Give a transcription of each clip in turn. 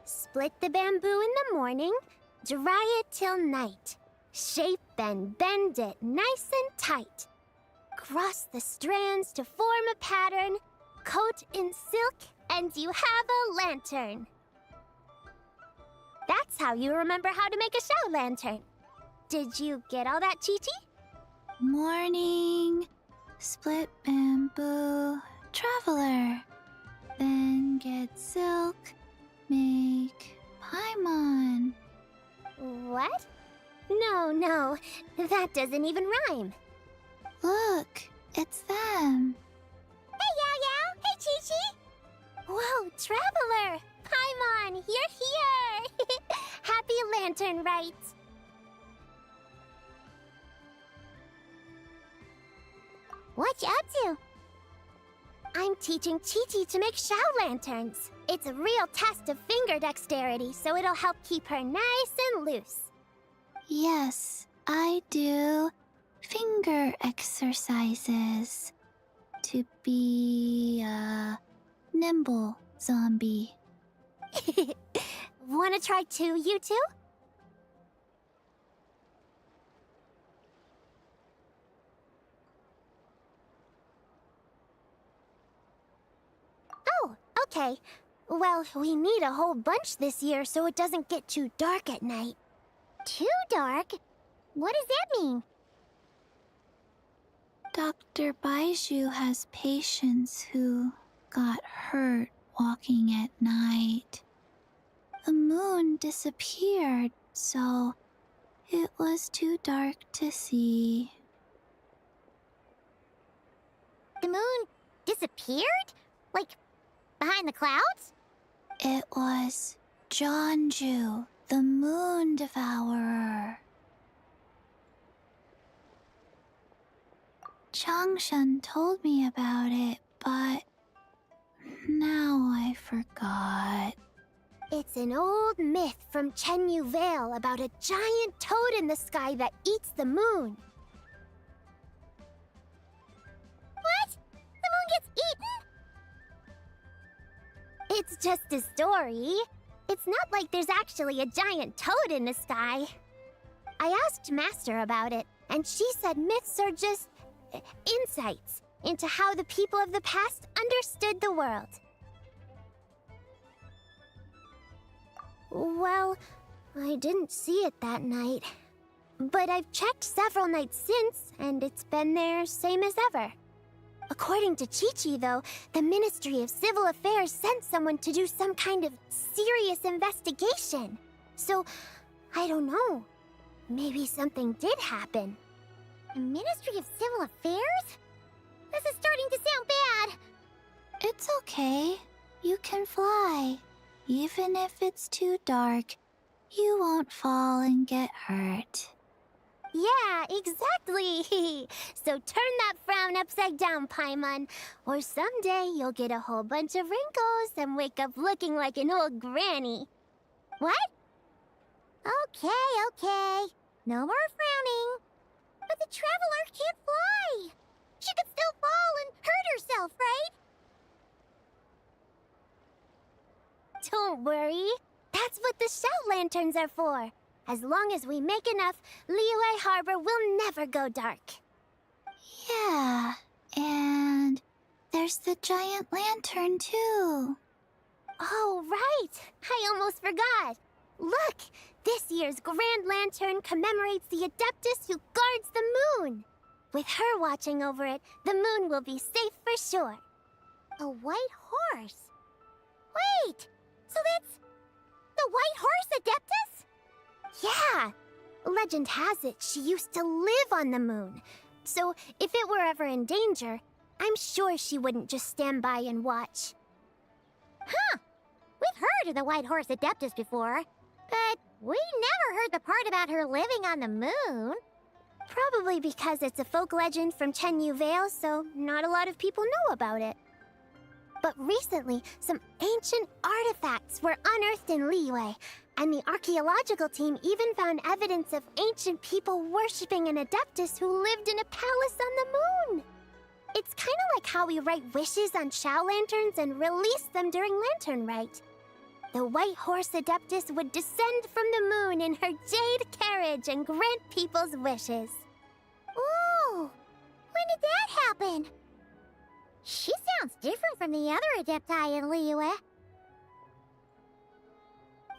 Split the bamboo in the morning, dry it till night. Shape and bend it nice and tight. Cross the strands to form a pattern, coat in silk, and you have a lantern. That's how you remember how to make a show lantern. Did you get all that, Chi-Chi? Morning, split bamboo, traveler. Then get silk, make paimon. What? No, that doesn't even rhyme. Look, it's them. Hey, Yao! Hey, Chi-Chi! Whoa, Traveler! Paimon, you're here! Happy Lantern Rites! What you up to? I'm teaching Chi-Chi to make show lanterns. It's a real test of finger dexterity, so it'll help keep her nice and loose. Yes, I do finger exercises to be a nimble zombie. Wanna try too, you two? Oh, okay. Well, we need a whole bunch this year so it doesn't get too dark at night. Too dark? What does that mean? Dr. Baiju has patients who got hurt walking at night. The moon disappeared, so it was too dark to see. The moon disappeared? Like, behind the clouds? It was Jeonju, the moon devourer. Changshan told me about it, but now I forgot. It's an old myth from Chenyu Vale about a giant toad in the sky that eats the moon. What? The moon gets eaten? It's just a story. It's not like there's actually a giant toad in the sky. I asked Master about it, and she said myths are just insights. into how the people of the past understood the world. Well, I didn't see it that night. But I've checked several nights since, and it's been there same as ever. According to Chi-Chi, though, the Ministry of Civil Affairs sent someone to do some kind of serious investigation. So, I don't know. Maybe something did happen. The Ministry of Civil Affairs? This is starting to sound bad. It's okay. You can fly. Even if it's too dark, you won't fall and get hurt. Yeah, exactly. So turn that frown upside down, Paimon. Or someday you'll get a whole bunch of wrinkles and wake up looking like an old granny. What? Okay. No more frowning. But the Traveler can't fly. She could still fall and hurt herself, right? Don't worry. That's what the shout lanterns are for. As long as we make enough, Liyue Harbor will never go dark. Yeah, and there's the giant lantern too. Oh, right! I almost forgot. Look! This year's Grand Lantern commemorates the Adeptus who guards the moon. With her watching over it, the moon will be safe for sure. A white horse? Wait! So that's the White Horse Adeptus? Yeah! Legend has it she used to live on the moon. So if it were ever in danger, I'm sure she wouldn't just stand by and watch. Huh! We've heard of the White Horse Adeptus before, but we never heard the part about her living on the moon. Probably because it's a folk legend from Chenyu Vale, so not a lot of people know about it. But recently, some ancient artifacts were unearthed in Liyue, and the archaeological team even found evidence of ancient people worshipping an Adeptus who lived in a palace on the moon. It's kind of like how we write wishes on Shao lanterns and release them during Lantern Rite. The White Horse Adeptus would descend from the moon in her jade carriage and grant people's wishes. Ooh! When did that happen? She sounds different from the other Adepti in Liyue.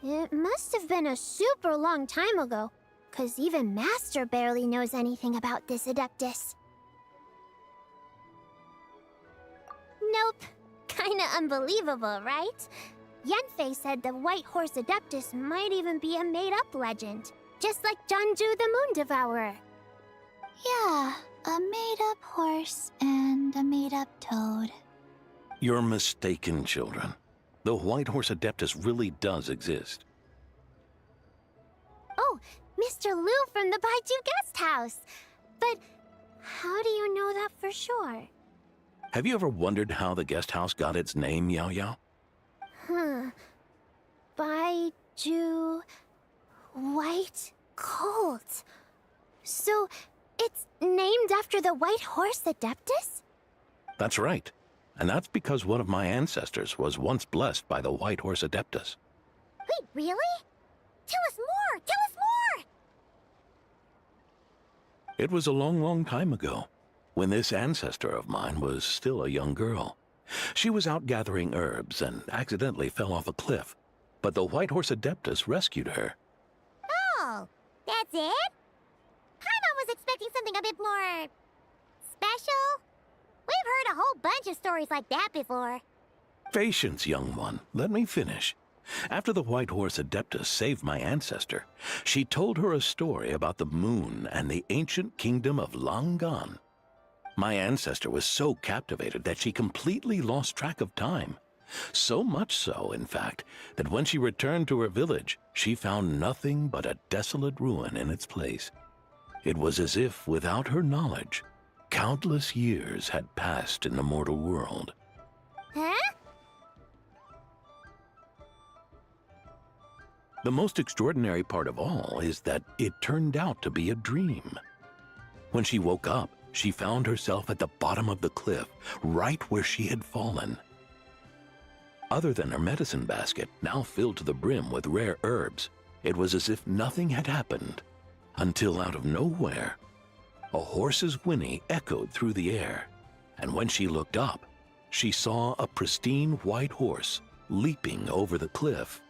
It must have been a super long time ago, 'cause even Master barely knows anything about this Adeptus. Nope. Kinda unbelievable, right? Yanfei said the White Horse Adeptus might even be a made-up legend, just like Janju the Moon Devourer. Yeah, a made-up horse and a made-up toad. You're mistaken, children. The White Horse Adeptus really does exist. Oh, Mr. Liu from the Baiju Guest House. But how do you know that for sure? Have you ever wondered how the guest house got its name, Yao Yao? Baiju... White Colt. So, it's named after the White Horse Adeptus? That's right. And that's because one of my ancestors was once blessed by the White Horse Adeptus. Wait, really? Tell us more! Tell us more! It was a long, long time ago, when this ancestor of mine was still a young girl. She was out gathering herbs and accidentally fell off a cliff, but the White Horse Adeptus rescued her. Oh, that's it? Paimon was expecting something a bit more... special? We've heard a whole bunch of stories like that before. Patience, young one. Let me finish. After the White Horse Adeptus saved my ancestor, she told her a story about the moon and the ancient kingdom of Langan. My ancestor was so captivated that she completely lost track of time. So much so, in fact, that when she returned to her village, she found nothing but a desolate ruin in its place. It was as if, without her knowledge, countless years had passed in the mortal world. Huh? The most extraordinary part of all is that it turned out to be a dream. When she woke up, she found herself at the bottom of the cliff, right where she had fallen. Other than her medicine basket, now filled to the brim with rare herbs, it was as if nothing had happened, until out of nowhere, a horse's whinny echoed through the air, And when she looked up, she saw a pristine white horse leaping over the cliff.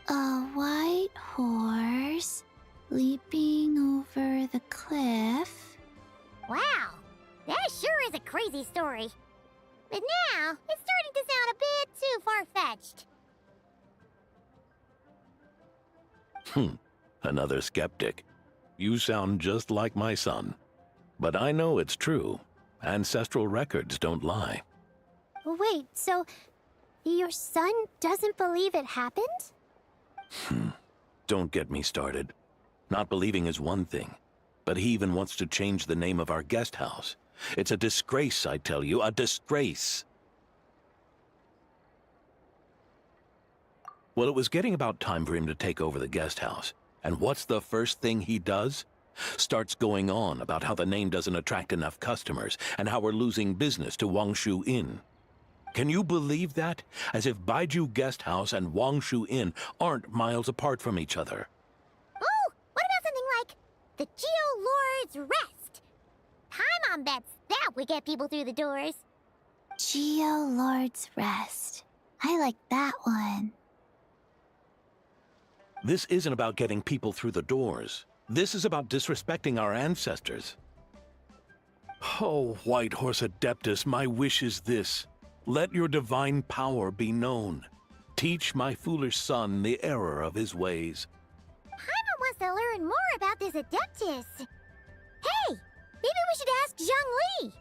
A white horse leaping over the cliff. Wow, that sure is a crazy story. But now, it's starting to sound a bit too far-fetched. Another skeptic. You sound just like my son. But I know it's true. Ancestral records don't lie. Wait, so your son doesn't believe it happened? Don't get me started. Not believing is one thing, but he even wants to change the name of our guest house. It's a disgrace, I tell you, a disgrace. Well, it was getting about time for him to take over the guest house. And what's the first thing he does? Starts going on about how the name doesn't attract enough customers and how we're losing business to Wangshu Inn. Can you believe that? As if Baiju Guest House and Wangshu Inn aren't miles apart from each other. Oh, what about something like the Geo Lord's Rest? Paimon bets that would get people through the doors. Geo Lord's Rest. I like that one. This isn't about getting people through the doors. This is about disrespecting our ancestors. Oh, White Horse Adeptus, my wish is this. Let your divine power be known. Teach my foolish son the error of his ways. Paimon wants to learn more about this Adeptus. Hey, maybe we should ask Zhang Li.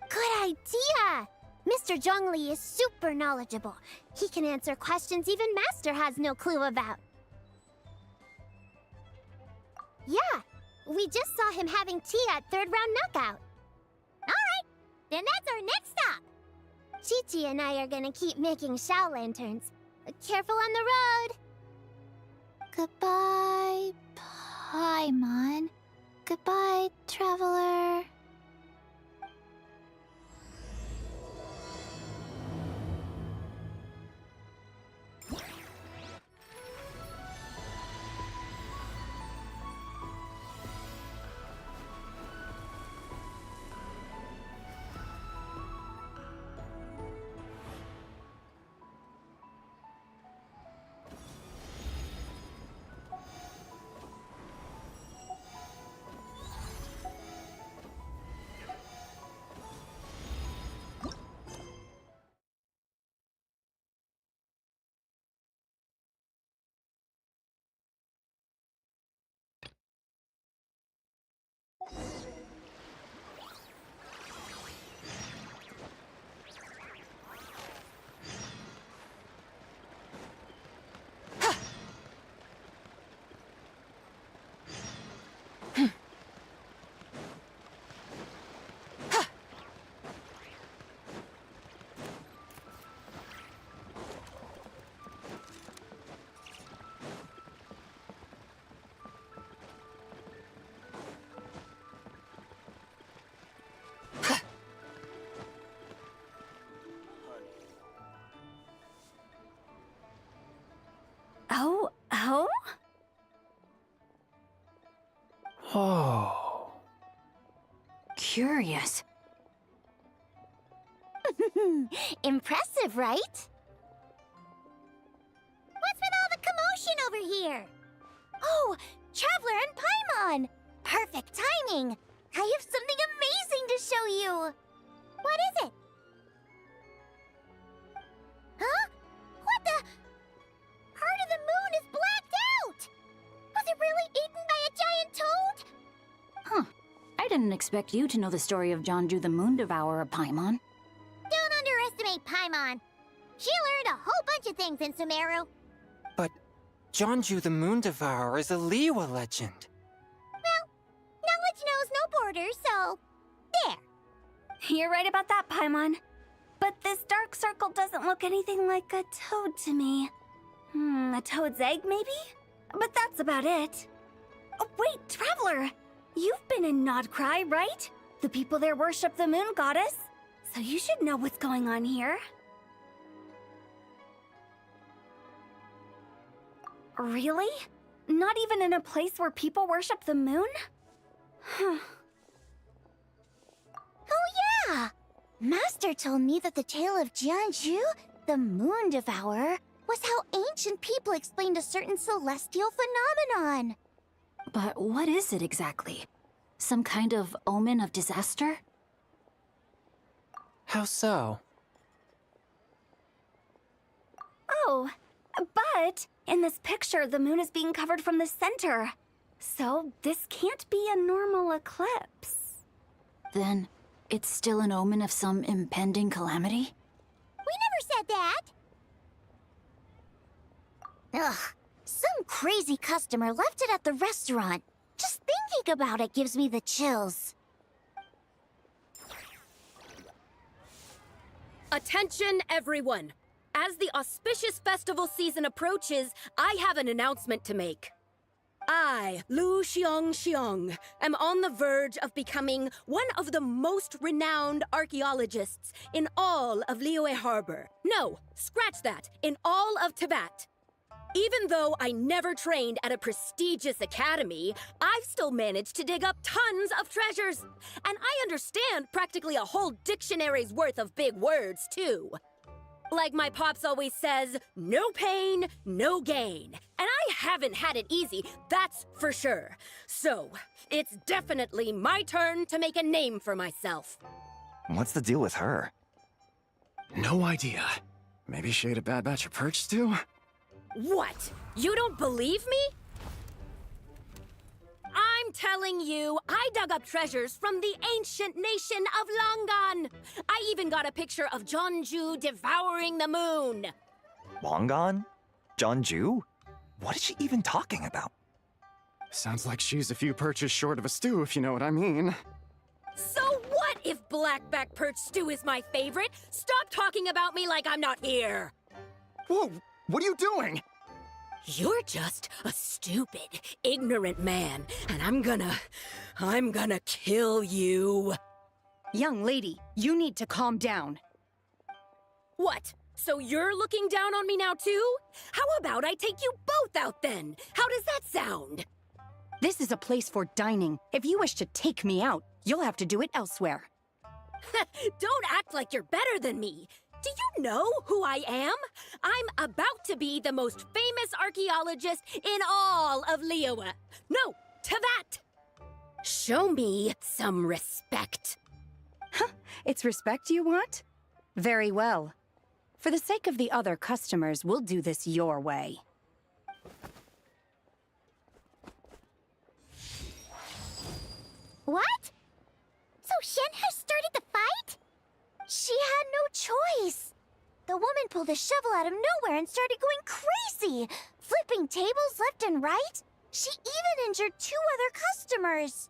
Good idea! Mr. Zhongli is super knowledgeable. He can answer questions even Master has no clue about. Yeah, we just saw him having tea at third round knockout. Alright, then that's our next stop. Chi-Chi and I are gonna keep making Shao lanterns. Careful on the road! Goodbye, Paimon. Goodbye, traveler. Oh? Oh. Curious. Impressive, right? What's with all the commotion over here? Oh, Traveler and Paimon! Perfect timing! I have something amazing to show you! What is it? Huh? What the? Part of the moon is blacked out! Was it really eaten by a giant toad? Huh. I didn't expect you to know the story of Jonju the Moon Devourer, Paimon. Don't underestimate Paimon. She learned a whole bunch of things in Sumeru. But Jonju the Moon Devourer is a Liyue legend. Knowledge knows no borders, so... there. You're right about that, Paimon. But this dark circle doesn't look anything like a toad to me. A toad's egg, maybe? But that's about it. Oh, wait, Traveler! You've been in Nodcry, right? The people there worship the moon goddess. So you should know what's going on here. Really? Not even in a place where people worship the moon? Oh yeah! Master told me that the tale of Jianzhu, the Moon Devourer, was how ancient people explained a certain celestial phenomenon. But what is it exactly? Some kind of omen of disaster? How so? Oh, but in this picture, the moon is being covered from the center. So this can't be a normal eclipse. Then, it's still an omen of some impending calamity? We never said that. Ugh, some crazy customer left it at the restaurant. Just thinking about it gives me the chills. Attention, everyone! As the auspicious festival season approaches, I have an announcement to make. I, Lu Xiong, am on the verge of becoming one of the most renowned archaeologists in all of Liyue Harbor. No, scratch that, in all of Tibet. Even though I never trained at a prestigious academy, I've still managed to dig up tons of treasures. And I understand practically a whole dictionary's worth of big words, too. Like my pops always says, no pain, no gain. And I haven't had it easy, that's for sure. So, it's definitely my turn to make a name for myself. What's the deal with her? No idea. Maybe she ate a bad batch of perch stew? What? You don't believe me? I'm telling you, I dug up treasures from the ancient nation of Longan. I even got a picture of Jeonju devouring the moon. Longan? Jeonju? What is she even talking about? Sounds like she's a few perches short of a stew, if you know what I mean. So what if blackback perch stew is my favorite? Stop talking about me like I'm not here. Whoa, what are you doing? You're just a stupid, ignorant man, and I'm gonna kill you. Young lady, you need to calm down. What? So you're looking down on me now too? How about I take you both out then? How does that sound? This is a place for dining. If you wish to take me out, you'll have to do it elsewhere. Don't act like you're better than me. Do you know who I am? I'm about to be the most famous archaeologist in all of Liyue. No, Tibet. Show me some respect. It's respect you want? Very well. For the sake of the other customers, we'll do this your way. What? So Shen has started the fight? She had no choice. The woman pulled a shovel out of nowhere and started going crazy, flipping tables left and right. She even injured 2 other customers.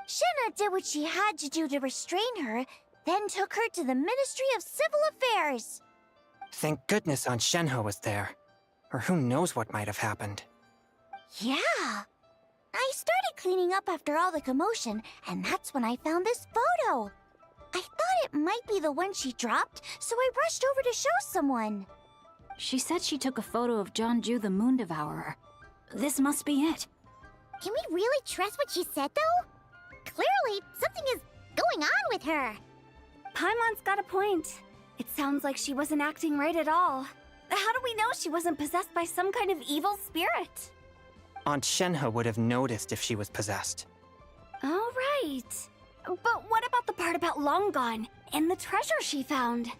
Shenna did what she had to do to restrain her, then took her to the Ministry of Civil Affairs. Thank goodness Aunt Shenhe was there. Or who knows what might have happened. Yeah. I started cleaning up after all the commotion, and that's when I found this photo. I thought it might be the one she dropped, so I rushed over to show someone. She said she took a photo of Jeonju the Moon Devourer. This must be it. Can we really trust what she said, though? Clearly, something is going on with her. Paimon's got a point. It sounds like she wasn't acting right at all. How do we know she wasn't possessed by some kind of evil spirit? Aunt Shenhe would have noticed if she was possessed. All right. But what about the part about Longan and the treasure she found?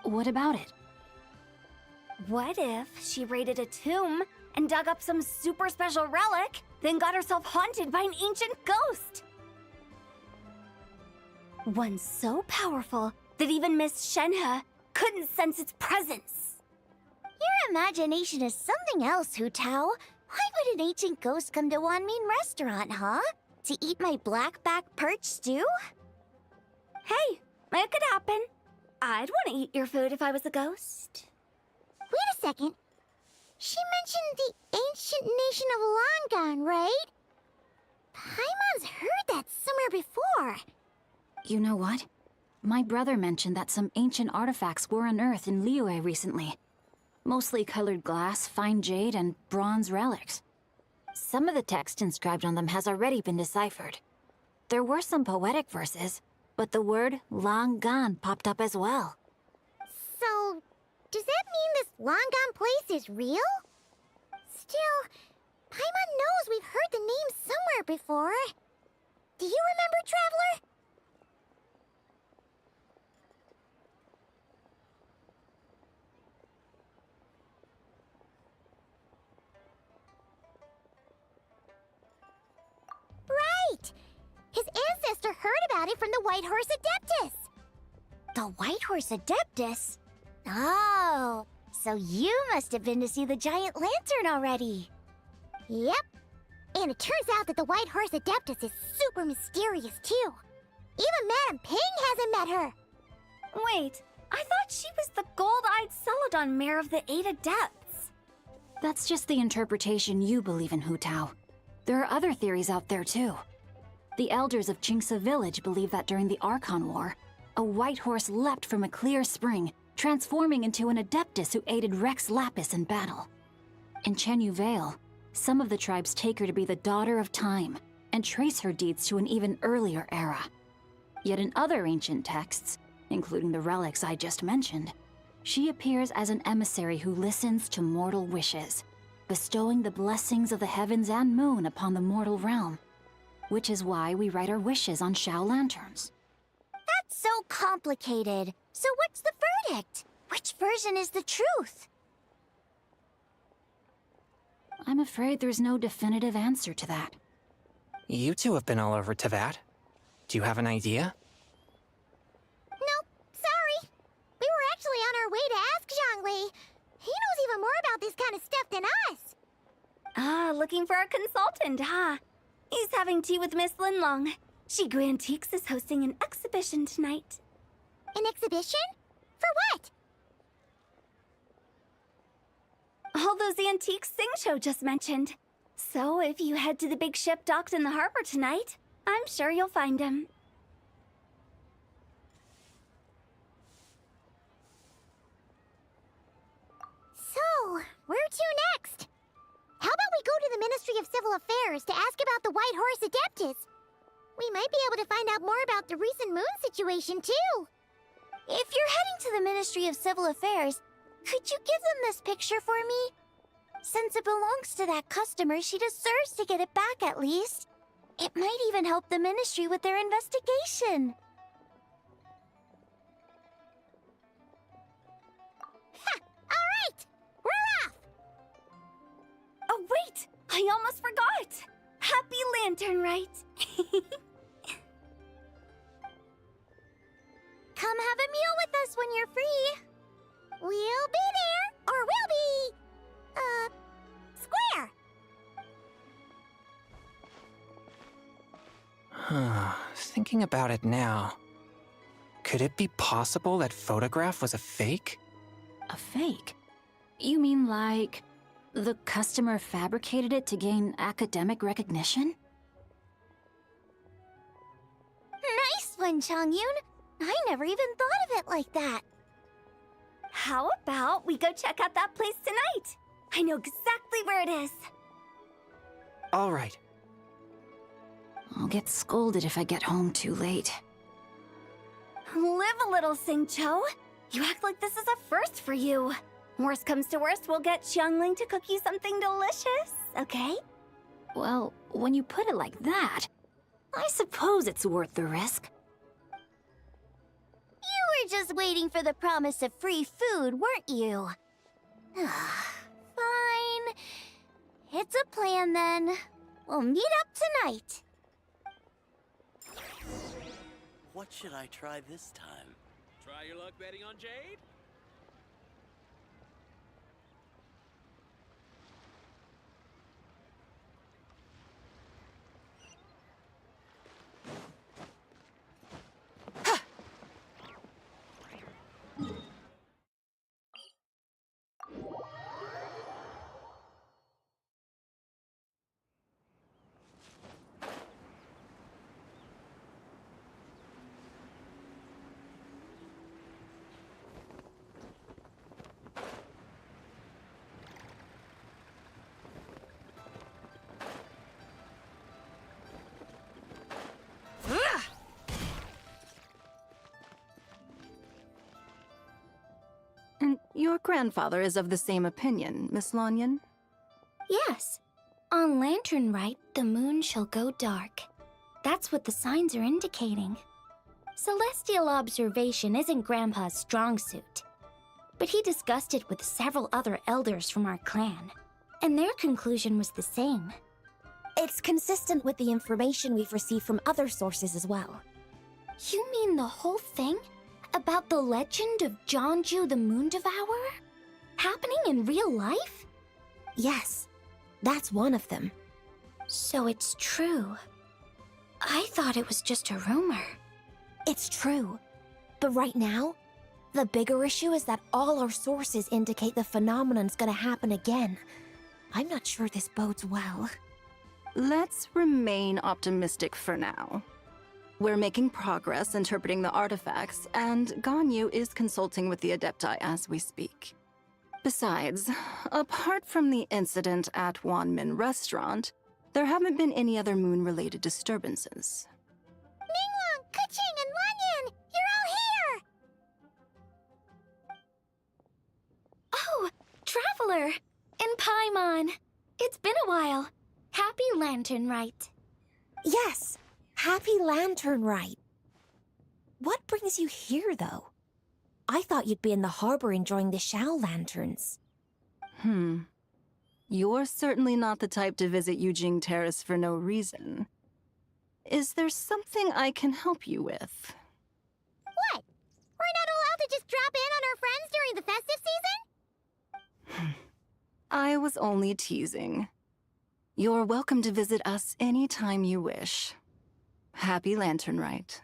What about it? What if she raided a tomb and dug up some super special relic, then got herself haunted by an ancient ghost? One so powerful that even Miss Shenhe couldn't sense its presence. Your imagination is something else, Hu Tao. Why would an ancient ghost come to Wanmin restaurant, huh? To eat my blackback perch stew? Hey, it could happen. I'd want to eat your food if I was a ghost. Wait a second. She mentioned the ancient nation of Longan, right? Paimon's heard that somewhere before. You know what? My brother mentioned that some ancient artifacts were unearthed in Liyue recently. Mostly colored glass, fine jade, and bronze relics. Some of the text inscribed on them has already been deciphered. There were some poetic verses, but the word long gone popped up as well. So, does that mean this long gone place is real? Still, Paimon knows we've heard the name somewhere before. Do you remember, Traveler? Right! His ancestor heard about it from the White Horse Adeptus. The White Horse Adeptus? Oh, so you must have been to see the giant lantern already. Yep. And it turns out that the White Horse Adeptus is super mysterious, too. Even Madame Ping hasn't met her. Wait, I thought she was the gold-eyed Celadon mare of the 8 Adepts. That's just the interpretation you believe in, Hu Tao. There are other theories out there too. The elders of Qingce village believe that during the Archon War, a white horse leapt from a clear spring, transforming into an Adeptus who aided Rex Lapis in battle. In Chenyu Vale, some of the tribes take her to be the daughter of time and trace her deeds to an even earlier era. Yet in other ancient texts, including the relics I just mentioned, she appears as an emissary who listens to mortal wishes, bestowing the blessings of the heavens and moon upon the mortal realm, which is why we write our wishes on Shao lanterns. That's so complicated. So what's the verdict? Which version is the truth? I'm afraid there's no definitive answer to that. You two have been all over Teyvat. Do you have an idea? Nope, sorry. We were actually on our way to ask Zhongli. He knows even more about this kind of stuff than us. Ah, looking for a consultant, huh? He's having tea with Miss Linlong. Shigu Antiques is hosting an exhibition tonight. An exhibition? For what? All those antiques Sing Show just mentioned. So if you head to the big ship docked in the harbor tonight, I'm sure you'll find him. So, where to next? How about we go to the Ministry of Civil Affairs to ask about the White Horse Adeptus? We might be able to find out more about the recent moon situation, too. If you're heading to the Ministry of Civil Affairs, could you give them this picture for me? Since it belongs to that customer, she deserves to get it back at least. It might even help the Ministry with their investigation. Ha! Alright! We're off! Oh wait! I almost forgot! Happy Lanternlit! Come have a meal with us when you're free. We'll be there, or we'll be... square! Thinking about it now, could it be possible that photograph was a fake? A fake? You mean like the customer fabricated it to gain academic recognition? Nice one, Changyun. I never even thought of it like that. How about we go check out that place tonight? I know exactly where it is. All right. I'll get scolded if I get home too late. Live a little, Singcho. You act like this is a first for you. Worst comes to worst, we'll get Xiangling to cook you something delicious, okay? Well, when you put it like that, I suppose it's worth the risk. You were just waiting for the promise of free food, weren't you? Fine. It's a plan then. We'll meet up tonight. What should I try this time? Try your luck betting on Jade? your grandfather is of the same opinion, Miss Lanyan? Yes. On Lanternlit, the moon shall go dark. That's what the signs are indicating. Celestial observation isn't Grandpa's strong suit. But he discussed it with several other elders from our clan, and their conclusion was the same. It's consistent with the information we've received from other sources as well. You mean the whole thing? About the legend of Jeonju the Moon Devourer? Happening in real life? Yes, that's one of them. So it's true. I thought it was just a rumor. It's true. But right now, the bigger issue is that all our sources indicate the phenomenon's gonna happen again. I'm not sure this bodes well. Let's remain optimistic for now. We're making progress interpreting the artifacts, and Ganyu is consulting with the Adepti as we speak. Besides, apart from the incident at Wanmin Restaurant, there haven't been any other moon-related disturbances. Ningguang, Keqing, and Lanyan! You're all here! Oh, Traveler! And Paimon! It's been a while. Happy Lanternlit. Yes, happy Lanternlit. What brings you here, though? I thought you'd be in the harbor enjoying the Shao lanterns. You're certainly not the type to visit Yujing Terrace for no reason. Is there something I can help you with? What? We're not allowed to just drop in on our friends during the festive season? I was only teasing. You're welcome to visit us anytime you wish. Happy Lanternlit.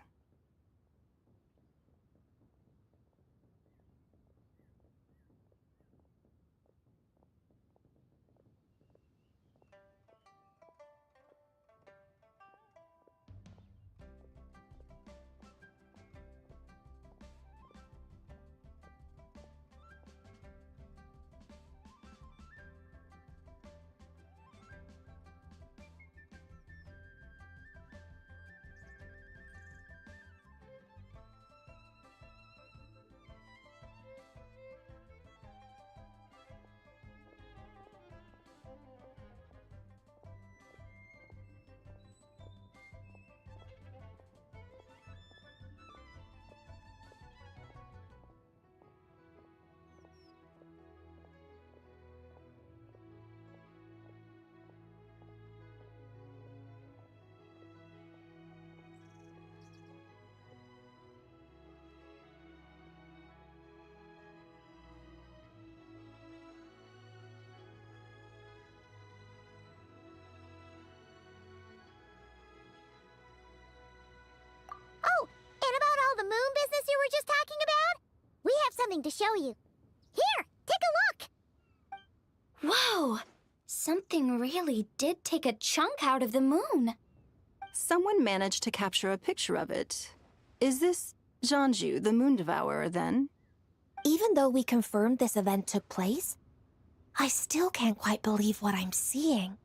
Oh, and about all the moon business you were just talking about? We have something to show you. Here, take a look! Whoa! Something really did take a chunk out of the moon. Someone managed to capture a picture of it. Is this Jeonju, the Moon Devourer, then? Even though we confirmed this event took place, I still can't quite believe what I'm seeing.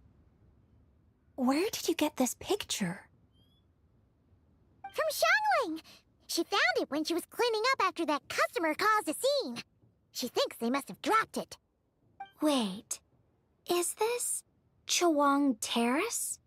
Where did you get this picture? From Xiangling! She found it when she was cleaning up after that customer caused a scene. She thinks they must have dropped it. Wait, is this Chawang Terrace?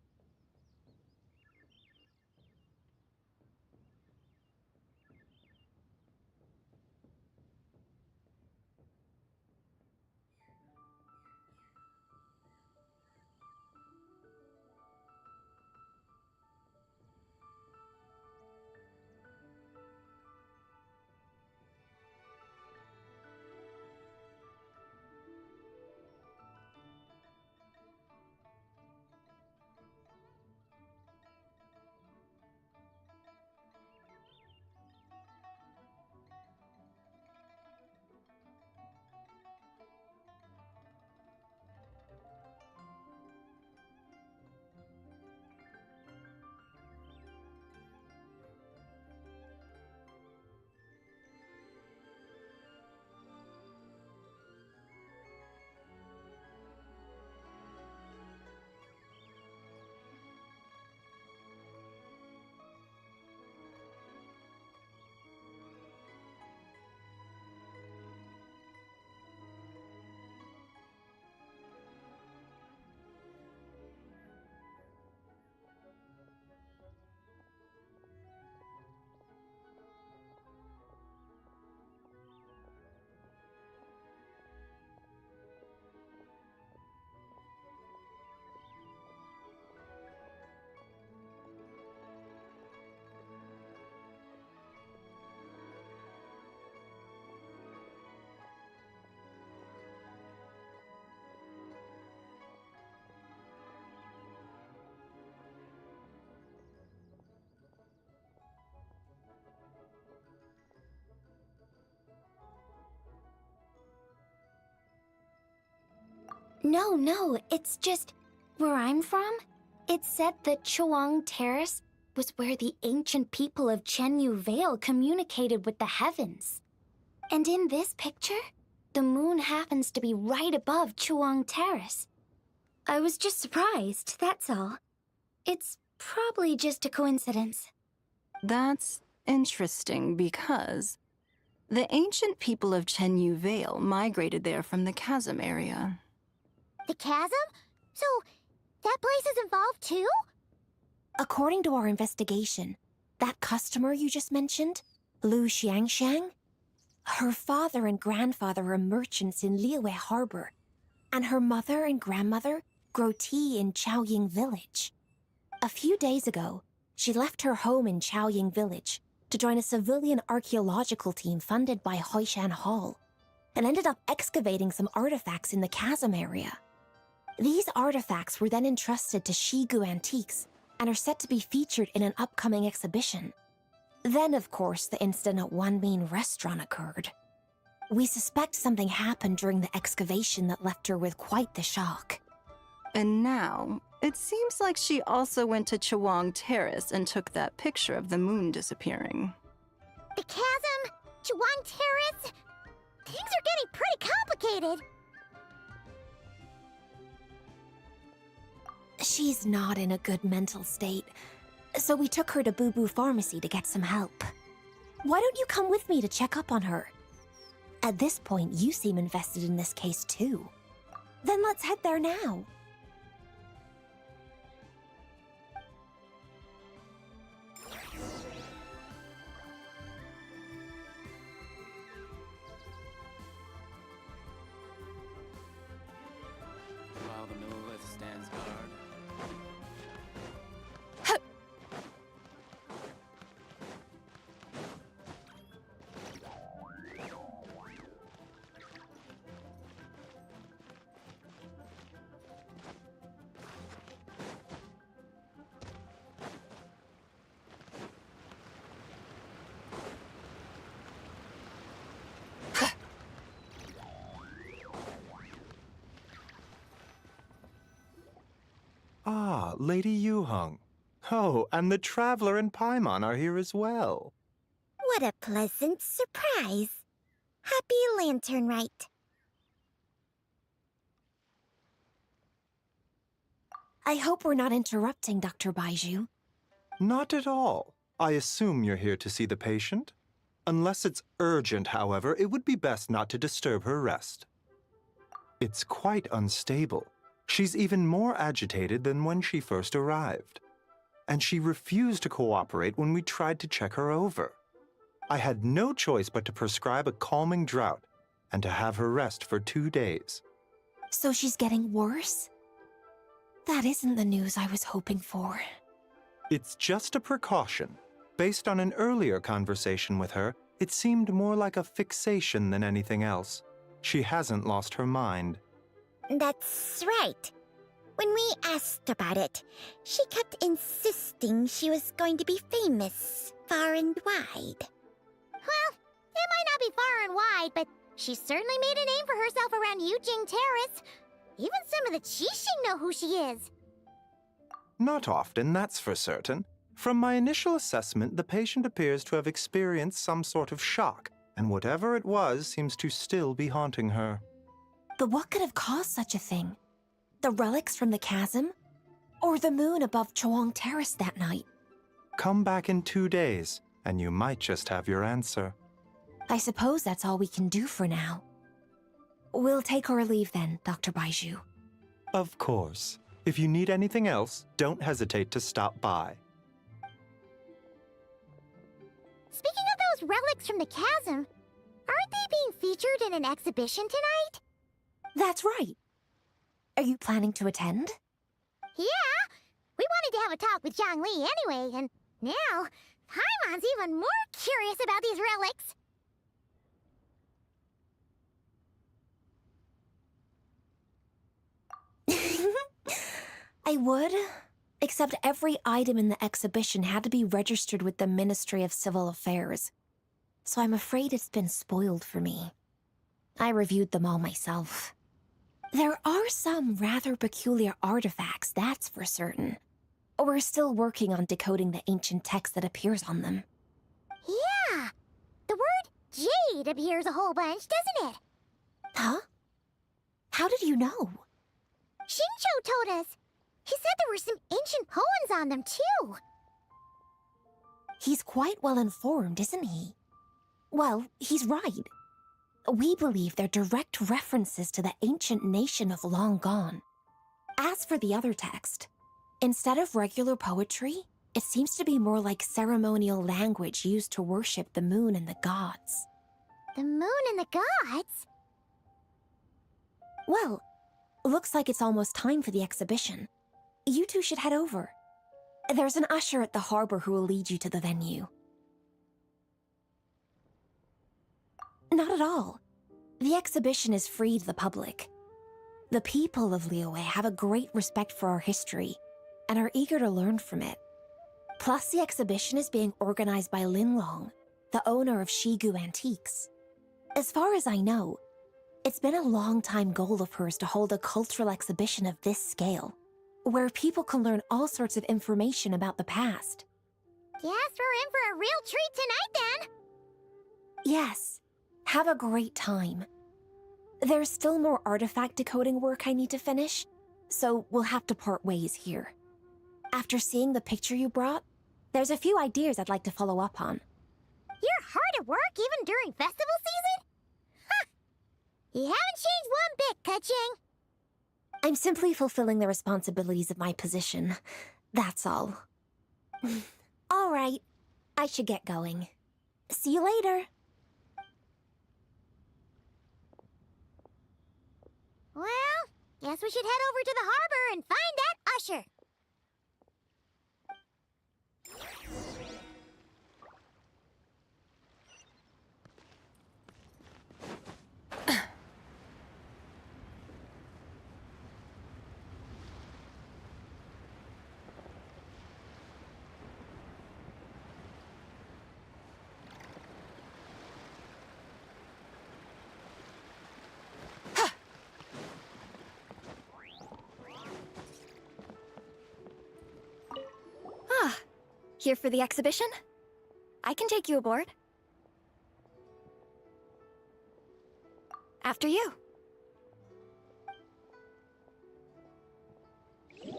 No, it's just where I'm from. It said that Chuang Terrace was where the ancient people of Chenyu Vale communicated with the heavens. And in this picture, the moon happens to be right above Chuang Terrace. I was just surprised, that's all. It's probably just a coincidence. That's interesting because the ancient people of Chenyu Vale migrated there from the chasm area. The chasm? So, that place is involved too? According to our investigation, that customer you just mentioned, Lu Xiangxiang, her father and grandfather are merchants in Liyue Harbor, and her mother and grandmother grow tea in Chaoying Village. A few days ago, she left her home in Chaoying Village to join a civilian archaeological team funded by Hoishan Hall, and ended up excavating some artifacts in the chasm area. These artifacts were then entrusted to Shigu Antiques and are set to be featured in an upcoming exhibition. Then, of course, the incident at Wanmin Restaurant occurred. We suspect something happened during the excavation that left her with quite the shock. And now, it seems like she also went to Chuang Terrace and took that picture of the moon disappearing. The chasm? Chuang Terrace? Things are getting pretty complicated. She's not in a good mental state, so we took her to Boo Boo Pharmacy to get some help. Why don't you come with me to check up on her? At this point, you seem invested in this case too. Then let's head there now. While the Millilith stands guard. Ah, Lady Yuheng. Oh, and the Traveler and Paimon are here as well. What a pleasant surprise. Happy Lanternlit. I hope we're not interrupting, Dr. Baiju. Not at all. I assume you're here to see the patient? Unless it's urgent, however, it would be best not to disturb her rest. It's quite unstable. She's even more agitated than when she first arrived. And she refused to cooperate when we tried to check her over. I had no choice but to prescribe a calming draught and to have her rest for 2 days. So she's getting worse? That isn't the news I was hoping for. It's just a precaution. Based on an earlier conversation with her, it seemed more like a fixation than anything else. She hasn't lost her mind. That's right. When we asked about it, she kept insisting she was going to be famous far and wide. Well, it might not be far and wide, but she certainly made a name for herself around Yujing Terrace. Even some of the Qixing know who she is. Not often, that's for certain. From my initial assessment, the patient appears to have experienced some sort of shock, and whatever it was seems to still be haunting her. But what could have caused such a thing? The relics from the chasm? Or the moon above Chuang Terrace that night? Come back in 2 days, and you might just have your answer. I suppose that's all we can do for now. We'll take our leave then, Dr. Baiju. Of course. If you need anything else, don't hesitate to stop by. Speaking of those relics from the chasm, aren't they being featured in an exhibition tonight? That's right. Are you planning to attend? Yeah! We wanted to have a talk with Zhongli anyway, and now Paimon's even more curious about these relics. I would, except every item in the exhibition had to be registered with the Ministry of Civil Affairs. So I'm afraid it's been spoiled for me. I reviewed them all myself. There are some rather peculiar artifacts, that's for certain. We're still working on decoding the ancient text that appears on them. Yeah! The word jade appears a whole bunch, doesn't it? Huh? How did you know? Shincho told us. He said there were some ancient poems on them, too. He's quite well informed, isn't he? Well, he's right. We believe they're direct references to the ancient nation of long gone. As for the other text, instead of regular poetry, it seems to be more like ceremonial language used to worship the moon and the gods. The moon and the gods? Well, looks like it's almost time for the exhibition. You two should head over. There's an usher at the harbor who will lead you to the venue. Not at all. The exhibition is free to the public. The people of Liyue have a great respect for our history and are eager to learn from it. Plus, the exhibition is being organized by Linlong, the owner of Shigu Antiques. As far as I know, it's been a long-time goal of hers to hold a cultural exhibition of this scale, where people can learn all sorts of information about the past. Guess we're in for a real treat tonight, then! Yes. Have a great time. There's still more artifact decoding work I need to finish, so we'll have to part ways here. After seeing the picture you brought, there's a few ideas I'd like to follow up on. You're hard at work even during festival season? Ha! You haven't changed one bit, Ka-ching. I'm simply fulfilling the responsibilities of my position. That's all. All right. I should get going. See you later. Well, guess we should head over to the harbor and find that usher. Here for the exhibition? I can take you aboard. After you. Whoa!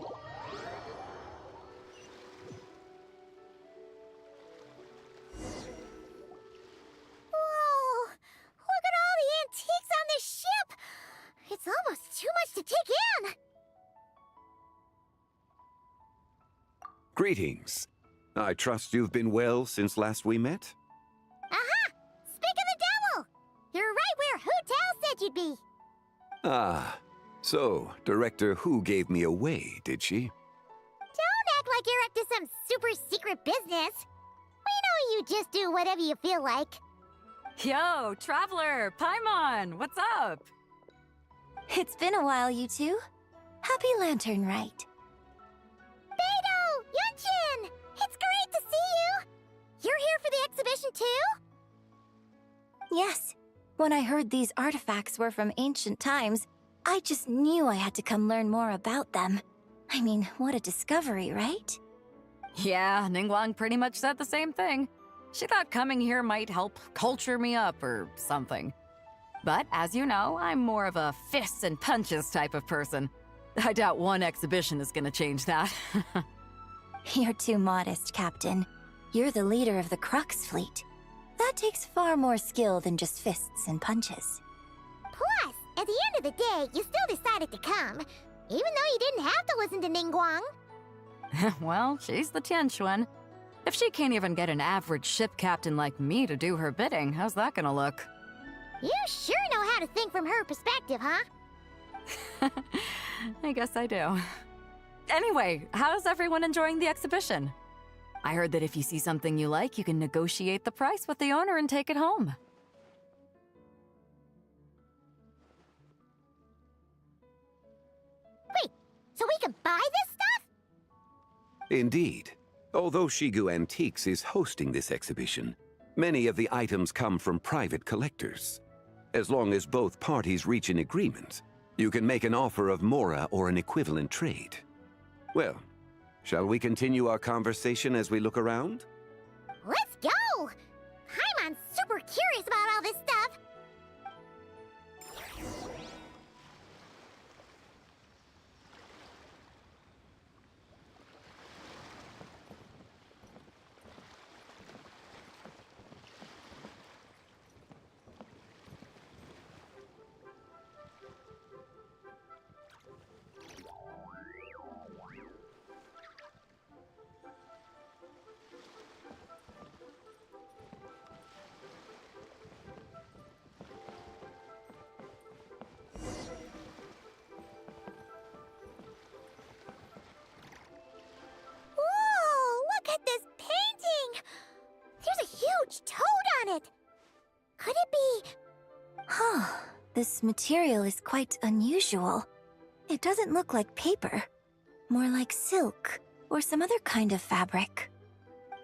Look at all the antiques on this ship! It's almost too much to take in! Greetings. I trust you've been well since last we met? Aha! Speak of the devil! You're right where Hu Tao said you'd be! Ah, so Director Hu gave me away, did she? Don't act like you're up to some super secret business! We know you just do whatever you feel like. Yo, Traveler! Paimon! What's up? It's been a while, you two. Happy Lanternlit. Beidou! Yunshin! It's great to see you! You're here for the exhibition too? Yes. When I heard these artifacts were from ancient times, I just knew I had to come learn more about them. I mean, what a discovery, right? Yeah, Ningguang pretty much said the same thing. She thought coming here might help culture me up or something. But as you know, I'm more of a fists and punches type of person. I doubt one exhibition is gonna change that. You're too modest, Captain. You're the leader of the Crux fleet. That takes far more skill than just fists and punches. Plus, at the end of the day, you still decided to come, even though you didn't have to listen to Ningguang. Well, she's the Tianquan. If she can't even get an average ship captain like me to do her bidding, how's that gonna look? You sure know how to think from her perspective, huh? I guess I do. Anyway, how's everyone enjoying the exhibition? I heard that if you see something you like, you can negotiate the price with the owner and take it home. Wait, so we can buy this stuff? Indeed. Although Shigu Antiques is hosting this exhibition, many of the items come from private collectors. As long as both parties reach an agreement, You can make an offer of Mora or an equivalent trade. Well, shall we continue our conversation as we look around? Let's go! Paimon's super curious about all this stuff. Look at this painting! There's a huge toad on it! Could it be... Huh. This material is quite unusual. It doesn't look like paper. More like silk, or some other kind of fabric.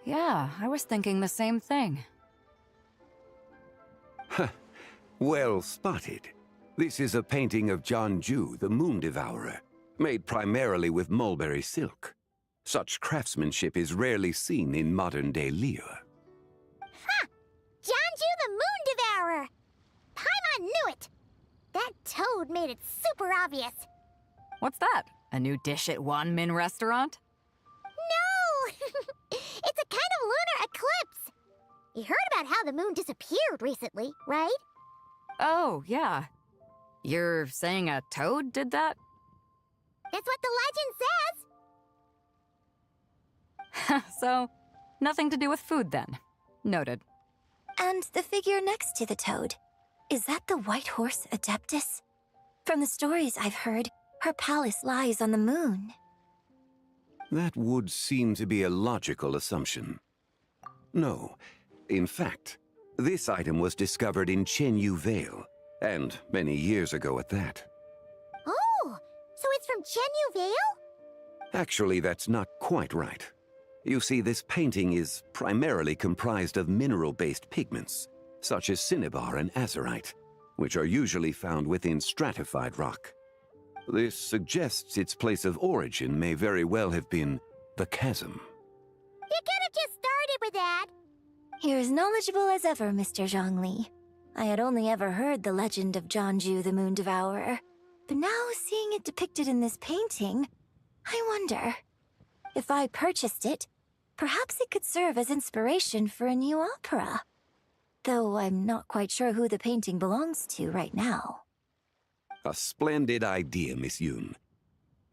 Yeah, I was thinking the same thing. Huh. Well spotted. This is a painting of Jianju, the Moon Devourer, made primarily with mulberry silk. Such craftsmanship is rarely seen in modern-day Liyue. Ha! Jianju the Moon Devourer! Paimon knew it! That toad made it super obvious. What's that? A new dish at Wanmin restaurant? No! It's a kind of lunar eclipse! You heard about how the moon disappeared recently, right? Oh, yeah. You're saying a toad did that? That's what the legend says! So, nothing to do with food then. Noted. And the figure next to the toad, is that the White Horse Adeptus? From the stories I've heard, her palace lies on the moon. That would seem to be a logical assumption. No. In fact, this item was discovered in Chenyu Vale, and many years ago at that. Oh, so it's from Chenyu Vale? Actually, that's not quite right. You see, this painting is primarily comprised of mineral-based pigments, such as cinnabar and azurite, which are usually found within stratified rock. This suggests its place of origin may very well have been the chasm. You could have just started with that. You're as knowledgeable as ever, Mr. Zhongli. I had only ever heard the legend of Jianju the Moon Devourer, but now seeing it depicted in this painting, I wonder, if I purchased it, perhaps it could serve as inspiration for a new opera. Though I'm not quite sure who the painting belongs to right now. A splendid idea, Miss Yoon.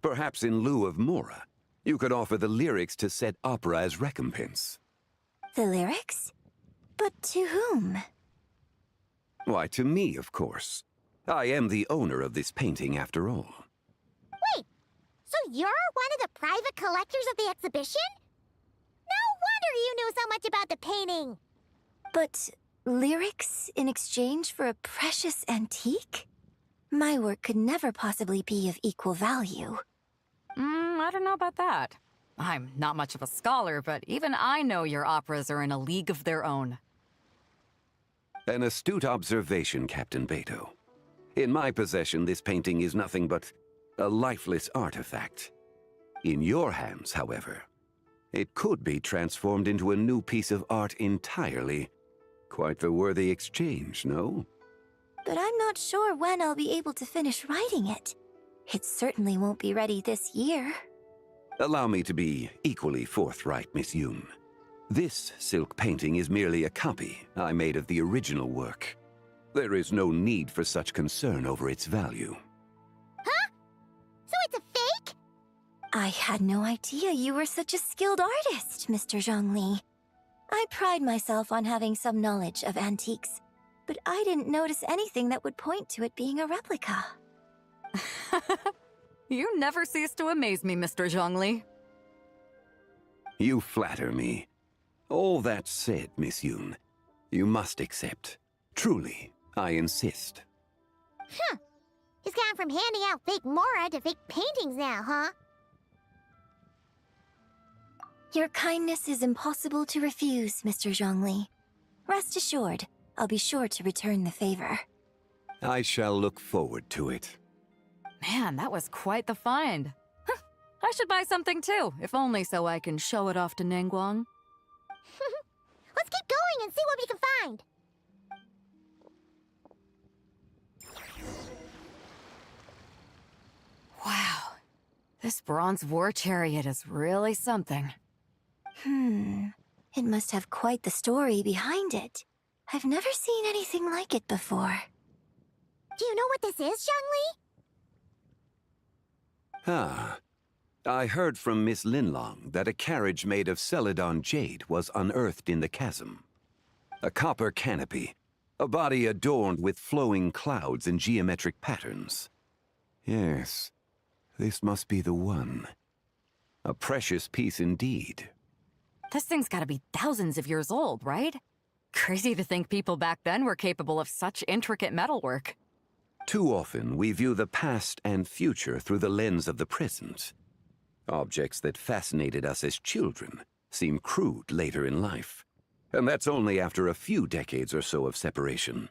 Perhaps in lieu of Mora, you could offer the lyrics to said opera as recompense. The lyrics? But to whom? Why, to me, of course. I am the owner of this painting, after all. Wait, so you're one of the private collectors of the exhibition? No wonder you knew so much about the painting. But lyrics in exchange for a precious antique? My work could never possibly be of equal value. I don't know about that. I'm not much of a scholar, but even I know your operas are in a league of their own. An astute observation, Captain Beto. In my possession, this painting is nothing but a lifeless artifact. In your hands, however, it could be transformed into a new piece of art entirely. Quite the worthy exchange, no? But I'm not sure when I'll be able to finish writing it. It certainly won't be ready this year. Allow me to be equally forthright, Miss Yoon. This silk painting is merely a copy I made of the original work. There is no need for such concern over its value. Huh? So it's a fake? I had no idea you were such a skilled artist, Mr. Zhongli. I pride myself on having some knowledge of antiques, but I didn't notice anything that would point to it being a replica. You never cease to amaze me, Mr. Zhongli. You flatter me. All that said, Miss Yoon, you must accept. Truly, I insist. Huh. He's gone from handing out fake Mora to fake paintings now, huh? Your kindness is impossible to refuse, Mr. Zhongli. Rest assured, I'll be sure to return the favor. I shall look forward to it. Man, that was quite the find. Huh, I should buy something too, if only so I can show it off to Ningguang. Let's keep going and see what we can find. Wow. This bronze war chariot is really something. It must have quite the story behind it. I've never seen anything like it before. Do you know what this is, Zhongli? Ah. I heard from Miss Linlong that a carriage made of Celadon jade was unearthed in the chasm. A copper canopy, a body adorned with flowing clouds and geometric patterns. Yes, this must be the one. A precious piece indeed. This thing's gotta be thousands of years old, right? Crazy to think people back then were capable of such intricate metalwork. Too often, we view the past and future through the lens of the present. Objects that fascinated us as children seem crude later in life. And that's only after a few decades or so of separation.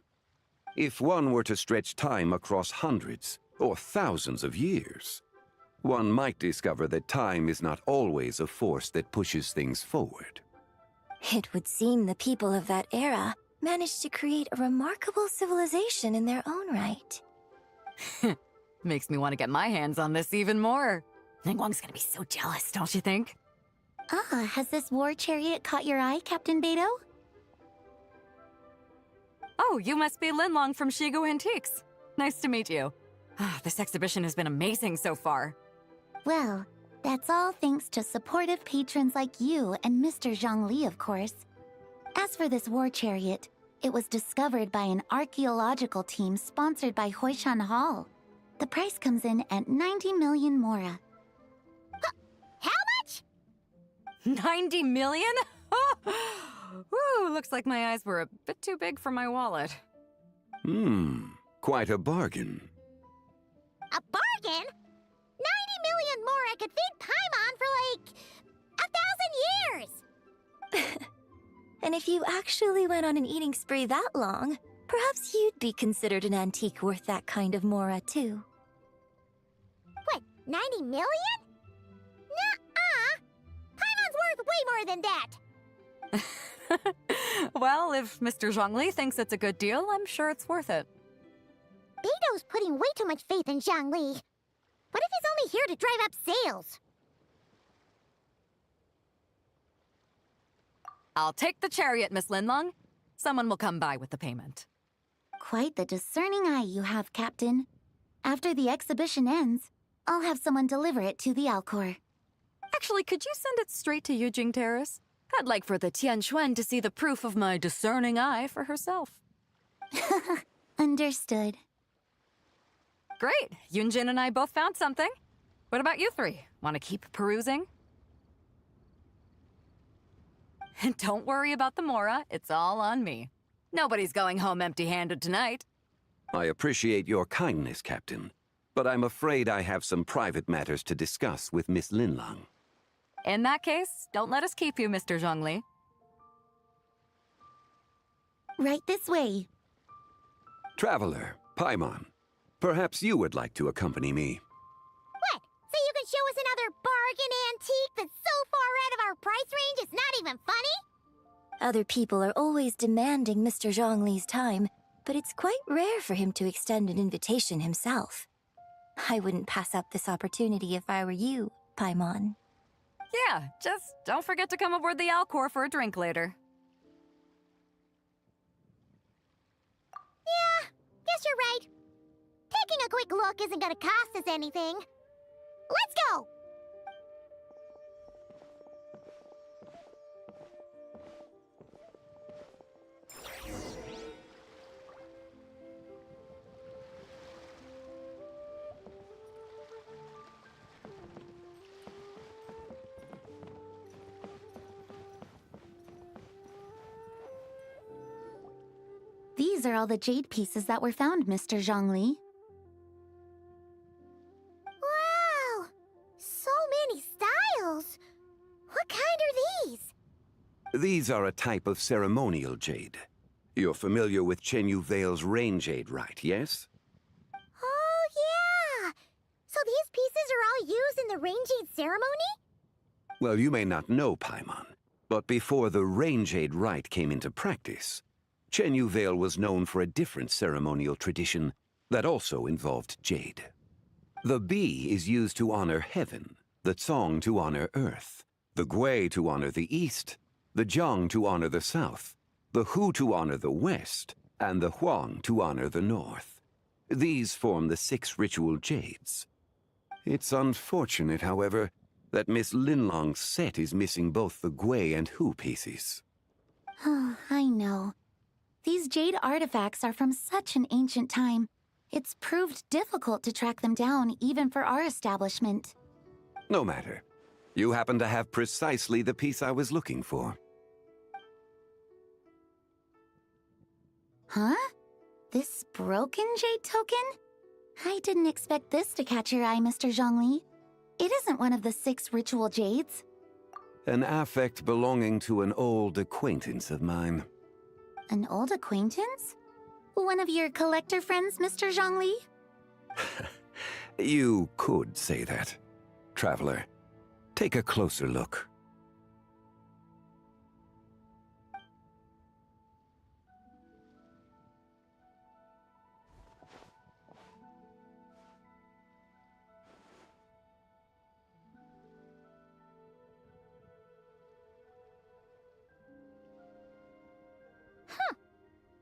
If one were to stretch time across hundreds or thousands of years, one might discover that time is not always a force that pushes things forward. It would seem the people of that era managed to create a remarkable civilization in their own right. Makes me want to get my hands on this even more. Ningguang's gonna be so jealous, don't you think? Has this war chariot caught your eye, Captain Beto? Oh, you must be Linlong from Shigu Antiques. Nice to meet you. This exhibition has been amazing so far. Well, that's all thanks to supportive patrons like you and Mr. Zhongli, of course. As for this war chariot, it was discovered by an archaeological team sponsored by Hoishan Hall. The price comes in at 90 million mora. How much? 90 million? Woo, looks like my eyes were a bit too big for my wallet. Quite a bargain. A bargain? 90 million mora could feed Paimon for like 1,000 years! And if you actually went on an eating spree that long, perhaps you'd be considered an antique worth that kind of mora, too. What, 90 million? Nuh-uh! Paimon's worth way more than that! Well, if Mr. Zhongli thinks it's a good deal, I'm sure it's worth it. Beto's putting way too much faith in Zhongli. What if he's only here to drive up sales? I'll take the chariot, Miss Linlong. Someone will come by with the payment. Quite the discerning eye you have, Captain. After the exhibition ends, I'll have someone deliver it to the Alcor. Actually, could you send it straight to Yujing Terrace? I'd like for the Tianquan to see the proof of my discerning eye for herself. Understood. Great. Yunjin and I both found something. What about you three? Want to keep perusing? Don't worry about the mora. It's all on me. Nobody's going home empty-handed tonight. I appreciate your kindness, Captain, but I'm afraid I have some private matters to discuss with Miss Linlong. In that case, don't let us keep you, Mr. Zhongli. Right this way. Traveler, Paimon, perhaps you would like to accompany me. What? So you can show us another bargain antique that's so far out of our price range it's not even funny? Other people are always demanding Mr. Zhongli's time, but it's quite rare for him to extend an invitation himself. I wouldn't pass up this opportunity if I were you, Paimon. Yeah, just don't forget to come aboard the Alcor for a drink later. Yeah, guess you're right. Taking a quick look isn't gonna cost us anything. Let's go! These are all the jade pieces that were found, Mr. Zhongli. Wow! So many styles! What kind are these? These are a type of ceremonial jade. You're familiar with Chenyu Vale's rain jade, right, yes? Oh, yeah! these pieces are all used in the Rain Jade ceremony? Well, you may not know, Paimon, but before the Rain Jade rite came into practice, Chenyu Vale was known for a different ceremonial tradition that also involved jade. The bee is used to honor heaven, the Tsong to honor earth, the Gui to honor the east, the Jiang to honor the south, the Hu to honor the west, and the Huang to honor the north. These form the 6 ritual jades. It's unfortunate, however, that Miss Linlong's set is missing both the Gui and Hu pieces. Oh, I know. These jade artifacts are from such an ancient time. It's proved difficult to track them down, even for our establishment. No matter. You happen to have precisely the piece I was looking for. Huh? This broken jade token? I didn't expect this to catch your eye, Mr. Zhongli. It isn't one of the 6 ritual jades. An affect belonging to an old acquaintance of mine. An old acquaintance? One of your collector friends, Mr. Zhongli? You could say that. Traveler, take a closer look.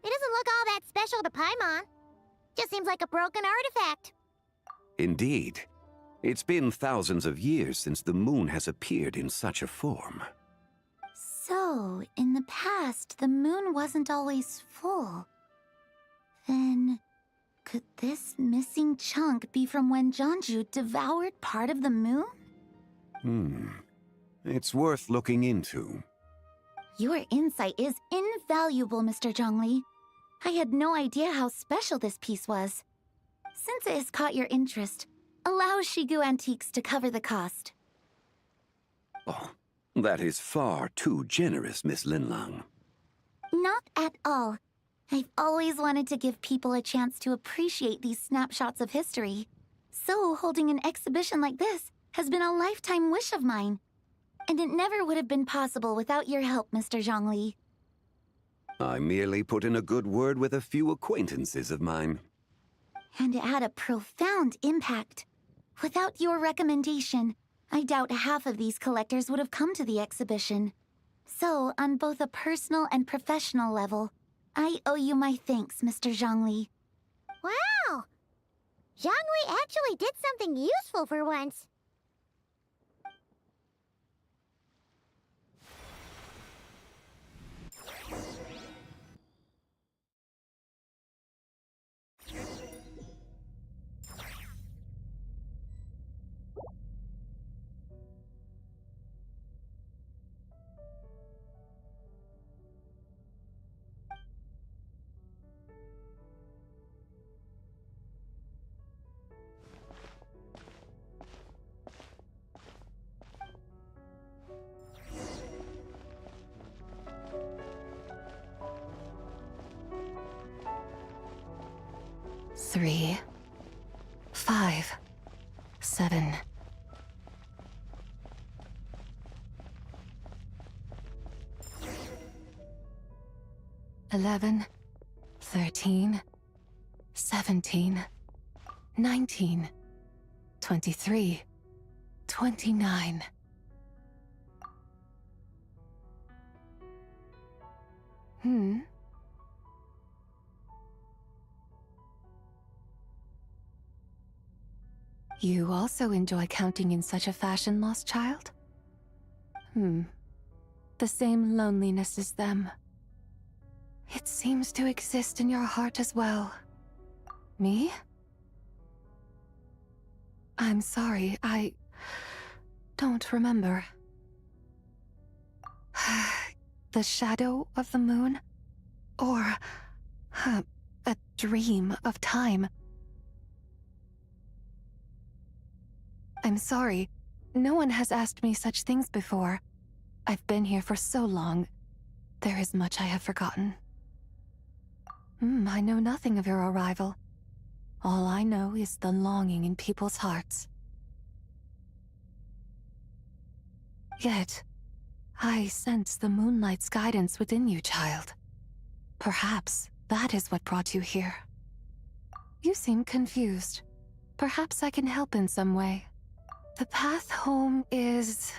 It doesn't look all that special to Paimon. Just seems like a broken artifact. Indeed. It's been thousands of years since the moon has appeared in such a form. So, in the past, the moon wasn't always full. Then, could this missing chunk be from when Jianzhu devoured part of the moon? It's worth looking into. Your insight is invaluable, Mr. Zhongli. I had no idea how special this piece was. Since it has caught your interest, allow Shigu Antiques to cover the cost. Oh, that is far too generous, Miss Linlang. Not at all. I've always wanted to give people a chance to appreciate these snapshots of history. So holding an exhibition like this has been a lifetime wish of mine. And it never would have been possible without your help, Mr. Zhongli. I merely put in a good word with a few acquaintances of mine. And it had a profound impact. Without your recommendation, I doubt half of these collectors would have come to the exhibition. So, on both a personal and professional level, I owe you my thanks, Mr. Zhongli. Wow! Zhongli actually did something useful for once. Three, 5, 7. $11, 13, 17, 19, 23, 29. You also enjoy counting in such a fashion, lost child? The same loneliness as them. It seems to exist in your heart as well. Me? I'm sorry, I don't remember. The shadow of the moon? Or a dream of time? I'm sorry. No one has asked me such things before. I've been here for so long. There is much I have forgotten. I know nothing of your arrival. All I know is the longing in people's hearts. Yet, I sense the moonlight's guidance within you, child. Perhaps that is what brought you here. You seem confused. Perhaps I can help in some way. The path home is...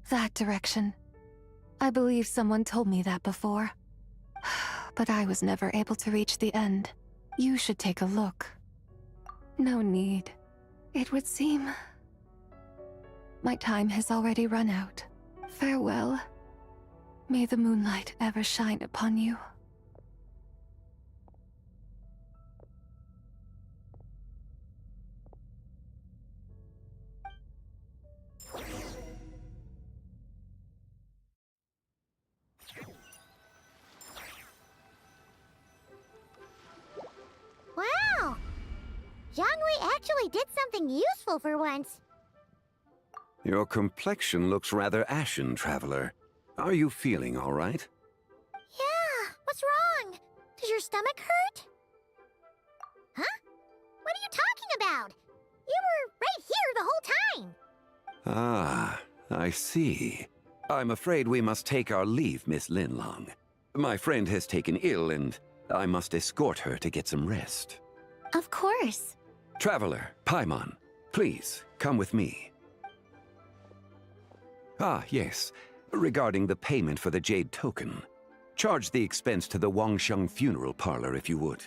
that direction. I believe someone told me that before. But I was never able to reach the end. You should take a look. No need. It would seem... my time has already run out. Farewell. May the moonlight ever shine upon you. Wow! Jiangwei actually did something useful for once. Your complexion looks rather ashen, Traveler. Are you feeling all right? Yeah, what's wrong? Does your stomach hurt? Huh? What are you talking about? You were right here the whole time. Ah, I see. I'm afraid we must take our leave, Miss Linlong. My friend has taken ill and I must escort her to get some rest. Of course. Traveler, Paimon, please, come with me. Ah, yes. Regarding the payment for the Jade Token. Charge the expense to the Wangsheng Funeral Parlor if you would.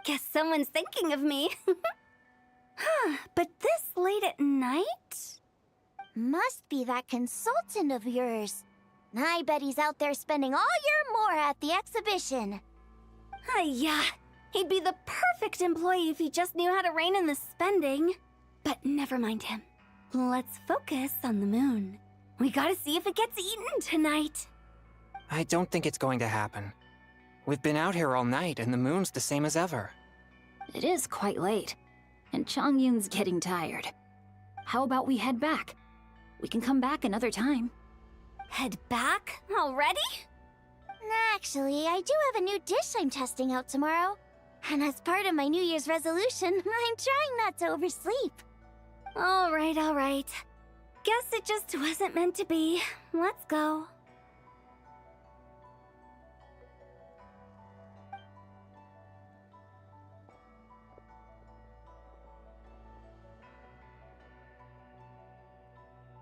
Guess someone's thinking of me. But this late at night? Must be that consultant of yours. I bet he's out there spending all year more at the exhibition. Yeah, he'd be the perfect employee if he just knew how to rein in the spending. But never mind him. Let's focus on the moon. We gotta see if it gets eaten tonight. I don't think it's going to happen. We've been out here all night, and the moon's the same as ever. It is quite late, and Chongyun's getting tired. How about we head back? We can come back another time. Head back? Already? Actually, I do have a new dish I'm testing out tomorrow. And as part of my New Year's resolution, I'm trying not to oversleep. All right. Guess it just wasn't meant to be. Let's go.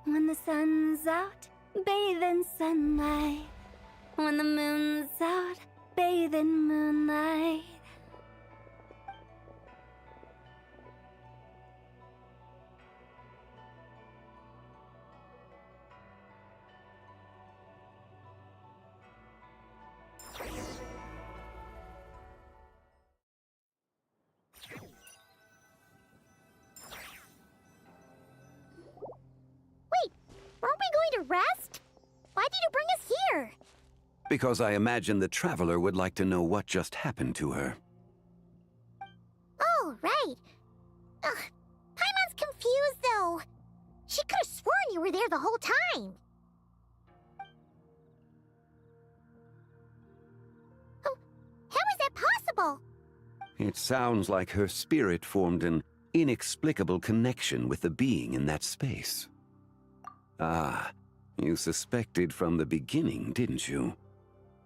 When the sun's out, bathe in sunlight. When the moon's out, bathe in moonlight. Aren't we going to rest? Why did you bring us here? Because I imagine the Traveler would like to know what just happened to her. Oh, right. Paimon's confused, though. She could have sworn you were there the whole time. Oh, how is that possible? It sounds like her spirit formed an inexplicable connection with the being in that space. Ah, you suspected from the beginning, didn't you?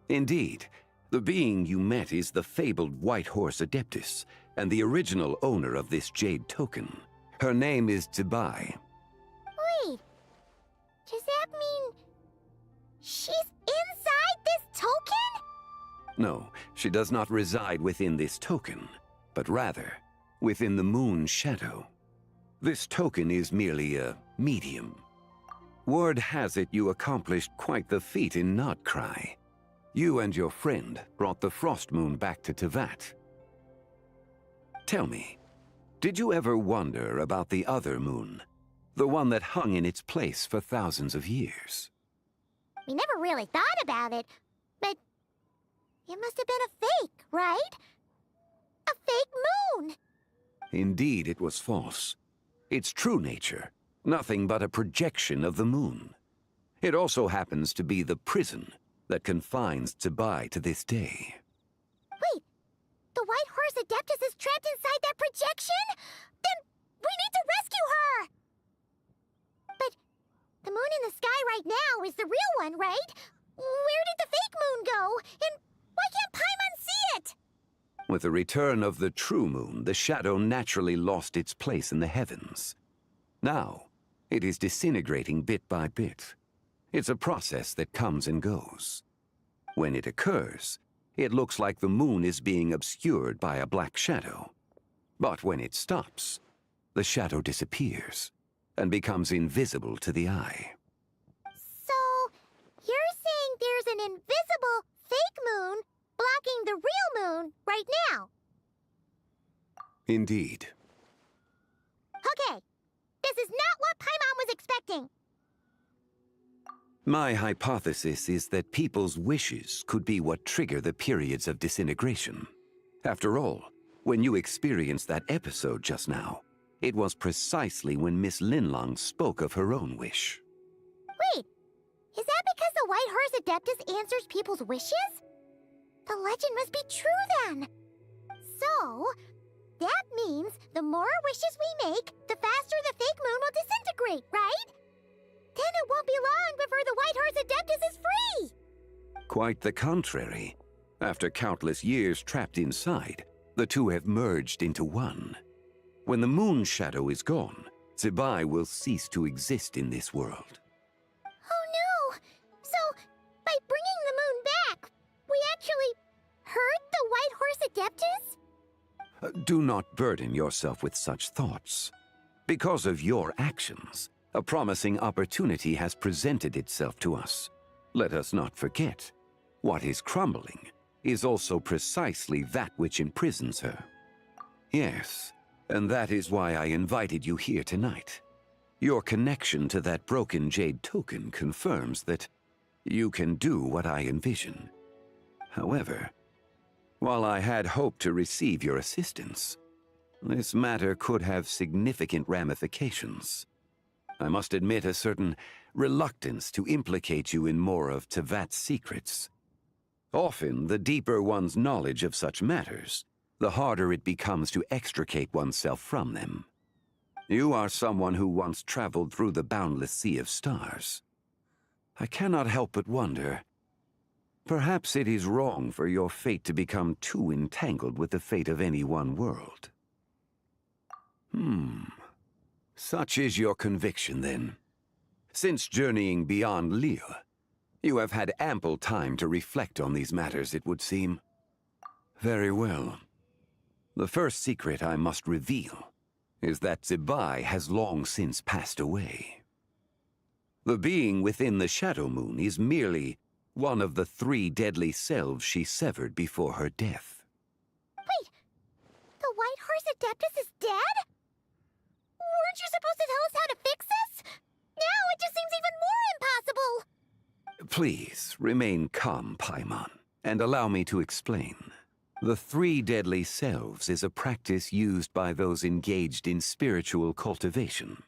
Indeed, the being you met is the fabled White Horse Adeptus, and the original owner of this Jade Token. Her name is Tibai. Wait, does that mean she's inside this token? No, she does not reside within this token, but rather within the moon's shadow. This token is merely a medium. Word has it you accomplished quite the feat in Notcry. You and your friend brought the Frost Moon back to Tevat. Tell me, did you ever wonder about the other moon? The one that hung in its place for thousands of years? We never really thought about it, but it must have been a fake, right? A fake moon! Indeed, it was false. Its true nature, nothing but a projection of the moon. It also happens to be the prison that confines Zibai to this day. Wait, the White Horse Adeptus is trapped inside that projection? Then we need to rescue her! But the moon in the sky right now is the real one, right? Where did the fake moon go? And why can't Paimon see it? With the return of the true moon, the shadow naturally lost its place in the heavens. Now, it is disintegrating bit by bit. It's a process that comes and goes. When it occurs, it looks like the moon is being obscured by a black shadow. But when it stops, the shadow disappears and becomes invisible to the eye. So, you're saying there's an invisible fake moon blocking the real moon right now? Indeed. Okay, this is not what Paimon was expecting. My hypothesis is that people's wishes could be what trigger the periods of disintegration. After all, when you experienced that episode just now, it was precisely when Miss Linlong spoke of her own wish. Wait, is that because the White Horse Adeptus answers people's wishes? The legend must be true then. So, that means the more wishes we make, the faster the fake moon will disintegrate, right? Then it won't be long before the White Horse Adeptus is free! Quite the contrary. After countless years trapped inside, the two have merged into one. When the moon shadow is gone, Zibai will cease to exist in this world. Oh no! So, by bringing the moon back, we actually hurt the White Horse Adeptus? Do not burden yourself with such thoughts. Because of your actions, a promising opportunity has presented itself to us. Let us not forget, what is crumbling is also precisely that which imprisons her. Yes, and that is why I invited you here tonight. Your connection to that broken jade token confirms that you can do what I envision. However, while I had hoped to receive your assistance, this matter could have significant ramifications. I must admit a certain reluctance to implicate you in more of Tevat's secrets. Often, the deeper one's knowledge of such matters, the harder it becomes to extricate oneself from them. You are someone who once traveled through the boundless sea of stars. I cannot help but wonder, perhaps it is wrong for your fate to become too entangled with the fate of any one world. Such is your conviction, then. Since journeying beyond Lille, you have had ample time to reflect on these matters, it would seem. Very well. The first secret I must reveal is that Zibai has long since passed away. The being within the Shadow Moon is merely one of the 3 deadly selves she severed before her death. Wait, the White Horse Adeptus is dead? Weren't you supposed to tell us how to fix this? Now it just seems even more impossible! Please, remain calm, Paimon, and allow me to explain. The 3 deadly selves is a practice used by those engaged in spiritual cultivation.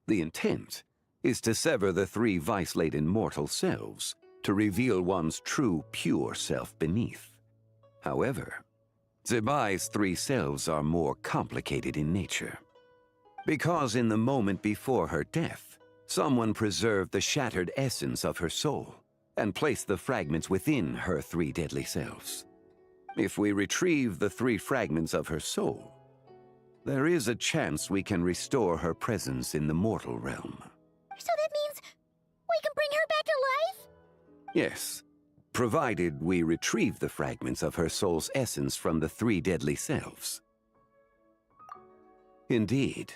The intent is to sever the 3 vice-laden mortal selves to reveal one's true, pure self beneath. However, Zibai's 3 selves are more complicated in nature. Because in the moment before her death, someone preserved the shattered essence of her soul and placed the fragments within her 3 deadly selves. If we retrieve the 3 fragments of her soul, there is a chance we can restore her presence in the mortal realm. So that means we can bring her back to life? Yes, provided we retrieve the fragments of her soul's essence from the 3 deadly selves. Indeed,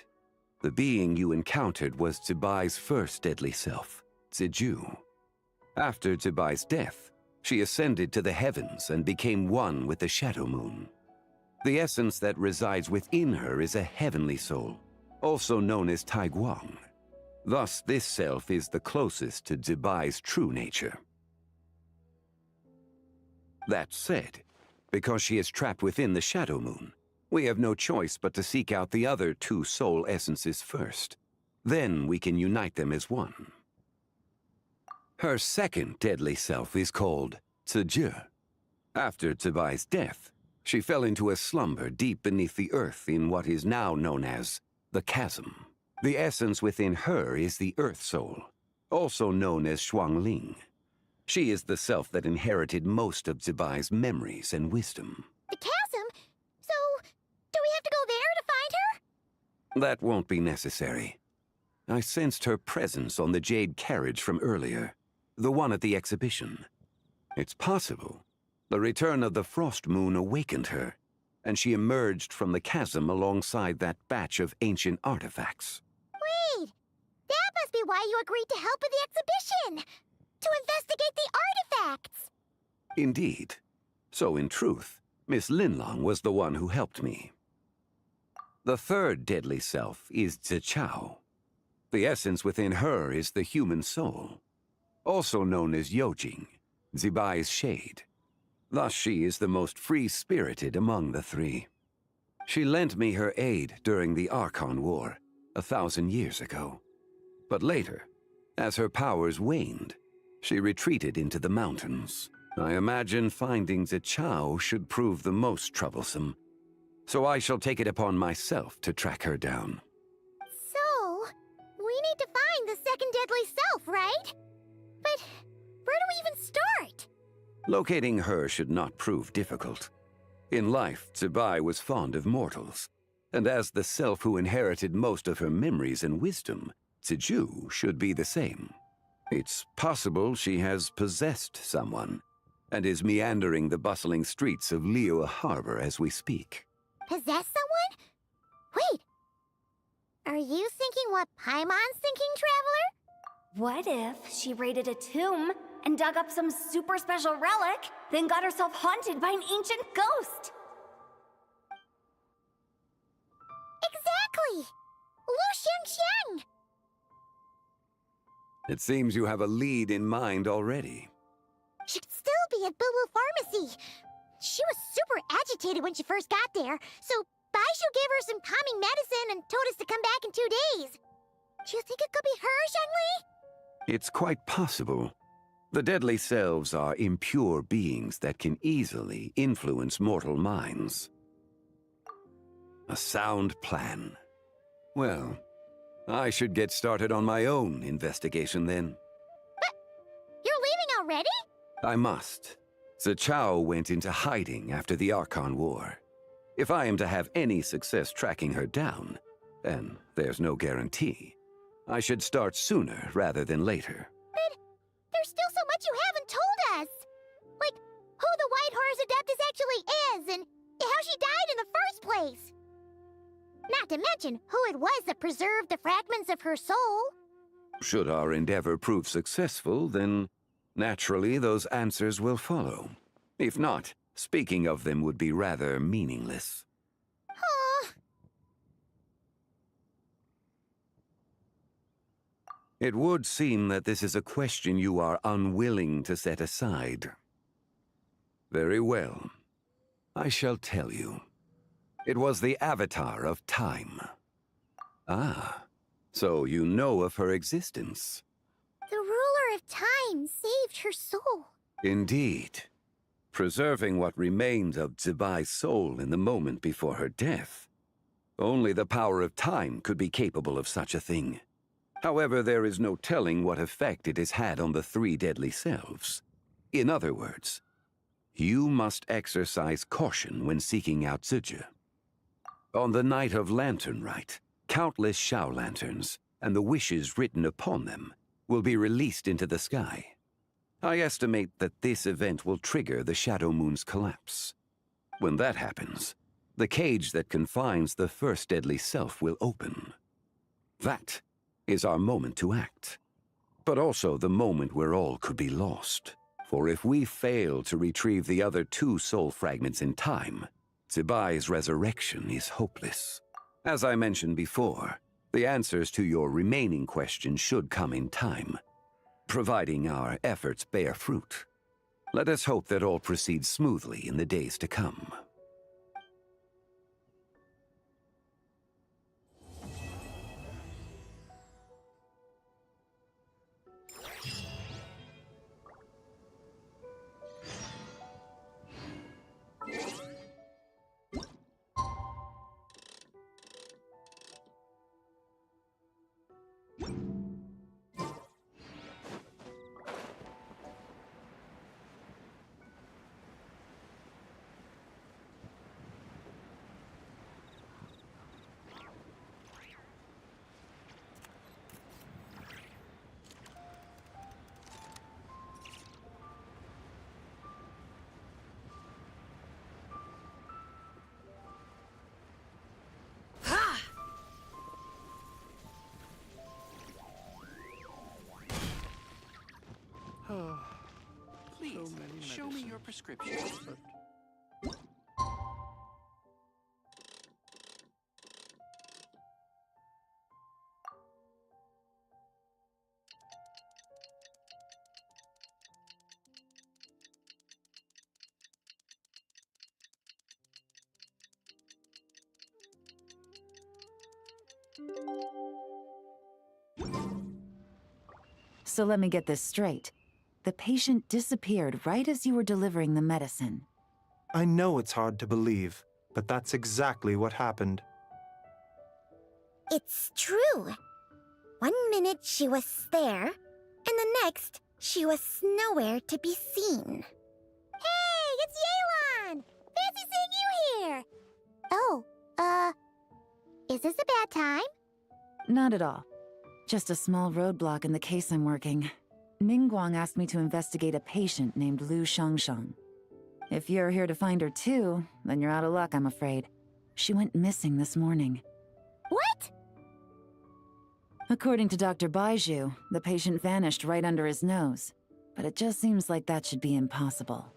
the being you encountered was Zibai's first deadly self, Ziju. After Zibai's death, she ascended to the heavens and became one with the Shadow Moon. The essence that resides within her is a heavenly soul, also known as Taiguang. Thus, this self is the closest to Zibai's true nature. That said, because she is trapped within the Shadow Moon, We have no choice but to seek out the other two soul essences first. Then we can unite them as one. Her second deadly self is called Ziji. After Zibai's death, she fell into a slumber deep beneath the earth in what is now known as the Chasm. The essence within her is the Earth Soul, also known as Xuangling. She is the self that inherited most of Zibai's memories and wisdom. The chasm? So, do we have to go there to find her? That won't be necessary. I sensed her presence on the jade carriage from earlier, the one at the exhibition. It's possible the return of the Frost Moon awakened her, and she emerged from the chasm alongside that batch of ancient artifacts. Wait! That must be why you agreed to help with the exhibition! To investigate the artifacts! Indeed. So in truth, Miss Linlong was the one who helped me. The third deadly self is Zichao. The essence within her is the human soul, also known as Yojing, Zibai's shade. Thus she is the most free-spirited among the three. She lent me her aid during the Archon War, 1,000 years ago. But later, as her powers waned, she retreated into the mountains. I imagine finding Zichao should prove the most troublesome, so I shall take it upon myself to track her down. So, we need to find the second deadly self, right? But where do we even start? Locating her should not prove difficult. In life, Zibai was fond of mortals, and as the self who inherited most of her memories and wisdom, Ziju should be the same. It's possible she has possessed someone, and is meandering the bustling streets of Liyue Harbor as we speak. Possess someone? Wait! Are you thinking what Paimon's thinking, Traveler? What if she raided a tomb and dug up some super special relic, then got herself haunted by an ancient ghost? Exactly! Lu Xiangxiang! It seems you have a lead in mind already. She'd still be at Boo Boo Pharmacy. She was super agitated when she first got there, so Baishu gave her some calming medicine and told us to come back in 2 days. Do you think it could be her, Shangli? It's quite possible. The deadly selves are impure beings that can easily influence mortal minds. A sound plan. Well, I should get started on my own investigation then. But you're leaving already? I must. Zichao went into hiding after the Archon War. If I am to have any success tracking her down, and there's no guarantee, I should start sooner rather than later. But there's still so much you haven't told us! Like, who the White Horse Adeptus actually is, and how she died in the first place! Not to mention who it was that preserved the fragments of her soul. Should our endeavor prove successful, then naturally those answers will follow. If not, speaking of them would be rather meaningless. It would seem that this is a question you are unwilling to set aside. Very well. I shall tell you. It was the Avatar of Time. Ah, so you know of her existence. The ruler of time saved her soul. Indeed. Preserving what remained of Zibai's soul in the moment before her death. Only the power of time could be capable of such a thing. However, there is no telling what effect it has had on the three deadly selves. In other words, you must exercise caution when seeking out Ziji. On the night of Lanternlit, countless Shao lanterns, and the wishes written upon them, will be released into the sky. I estimate that this event will trigger the Shadow Moon's collapse. When that happens, the cage that confines the first deadly self will open. That is our moment to act, but also the moment where all could be lost. For if we fail to retrieve the other two soul fragments in time, Zibai's resurrection is hopeless. As I mentioned before, the answers to your remaining questions should come in time, providing our efforts bear fruit. Let us hope that all proceeds smoothly in the days to come. Please, show me your prescription. So let me get this straight. The patient disappeared right as you were delivering the medicine. I know it's hard to believe, but that's exactly what happened. It's true. 1 minute she was there, and the next she was nowhere to be seen. Hey, it's Yelan! Fancy seeing you here! Oh, is this a bad time? Not at all. Just a small roadblock in the case I'm working. Ningguang asked me to investigate a patient named Lu Shangshang. If you're here to find her too, then you're out of luck, I'm afraid. She went missing this morning. What? According to Dr. Baiju, the patient vanished right under his nose. But it just seems like that should be impossible.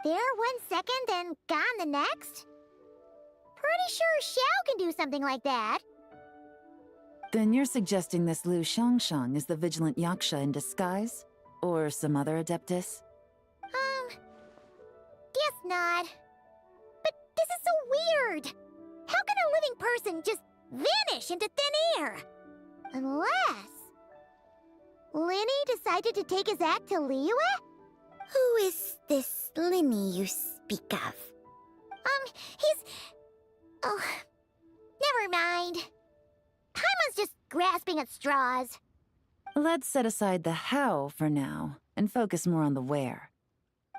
There 1 second and gone the next? Pretty sure Xiao can do something like that. Then you're suggesting this Lu Shangshang is the vigilant Yaksha in disguise? Or some other adeptus? Guess not. But this is so weird. How can a living person just vanish into thin air? Unless Linny decided to take his act to Liyue? Who is this Linny you speak of? He's... Oh, never mind. Paimon's just grasping at straws. Let's set aside the how for now, and focus more on the where.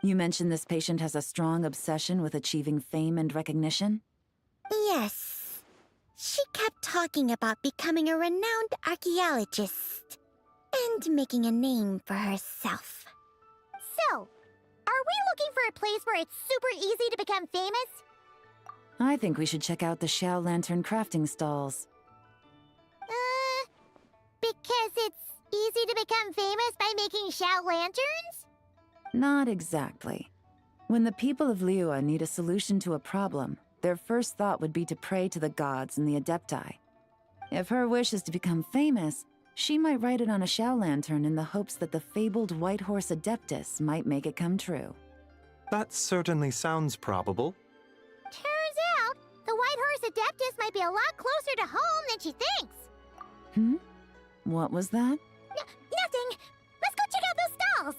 You mentioned this patient has a strong obsession with achieving fame and recognition? Yes. She kept talking about becoming a renowned archaeologist and making a name for herself. So, are we looking for a place where it's super easy to become famous? I think we should check out the Xiao Lantern crafting stalls. Because it's easy to become famous by making Xiao lanterns? Not exactly. When the people of Liyue need a solution to a problem, their first thought would be to pray to the gods and the Adepti. If her wish is to become famous, she might write it on a Xiao lantern in the hopes that the fabled White Horse Adeptus might make it come true. That certainly sounds probable. Turns out, the White Horse Adeptus might be a lot closer to home than she thinks. Hmm? What was that? Nothing! Let's go check out those stalls!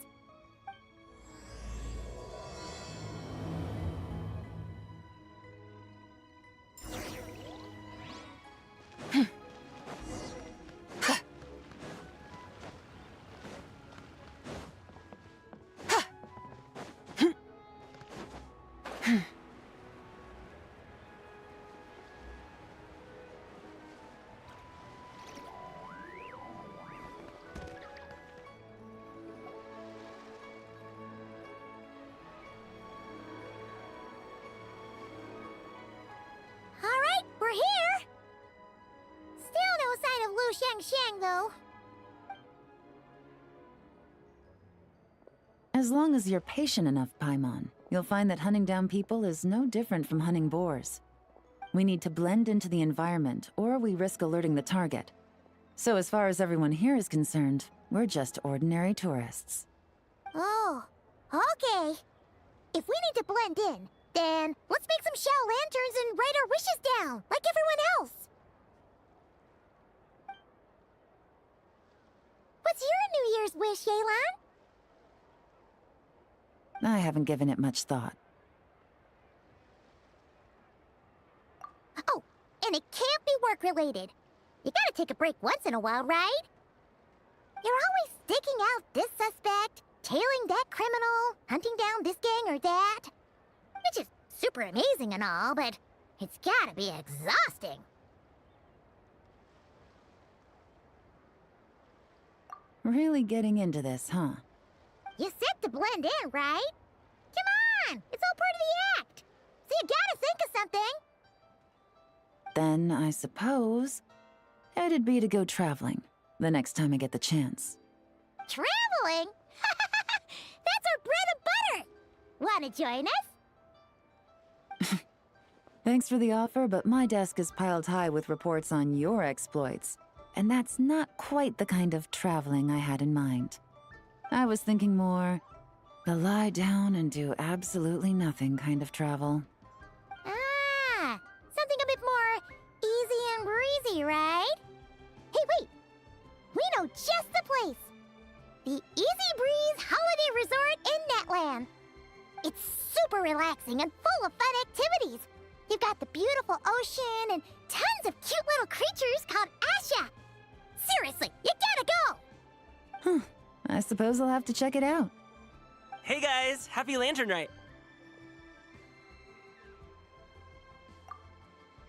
Alright, we're here! Still no sign of Lu Shangshang, though. As long as you're patient enough, Paimon, you'll find that hunting down people is no different from hunting boars. We need to blend into the environment, or we risk alerting the target. So as far as everyone here is concerned, we're just ordinary tourists. Oh, okay. If we need to blend in, then let's make some Xiao lanterns and write our wishes down, like everyone else. What's your New Year's wish, Yelan? I haven't given it much thought. Oh, and it can't be work-related. You gotta take a break once in a while, right? You're always digging out this suspect, tailing that criminal, hunting down this gang or that. Which is super amazing and all, but it's gotta be exhausting. Really getting into this, huh? You said to blend in, right? Come on! It's all part of the act! So you gotta think of something! Then, I suppose, it'd be to go traveling, the next time I get the chance. Traveling? traveling. That's our bread and butter. Wanna join us? Thanks for the offer, but my desk is piled high with reports on your exploits. And that's not quite the kind of traveling I had in mind. I was thinking more the lie down and do absolutely nothing kind of travel. Ah, something a bit more easy and breezy, right? Hey, wait! We know just the place! The Easy Breeze Holiday Resort in Netland. It's super relaxing and full of fun activities. You've got the beautiful ocean and tons of cute little creatures called Asha. Seriously, you gotta go! I suppose I'll have to check it out. Hey guys, happy Lanternlit!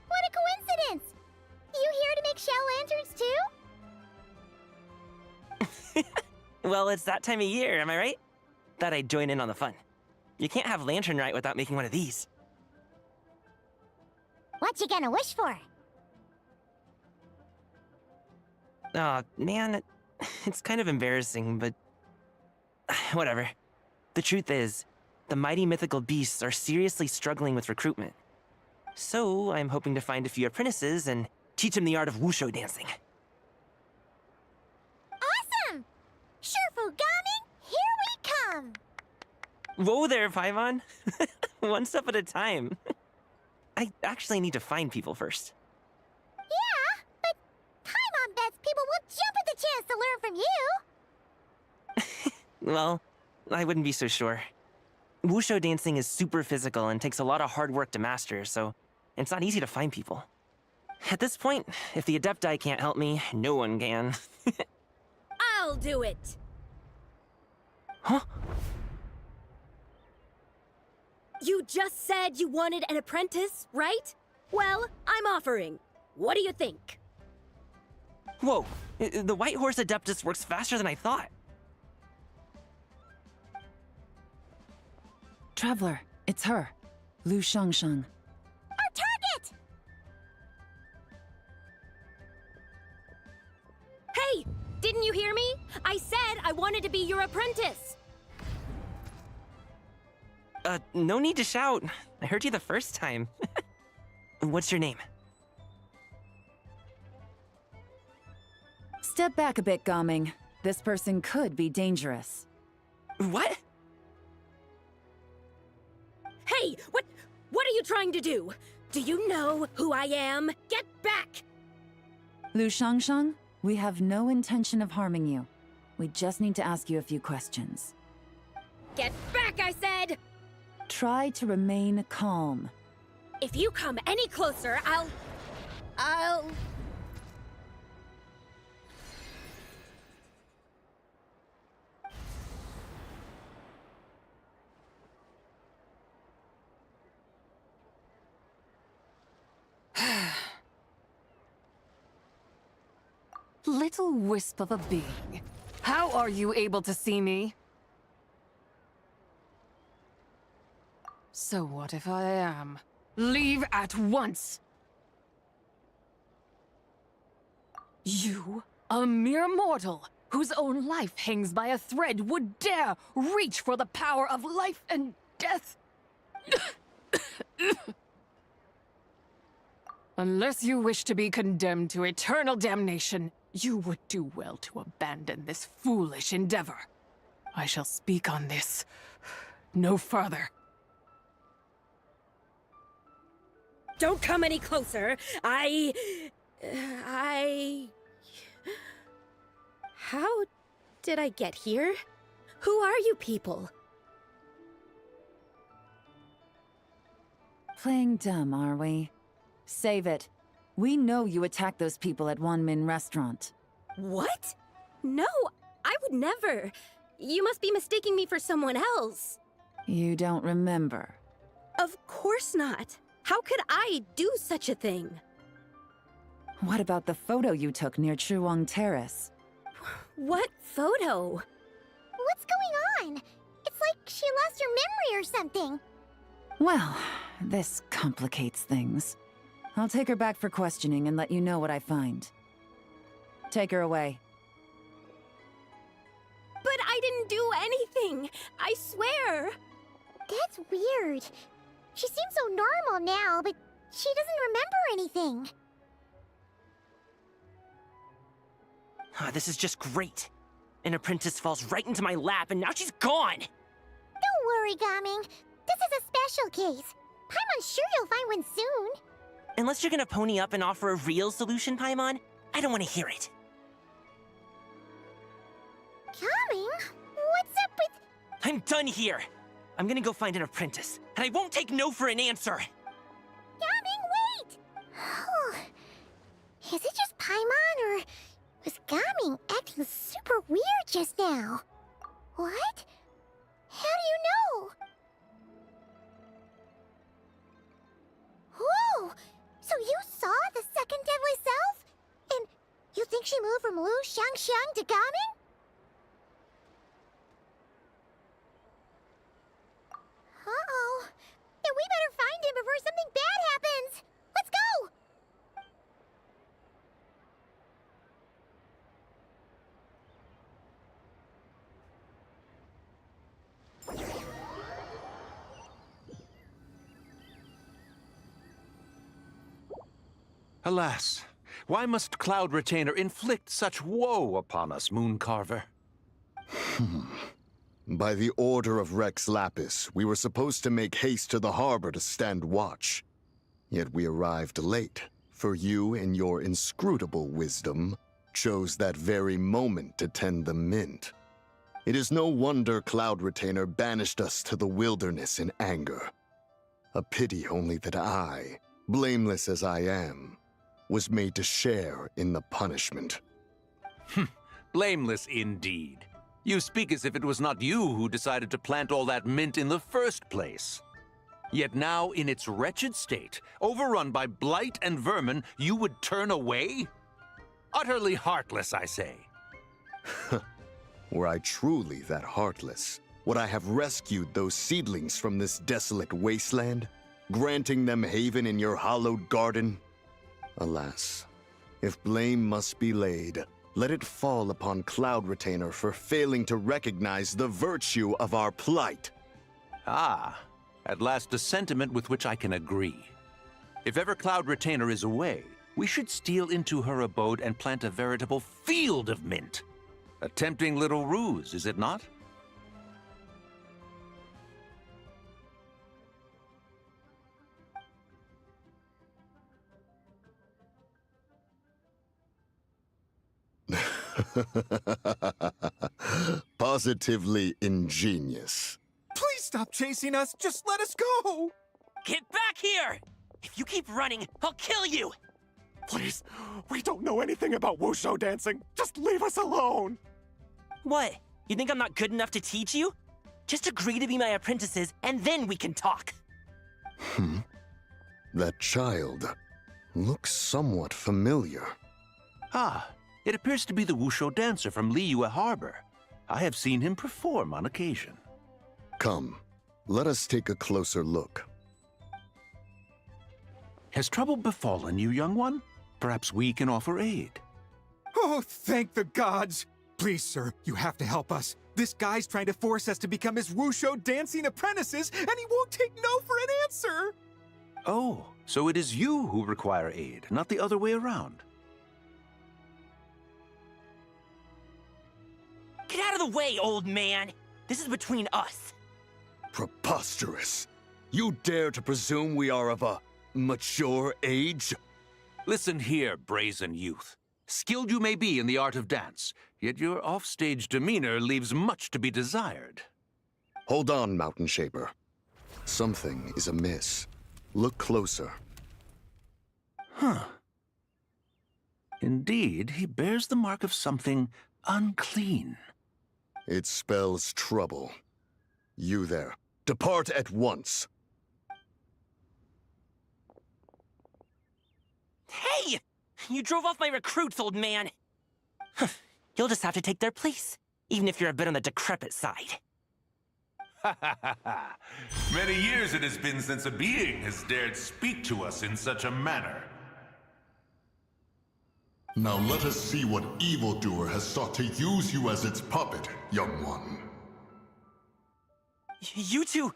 What a coincidence! You here to make shell lanterns too? Well, it's that time of year, am I right? Thought I'd join in on the fun. You can't have Lanternlit without making one of these. What you gonna wish for? Aw, man, it's kind of embarrassing, but whatever. The truth is, the mighty mythical beasts are seriously struggling with recruitment. So, I'm hoping to find a few apprentices and teach them the art of wushu dancing. Awesome! Shurfugami, here we come! Whoa there, Paimon! One step at a time. I actually need to find people first. Yeah, but Paimon bets people will jump at the chance to learn from you! Well, I wouldn't be so sure. Wushu dancing is super physical and takes a lot of hard work to master, so it's not easy to find people. At this point, if the Adepti can't help me, no one can. I'll do it! Huh? You just said you wanted an apprentice, right? Well, I'm offering. What do you think? Whoa, the White Horse Adeptus works faster than I thought. Traveler, it's her. Lu Shangshang. Our target! Hey! Didn't you hear me? I said I wanted to be your apprentice! No need to shout. I heard you the first time. What's your name? Step back a bit, Gaming. This person could be dangerous. What? Hey! What are you trying to do? Do you know who I am? Get back! Lu Shangshang, we have no intention of harming you. We just need to ask you a few questions. Get back, I said! Try to remain calm. If you come any closer, I'll... Little wisp of a being. How are you able to see me? So what if I am? Leave at once! You, a mere mortal, whose own life hangs by a thread, would dare reach for the power of life and death? Unless you wish to be condemned to eternal damnation, you would do well to abandon this foolish endeavor. I shall speak on this no further. Don't come any closer. How did I get here? Who are you people? Playing dumb, are we? Save it. We know you attacked those people at Wanmin Restaurant. What? No, I would never. You must be mistaking me for someone else. You don't remember. Of course not. How could I do such a thing? What about the photo you took near Chuang Terrace? What photo? What's going on? It's like she lost her memory or something. Well, this complicates things. I'll take her back for questioning and let you know what I find. Take her away. But I I didn't do anything. I swear. That's weird. She seems so normal now, but she doesn't remember anything. This is just great. An apprentice falls right into my lap, and now she's gone! Don't worry, Gaming. This is a special case. Paimon's sure you'll find one soon. Unless you're gonna pony up and offer a real solution, Paimon, I don't want to hear it. Gaming? What's up with... I'm done here. I'm gonna go find an apprentice, and I won't take no for an answer. Gaming, wait! Is it just Paimon, or was Gaming acting super weird just now? What? How do you know? Whoa! So you saw the second deadly self? And you think she moved from Lu Xiangxiang to Gaming? Uh-oh. Then we better find him before something bad happens! Let's go! Alas, why must Cloud Retainer inflict such woe upon us, Mooncarver? By the order of Rex Lapis, we were supposed to make haste to the harbor to stand watch. Yet we arrived late, for you, in your inscrutable wisdom, chose that very moment to tend the mint. It is no wonder Cloud Retainer banished us to the wilderness in anger. A pity only that I, blameless as I am, was made to share in the punishment. Blameless indeed. You speak as if it was not you who decided to plant all that mint in the first place. Yet now, in its wretched state, overrun by blight and vermin, you would turn away? Utterly heartless, I say. Were I truly that heartless, would I have rescued those seedlings from this desolate wasteland, granting them haven in your hallowed garden? Alas, if blame must be laid, let it fall upon Cloud Retainer for failing to recognize the virtue of our plight. Ah, at last a sentiment with which I can agree. If ever Cloud Retainer is away, we should steal into her abode and plant a veritable field of mint. A tempting little ruse, is it not? Positively ingenious. Please stop chasing us. Just let us go. Get back here! If you keep running, I'll kill you! Please, we don't know anything about wushu dancing. Just leave us alone. What? You think I'm not good enough to teach you? Just agree to be my apprentices, and then we can talk. That child looks somewhat familiar. Ah, it appears to be the wushu dancer from Liyue Harbor. I have seen him perform on occasion. Come, let us take a closer look. Has trouble befallen you, young one? Perhaps we can offer aid. Oh, thank the gods. Please, sir, you have to help us. This guy's trying to force us to become his wushu dancing apprentices, and he won't take no for an answer. Oh, so it is you who require aid, not the other way around. Get out of the way, old man! This is between us. Preposterous. You dare to presume we are of a mature age? Listen here, brazen youth. Skilled you may be in the art of dance, yet your offstage demeanor leaves much to be desired. Hold on, Mountain Shaper. Something is amiss. Look closer. Huh. Indeed, he bears the mark of something unclean. It spells trouble. You there, depart at once. Hey! You drove off my recruits, old man! You'll just have to take their place, even if you're a bit on the decrepit side. Many years it has been since a being has dared speak to us in such a manner. Now let us see what evildoer has sought to use you as its puppet, young one. You two,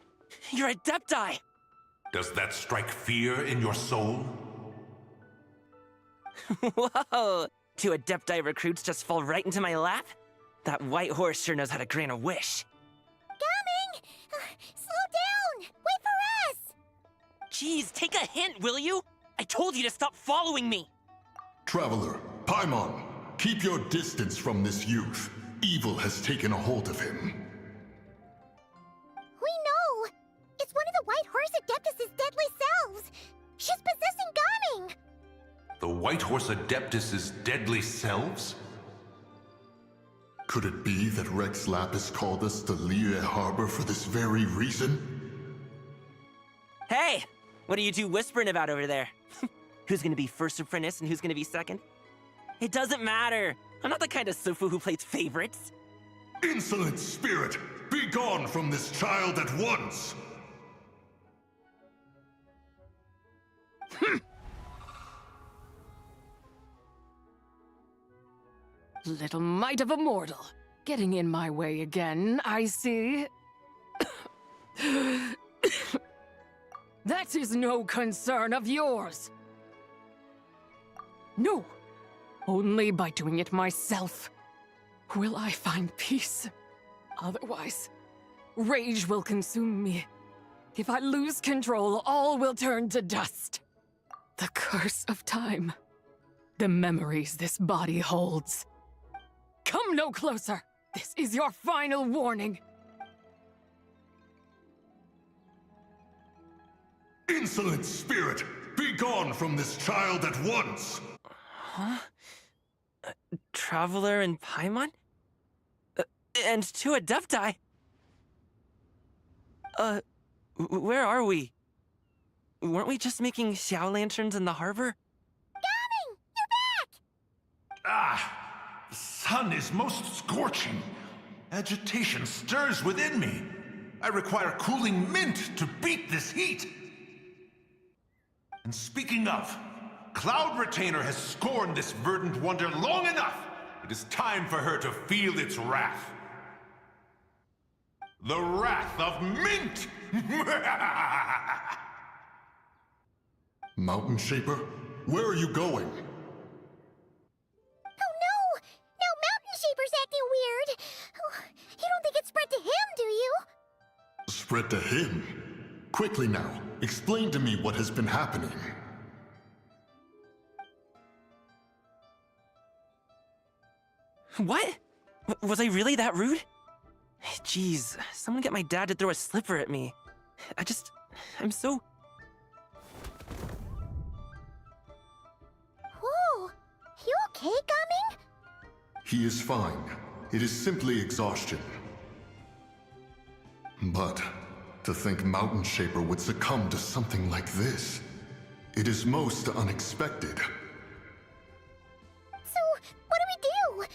you're Adepti! Does that strike fear in your soul? Whoa! 2 Adepti recruits just fall right into my lap? That white horse sure knows how to grant a wish. Coming! Slow down! Wait for us! Jeez, take a hint, will you? I told you to stop following me! Traveler, Paimon, keep your distance from this youth. Evil has taken a hold of him. We know! It's one of the White Horse Adeptus' deadly selves! She's possessing Gaming! The White Horse Adeptus' deadly selves? Could it be that Rex Lapis called us to Liyue Harbor for this very reason? Hey! What are you two whispering about over there? Who's gonna be first apprentice and who's gonna be second? It doesn't matter! I'm not the kind of Sufu who plays favorites. Insolent spirit! Be gone from this child at once! Little mite of a mortal. Getting in my way again, I see. That is no concern of yours. No. Only by doing it myself will I find peace. Otherwise, rage will consume me. If I lose control, all will turn to dust. The curse of time. The memories this body holds. Come no closer! This is your final warning! Insolent spirit! Be gone from this child at once! Huh? Traveler and Paimon? And 2 Adepti? Where are we? Weren't we just making Xiao lanterns in the harbor? Gaming! You're back! Ah! The sun is most scorching. Agitation stirs within me. I require cooling mint to beat this heat. And speaking of, Cloud Retainer has scorned this verdant wonder long enough. It is time for her to feel its wrath. The wrath of mint! Mountain Shaper, where are you going? Oh no! Now Mountain Shaper's acting weird! Oh, you don't think it spread to him, do you? Spread to him? Quickly now, explain to me what has been happening. What? Was I really that rude? Jeez, someone get my dad to throw a slipper at me. I'm so... Whoa! You okay, Gaming? He is fine. It is simply exhaustion. But to think Mountain Shaper would succumb to something like this, it is most unexpected. So, what do? We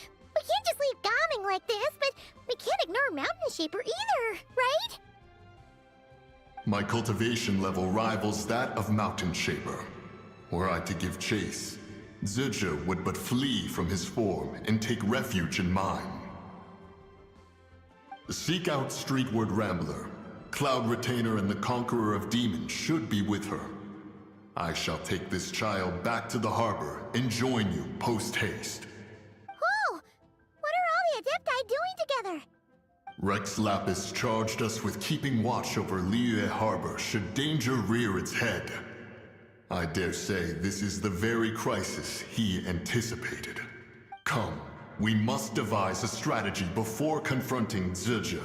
can't just leave Gaming like this, but we can't ignore Mountain Shaper either, right? My cultivation level rivals that of Mountain Shaper. Were I to give chase, Zizha would but flee from his form and take refuge in mine. Seek out Streetward Rambler. Cloud Retainer and the Conqueror of Demons should be with her. I shall take this child back to the harbor and join you post-haste. Whoa! What are all the Adepti doing together? Rex Lapis charged us with keeping watch over Liyue Harbor should danger rear its head. I dare say this is the very crisis he anticipated. Come, we must devise a strategy before confronting Zizha.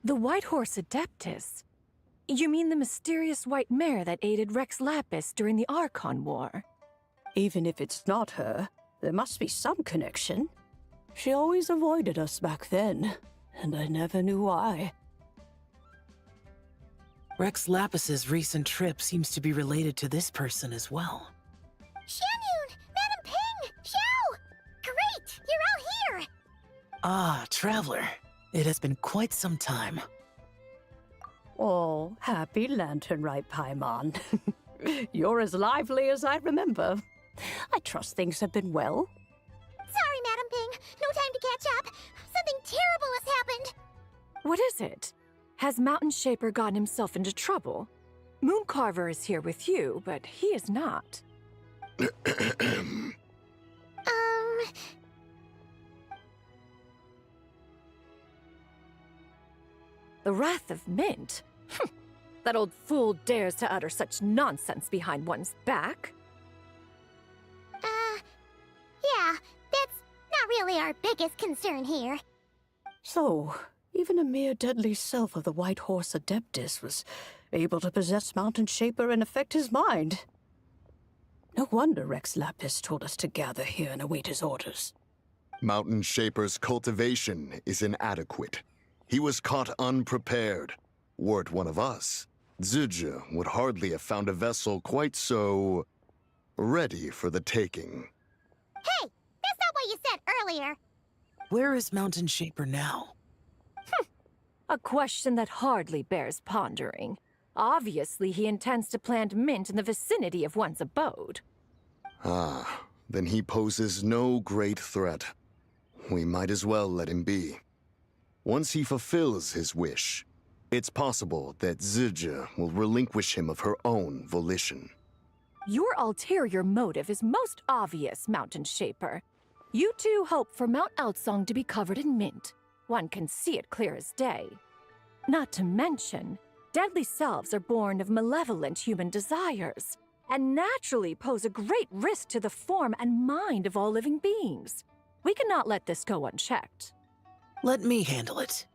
The White Horse Adeptus? You mean the mysterious white mare that aided Rex Lapis during the Archon War? Even if it's not her, there must be some connection. She always avoided us back then, and I never knew why. Rex Lapis's recent trip seems to be related to this person as well. Xianyun! Madam Ping! Xiao! Great! You're out here! Ah, Traveler. It has been quite some time. Oh, happy Lanternlit, Paimon. You're as lively as I remember. I trust things have been well. Sorry, Madam Ping. No time to catch up. Something terrible has happened. What is it? Has Mountain Shaper gotten himself into trouble? Mooncarver is here with you, but he is not. The Wrath of Mint? That old fool dares to utter such nonsense behind one's back. Yeah, that's not really our biggest concern here. So, even a mere deadly self of the White Horse Adeptus was able to possess Mountain Shaper and affect his mind. No wonder Rex Lapis told us to gather here and await his orders. Mountain Shaper's cultivation is inadequate. He was caught unprepared. Were it one of us, Zizhi would hardly have found a vessel quite so ready for the taking. Hey, that's not what you said earlier. Where is Mountain Shaper now? A question that hardly bears pondering. Obviously, he intends to plant mint in the vicinity of one's abode. Ah, then he poses no great threat. We might as well let him be. Once he fulfills his wish, it's possible that Zizhi will relinquish him of her own volition. Your ulterior motive is most obvious, Mountain Shaper. You two hope for Mount Outsong to be covered in mint. One can see it clear as day. Not to mention, deadly selves are born of malevolent human desires, and naturally pose a great risk to the form and mind of all living beings. We cannot let this go unchecked. Let me handle it.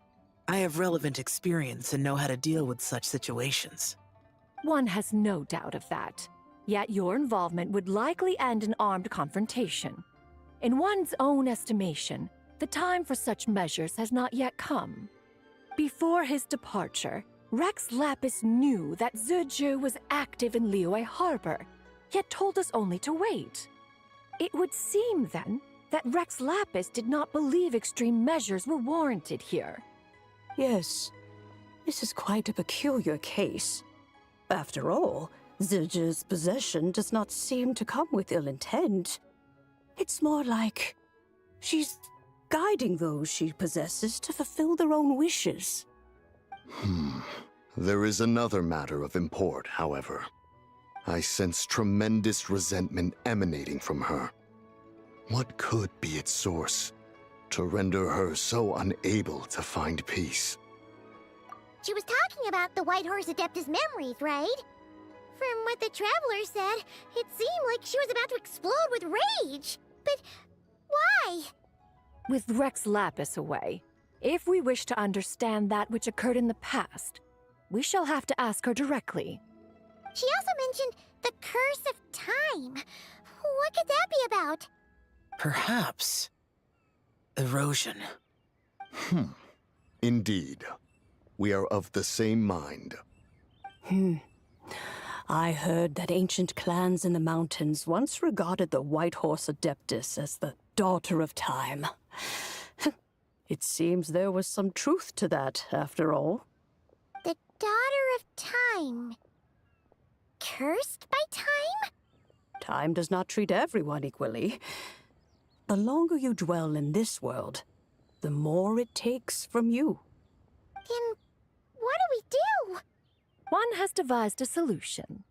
I have relevant experience and know how to deal with such situations. One has no doubt of that. Yet your involvement would likely end in armed confrontation. In one's own estimation, the time for such measures has not yet come. Before his departure, Rex Lapis knew that Zizhi was active in Liyue Harbor, yet told us only to wait. It would seem, then, that Rex Lapis did not believe extreme measures were warranted here. Yes, this is quite a peculiar case. After all, Zizhi's possession does not seem to come with ill intent. It's more like she's guiding those she possesses to fulfill their own wishes. There is another matter of import, however. I sense tremendous resentment emanating from her. What could be its source to render her so unable to find peace? She was talking about the White Horse Adeptus memories, right? From what the Traveler said, it seemed like she was about to explode with rage. But why? With Rex Lapis away, if we wish to understand that which occurred in the past, we shall have to ask her directly. She also mentioned the Curse of Time. What could that be about? Perhaps erosion. Indeed. We are of the same mind. I heard that ancient clans in the mountains once regarded the White Horse Adeptus as the daughter of time. It seems there was some truth to that, after all. The Daughter of Time. Cursed by time? Time does not treat everyone equally. The longer you dwell in this world, the more it takes from you. Then what do we do? One has devised a solution.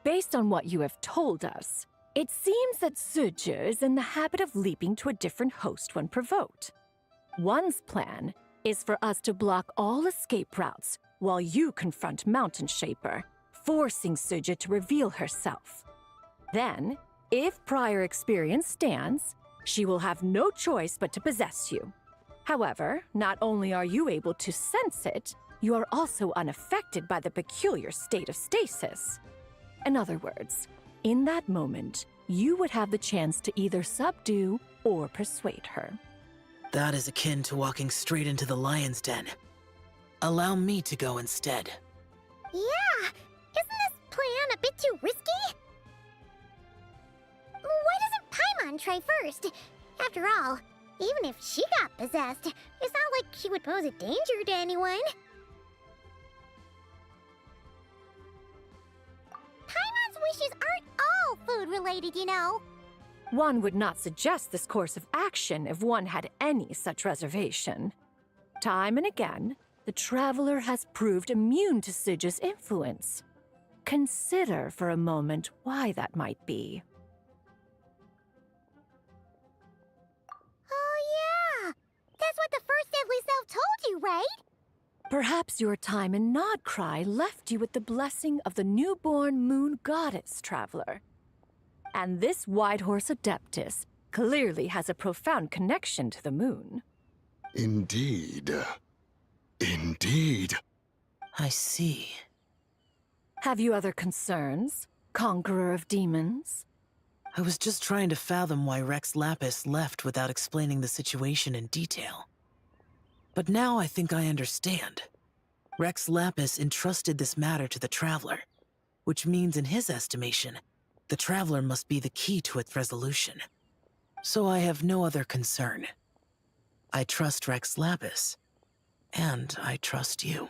Based on what you have told us, it seems that Zizhi is in the habit of leaping to a different host when provoked. One's plan is for us to block all escape routes while you confront Mountain Shaper, forcing Suja to reveal herself. Then, if prior experience stands, she will have no choice but to possess you. However, not only are you able to sense it, you are also unaffected by the peculiar state of stasis. In other words, in that moment, you would have the chance to either subdue or persuade her. That is akin to walking straight into the lion's den. Allow me to go instead. Yeah! Isn't this plan a bit too risky? Why doesn't Paimon try first? After all, even if she got possessed, it's not like she would pose a danger to anyone. Paimon's wishes aren't all food-related, you know. One would not suggest this course of action if one had any such reservation. Time and again, the traveler has proved immune to Suja's influence. Consider for a moment why that might be. Oh yeah! That's what the first deadly self told you, right? Perhaps your time in Nodcry left you with the blessing of the newborn moon goddess, traveler. And this Whitehorse Adeptus clearly has a profound connection to the moon. Indeed. Indeed. I see. Have you other concerns, Conqueror of Demons? I was just trying to fathom why Rex Lapis left without explaining the situation in detail. But now I think I understand. Rex Lapis entrusted this matter to the Traveler, which means in his estimation, the Traveler must be the key to its resolution. So I have no other concern. I trust Rex Lapis, and I trust you.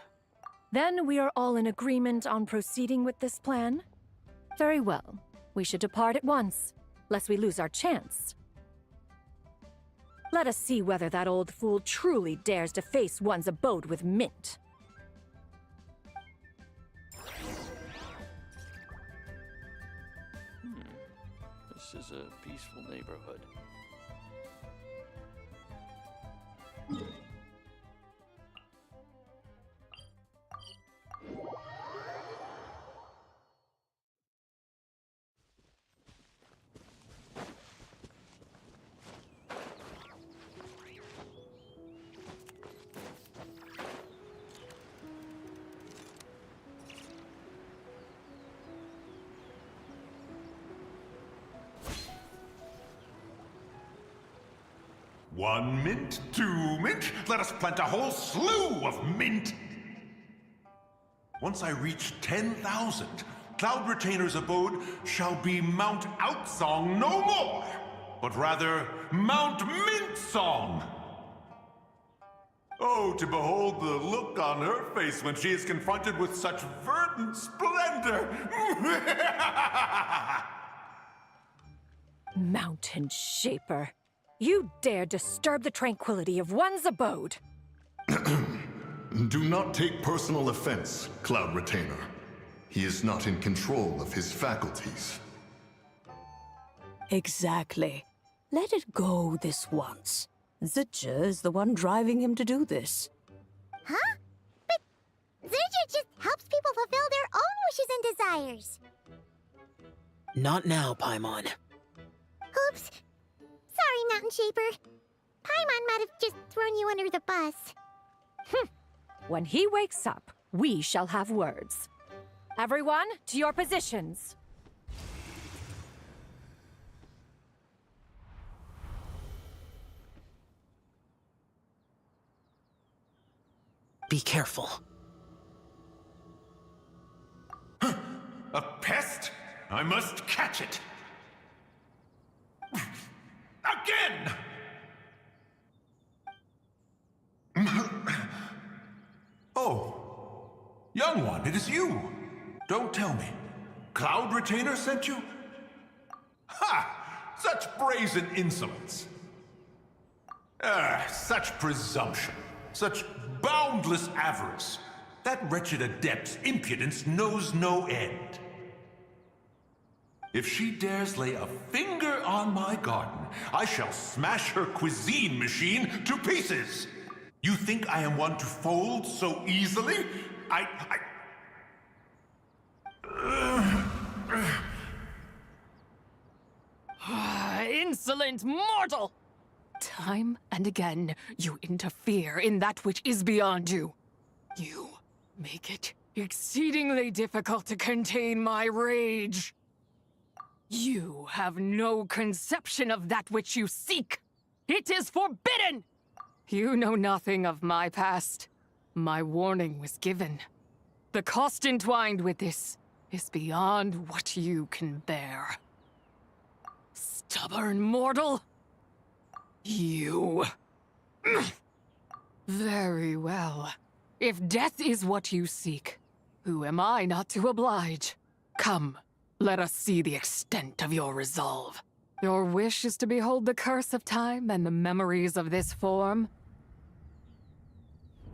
Then we are all in agreement on proceeding with this plan? Very well. We should depart at once, lest we lose our chance. Let us see whether that old fool truly dares to face one's abode with Mint. This is a peaceful neighborhood. One mint, two mint, let us plant a whole slew of mint! Once I reach 10,000, Cloud Retainer's abode shall be Mount Outsong no more, but rather Mount Mintsong! Oh, to behold the look on her face when she is confronted with such verdant splendor! Mountain Shaper. You dare disturb the tranquility of one's abode! Do not take personal offense, Cloud Retainer. He is not in control of his faculties. Exactly. Let it go this once. Zidja is the one driving him to do this. Huh? But Zidja just helps people fulfill their own wishes and desires. Not now, Paimon. Oops. Sorry, Mountain Shaper. Paimon might have just thrown you under the bus. When he wakes up, we shall have words. Everyone, to your positions. Be careful. A pest? I must catch it! Again! Oh, young one, it is you. Don't tell me. Cloud Retainer sent you? Ha! Such brazen insolence. Such presumption. Such boundless avarice. That wretched adept's impudence knows no end. If she dares lay a finger on my garden, I shall smash her cuisine machine to pieces! You think I am one to fold so easily? Insolent mortal! Time and again, you interfere in that which is beyond you. You make it exceedingly difficult to contain my rage. You have no conception of that which you seek. It is forbidden! You know nothing of my past. My warning was given. The cost entwined with this is beyond what you can bear. Stubborn mortal! You... Very well. If death is what you seek, who am I not to oblige? Come, let us see the extent of your resolve. Your wish is to behold the curse of time and the memories of this form?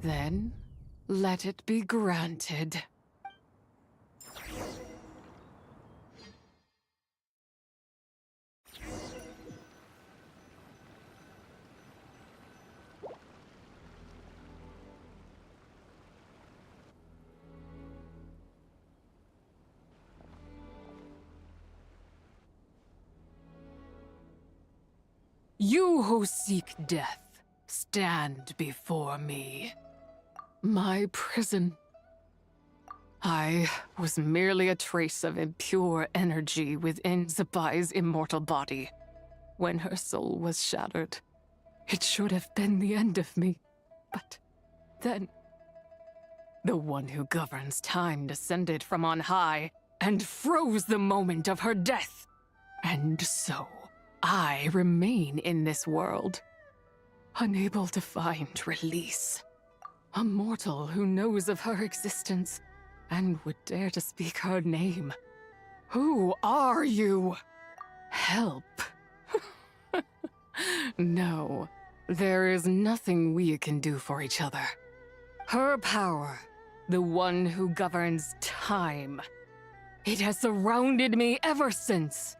Then, let it be granted. You who seek death, stand before me. My prison. I was merely a trace of impure energy within Zabai's immortal body. When her soul was shattered, it should have been the end of me. But then, the one who governs time descended from on high and froze the moment of her death. And so, I remain in this world, unable to find release. A mortal who knows of her existence and would dare to speak her name. Who are you? Help. No, there is nothing we can do for each other. Her power, the one who governs time, it has surrounded me ever since.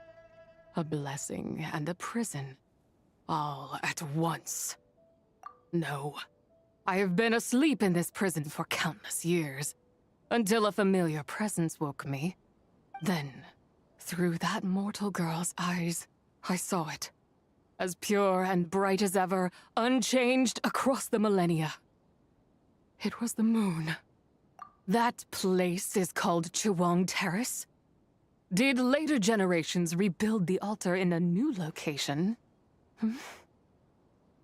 A blessing and a prison, all at once. No, I have been asleep in this prison for countless years, until a familiar presence woke me. Then, through that mortal girl's eyes, I saw it. As pure and bright as ever, unchanged across the millennia. It was the moon. That place is called Chiwang Terrace. Did later generations rebuild the altar in a new location?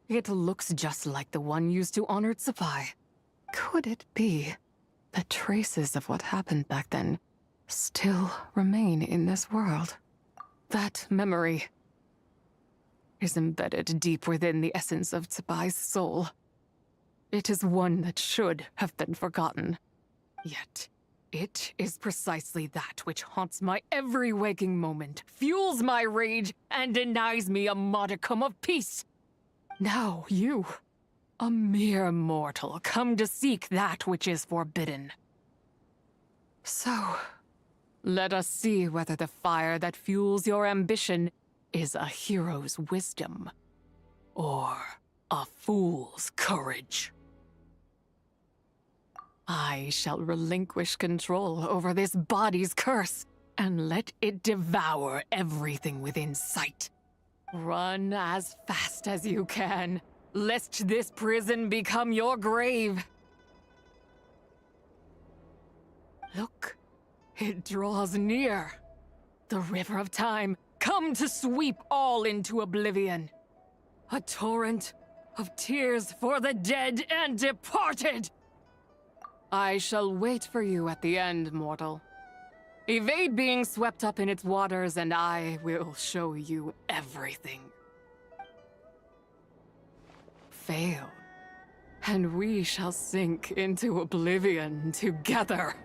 It looks just like the one used to honor Tsupai. Could it be that traces of what happened back then still remain in this world? That memory is embedded deep within the essence of Tsubai's soul. It is one that should have been forgotten. Yet, it is precisely that which haunts my every waking moment, fuels my rage, and denies me a modicum of peace. Now you, a mere mortal, come to seek that which is forbidden. So, let us see whether the fire that fuels your ambition is a hero's wisdom, or a fool's courage. I shall relinquish control over this body's curse, and let it devour everything within sight. Run as fast as you can, lest this prison become your grave. Look, it draws near. The river of time, come to sweep all into oblivion. A torrent of tears for the dead and departed. I shall wait for you at the end, mortal. Evade being swept up in its waters, and I will show you everything. Fail, and we shall sink into oblivion together.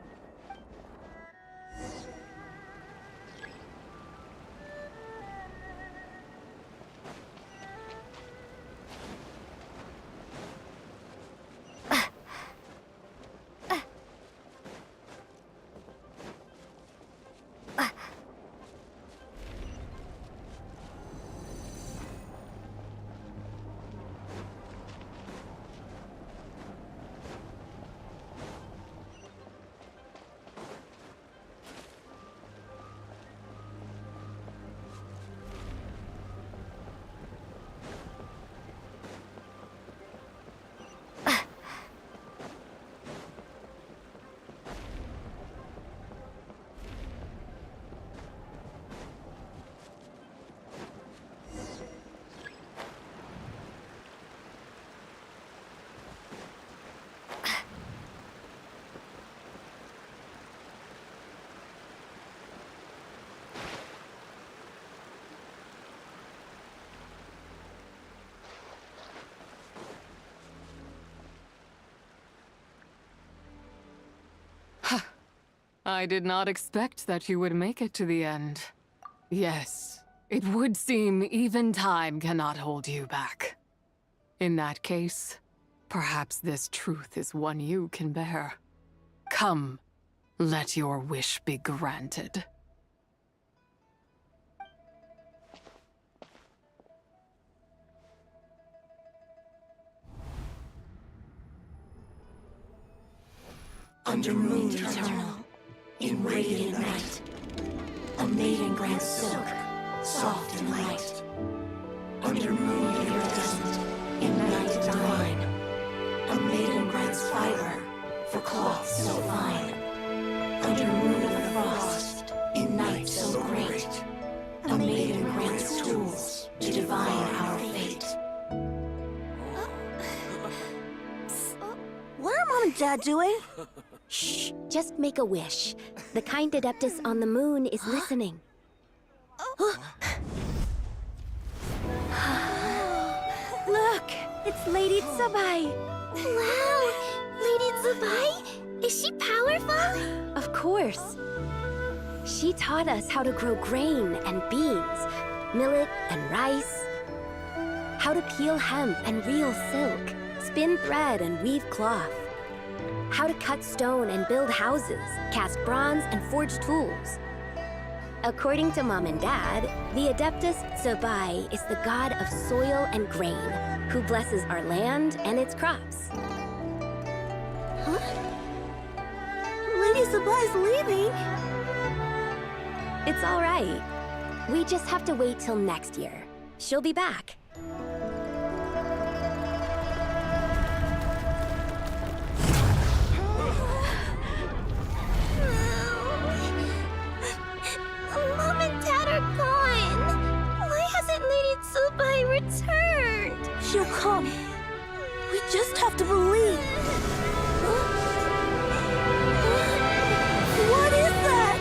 I did not expect that you would make it to the end. Yes, it would seem even time cannot hold you back. In that case, perhaps this truth is one you can bear. Come, let your wish be granted. Under moon eternal, in radiant night, a maiden grants silk, soft and light. Under moon iridescent, in night divine, a maiden grants fiber for cloth so fine. Under moon of frost, in night so great, a maiden grants tools to divine our fate. What are Mom and Dad doing? Shh, just make a wish. The kind Adeptus on the moon is listening. Look, it's Lady Tsubai. Wow, Lady Tsubai? Is she powerful? Of course. She taught us how to grow grain and beans, millet and rice, how to peel hemp and reel silk, spin thread and weave cloth, how to cut stone and build houses, cast bronze and forge tools. According to Mom and Dad, the Adeptus Tsubai is the god of soil and grain, who blesses our land and its crops. Huh? Lady Tsubai's leaving? It's all right. We just have to wait till next year. She'll be back. Mom and Dad are gone. Why hasn't Lady Tsubai returned? She'll come. We just have to believe. What is that?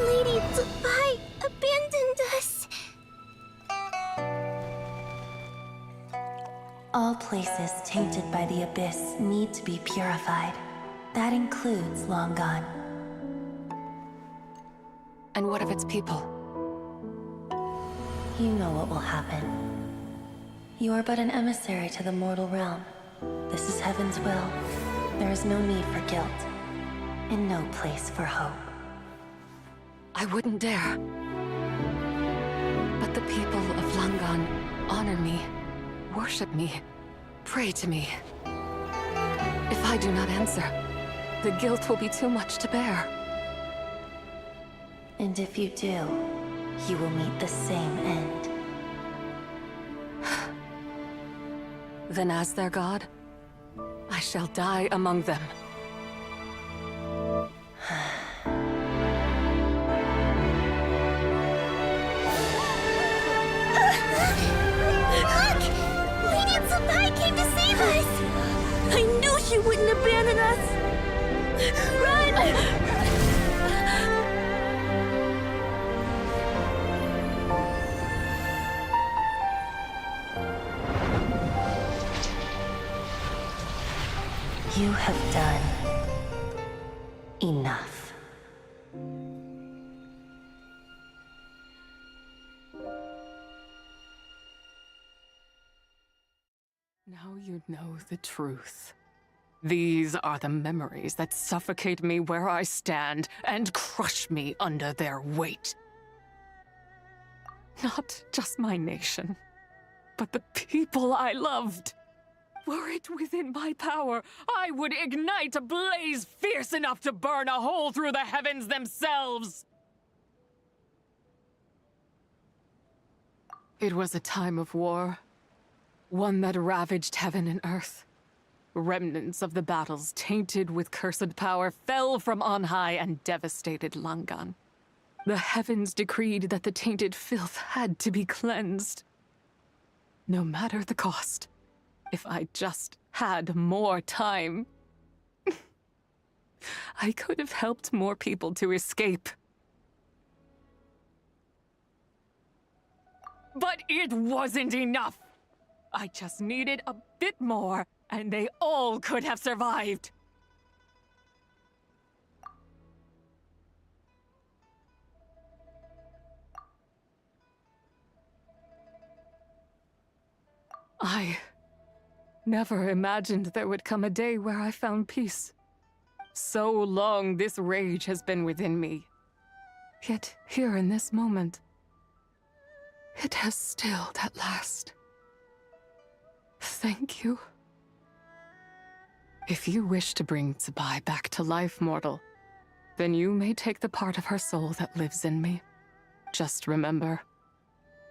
Lady Tsubai abandoned us. All places tainted by the abyss need to be purified. That includes Long Gone. And what of its people? You know what will happen. You are but an emissary to the mortal realm. This is Heaven's will. There is no need for guilt, and no place for hope. I wouldn't dare. But the people of Langan honor me, worship me, pray to me. If I do not answer, the guilt will be too much to bear. And if you do, you will meet the same end. Then as their god, I shall die among them. Look! Lady Tsubai came to save us! I knew she wouldn't abandon us! Run! You have done enough. Now you know the truth. These are the memories that suffocate me where I stand and crush me under their weight. Not just my nation, but the people I loved. Were it within my power, I would ignite a blaze fierce enough to burn a hole through the heavens themselves! It was a time of war, one that ravaged heaven and earth. Remnants of the battles tainted with cursed power fell from on high and devastated Langan. The heavens decreed that the tainted filth had to be cleansed. No matter the cost. If I just had more time, I could have helped more people to escape. But it wasn't enough. I just needed a bit more, And they all could have survived. I never imagined there would come a day where I found peace. So long this rage has been within me. Yet here in this moment, it has stilled at last. Thank you. If you wish to bring Tsubai back to life, mortal, then you may take the part of her soul that lives in me. Just remember,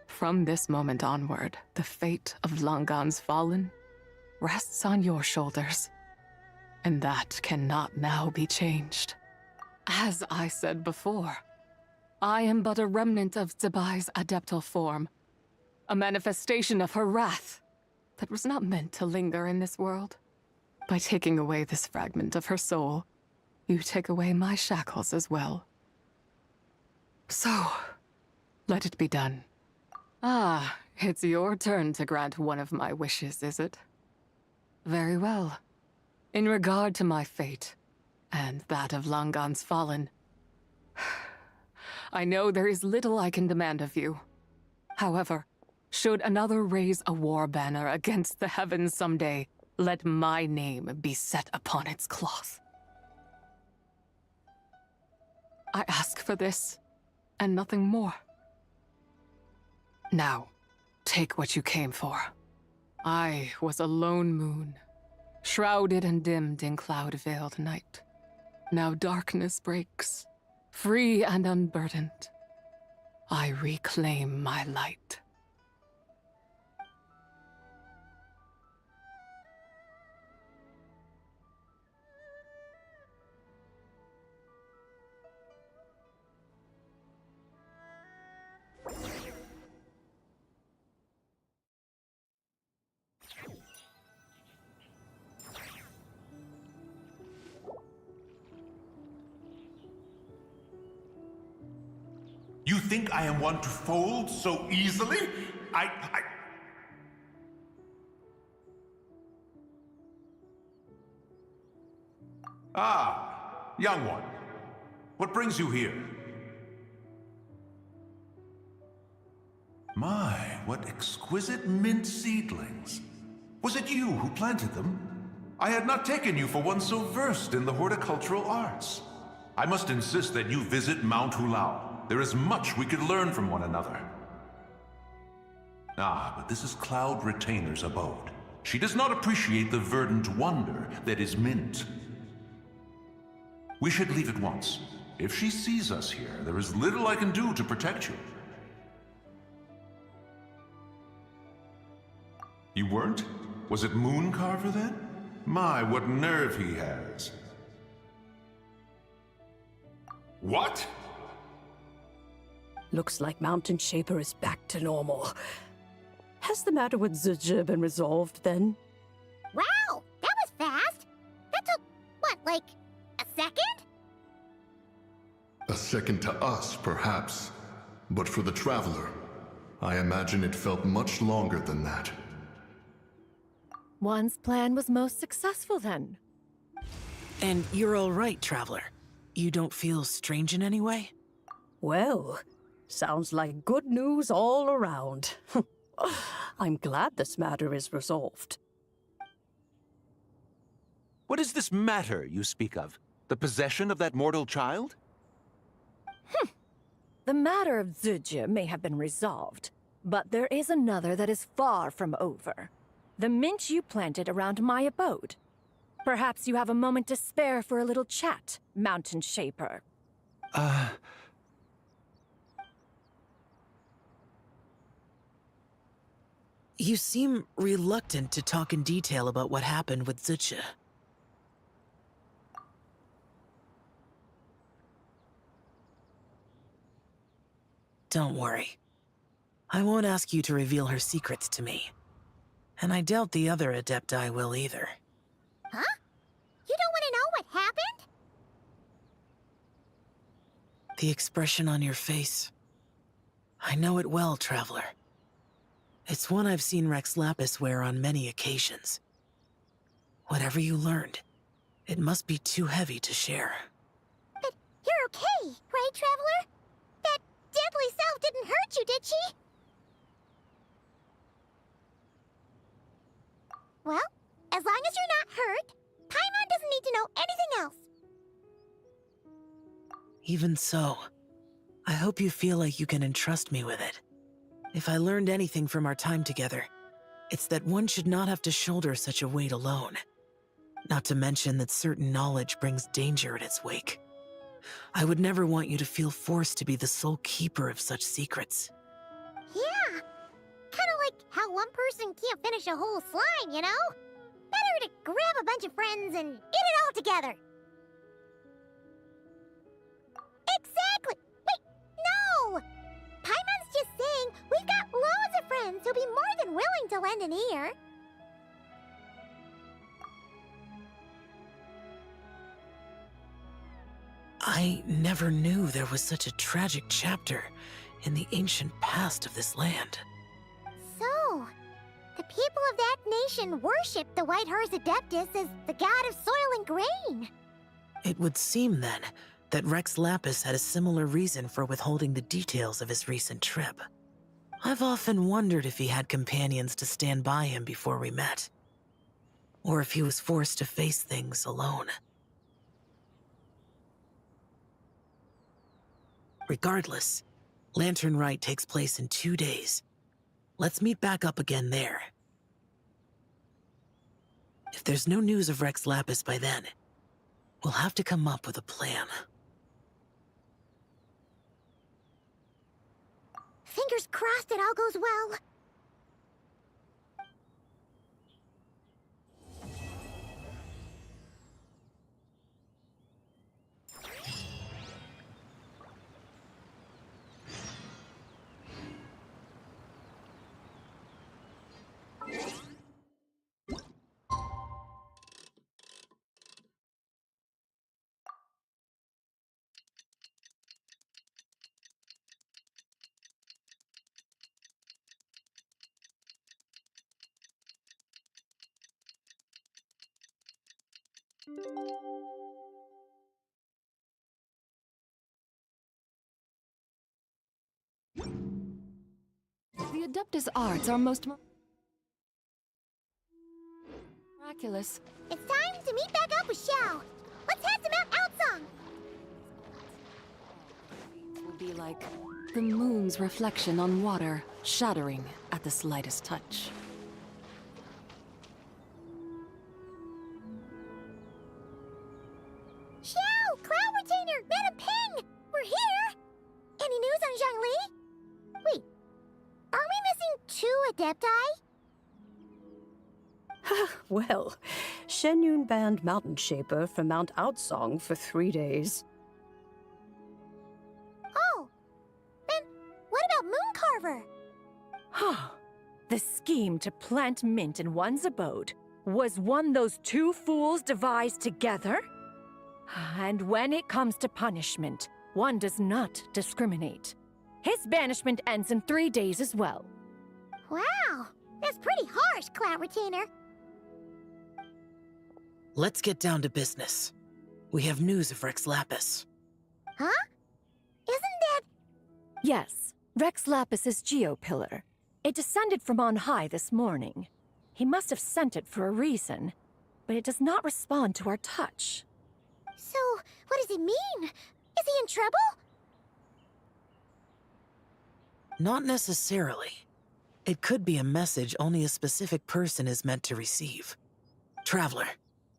from this moment onward, the fate of Langan's fallen rests on your shoulders, and that cannot now be changed. As I said before, I am but a remnant of Tsubai's adeptal form, a manifestation of her wrath that was not meant to linger in this world. By taking away this fragment of her soul, you take away my shackles as well. So, let it be done. Ah, it's your turn to grant one of my wishes, is it? Very well. In regard to my fate, and that of Langan's fallen, I know there is little I can demand of you. However, should another raise a war banner against the heavens someday, let my name be set upon its cloth. I ask for this, and nothing more. Now, take what you came for. I was a lone moon, shrouded and dimmed in cloud-veiled night. Now darkness breaks, free and unburdened. I reclaim my light. You think I am one to fold so easily? Ah, young one. What brings you here? My, what exquisite mint seedlings. Was it you who planted them? I had not taken you for one so versed in the horticultural arts. I must insist that you visit Mount Hulao. There is much we could learn from one another. Ah, but this is Cloud Retainer's abode. She does not appreciate the verdant wonder that is mint. We should leave at once. If she sees us here, there is little I can do to protect you. You weren't? Was it Mooncarver then? My, what nerve he has. What? Looks like Mountain Shaper is back to normal. Has the matter with Zizhi been resolved then? Wow, that was fast. That took, what, like a second? A second to us, perhaps. But for the Traveler, I imagine it felt much longer than that. One's plan was most successful then. And you're all right, Traveler. You don't feel strange in any way? Well, sounds like good news all around. I'm glad this matter is resolved. What is this matter you speak of? The possession of that mortal child? The matter of Zizhi may have been resolved, but there is another that is far from over. The mint you planted around my abode. Perhaps you have a moment to spare for a little chat, Mountain Shaper. You seem reluctant to talk in detail about what happened with Zizhi. Don't worry. I won't ask you to reveal her secrets to me. And I doubt the other Adepti will either. Huh? You don't want to know what happened? The expression on your face. I know it well, Traveler. It's one I've seen Rex Lapis wear on many occasions. Whatever you learned, it must be too heavy to share. But you're okay, right, Traveler? That deadly self didn't hurt you, did she? Well, as long as you're not hurt, Paimon doesn't need to know anything else. Even so, I hope you feel like you can entrust me with it. If I learned anything from our time together, it's that one should not have to shoulder such a weight alone. Not to mention that certain knowledge brings danger in its wake. I would never want you to feel forced to be the sole keeper of such secrets. Yeah, kind of like how one person can't finish a whole slime, you know? Better to grab a bunch of friends and eat it all together. Exactly! Wait, no! Paimon's just saying we've got loads of friends who'll be more than willing to lend an ear. I never knew there was such a tragic chapter in the ancient past of this land. So, the people of that nation worship the White Horse Adeptus as the god of soil and grain. It would seem, then, that Rex Lapis had a similar reason for withholding the details of his recent trip. I've often wondered if he had companions to stand by him before we met. Or if he was forced to face things alone. Regardless, Lanternlit takes place in 2 days. Let's meet back up again there. If there's no news of Rex Lapis by then, we'll have to come up with a plan. Fingers crossed it all goes well. The Adeptus arts are most miraculous. It's time to meet back up with Xiao. Let's head to Mount Outsong. It will be like the moon's reflection on water, shattering at the slightest touch. Xiao! Cloud Retainer! Madam Ping! We're here! Any news on Zhongli? Wait, are we missing 2 Adepti? Well, Shenyun banned Mountain Shaper from Mount Outsong for 3 days. Oh, then what about Mooncarver? The scheme to plant mint in one's abode was one those 2 fools devised together? And when it comes to punishment, one does not discriminate. His banishment ends in 3 days as well. Wow, that's pretty harsh, Cloud Retainer. Let's get down to business. We have news of Rex Lapis. Huh? Isn't that... Yes, Rex Lapis's geopillar. It descended from on high this morning. He must have sent it for a reason, but it does not respond to our touch. So, what does it mean? Is he in trouble? Not necessarily. It could be a message only a specific person is meant to receive. Traveler,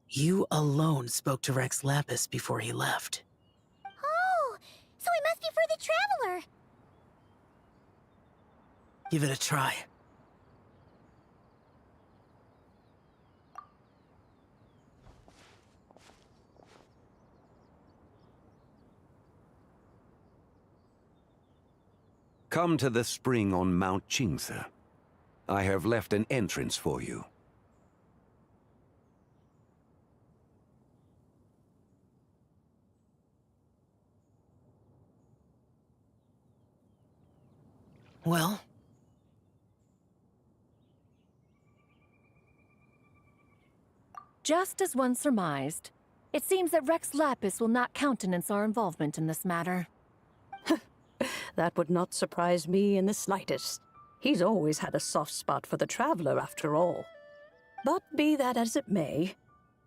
you alone spoke to Rex Lapis before he left. Oh, so it must be for the Traveler. Give it a try. Come to the spring on Mount Qingse. I have left an entrance for you. Well? Just as one surmised, it seems that Rex Lapis will not countenance our involvement in this matter. That would not surprise me in the slightest. He's always had a soft spot for the traveler, after all. But be that as it may,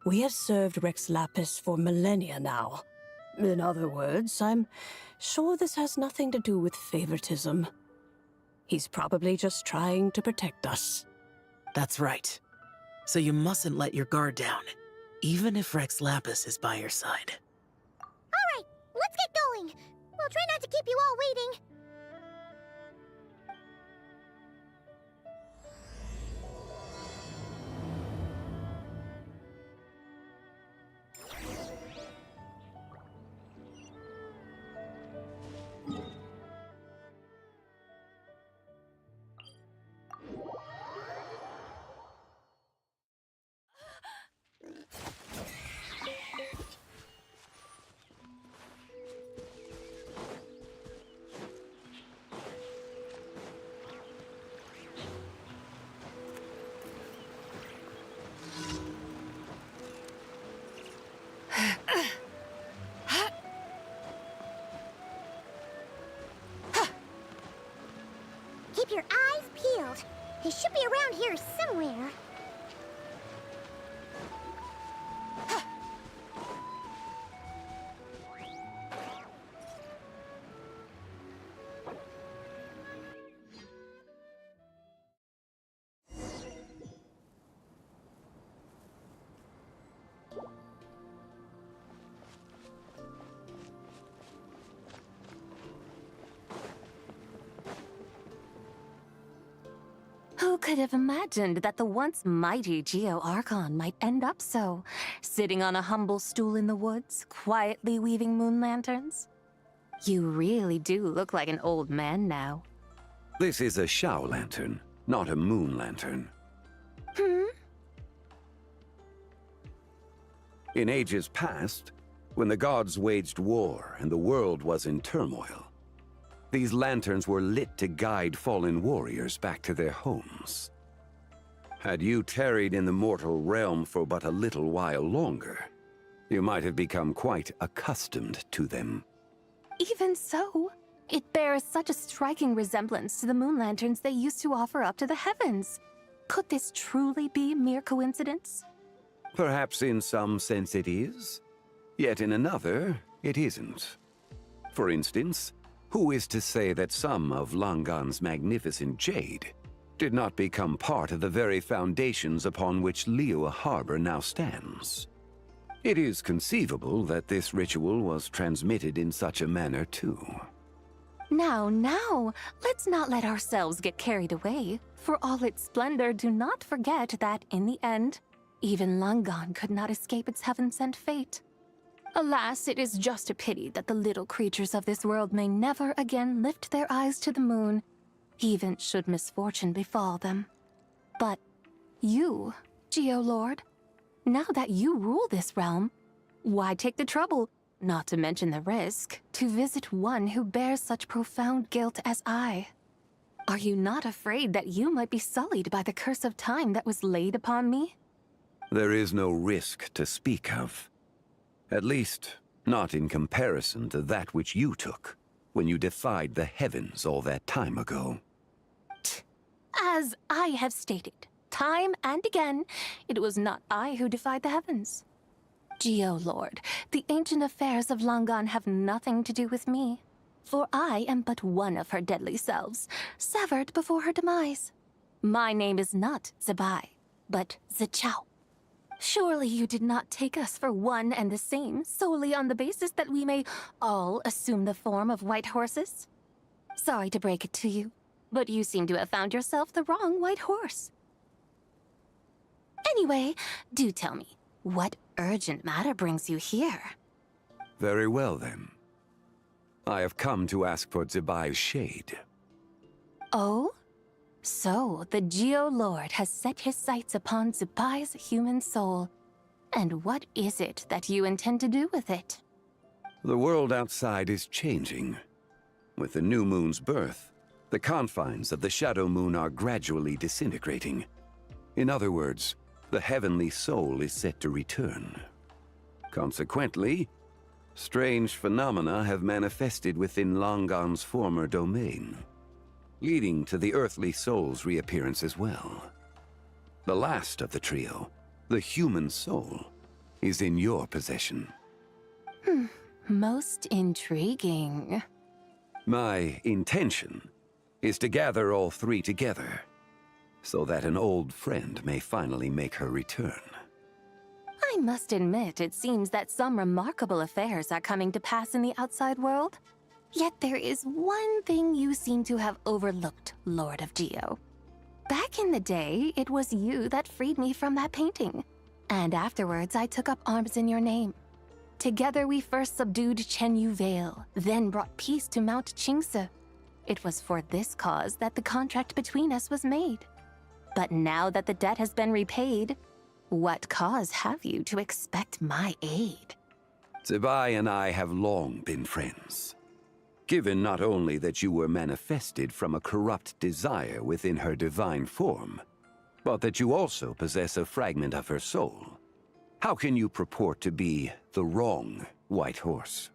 we have served Rex Lapis for millennia now. In other words, I'm sure this has nothing to do with favoritism. He's probably just trying to protect us. That's right. So you mustn't let your guard down, even if Rex Lapis is by your side. All right, let's get going. We'll try not to keep you all waiting. Keep your eyes peeled. He should be around here somewhere. Who could have imagined that the once mighty Geo-Archon might end up so, sitting on a humble stool in the woods, quietly weaving moon lanterns? You really do look like an old man now. This is a Shao lantern, not a moon lantern. In ages past, when the gods waged war and the world was in turmoil, these lanterns were lit to guide fallen warriors back to their homes. Had you tarried in the mortal realm for but a little while longer, you might have become quite accustomed to them. Even so, it bears such a striking resemblance to the moon lanterns they used to offer up to the heavens. Could this truly be mere coincidence? Perhaps in some sense it is, yet in another, it isn't. For instance, who is to say that some of Langan's magnificent jade did not become part of the very foundations upon which Liyue Harbor now stands? It is conceivable that this ritual was transmitted in such a manner too. Now, let's not let ourselves get carried away. For all its splendor, do not forget that, in the end, even Langan could not escape its heaven-sent fate. Alas, it is just a pity that the little creatures of this world may never again lift their eyes to the moon, even should misfortune befall them. But you, Geo-Lord, now that you rule this realm, why take the trouble, not to mention the risk, to visit one who bears such profound guilt as I? Are you not afraid that you might be sullied by the curse of time that was laid upon me? There is no risk to speak of. At least, not in comparison to that which you took when you defied the heavens all that time ago. As I have stated, time and again, it was not I who defied the heavens. Geo-Lord, the ancient affairs of Langan have nothing to do with me, for I am but one of her deadly selves, severed before her demise. My name is not Zebai, but Zichao. Surely you did not take us for one and the same solely on the basis that we may all assume the form of white horses? Sorry to break it to you, but you seem to have found yourself the wrong white horse. Anyway, do tell me, what urgent matter brings you here? Very well then. I have come to ask for Zebai's shade. Oh? So, the Geo-Lord has set his sights upon Zebai's human soul. And what is it that you intend to do with it? The world outside is changing. With the new moon's birth, the confines of the Shadow Moon are gradually disintegrating. In other words, the heavenly soul is set to return. Consequently, strange phenomena have manifested within Longon's former domain, leading to the earthly soul's reappearance as well. The last of the trio, the human soul, is in your possession. Most intriguing. My intention is to gather all three together, so that an old friend may finally make her return. I must admit, it seems that some remarkable affairs are coming to pass in the outside world. Yet there is one thing you seem to have overlooked, Lord of Geo. Back in the day, it was you that freed me from that painting. And afterwards, I took up arms in your name. Together we first subdued Chenyu Vale, then brought peace to Mount Qingse. It was for this cause that the contract between us was made. But now that the debt has been repaid, what cause have you to expect my aid? Zibai and I have long been friends. Given not only that you were manifested from a corrupt desire within her divine form, but that you also possess a fragment of her soul, how can you purport to be the wrong White Horse?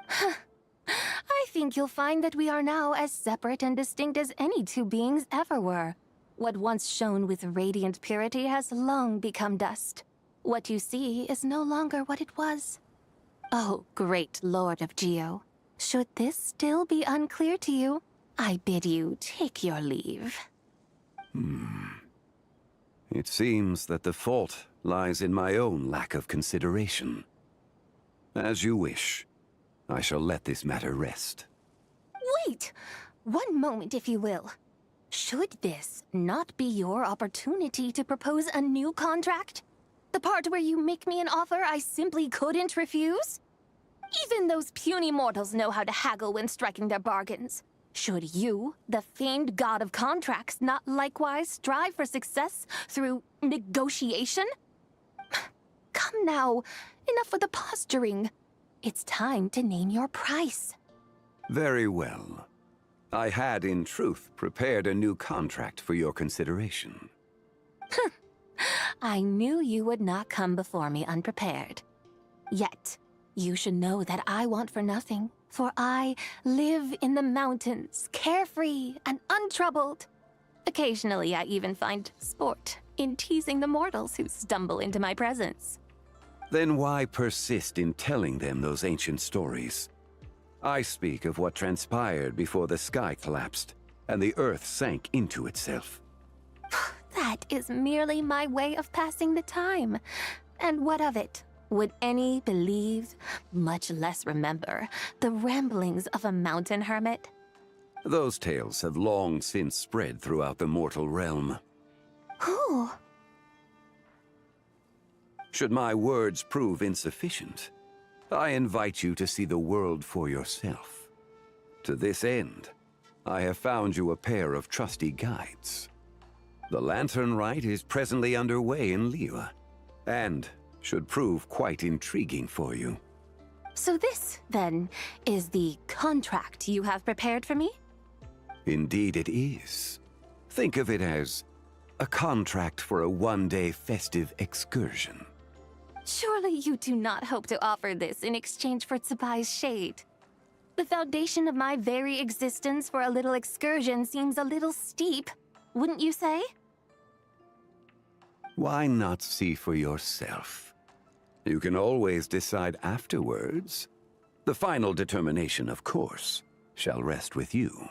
I think you'll find that we are now as separate and distinct as any two beings ever were. What once shone with radiant purity has long become dust. What you see is no longer what it was. Oh, great Lord of Geo. Should this still be unclear to you, I bid you take your leave. It seems that the fault lies in my own lack of consideration. As you wish. I shall let this matter rest. Wait! One moment, if you will. Should this not be your opportunity to propose a new contract? The part where you make me an offer I simply couldn't refuse? Even those puny mortals know how to haggle when striking their bargains. Should you, the famed god of contracts, not likewise strive for success through negotiation? Come now, enough with the posturing. It's time to name your price. Very well. I had, in truth, prepared a new contract for your consideration. I knew you would not come before me unprepared. Yet, you should know that I want for nothing, for I live in the mountains, carefree and untroubled. Occasionally, I even find sport in teasing the mortals who stumble into my presence. Then why persist in telling them those ancient stories? I speak of what transpired before the sky collapsed and the earth sank into itself. That is merely my way of passing the time. And what of it? Would any believe, much less remember, the ramblings of a mountain hermit? Those tales have long since spread throughout the mortal realm. Who? Should my words prove insufficient, I invite you to see the world for yourself. To this end, I have found you a pair of trusty guides. The Lanternlit is presently underway in Liyue, and should prove quite intriguing for you. So this, then, is the contract you have prepared for me? Indeed it is. Think of it as a contract for a one-day festive excursion. Surely you do not hope to offer this in exchange for Tsubai's shade. The foundation of my very existence for a little excursion seems a little steep, wouldn't you say? Why not see for yourself? You can always decide afterwards. The final determination, of course, shall rest with you.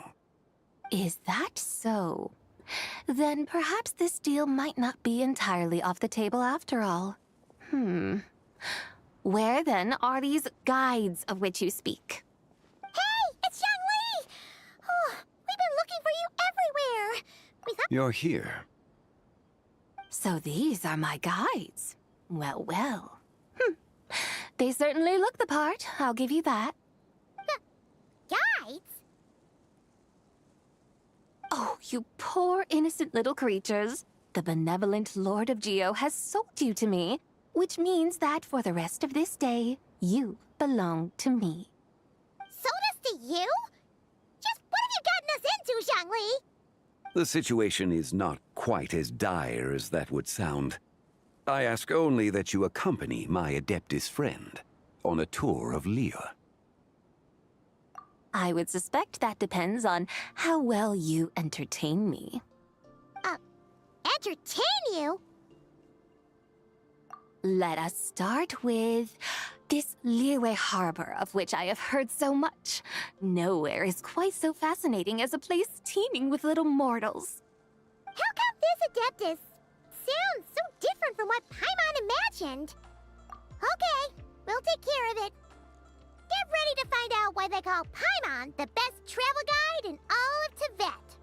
Is that so? Then perhaps this deal might not be entirely off the table after all. Where then are these guides of which you speak? Hey, it's Xiangli! Oh, we've been looking for you everywhere. You're here. So these are my guides. Well, well. They certainly look the part, I'll give you that. Guides? Oh, you poor innocent little creatures. The benevolent Lord of Geo has sold you to me, which means that for the rest of this day, you belong to me. Sold us to you? Just what have you gotten us into, Xiangli? The situation is not quite as dire as that would sound. I ask only that you accompany my Adeptus friend on a tour of Liyue. I would suspect that depends on how well you entertain me. Entertain you? Let us start with this Liyue harbor of which I have heard so much. Nowhere is quite so fascinating as a place teeming with little mortals. How come this Adeptus sounds so different from what Paimon imagined? Okay, we'll take care of it. Get ready to find out why they call Paimon the best travel guide in all of Tibet.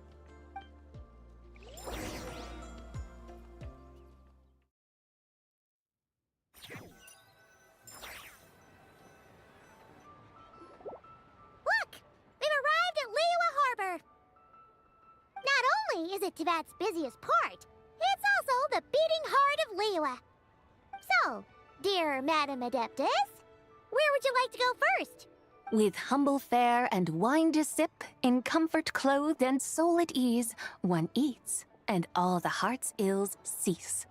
Look! We've arrived at Liyue Harbor. Not only is it Tibet's busiest port, it's also the beating heart of Liyue. So, dear Madam Adeptus, where would you like to go first? With humble fare and wine to sip, in comfort clothed and soul at ease, one eats, and all the heart's ills cease.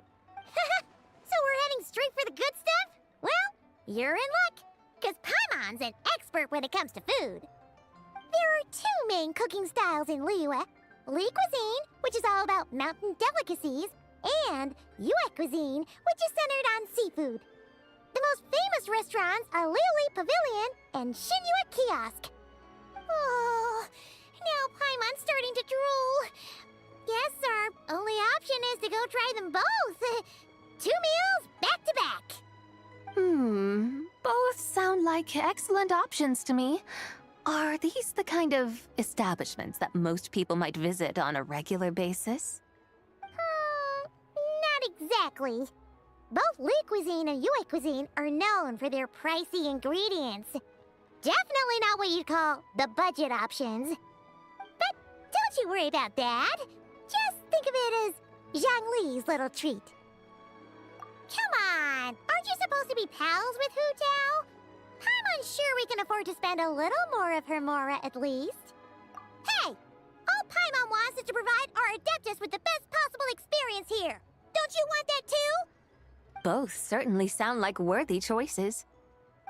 So we're heading straight for the good stuff? Well, you're in luck, because Paimon's an expert when it comes to food. There are two main cooking styles in Liyue. Li cuisine, which is all about mountain delicacies, and Yue cuisine, which is centered on seafood. The most famous restaurants are Liyue Pavilion and Shinyue Kiosk. Oh, now Paimon's starting to drool. Yes, our only option is to go try them both. 2 meals back to back. Both sound like excellent options to me. Are these the kind of establishments that most people might visit on a regular basis? Not exactly. Both Li cuisine and Yue cuisine are known for their pricey ingredients. Definitely not what you'd call the budget options. But don't you worry about that. Just think of it as Zhongli's little treat. Come on! Aren't you supposed to be pals with Hu Tao? I'm unsure we can afford to spend a little more of her mora at least. Hey! All Paimon wants is to provide our Adeptus with the best possible experience here. Don't you want that too? Both certainly sound like worthy choices.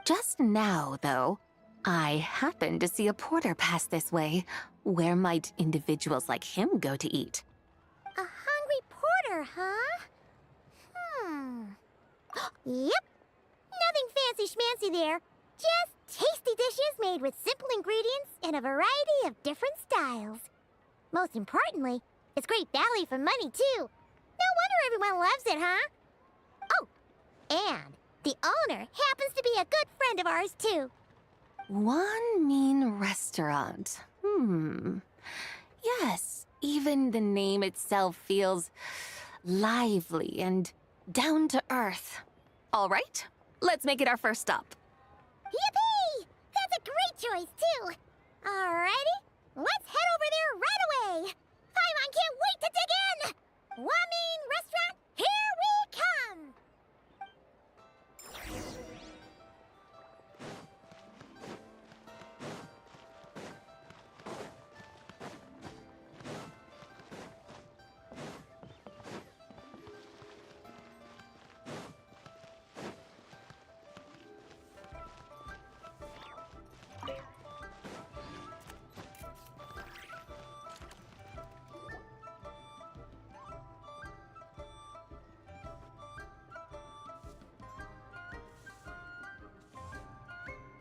Just now, though, I happened to see a porter pass this way. Where might individuals like him go to eat? A hungry porter, huh? Yep. Nothing fancy schmancy there. Just tasty dishes made with simple ingredients in a variety of different styles. Most importantly, it's great value for money, too. No wonder everyone loves it, huh? Oh, and the owner happens to be a good friend of ours, too. One mean restaurant. Yes, even the name itself feels lively and down to earth. All right, let's make it our first stop. Yippee! That's a great choice, too. Alrighty, let's head over there right away. Paimon can't wait to dig in. Wamin Restaurant, here we come.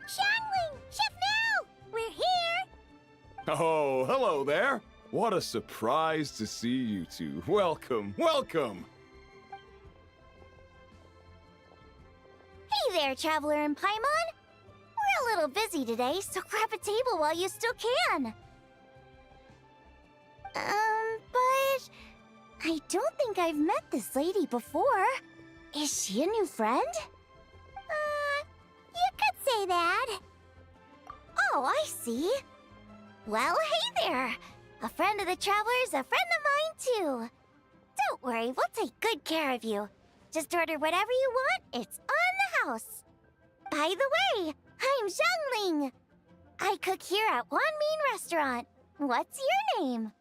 Xiangling! Chef Now! We're here! Oh, hello there. What a surprise to see you two. Welcome, welcome. Hey there, Traveler and Paimon. We're a little busy today, so grab a table while you still can. But I don't think I've met this lady before. Is she a new friend? You could say that. Oh, I see. Well, hey there. A friend of the Traveler's a friend of mine, too. Don't worry, we'll take good care of you. Just order whatever you want, it's on the house. By the way, I'm Zhongling. I cook here at One Mean Restaurant. What's your name?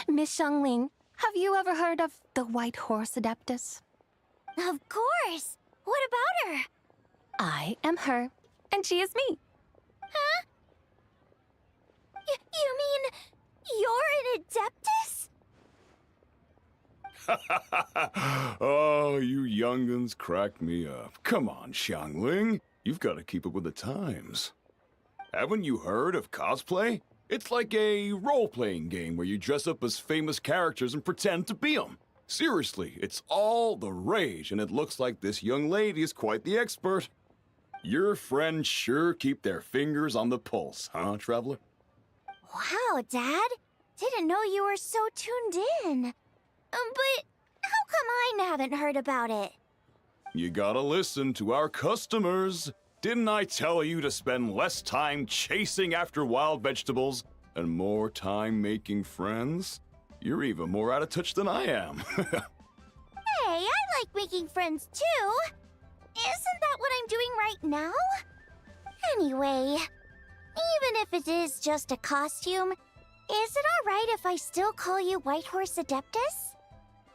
Miss Xiangling, have you ever heard of the White Horse Adeptus? Of course! What about her? I am her, and she is me. Huh? You mean you're an Adeptus? Oh, you young'uns crack me up. Come on, Xiangling. You've got to keep up with the times. Haven't you heard of cosplay? It's like a role-playing game where you dress up as famous characters and pretend to be them. Seriously, it's all the rage, and it looks like this young lady is quite the expert. Your friends sure keep their fingers on the pulse, huh, Traveler? Wow, Dad. Didn't know you were so tuned in. But how come I haven't heard about it? You gotta listen to our customers. Didn't I tell you to spend less time chasing after wild vegetables and more time making friends? You're even more out of touch than I am. Hey, I like making friends too. Isn't that what I'm doing right now? Anyway, even if it is just a costume, is it alright if I still call you Whitehorse Adeptus?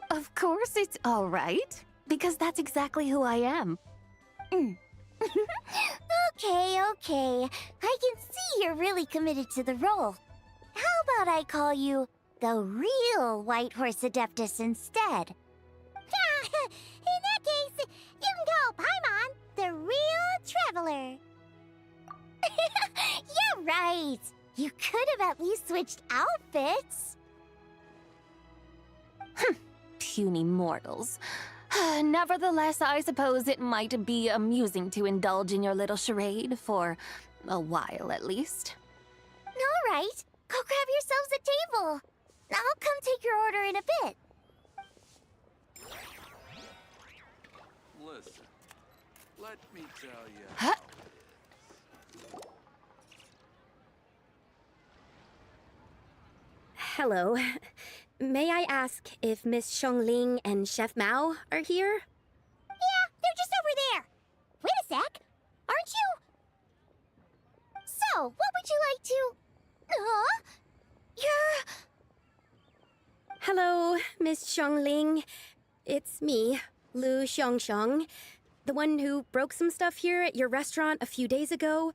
Of course it's all right, because that's exactly who I am. Okay. I can see you're really committed to the role. How about I call you the real Whitehorse Adeptus instead? In that case, you can call Paimon the real Traveler. Yeah, right. You could have at least switched outfits. Puny mortals. Nevertheless, I suppose it might be amusing to indulge in your little charade for a while, at least. All right, go grab yourselves a table. I'll come take your order in a bit. Listen, let me tell you. Huh? Hello. May I ask if Miss Xiongling and Chef Mao are here? Yeah, they're just over there. Wait a sec. Aren't you? So, what would you like to... You're... Hello, Miss Xiongling. It's me, Lu Xiongxiong, the one who broke some stuff here at your restaurant a few days ago.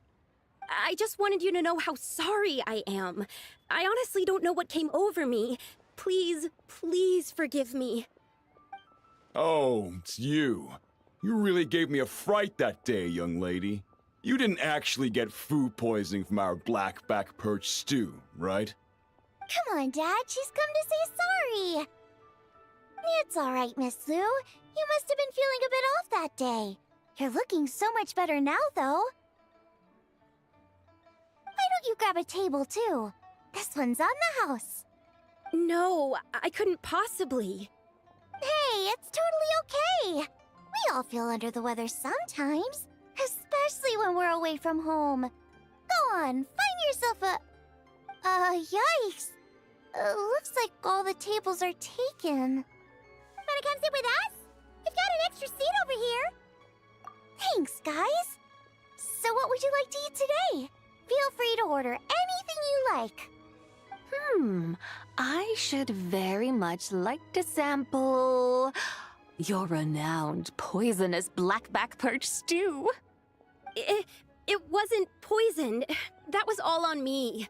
I just wanted you to know how sorry I am. I honestly don't know what came over me. Please forgive me. Oh, it's you. You really gave me a fright that day, young lady. You didn't actually get food poisoning from our blackback perch stew, right? Come on, Dad. She's come to say sorry. It's all right, Miss Lu. You must have been feeling a bit off that day. You're looking so much better now, though. Why don't you grab a table, too? This one's on the house. No, I couldn't possibly. Hey, it's totally okay. We all feel under the weather sometimes, especially when we're away from home. Go on, find yourself a... yikes. Looks like all the tables are taken. Wanna come sit with us? We've got an extra seat over here. Thanks, guys. So what would you like to eat today? Feel free to order anything you like. I should very much like to sample your renowned poisonous blackback perch stew. It wasn't poisoned. That was all on me.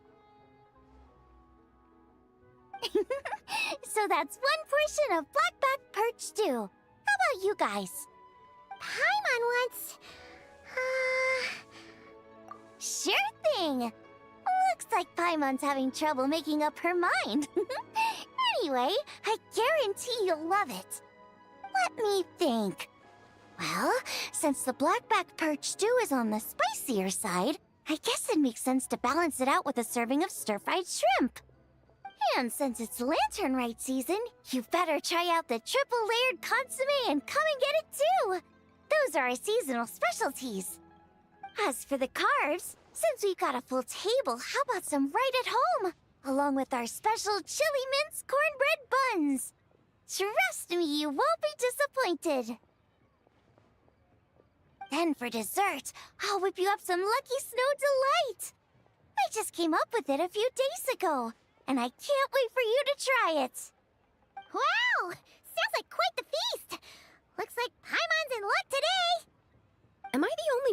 So that's one portion of blackback perch stew. How about you guys? Paimon wants... Sure thing. Looks like Paimon's having trouble making up her mind. Anyway, I guarantee you'll love it. Let me think. Well, since the blackback perch stew is on the spicier side, I guess it makes sense to balance it out with a serving of stir-fried shrimp. And since it's Lanternlit season, you better try out the triple-layered consommé and come and get it too! Those are our seasonal specialties. As for the carbs, since we've got a full table, how about some right at home? Along with our special chili mince cornbread buns. Trust me, you won't be disappointed. Then for dessert, I'll whip you up some Lucky Snow Delight. I just came up with it a few days ago, and I can't wait for you to try it. Wow! Sounds like quite the feast. Looks like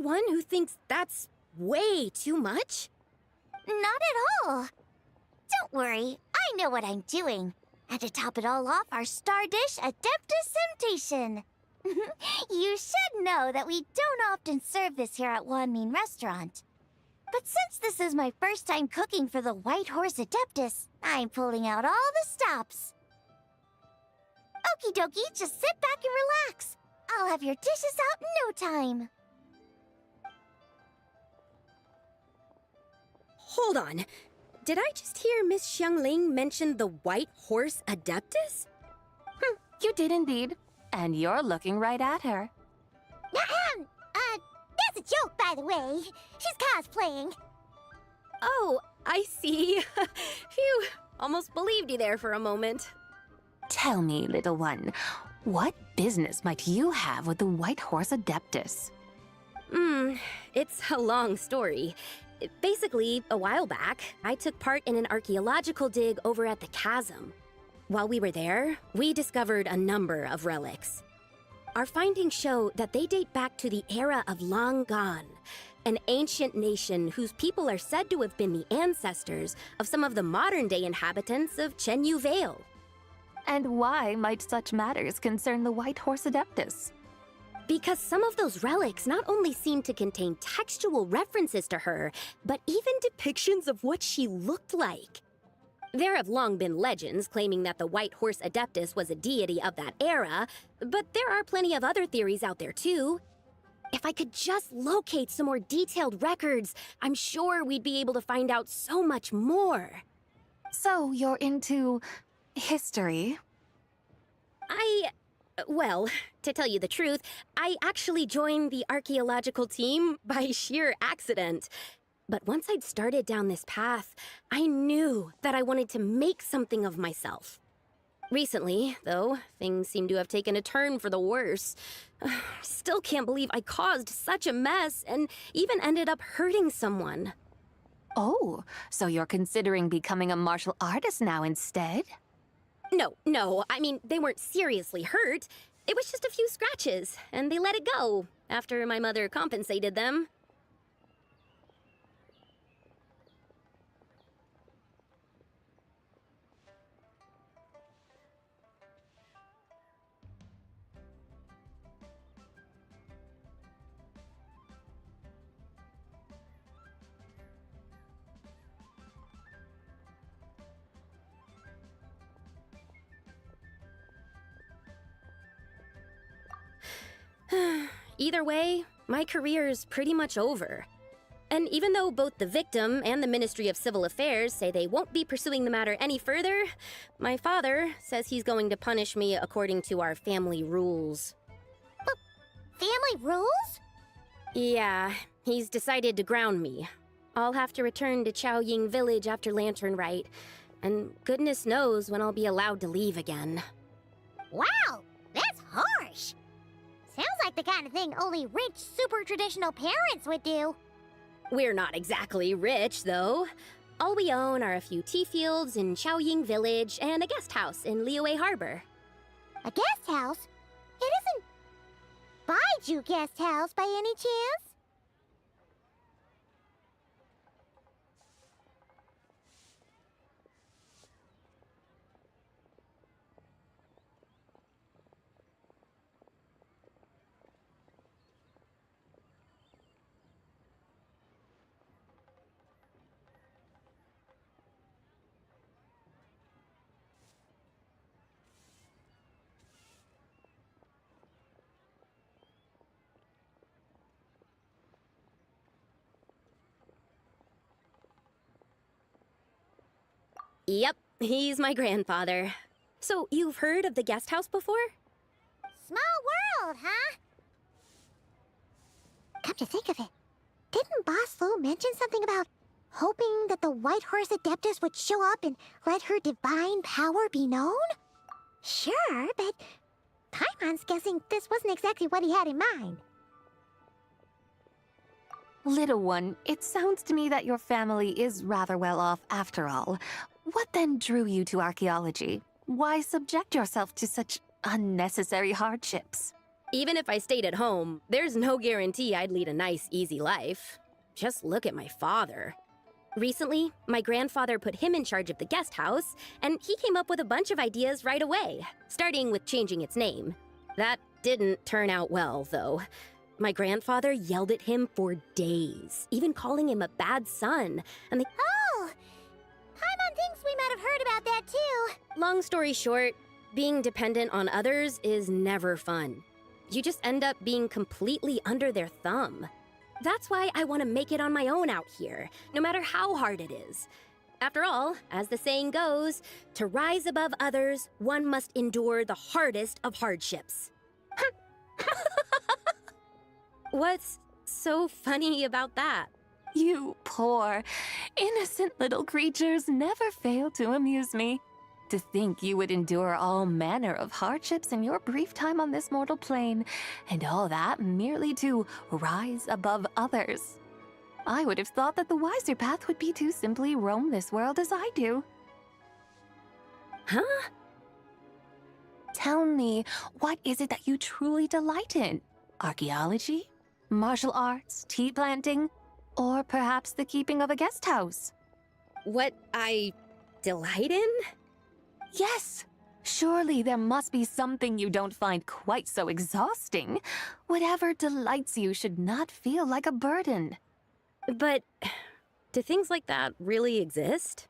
one who thinks that's way too much? Not at all. Don't worry, I know what I'm doing. And to top it all off, our star dish, Adeptus Temptation. You should know that we don't often serve this here at Wanmin Restaurant. But since this is my first time cooking for the White Horse Adeptus, I'm pulling out all the stops. Okie dokie, just sit back and relax. I'll have your dishes out in no time. Hold on. Did I just hear Miss Xiangling mention the White Horse Adeptus? You did indeed. And you're looking right at her. That's a joke, by the way. She's cosplaying. Oh, I see. Phew, almost believed you there for a moment. Tell me, little one, what business might you have with the White Horse Adeptus? It's a long story. Basically, a while back, I took part in an archaeological dig over at the chasm. While we were there, we discovered a number of relics. Our findings show that they date back to the era of Long Gone, an ancient nation whose people are said to have been the ancestors of some of the modern-day inhabitants of Chenyu Vale. And why might such matters concern the White Horse Adeptus? Because some of those relics not only seem to contain textual references to her, but even depictions of what she looked like. There have long been legends claiming that the White Horse Adeptus was a deity of that era, but there are plenty of other theories out there too. If I could just locate some more detailed records, I'm sure we'd be able to find out so much more. So you're into history? Well, to tell you the truth, I actually joined the archaeological team by sheer accident. But once I'd started down this path, I knew that I wanted to make something of myself. Recently, though, things seem to have taken a turn for the worse. Still can't believe I caused such a mess and even ended up hurting someone. Oh, so you're considering becoming a martial artist now instead? No, I mean, they weren't seriously hurt. It was just a few scratches, and they let it go after my mother compensated them. Either way, my career's pretty much over. And even though both the victim and the Ministry of Civil Affairs say they won't be pursuing the matter any further, my father says he's going to punish me according to our family rules. Family rules? Yeah, he's decided to ground me. I'll have to return to Chaoying Village after Lanternlit, and goodness knows when I'll be allowed to leave again. Wow, that's harsh. Sounds like the kind of thing only rich, super traditional parents would do. We're not exactly rich, though. All we own are a few tea fields in Chaoying Village and a guest house in Liyue Harbor. A guest house? It isn't Baiju Guest House by any chance? Yep, he's my grandfather. So, you've heard of the guest house before? Small world, huh? Come to think of it, didn't Boss Lu mention something about hoping that the White Horse Adeptus would show up and let her divine power be known? Sure, but Paimon's guessing this wasn't exactly what he had in mind. Little one, it sounds to me that your family is rather well off after all. What then drew you to archaeology? Why subject yourself to such unnecessary hardships? Even if I stayed at home, there's no guarantee I'd lead a nice, easy life. Just look at my father. Recently, my grandfather put him in charge of the guest house, and he came up with a bunch of ideas right away, starting with changing its name. That didn't turn out well, though. My grandfather yelled at him for days, even calling him a bad son, and they— Oh! Paimon thinks we might have heard about that too. Long story short, being dependent on others is never fun. You just end up being completely under their thumb. That's why I want to make it on my own out here, no matter how hard it is. After all, as the saying goes, to rise above others, one must endure the hardest of hardships. What's so funny about that? You poor, innocent little creatures never fail to amuse me. To think you would endure all manner of hardships in your brief time on this mortal plane, and all that merely to rise above others. I would have thought that the wiser path would be to simply roam this world as I do. Huh? Tell me, what is it that you truly delight in? Archaeology? Martial arts? Tea planting? Or perhaps the keeping of a guest house? What I delight in? Yes. Surely there must be something you don't find quite so exhausting. Whatever delights you should not feel like a burden. But do things like that really exist?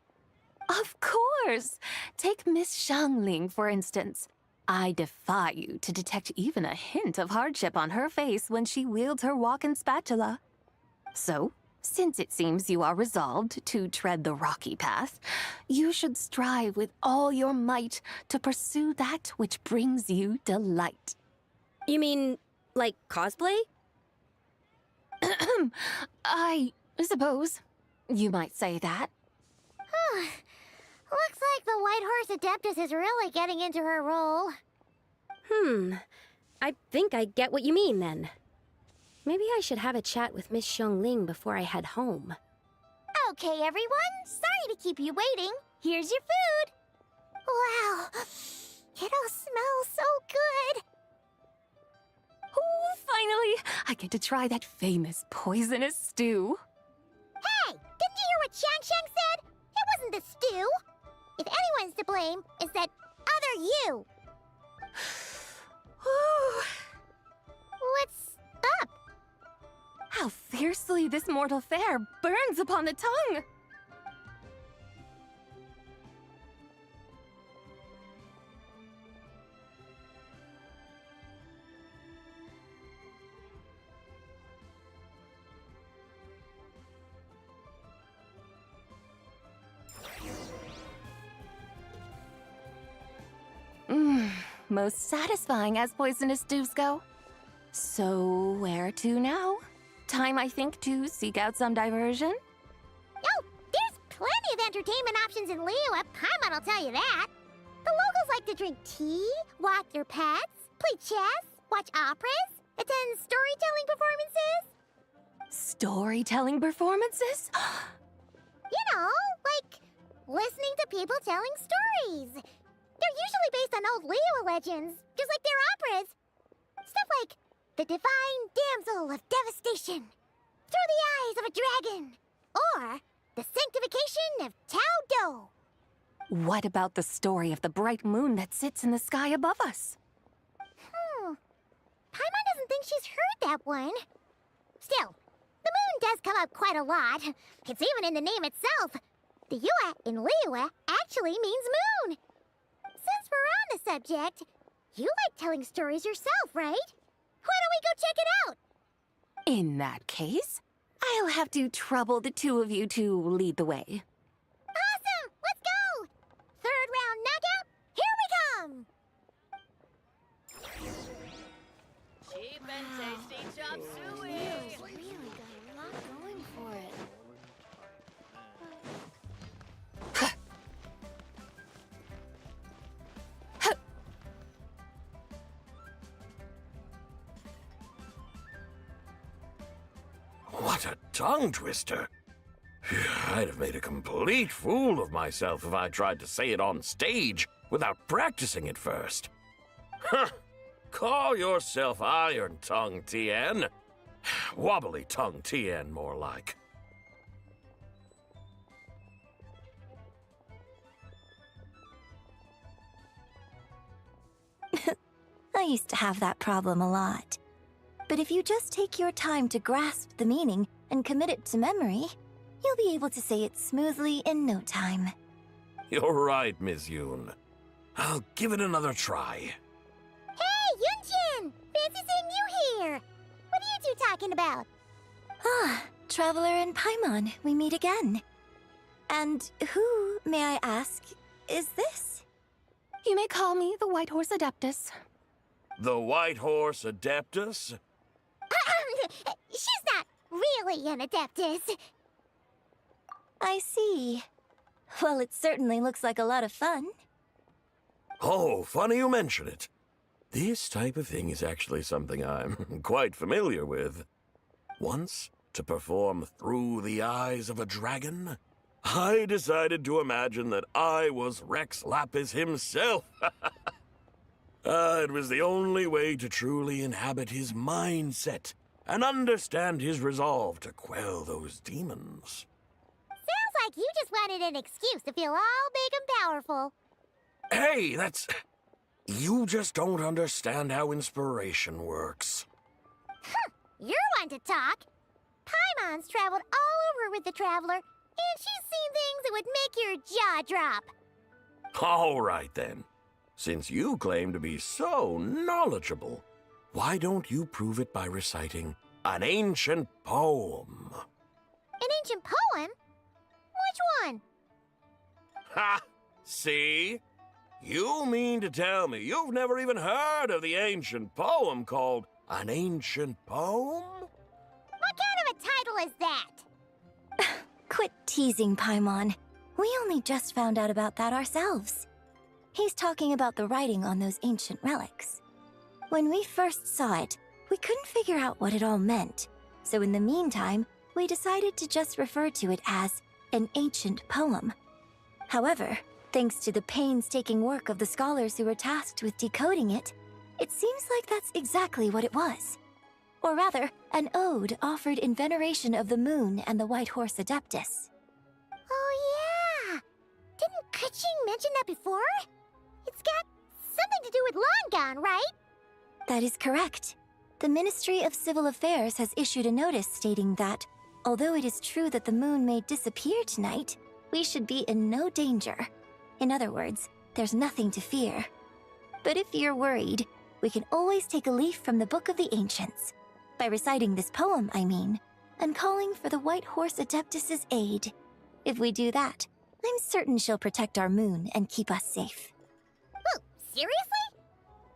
Of course! Take Miss Xiangling, for instance. I defy you to detect even a hint of hardship on her face when she wields her walking spatula. So, since it seems you are resolved to tread the rocky path, you should strive with all your might to pursue that which brings you delight. You mean, like cosplay? I suppose you might say that. Looks like the White Horse Adeptus is really getting into her role. I think I get what you mean, then. Maybe I should have a chat with Miss Xiangling before I head home. Okay, everyone. Sorry to keep you waiting. Here's your food. Wow. It all smells so good. Oh, finally! I get to try that famous poisonous stew. Hey! Didn't you hear what Shang said? It wasn't the stew. If anyone's to blame, it's that other you. What's up? How fiercely this mortal fare burns upon the tongue! Most satisfying as poisonous stews go. So, where to now? Time, I think, to seek out some diversion? Oh, there's plenty of entertainment options in Liyue. Paimon will tell you that. The locals like to drink tea, walk their pets, play chess, watch operas, attend storytelling performances. Storytelling performances? You know, like listening to people telling stories. They're usually based on old Liyue legends, just like their operas. Stuff like The Divine Damsel of Devastation, Through the Eyes of a Dragon, or The Sanctification of Tao Do. What about the story of the bright moon that sits in the sky above us? Paimon doesn't think she's heard that one. Still, the moon does come up quite a lot. It's even in the name itself. The Yue in Liyue actually means moon. Since we're on the subject, you like telling stories yourself, right? Why don't we go check it out? In that case, I'll have to trouble the two of you to lead the way. Awesome! Let's go! Third round knockout, here we come! Cheap and tasty chop suey! Really got a lot going for it. What a tongue twister! I'd have made a complete fool of myself if I tried to say it on stage without practicing it first. Huh! Call yourself Iron Tongue, Tien. Wobbly Tongue Tien, more like. I used to have that problem a lot. But if you just take your time to grasp the meaning and commit it to memory, you'll be able to say it smoothly in no time. You're right, Miss Yoon. I'll give it another try. Hey, Yunjin! Fancy seeing you here! What are you two talking about? Ah, Traveler and Paimon, we meet again. And who, may I ask, is this? You may call me the White Horse Adeptus. The White Horse Adeptus? She's not really an Adeptus. I see. Well, it certainly looks like a lot of fun. Oh, funny you mention it. This type of thing is actually something I'm quite familiar with. Once, to perform Through the Eyes of a Dragon, I decided to imagine that I was Rex Lapis himself. It was the only way to truly inhabit his mindset and understand his resolve to quell those demons. Sounds like you just wanted an excuse to feel all big and powerful. Hey, that's... You just don't understand how inspiration works. You're one to talk. Paimon's traveled all over with the Traveler, and she's seen things that would make your jaw drop. All right, then. Since you claim to be so knowledgeable, why don't you prove it by reciting an ancient poem? An ancient poem? Which one? Ha! See? You mean to tell me you've never even heard of the ancient poem called An Ancient Poem? What kind of a title is that? Quit teasing, Paimon. We only just found out about that ourselves. He's talking about the writing on those ancient relics. When we first saw it, we couldn't figure out what it all meant. So in the meantime, we decided to just refer to it as an ancient poem. However, thanks to the painstaking work of the scholars who were tasked with decoding it, it seems like that's exactly what it was. Or rather, an ode offered in veneration of the moon and the White Horse Adeptus. Oh yeah! Didn't Keqing mention that before? It's got something to do with Longon, right? That is correct. The Ministry of Civil Affairs has issued a notice stating that, although it is true that the moon may disappear tonight, we should be in no danger. In other words, there's nothing to fear. But if you're worried, we can always take a leaf from the Book of the Ancients. By reciting this poem, I mean, and calling for the White Horse Adeptus's aid. If we do that, I'm certain she'll protect our moon and keep us safe. Oh, seriously?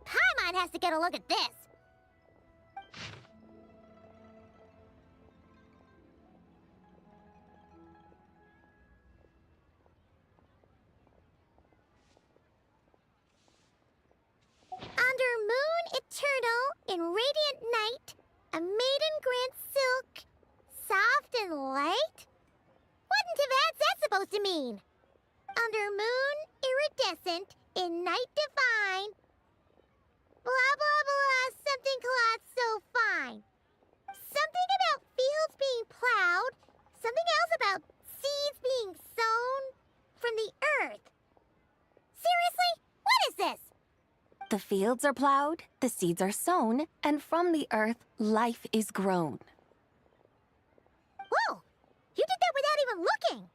Paimon has to get a look at this. Under moon eternal, in radiant night, a maiden grants silk, soft and light? What in Tivat's that supposed to mean? Under moon iridescent, in night divine, blah blah blah, something cloth so fine. Something about fields being plowed, something else about seeds being sown from the earth. Seriously? What is this? The fields are plowed, the seeds are sown, and from the earth, life is grown. Whoa! You did that without even looking!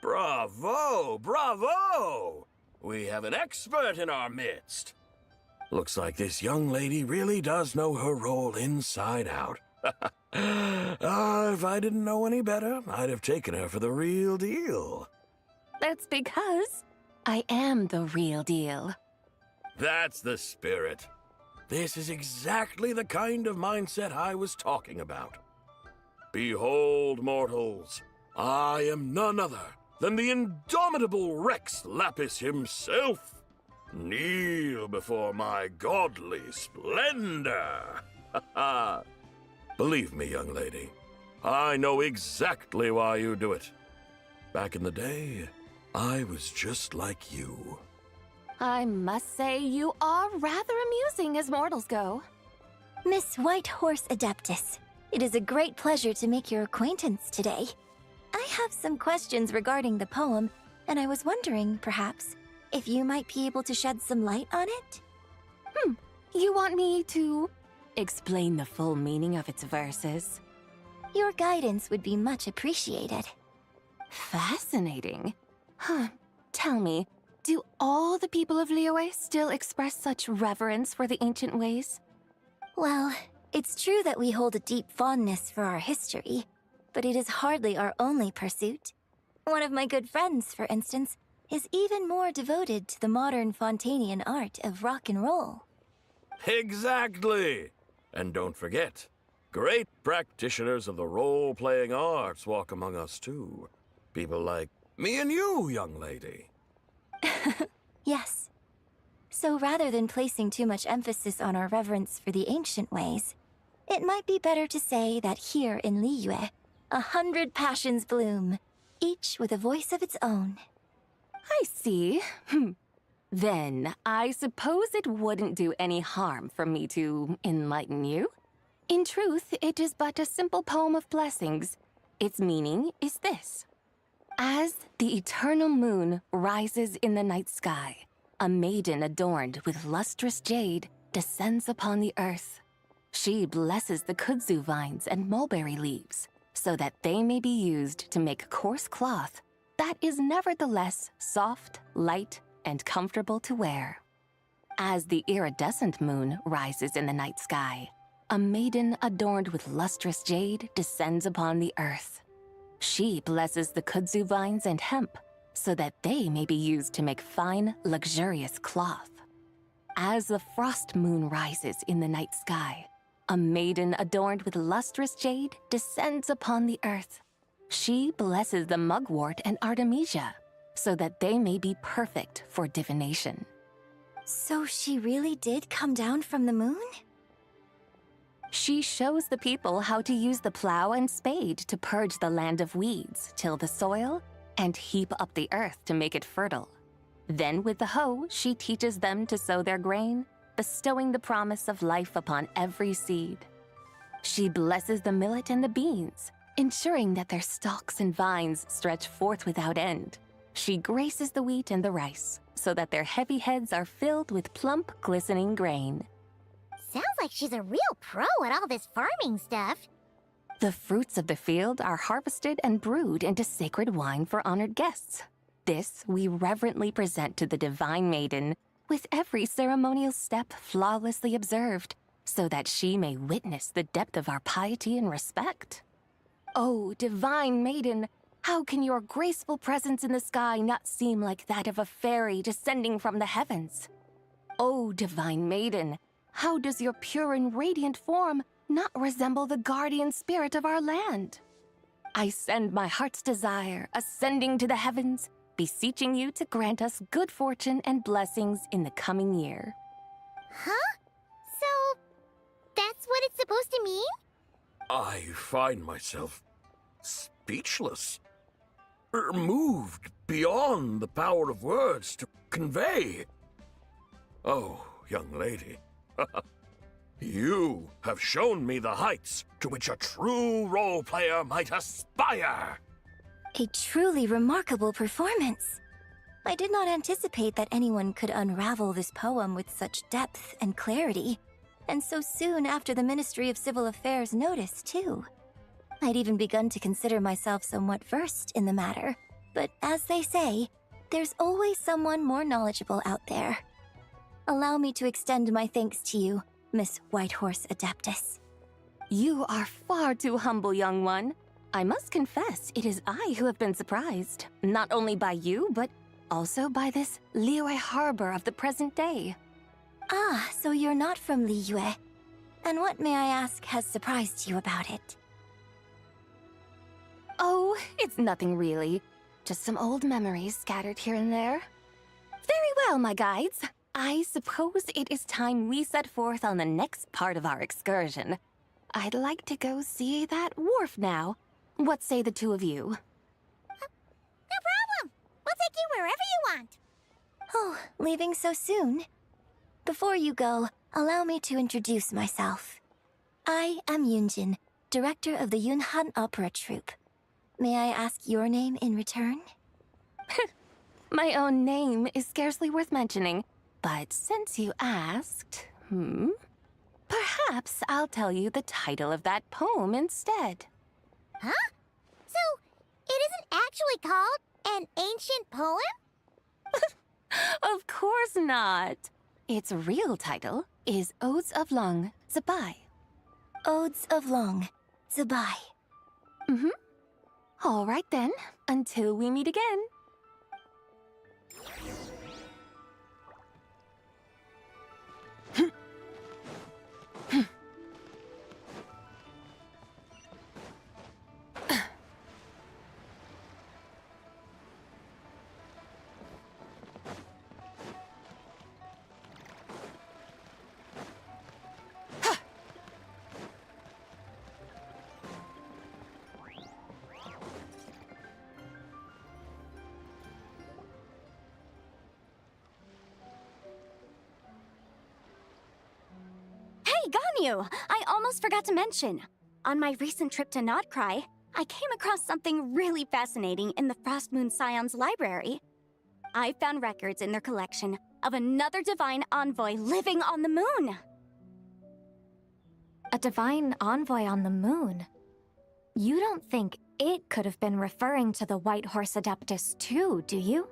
Bravo! Bravo! We have an expert in our midst. Looks like this young lady really does know her role inside out. If I didn't know any better, I'd have taken her for the real deal. That's because I am the real deal. That's the spirit. This is exactly the kind of mindset I was talking about. Behold, mortals, I am none other than the indomitable Rex Lapis himself. Kneel before my godly splendor. Believe me, young lady, I know exactly why you do it. Back in the day, I was just like you. I must say you are rather amusing as mortals go. Miss White Horse Adeptus, it is a great pleasure to make your acquaintance today. I have some questions regarding the poem, and I was wondering, perhaps, if you might be able to shed some light on it? You want me to explain the full meaning of its verses? Your guidance would be much appreciated. Fascinating. Huh. Tell me, do all the people of Liyue still express such reverence for the ancient ways? Well, it's true that we hold a deep fondness for our history, but it is hardly our only pursuit. One of my good friends, for instance, is even more devoted to the modern Fontanian art of rock and roll. Exactly! And don't forget, great practitioners of the role-playing arts walk among us too. People like me and you, young lady. Yes. So rather than placing too much emphasis on our reverence for the ancient ways, it might be better to say that here in Liyue, 100 passions bloom, each with a voice of its own. I see. Then, I suppose it wouldn't do any harm for me to enlighten you. In truth, it is but a simple poem of blessings. Its meaning is this. As the eternal moon rises in the night sky, a maiden adorned with lustrous jade descends upon the earth. She blesses the kudzu vines and mulberry leaves, so that they may be used to make coarse cloth that is nevertheless soft, light, and comfortable to wear. As the iridescent moon rises in the night sky, a maiden adorned with lustrous jade descends upon the earth. She blesses the kudzu vines and hemp, so that they may be used to make fine, luxurious cloth. As the frost moon rises in the night sky, a maiden adorned with lustrous jade descends upon the earth. She blesses the mugwort and artemisia, so that they may be perfect for divination. So she really did come down from the moon? She shows the people how to use the plow and spade to purge the land of weeds, till the soil, and heap up the earth to make it fertile. Then with the hoe, she teaches them to sow their grain, bestowing the promise of life upon every seed. She blesses the millet and the beans, ensuring that their stalks and vines stretch forth without end. She graces the wheat and the rice, so that their heavy heads are filled with plump, glistening grain. Sounds like she's a real pro at all this farming stuff. The fruits of the field are harvested and brewed into sacred wine for honored guests. This we reverently present to the divine maiden, with every ceremonial step flawlessly observed, so that she may witness the depth of our piety and respect. Oh, divine maiden, how can your graceful presence in the sky not seem like that of a fairy descending from the heavens? Oh, divine maiden, how does your pure and radiant form not resemble the guardian spirit of our land? I send my heart's desire, ascending to the heavens, beseeching you to grant us good fortune and blessings in the coming year. Huh? So, that's what it's supposed to mean? I find myself speechless, moved beyond the power of words to convey. Oh, young lady, you have shown me the heights to which a true role player might aspire. A truly remarkable performance. I did not anticipate that anyone could unravel this poem with such depth and clarity, and so soon after the Ministry of Civil Affairs notice, too. I'd even begun to consider myself somewhat versed in the matter, but as they say, there's always someone more knowledgeable out there. Allow me to extend my thanks to you, Miss Whitehorse Adeptus. You are far too humble, young one. I must confess, it is I who have been surprised, not only by you, but also by this Liyue harbor of the present day. Ah, so you're not from Liyue. And what, may I ask, has surprised you about it? Oh, it's nothing really. Just some old memories scattered here and there. Very well, my guides. I suppose it is time we set forth on the next part of our excursion. I'd like to go see that wharf now. What say the two of you? No problem. We'll take you wherever you want. Oh, leaving so soon? Before you go, allow me to introduce myself. I am Yunjin, director of the Yunhan Opera Troupe. May I ask your name in return? My own name is scarcely worth mentioning, but since you asked, perhaps I'll tell you the title of that poem instead. Huh? So, it isn't actually called an ancient poem? Of course not. Its real title is Odes of Long Zabai. Odes of Long Zabai. All right then, until we meet again. Hey, Ganyu! I almost forgot to mention. On my recent trip to Nodcry, I came across something really fascinating in the Frost Moon Scion's library. I found records in their collection of another divine envoy living on the moon. A divine envoy on the moon? You don't think it could have been referring to the White Horse Adeptus too, do you?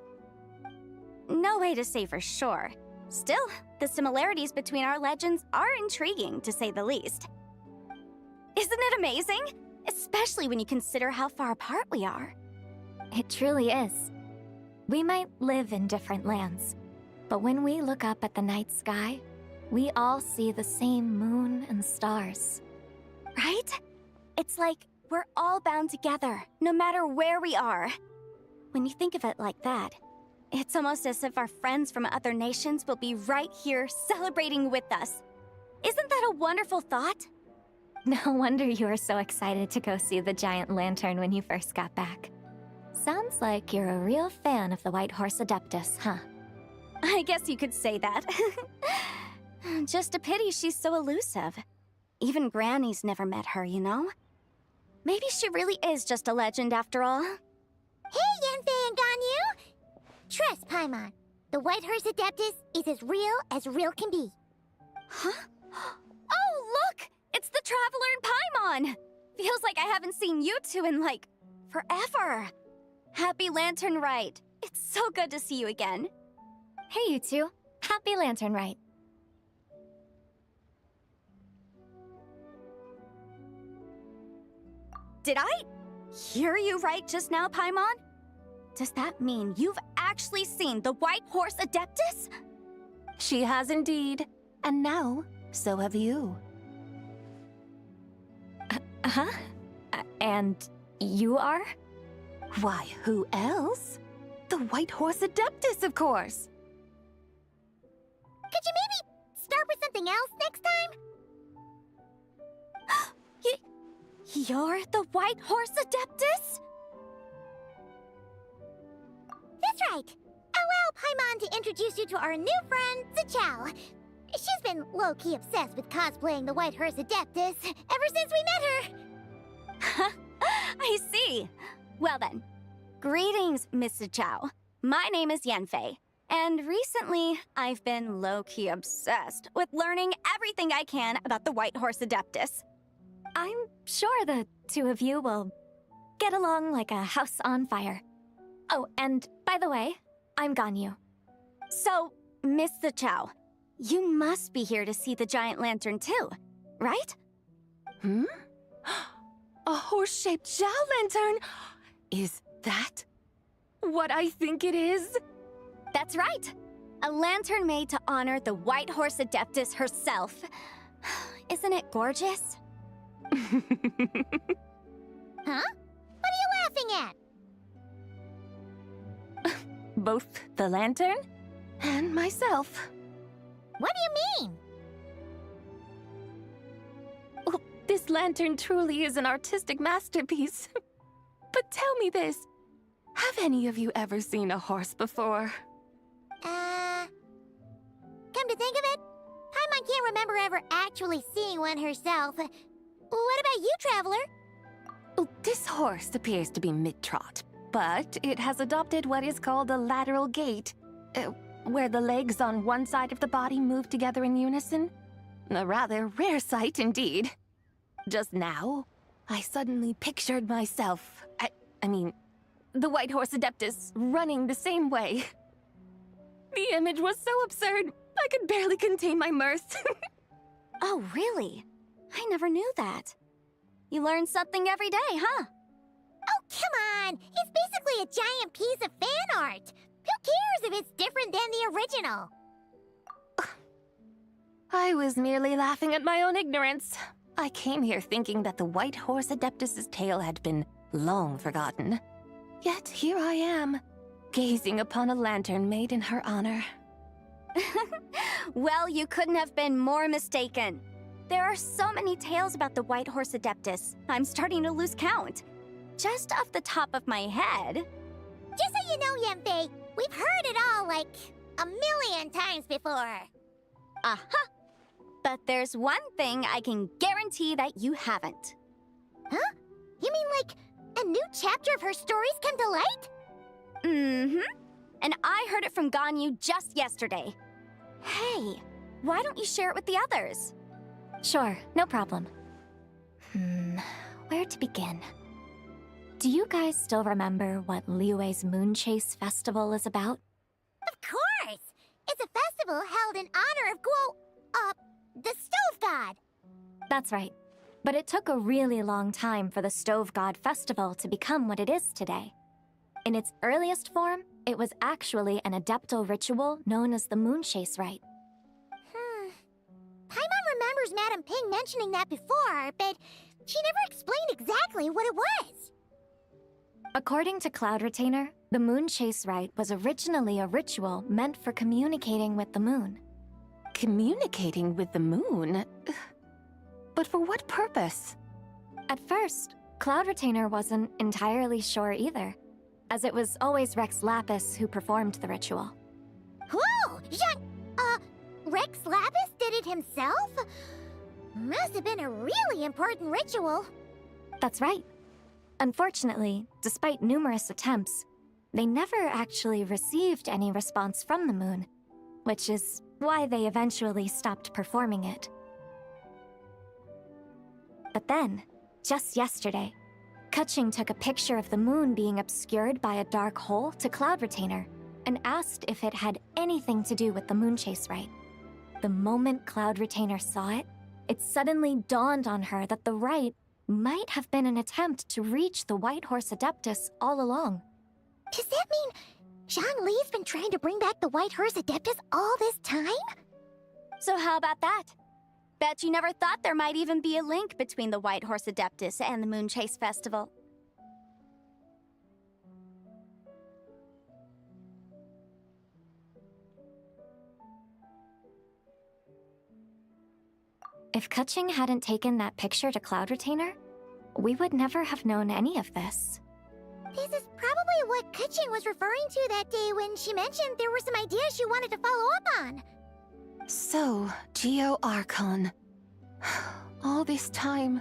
No way to say for sure. Still, the similarities between our legends are intriguing, to say the least. Isn't it amazing? Especially when you consider how far apart we are. It truly is. We might live in different lands, but when we look up at the night sky, we all see the same moon and stars. Right? It's like we're all bound together, no matter where we are. When you think of it like that, it's almost as if our friends from other nations will be right here celebrating with us. Isn't that a wonderful thought? No wonder you were so excited to go see the giant lantern when you first got back. Sounds like you're a real fan of the White Horse Adeptus, huh? I guess you could say that. Just a pity she's so elusive. Even Granny's never met her, you know? Maybe she really is just a legend after all. Hey, Yanfei and Ganyu! Trust, Paimon. The White Horse Adeptus is as real can be. Huh? Oh, look! It's the Traveler and Paimon! Feels like I haven't seen you two in, like, forever. Happy Lantern Rite. It's so good to see you again. Hey, you two. Happy Lantern Rite. Did I hear you right just now, Paimon? Does that mean you've actually seen the White Horse Adeptus? She has indeed. And now, so have you. And you are? Why, who else? The White Horse Adeptus, of course. Could you maybe start with something else next time? You're the White Horse Adeptus? That's right. Allow Paimon to introduce you to our new friend, Zichao. She's been low-key obsessed with cosplaying the White Horse Adeptus ever since we met her. I see. Well then, greetings, Miss Zichao. My name is Yanfei, and recently I've been low-key obsessed with learning everything I can about the White Horse Adeptus. I'm sure the two of you will get along like a house on fire. Oh, and by the way, I'm Ganyu. So, Miss Zichao, you must be here to see the giant lantern too, right? A horse-shaped Zhao lantern? Is that what I think it is? That's right. A lantern made to honor the White Horse Adeptus herself. Isn't it gorgeous? Huh? What are you laughing at? Both the lantern and myself. What do you mean? Oh, this lantern truly is an artistic masterpiece. But tell me this, have any of you ever seen a horse before? Paimon can't remember ever actually seeing one herself. What about you, Traveler? Oh, this horse appears to be mid-trot, but it has adopted what is called a lateral gait, where the legs on one side of the body move together in unison. A rather rare sight indeed. Just now, I suddenly pictured myself, I mean, the White Horse Adeptus running the same way. The image was so absurd, I could barely contain my mirth. Oh, really? I never knew that. You learn something every day, huh? Oh, come on! It's basically a giant piece of fan art! Who cares if it's different than the original? I was merely laughing at my own ignorance. I came here thinking that the White Horse Adeptus's tale had been long forgotten. Yet here I am, gazing upon a lantern made in her honor. Well, you couldn't have been more mistaken. There are so many tales about the White Horse Adeptus, I'm starting to lose count. Just off the top of my head... Just so you know, Yanfei, we've heard it all like a million times before. Aha! But there's one thing I can guarantee that you haven't. Huh? You mean like a new chapter of her stories come to light? Mm-hmm. And I heard it from Ganyu just yesterday. Hey, why don't you share it with the others? Sure, no problem. Where to begin? Do you guys still remember what Liyue's Moon Chase Festival is about? Of course! It's a festival held in honor of the Stove God! That's right. But it took a really long time for the Stove God Festival to become what it is today. In its earliest form, it was actually an adeptal ritual known as the Moon Chase Rite. Paimon remembers Madame Ping mentioning that before, but she never explained exactly what it was. According to Cloud Retainer, the Moon Chase Rite was originally a ritual meant for communicating with the moon. Communicating with the moon? But for what purpose? At first, Cloud Retainer wasn't entirely sure either, as it was always Rex Lapis who performed the ritual. Whoa! Rex Lapis did it himself? Must have been a really important ritual. That's right. Unfortunately, despite numerous attempts, they never actually received any response from the moon, which is why they eventually stopped performing it. But then, just yesterday, Keqing took a picture of the moon being obscured by a dark hole to Cloud Retainer and asked if it had anything to do with the Moon Chase Rite. The moment Cloud Retainer saw it, it suddenly dawned on her that the rite might have been an attempt to reach the White Horse Adeptus all along. Does that mean Zhongli's been trying to bring back the White Horse Adeptus all this time? So how about that? Bet you never thought there might even be a link between the White Horse Adeptus and the Moon Chase Festival. If Keqing hadn't taken that picture to Cloud Retainer, we would never have known any of this. This is probably what Keqing was referring to that day when she mentioned there were some ideas she wanted to follow up on. So, Geo Archon. All this time,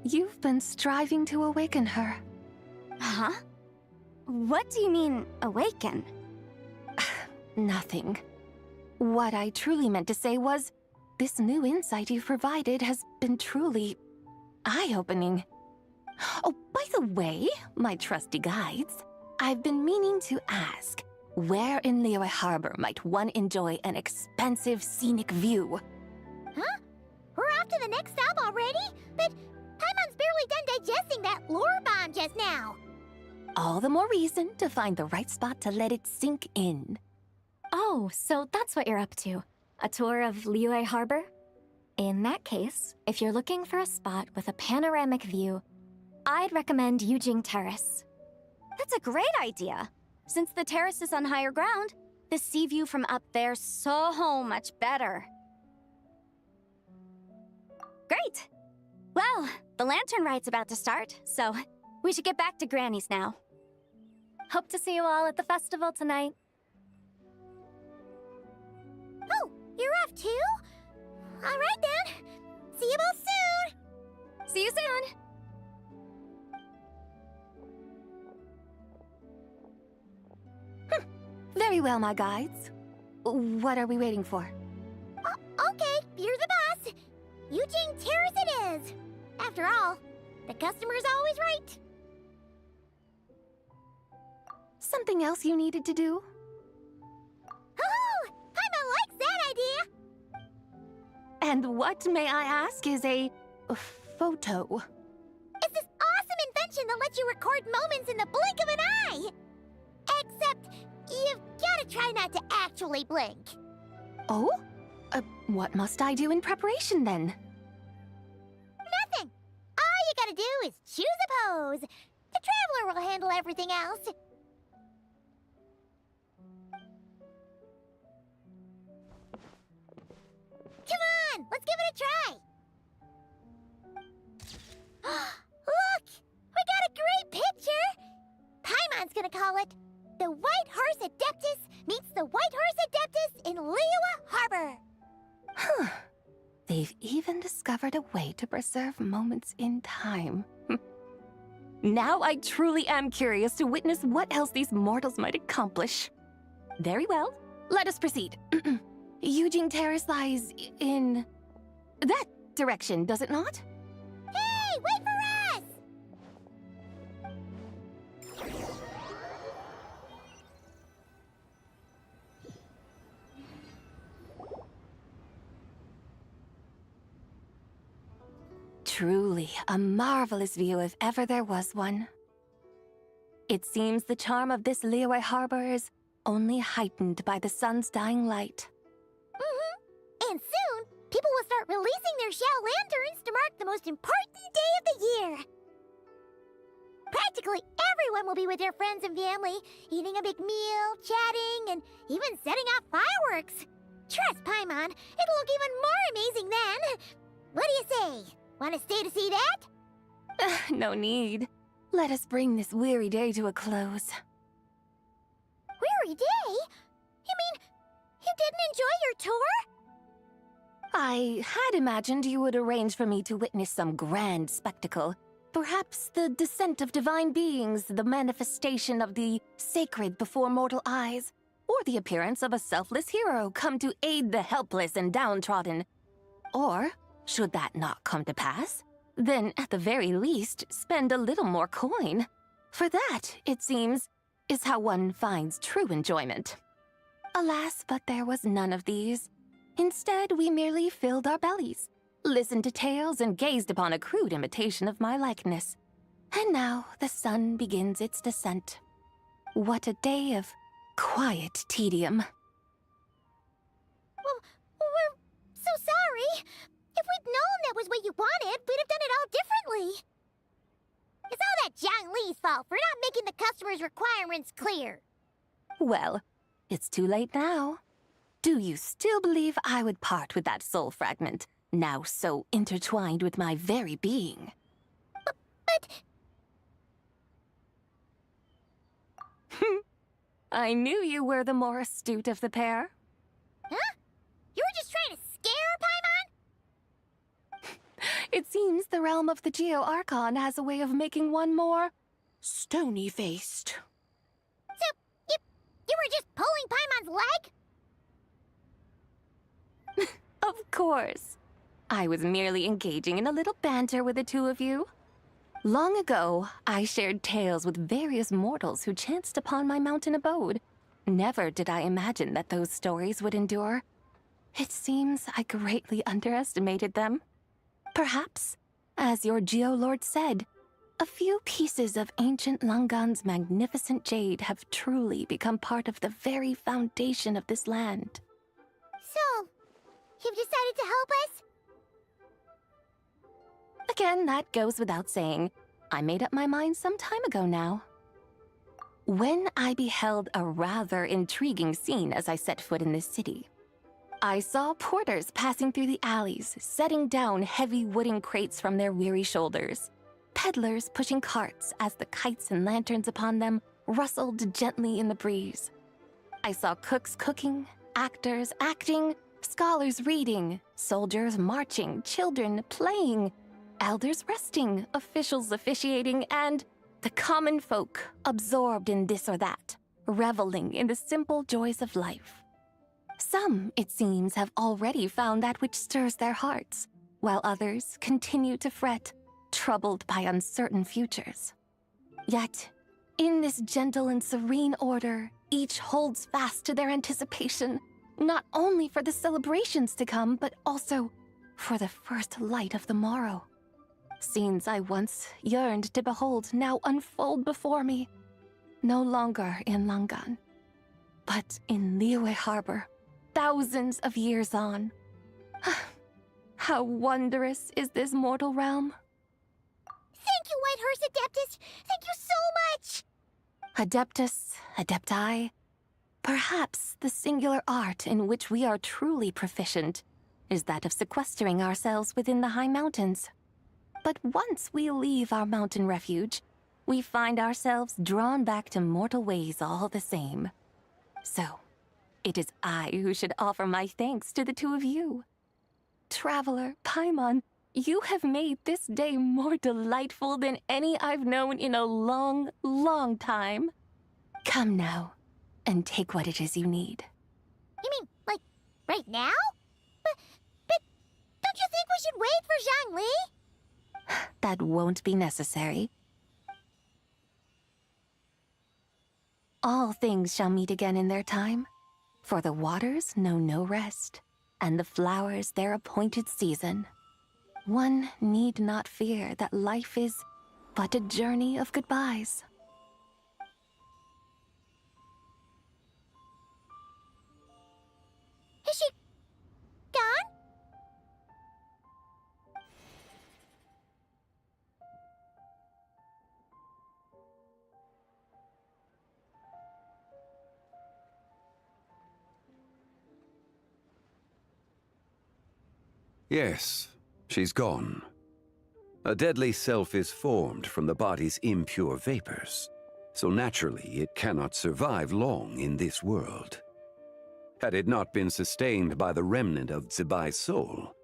you've been striving to awaken her. Huh? What do you mean, awaken? Nothing. What I truly meant to say was, this new insight you've provided has been truly eye-opening. Oh, by the way, my trusty guides, I've been meaning to ask, where in Liyue Harbor might one enjoy an expensive scenic view? Huh? We're off to the next stop already? But Paimon's barely done digesting that lore bomb just now. All the more reason to find the right spot to let it sink in. Oh, so that's what you're up to. A tour of Liyue Harbor? In that case, if you're looking for a spot with a panoramic view, I'd recommend Yujing Terrace. That's a great idea. Since the terrace is on higher ground, the sea view from up there's so much better. Great! Well, the lantern rite's about to start, so we should get back to Granny's now. Hope to see you all at the festival tonight. Oh, you're off too? Very well, my guides. What are we waiting for? Okay, you're the boss. Eugene Terrace it is. After all, the customer's always right. Something else you needed to do? Hoo-hoo! Paimon likes that idea. And what, may I ask, is a photo? It's this awesome invention that lets you record moments in the blink of an eye. Except, you've gotta try not to actually blink. Oh? What must I do in preparation, then? Nothing. All you gotta do is choose a pose. The Traveler will handle everything else. Come on, let's give it a try. Look! We got a great picture! Paimon's gonna call it The White Horse Adeptus Meets the White Horse Adeptus in Liyue Harbor. Huh. They've even discovered a way to preserve moments in time. Now I truly am curious to witness what else these mortals might accomplish. Very well, let us proceed. Eugene Terrace lies in that direction, does it not? Hey, wait for us! Truly a marvelous view if ever there was one. It seems the charm of this Liyue Harbor is only heightened by the sun's dying light. And soon, people will start releasing their Xiao lanterns to mark the most important day of the year. Practically everyone will be with their friends and family, eating a big meal, chatting, and even setting off fireworks. Trust Paimon, it'll look even more amazing then. What do you say? Want to stay to see that? No need. Let us bring this weary day to a close. Weary day? You mean you didn't enjoy your tour? I had imagined you would arrange for me to witness some grand spectacle. Perhaps the descent of divine beings, the manifestation of the sacred before mortal eyes, or the appearance of a selfless hero come to aid the helpless and downtrodden. Or, should that not come to pass, then at the very least spend a little more coin. For that, it seems, is how one finds true enjoyment. Alas, but there was none of these. Instead, we merely filled our bellies, listened to tales, and gazed upon a crude imitation of my likeness. And now the sun begins its descent. What a day of quiet tedium. Well, we're so sorry. If we'd known that was what you wanted, we'd have done it all differently. It's all that Zhang Li's fault for not making the customer's requirements clear. Well, it's too late now. Do you still believe I would part with that soul fragment, now so intertwined with my very being? But... I knew you were the more astute of the pair. Huh? You were just trying to scare Paimon? It seems the realm of the Geo-Archon has a way of making one more stony-faced. So, you were just pulling Paimon's leg? Of course. I was merely engaging in a little banter with the two of you. Long ago, I shared tales with various mortals who chanced upon my mountain abode. Never did I imagine that those stories would endure. It seems I greatly underestimated them. Perhaps, as your Geolord said, a few pieces of ancient Langan's magnificent jade have truly become part of the very foundation of this land. So, you've decided to help us? Again, that goes without saying. I made up my mind some time ago now. When I beheld a rather intriguing scene as I set foot in this city, I saw porters passing through the alleys, setting down heavy wooden crates from their weary shoulders, peddlers pushing carts as the kites and lanterns upon them rustled gently in the breeze. I saw cooks cooking, actors acting, scholars reading, soldiers marching, children playing, elders resting, officials officiating, and the common folk absorbed in this or that, reveling in the simple joys of life. Some, it seems, have already found that which stirs their hearts, while others continue to fret, troubled by uncertain futures. Yet, in this gentle and serene order, each holds fast to their anticipation, not only for the celebrations to come, but also for the first light of the morrow. Scenes I once yearned to behold now unfold before me, no longer in Langan, but in Liyue Harbor, thousands of years on. How wondrous is this mortal realm! Thank you, Whitehorse Adeptus! Thank you so much! Adeptus, Adepti, perhaps the singular art in which we are truly proficient is that of sequestering ourselves within the high mountains. But once we leave our mountain refuge, we find ourselves drawn back to mortal ways all the same. So, it is I who should offer my thanks to the two of you. Traveler, Paimon, you have made this day more delightful than any I've known in a long, long time. Come now, and take what it is you need. You mean, like, right now? But don't you think we should wait for Zhangli? That won't be necessary. All things shall meet again in their time, for the waters know no rest, and the flowers their appointed season. One need not fear that life is but a journey of goodbyes. Is she gone? Yes, she's gone. A deadly self is formed from the body's impure vapors, so naturally it cannot survive long in this world. Had it not been sustained by the remnant of Zibai's soul,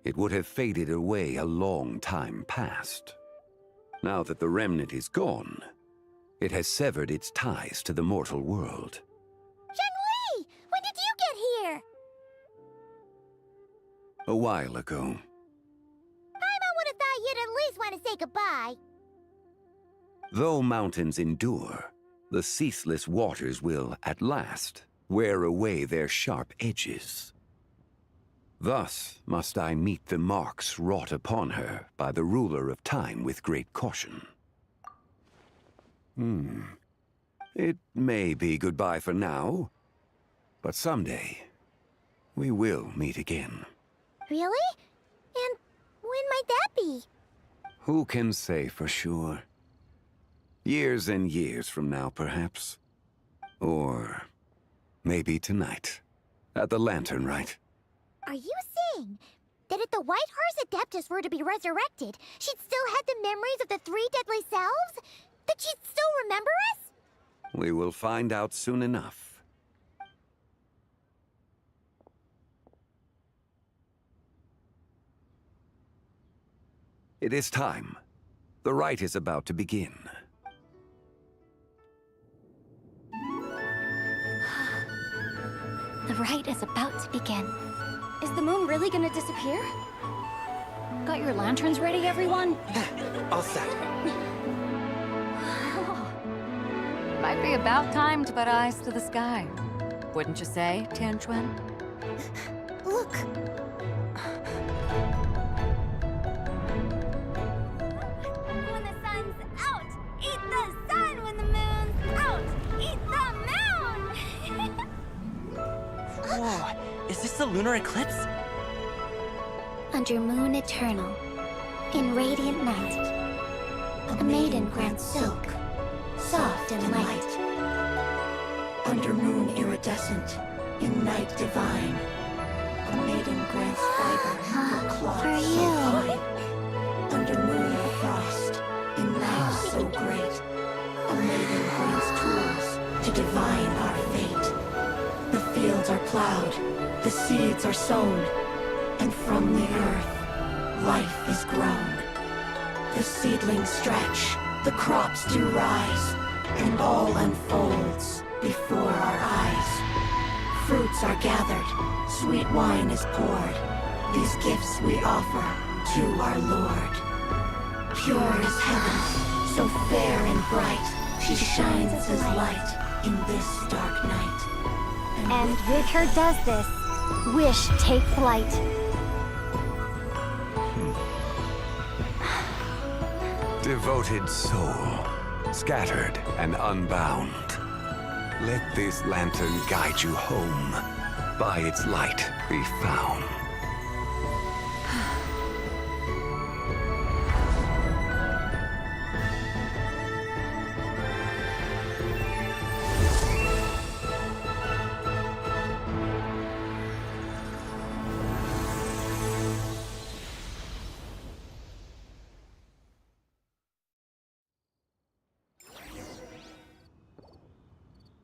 it would have faded away a long time past. Now that the remnant is gone, it has severed its ties to the mortal world. Zhangli! When did you get here? A while ago. Paimon would have thought you'd at least want to say goodbye. Though mountains endure, the ceaseless waters will, at last, wear away their sharp edges. Thus must I meet the marks wrought upon her by the ruler of time with great caution. It may be goodbye for now, but someday we will meet again. Really? And when might that be? Who can say for sure? Years and years from now, perhaps. Or maybe tonight, at the Lanternlit. Are you saying that if the Whitehorse Adeptus were to be resurrected, she'd still have the memories of the three deadly selves? That she'd still remember us? We will find out soon enough. It is time. The rite is about to begin. The rite is about to begin. Is the moon really gonna disappear? Got your lanterns ready, everyone? All set. Might be about time to put eyes to the sky. Wouldn't you say, Tianquan? Look! When the sun's out, eat the sun. When the moon's out, eat the moon! Whoa, is this the lunar eclipse? Under moon eternal, in radiant night, a maiden grants silk, soft and light. Under moon iridescent, in night divine, a maiden grants fiber for cloth so fine. Under moon of frost, in night so great, a maiden grants tools to divine our fate. The fields are plowed, the seeds are sown, and from the earth, life is grown. The seedlings stretch, the crops do rise, and all unfolds before our eyes. Fruits are gathered, sweet wine is poured. These gifts we offer to our Lord. Pure is heaven, so fair and bright. She shines as light in this dark night. And with her does this, wish take flight. Devoted soul, scattered and unbound. Let this lantern guide you home. By its light be found.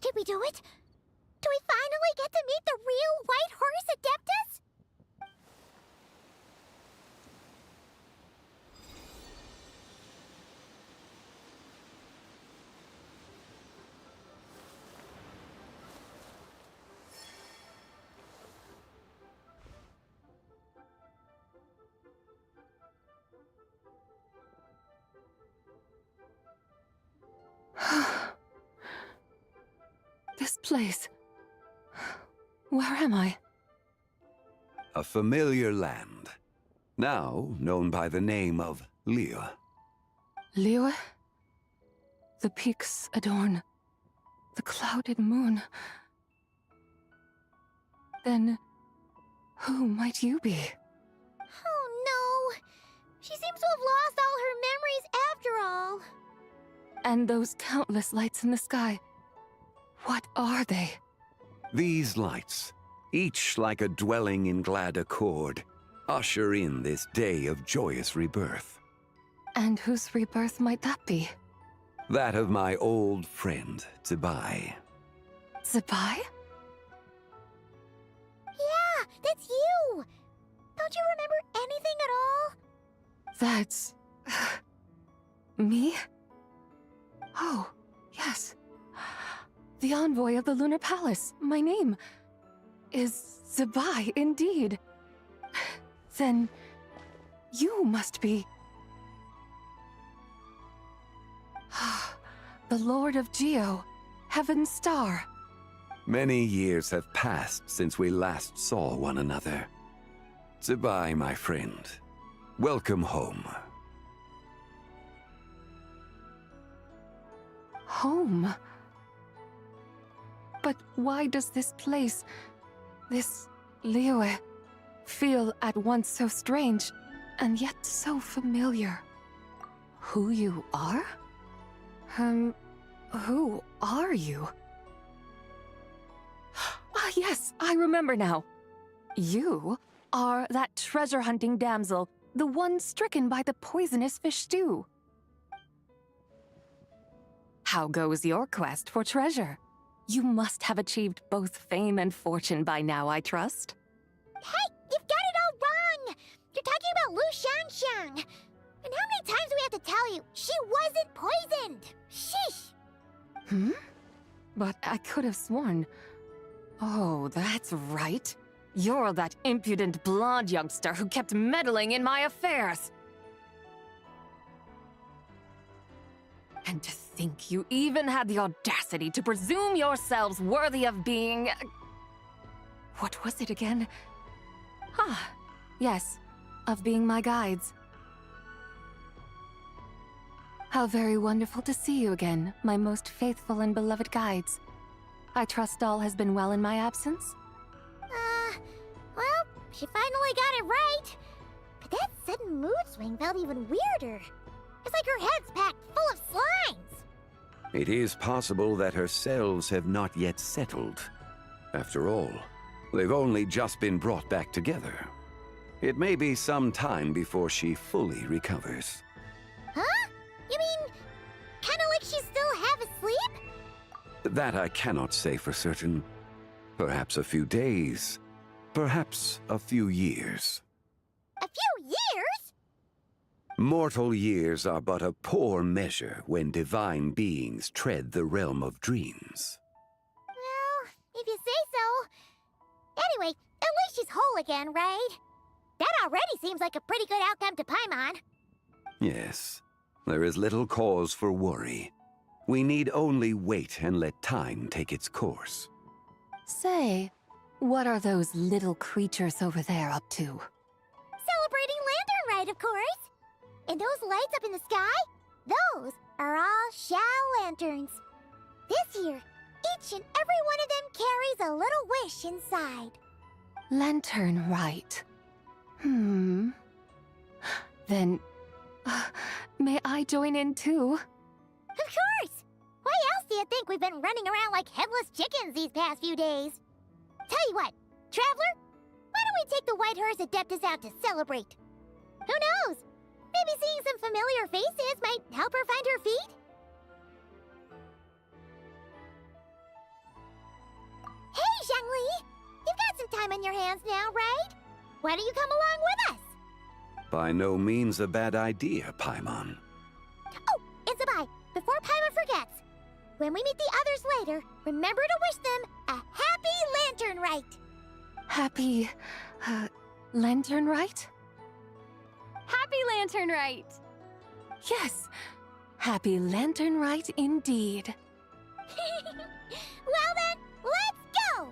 Did we do it? Do we finally get to meet the real White Horse Adeptus? This place. Where am I? A familiar land, now known by the name of Liyue. Liyue? The peaks adorn the clouded moon. Then, who might you be? Oh no! She seems to have lost all her memories after all. And those countless lights in the sky. What are they? These lights, each like a dwelling in glad accord, usher in this day of joyous rebirth. And whose rebirth might that be? That of my old friend, Zibai. Zibai? Yeah, that's you! Don't you remember anything at all? That's... me? Oh, yes. The envoy of the Lunar Palace. My name is Zibai, indeed. Then you must be... the Lord of Geo, Heaven's Star. Many years have passed since we last saw one another. Zibai, my friend, welcome home. Home? But why does this place, this Liyue, feel at once so strange and yet so familiar? Who you are? Who are you? Ah, yes, I remember now. You are that treasure-hunting damsel, the one stricken by the poisonous fish stew. How goes your quest for treasure? You must have achieved both fame and fortune by now, I trust. Hey, you've got it all wrong! You're talking about Lu Xiangxiang. And how many times do we have to tell you? She wasn't poisoned! Sheesh! Hmm? But I could have sworn... Oh, that's right. You're that impudent blonde youngster who kept meddling in my affairs. And to think you even had the audacity to presume yourselves worthy of being... What was it again? Ah, yes, of being my guides. How very wonderful to see you again, my most faithful and beloved guides. I trust all has been well in my absence? Well, she finally got it right. But that sudden mood swing felt even weirder. It's like her head's packed full of slimes. It is possible that her cells have not yet settled. After all, they've only just been brought back together. It may be some time before she fully recovers. Huh? You mean, kinda like she's still half asleep? That I cannot say for certain. Perhaps a few days. Perhaps a few years. A few years? Mortal years are but a poor measure when divine beings tread the realm of dreams. If you say so. Anyway, at least she's whole again, right? That already seems like a pretty good outcome to Paimon. Yes, there is little cause for worry. We need only wait and let time take its course. Say, what are those little creatures over there up to? Celebrating Lanternlit, of course. And those lights up in the sky? Those are all Shao lanterns. This year, each and every one of them carries a little wish inside. Lanternlit. Then, may I join in too? Of course! Why else do you think we've been running around like headless chickens these past few days? Tell you what, Traveler, why don't we take the White Horse Adeptus out to celebrate? Who knows? Maybe seeing some familiar faces might help her find her feet? Hey, Zhangli! You've got some time on your hands now, right? Why don't you come along with us? By no means a bad idea, Paimon. Oh, and Zabai, before Paimon forgets, when we meet the others later, remember to wish them a happy Lanternlit. Happy, Lanternlit? Happy Lanternlit! Yes, happy Lanternlit indeed. Well then, let's go!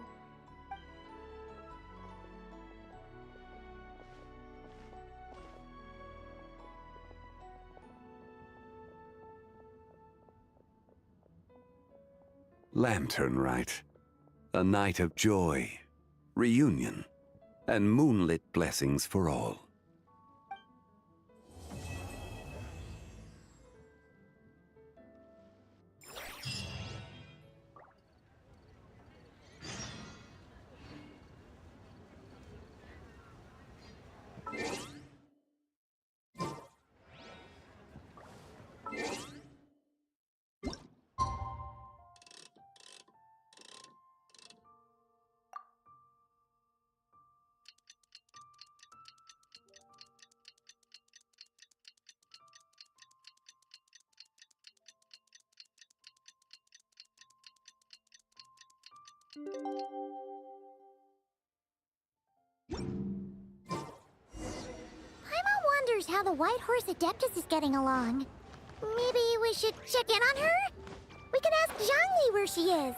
Lanternlit. A night of joy, reunion, and moonlit blessings for all. Paimon wonders how the White Horse Adeptus is getting along. Maybe we should check in on her? We can ask Zhangli where she is.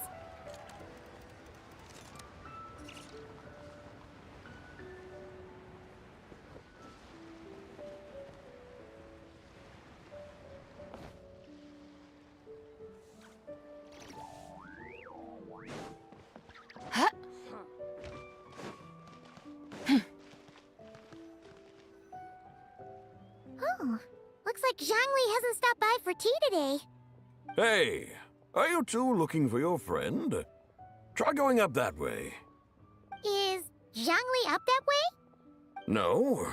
Oh, looks like Zhangli hasn't stopped by for tea today. Hey, are you two looking for your friend? Try going up that way. Is Zhangli up that way? No,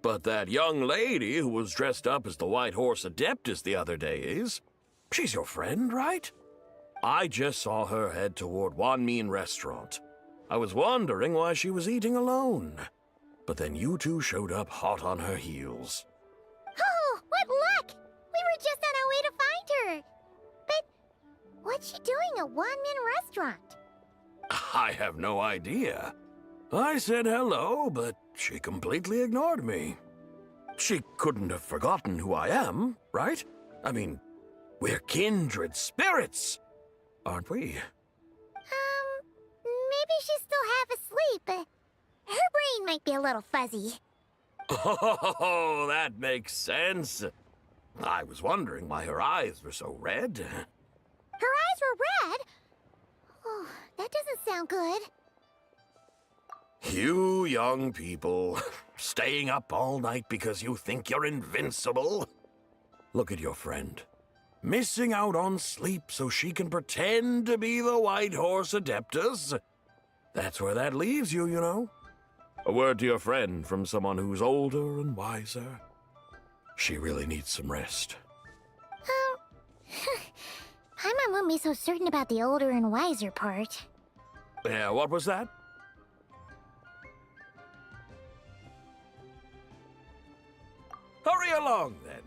but that young lady who was dressed up as the White Horse Adeptus the other day is. She's your friend, right? I just saw her head toward Wanmin Restaurant. I was wondering why she was eating alone. But then you two showed up hot on her heels. Oh, what luck! We were just on our way to find her. But what's she doing at Wanmin Restaurant? I have no idea. I said hello, but she completely ignored me. She couldn't have forgotten who I am, right? I mean, we're kindred spirits, aren't we? Maybe she's still half asleep, but her brain might be a little fuzzy. Oh, that makes sense. I was wondering why her eyes were so red. Her eyes were red? Oh, that doesn't sound good. You young people, staying up all night because you think you're invincible. Look at your friend. Missing out on sleep so she can pretend to be the White Horse Adeptus. That's where that leaves you, you know. A word to your friend from someone who's older and wiser. She really needs some rest. Paimon won't be so certain about the older and wiser part. Yeah, what was that? Hurry along, then.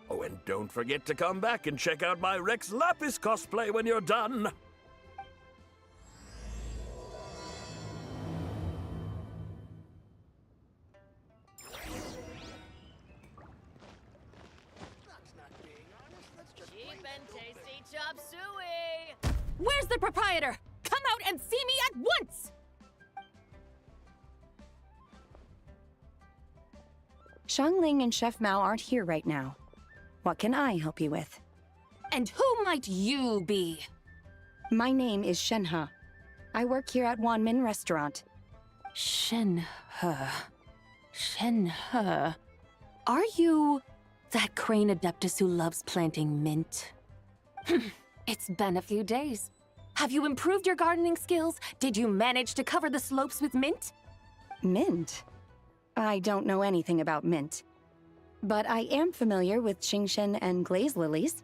Oh, and don't forget to come back and check out my Rex Lapis cosplay when you're done. Chop suey! Where's the proprietor? Come out and see me at once! Xiangling and Chef Mao aren't here right now. What can I help you with? And who might you be? My name is Shenhe. I work here at Wanmin Restaurant. Shenhe. Shenhe. Are you that crane adeptus who loves planting mint? It's been a few days. Have you improved your gardening skills? Did you manage to cover the slopes with mint? Mint? I don't know anything about mint. But I am familiar with Qingshen and glaze lilies.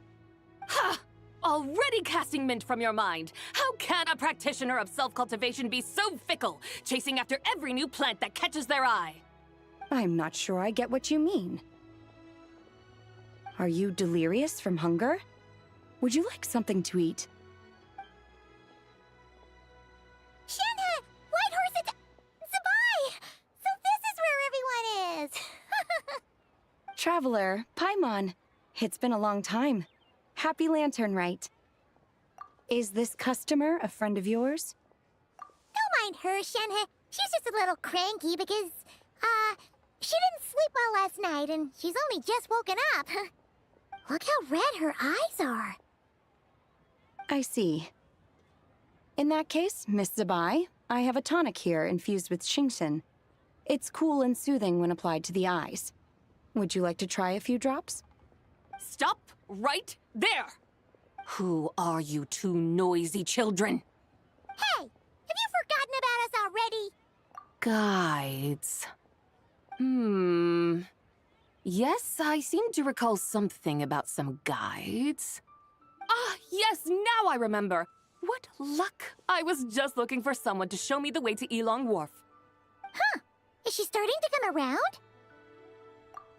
Ha! Already casting mint from your mind. How can a practitioner of self-cultivation be so fickle, chasing after every new plant that catches their eye? I'm not sure I get what you mean. Are you delirious from hunger? Would you like something to eat? Shenhe! White Horse Zabai! So this is where everyone is! Traveler, Paimon. It's been a long time. Happy Lanternlit. Is this customer a friend of yours? Don't mind her, Shenhe. She's just a little cranky because, she didn't sleep well last night and she's only just woken up. Look how red her eyes are. I see. In that case, Miss Zabai, I have a tonic here infused with Qingshen. It's cool and soothing when applied to the eyes. Would you like to try a few drops? Stop right there! Who are you two noisy children? Hey! Have you forgotten about us already? Guides. Yes, I seem to recall something about some guides. Ah, yes, now I remember. What luck! I was just looking for someone to show me the way to Elong Wharf. Huh! Is she starting to come around?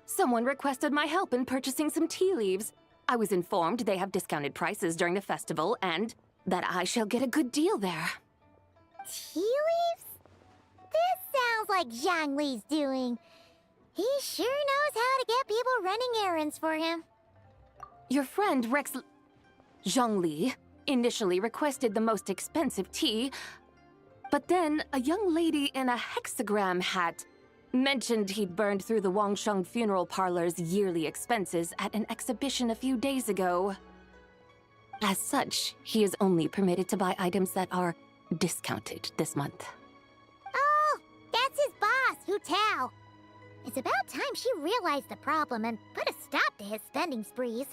Someone requested my help in purchasing some tea leaves. I was informed they have discounted prices during the festival and that I shall get a good deal there. Tea leaves? This sounds like Zhongli's doing. He sure knows how to get people running errands for him. Your friend Rex Zhongli initially requested the most expensive tea, but then a young lady in a hexagram hat mentioned he'd burned through the Wangsheng funeral parlor's yearly expenses at an exhibition a few days ago. As such, he is only permitted to buy items that are discounted this month. Oh, that's his boss, Hu Tao. It's about time she realized the problem and put a stop to his spending sprees.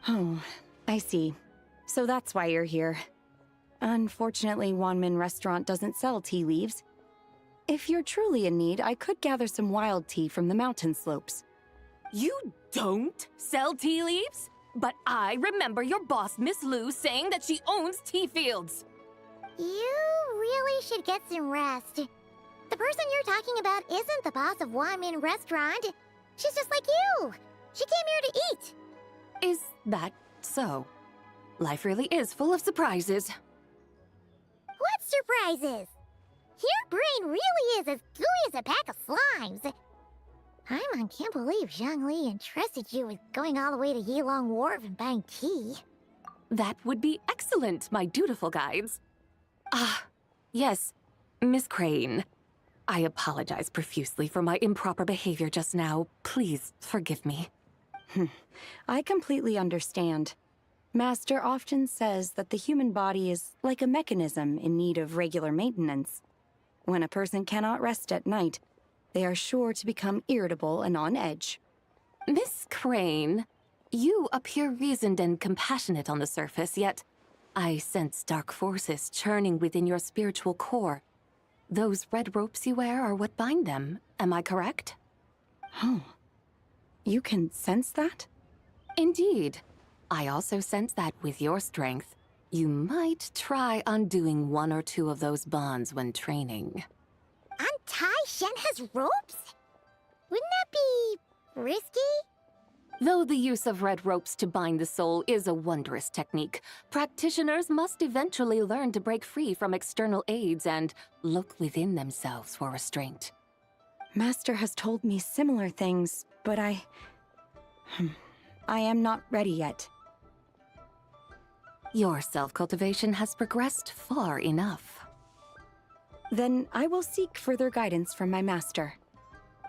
Oh, I see. So that's why you're here. Unfortunately, Wanmin Restaurant doesn't sell tea leaves. If you're truly in need, I could gather some wild tea from the mountain slopes. You don't sell tea leaves? But I remember your boss, Miss Lu, saying that she owns tea fields. You really should get some rest. The person you're talking about isn't the boss of Wanmin Restaurant. She's just like you. She came here to eat. Is that so? Life really is full of surprises. What surprises? Your brain really is as gooey as a pack of slimes. Paimon can't believe Zhongli entrusted you with going all the way to Yilong Wharf and buying tea. That would be excellent, my dutiful guides. Ah, yes, Miss Crane. I apologize profusely for my improper behavior just now. Please forgive me. I completely understand. Master often says that the human body is like a mechanism in need of regular maintenance. When a person cannot rest at night, they are sure to become irritable and on edge. Miss Crane, you appear reasoned and compassionate on the surface, yet I sense dark forces churning within your spiritual core. Those red ropes you wear are what bind them, am I correct? Oh, you can sense that? Indeed. I also sense that with your strength, you might try undoing one or two of those bonds when training. Untie Shenhe's ropes? Wouldn't that be risky? Though the use of red ropes to bind the soul is a wondrous technique, practitioners must eventually learn to break free from external aids and look within themselves for restraint. Master has told me similar things, but I am not ready yet. Your self-cultivation has progressed far enough. Then I will seek further guidance from my master.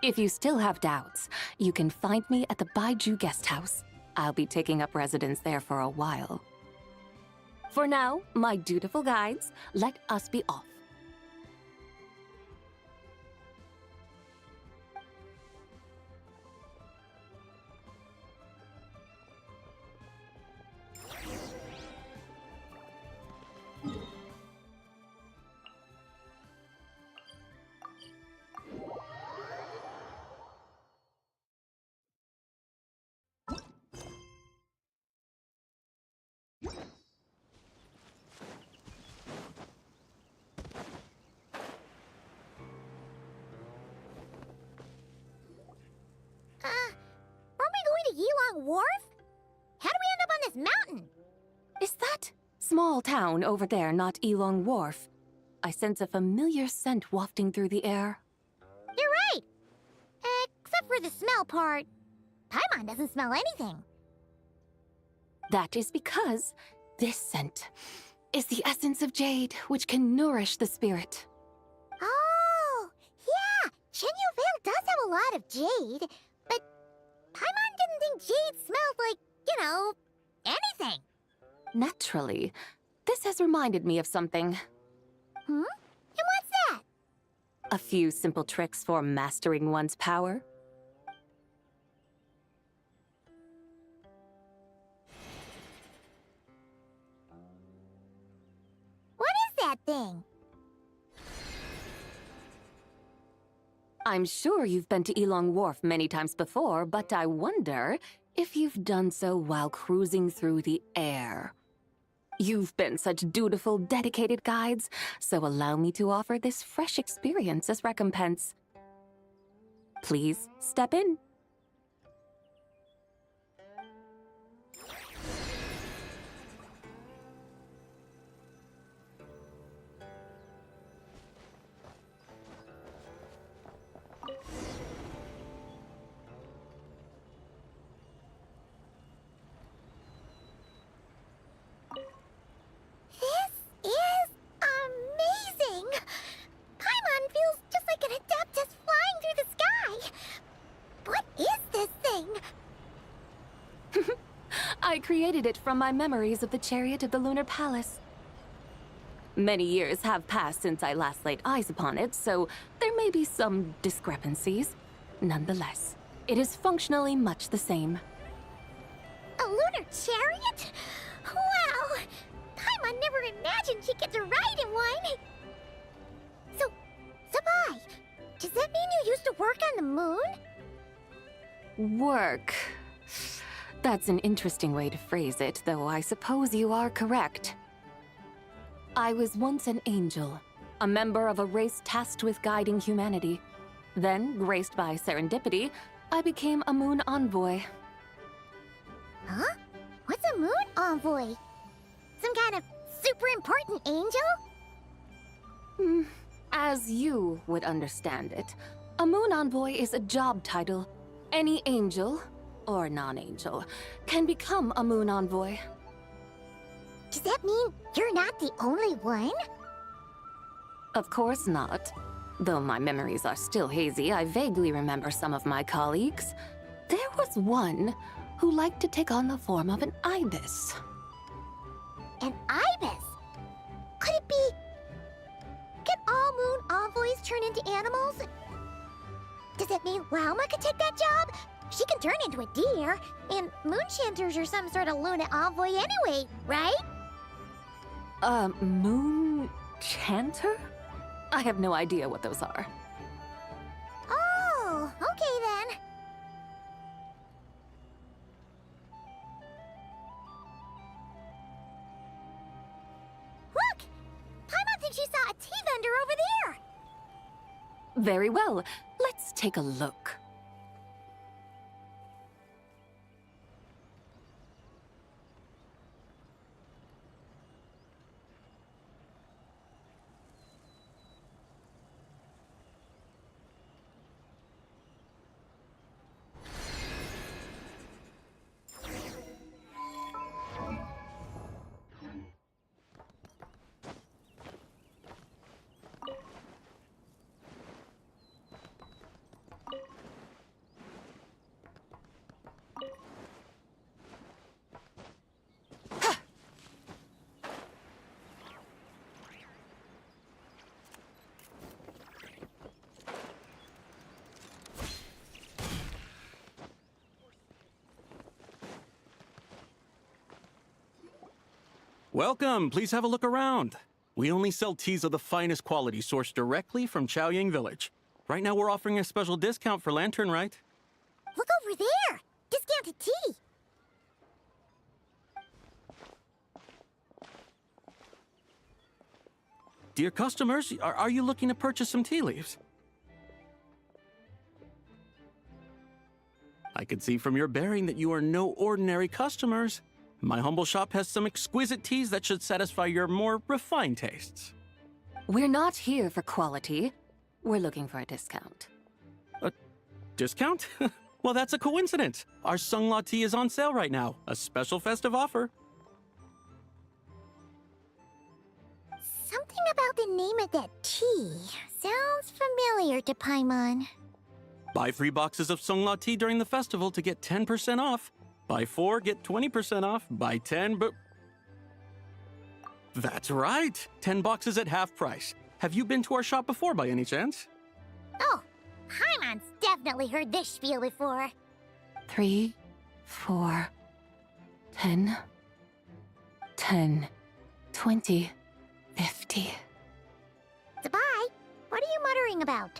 If you still have doubts, you can find me at the Baiju Guest House. I'll be taking up residence there for a while. For now, my dutiful guides, let us be off. Aren't we going to Yilong Wharf? How do we end up on this mountain? Is that small town over there not Elong Wharf? I sense a familiar scent wafting through the air. You're right! Except for the smell part. Paimon doesn't smell anything. That is because this scent is the essence of jade, which can nourish the spirit. Oh, yeah! Shenyu Vale does have a lot of jade, but Paimon didn't think jade smelled like, anything. Naturally, this has reminded me of something. And what's that? A few simple tricks for mastering one's power. What is that thing? I'm sure you've been to Elong Wharf many times before, but I wonder if you've done so while cruising through the air. You've been such dutiful, dedicated guides, so allow me to offer this fresh experience as recompense. Please step in. This is amazing! Paimon feels just like an Adeptus flying through the sky! What is this thing? I created it from my memories of the chariot of the Lunar Palace. Many years have passed since I last laid eyes upon it, so there may be some discrepancies. Nonetheless, it is functionally much the same. A lunar chariot? Wow! Paimon never imagined she'd get to ride in one! So, Sabai, does that mean you used to work on the moon? Work. That's an interesting way to phrase it, though I suppose you are correct. I was once an angel, a member of a race tasked with guiding humanity. Then, graced by serendipity, I became a moon envoy. Huh? What's a moon envoy? Some kind of super important angel? As you would understand it, a moon envoy is a job title. Any angel, or non-angel, can become a moon envoy. Does that mean you're not the only one? Of course not. Though my memories are still hazy, I vaguely remember some of my colleagues. There was one who liked to take on the form of an ibis. An ibis? Could it be... Can all moon envoys turn into animals? Does that mean Lauma could take that job? She can turn into a deer, and moonchanters are some sort of Luna envoy anyway, right? Moon chanter? I have no idea what those are. Oh, okay then. Look! Paimon thinks she saw a tea vendor over there! Very well. Let's take a look. Welcome. Please have a look around. We only sell teas of the finest quality sourced directly from Chaoying Village. Right now we're offering a special discount for Lanternlit. Look over there! Discounted tea! Dear customers, are you looking to purchase some tea leaves? I can see from your bearing that you are no ordinary customers. My humble shop has some exquisite teas that should satisfy your more refined tastes. We're not here for quality. We're looking for a discount. A discount? Well, that's a coincidence. Our Sungla tea is on sale right now. A special festive offer. Something about the name of that tea sounds familiar to Paimon. Buy 3 boxes of Sungla tea during the festival to get 10% off. Buy 4, get 20% off. Buy 10, but... That's right! 10 boxes at half price. Have you been to our shop before by any chance? Oh, Paimon's definitely heard this spiel before. 3, 4, 10, 10, 20, 50. Zabai, what are you muttering about?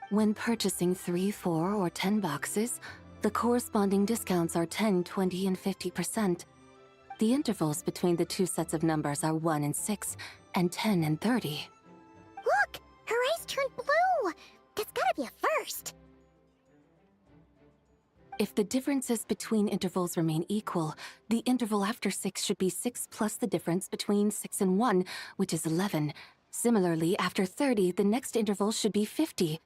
When purchasing 3, 4, or 10 boxes, the corresponding discounts are 10, 20, and 50%. The intervals between the two sets of numbers are 1 and 6, and 10 and 30. Look! Her eyes turned blue! That's gotta be a first! If the differences between intervals remain equal, the interval after 6 should be 6 plus the difference between 6 and 1, which is 11. Similarly, after 30, the next interval should be 50.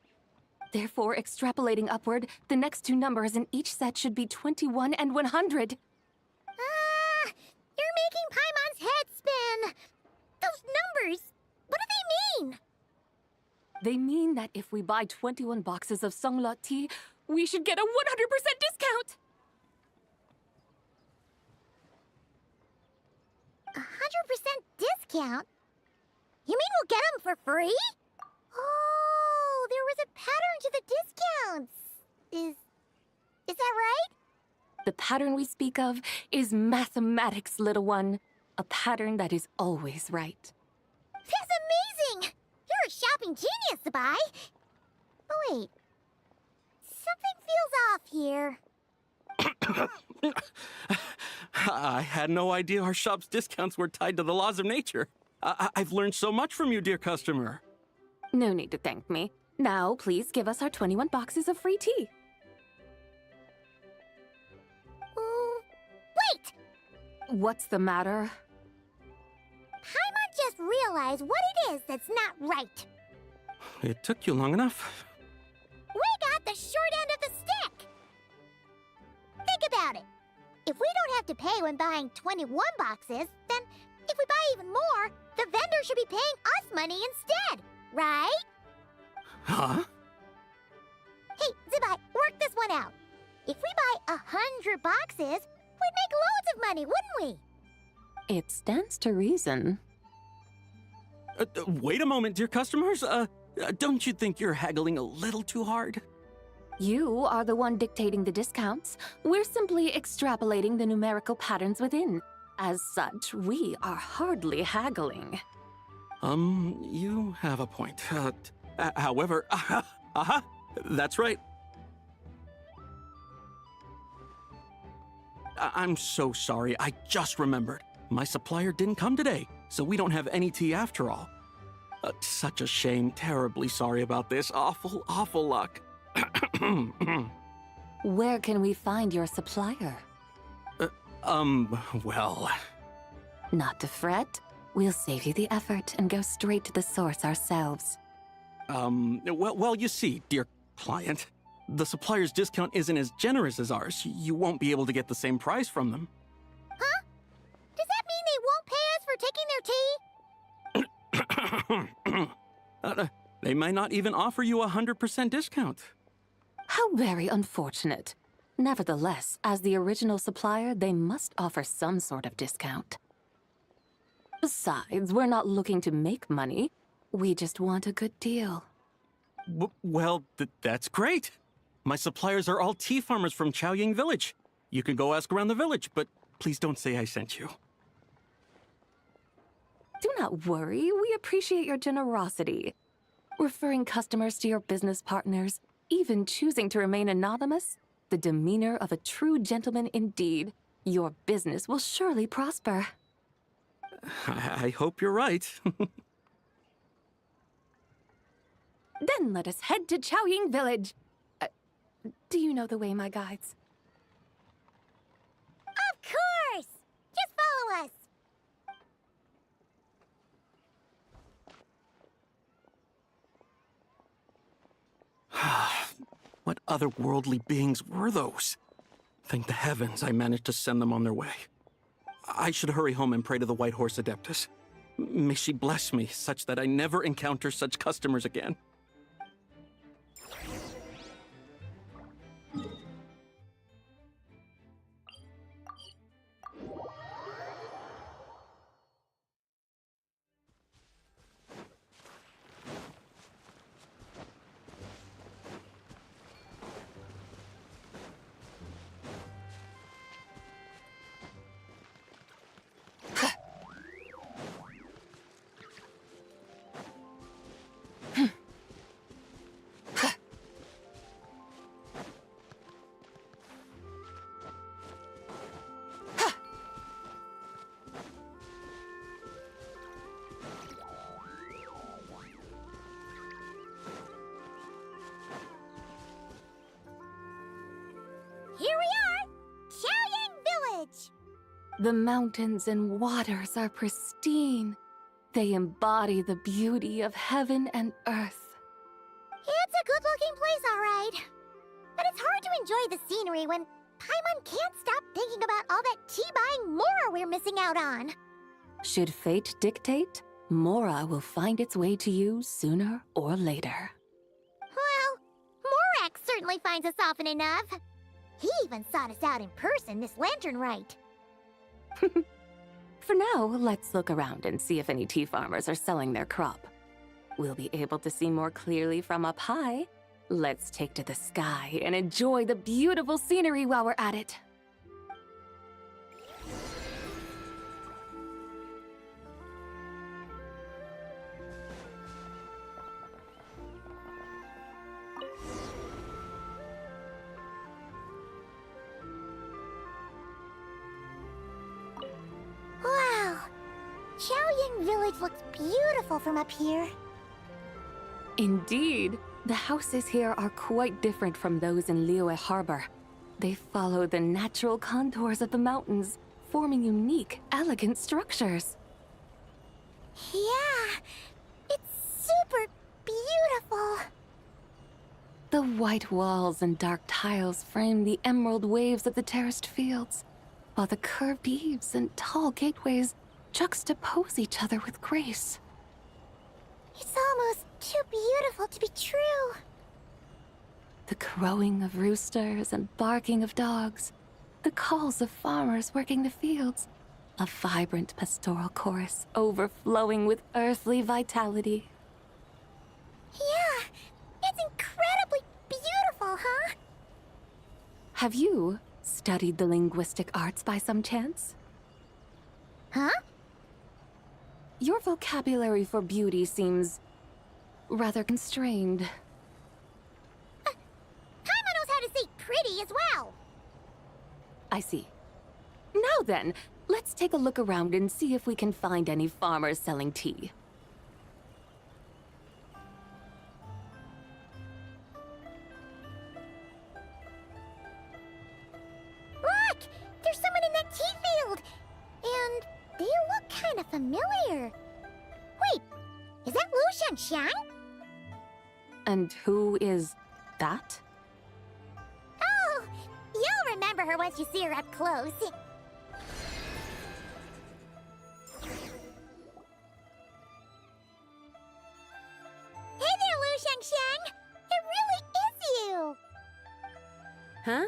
Therefore, extrapolating upward, the next two numbers in each set should be 21 and 100. You're making Paimon's head spin! Those numbers, what do they mean? They mean that if we buy 21 boxes of Sungla tea, we should get a 100% discount! 100% discount? You mean we'll get them for free? Oh, there was a pattern to the discounts. Is that right? The pattern we speak of is mathematics, little one. A pattern that is always right. That's amazing! You're a shopping genius, Zabai. Oh, wait. Something feels off here. I had no idea our shop's discounts were tied to the laws of nature. I've learned so much from you, dear customer. No need to thank me. Now, please give us our 21 boxes of free tea. Wait! What's the matter? Paimon just realized what it is that's not right. It took you long enough. We got the short end of the stick! Think about it. If we don't have to pay when buying 21 boxes, then if we buy even more, the vendor should be paying us money instead, right? Huh? Hey, Zabai, work this one out. If we buy 100 boxes, we'd make loads of money, wouldn't we? It stands to reason. Wait a moment, dear customers. Don't you think you're haggling a little too hard? You are the one dictating the discounts. We're simply extrapolating the numerical patterns within. As such, we are hardly haggling. You have a point. However, that's right. I'm so sorry. I just remembered. My supplier didn't come today, so we don't have any tea after all. Such a shame. Terribly sorry about this. Awful, awful luck. Where can we find your supplier? Well... Not to fret. We'll save you the effort and go straight to the source ourselves. Well, you see, dear client, the supplier's discount isn't as generous as ours. You won't be able to get the same price from them. Huh? Does that mean they won't pay us for taking their tea? They might not even offer you 100% discount. How very unfortunate. Nevertheless, as the original supplier, they must offer some sort of discount. Besides, we're not looking to make money. We just want a good deal. Well, that's great. My suppliers are all tea farmers from Chaoying Village. You can go ask around the village, but please don't say I sent you. not worry. We appreciate your generosity. Referring customers to your business partners, even choosing to remain anonymous, the demeanor of a true gentleman indeed. Your business will surely prosper. I hope you're right. Then let us head to Chaoying Village. Do you know the way, my guides? Of course! Just follow us! What otherworldly beings were those? Thank the heavens I managed to send them on their way. I should hurry home and pray to the White Horse Adeptus. May she bless me such that I never encounter such customers again. Here we are! Chaoying Village! The mountains and waters are pristine. They embody the beauty of heaven and earth. It's a good-looking place, all right. But it's hard to enjoy the scenery when Paimon can't stop thinking about all that tea-buying Mora we're missing out on. Should fate dictate, Mora will find its way to you sooner or later. Well, Morak certainly finds us often enough. He even sought us out in person this Lanternlit. For now, let's look around and see if any tea farmers are selling their crop. We'll be able to see more clearly from up high. Let's take to the sky and enjoy the beautiful scenery while we're at it. Wow! Chaoying Village looks beautiful from up here. Indeed, the houses here are quite different from those in Liyue Harbor. They follow the natural contours of the mountains, forming unique, elegant structures. Yeah, it's super beautiful. The white walls and dark tiles frame the emerald waves of the terraced fields, while the curved eaves and tall gateways juxtapose each other with grace. It's almost too beautiful to be true. The crowing of roosters and barking of dogs, the calls of farmers working the fields, a vibrant pastoral chorus overflowing with earthly vitality. Yeah, it's incredibly beautiful, huh? Have you studied the linguistic arts by some chance? Huh? Your vocabulary for beauty seems rather constrained. Paimon knows how to say pretty as well. I see. Now then, let's take a look around and see if we can find any farmers selling tea. Look! There's someone in that tea field! And they look kind of familiar. Wait, is that Lu Xiangxiang? And who is that? Oh, you'll remember her once you see her up close. Hey there, Lu Xiangxiang! It really is you! Huh?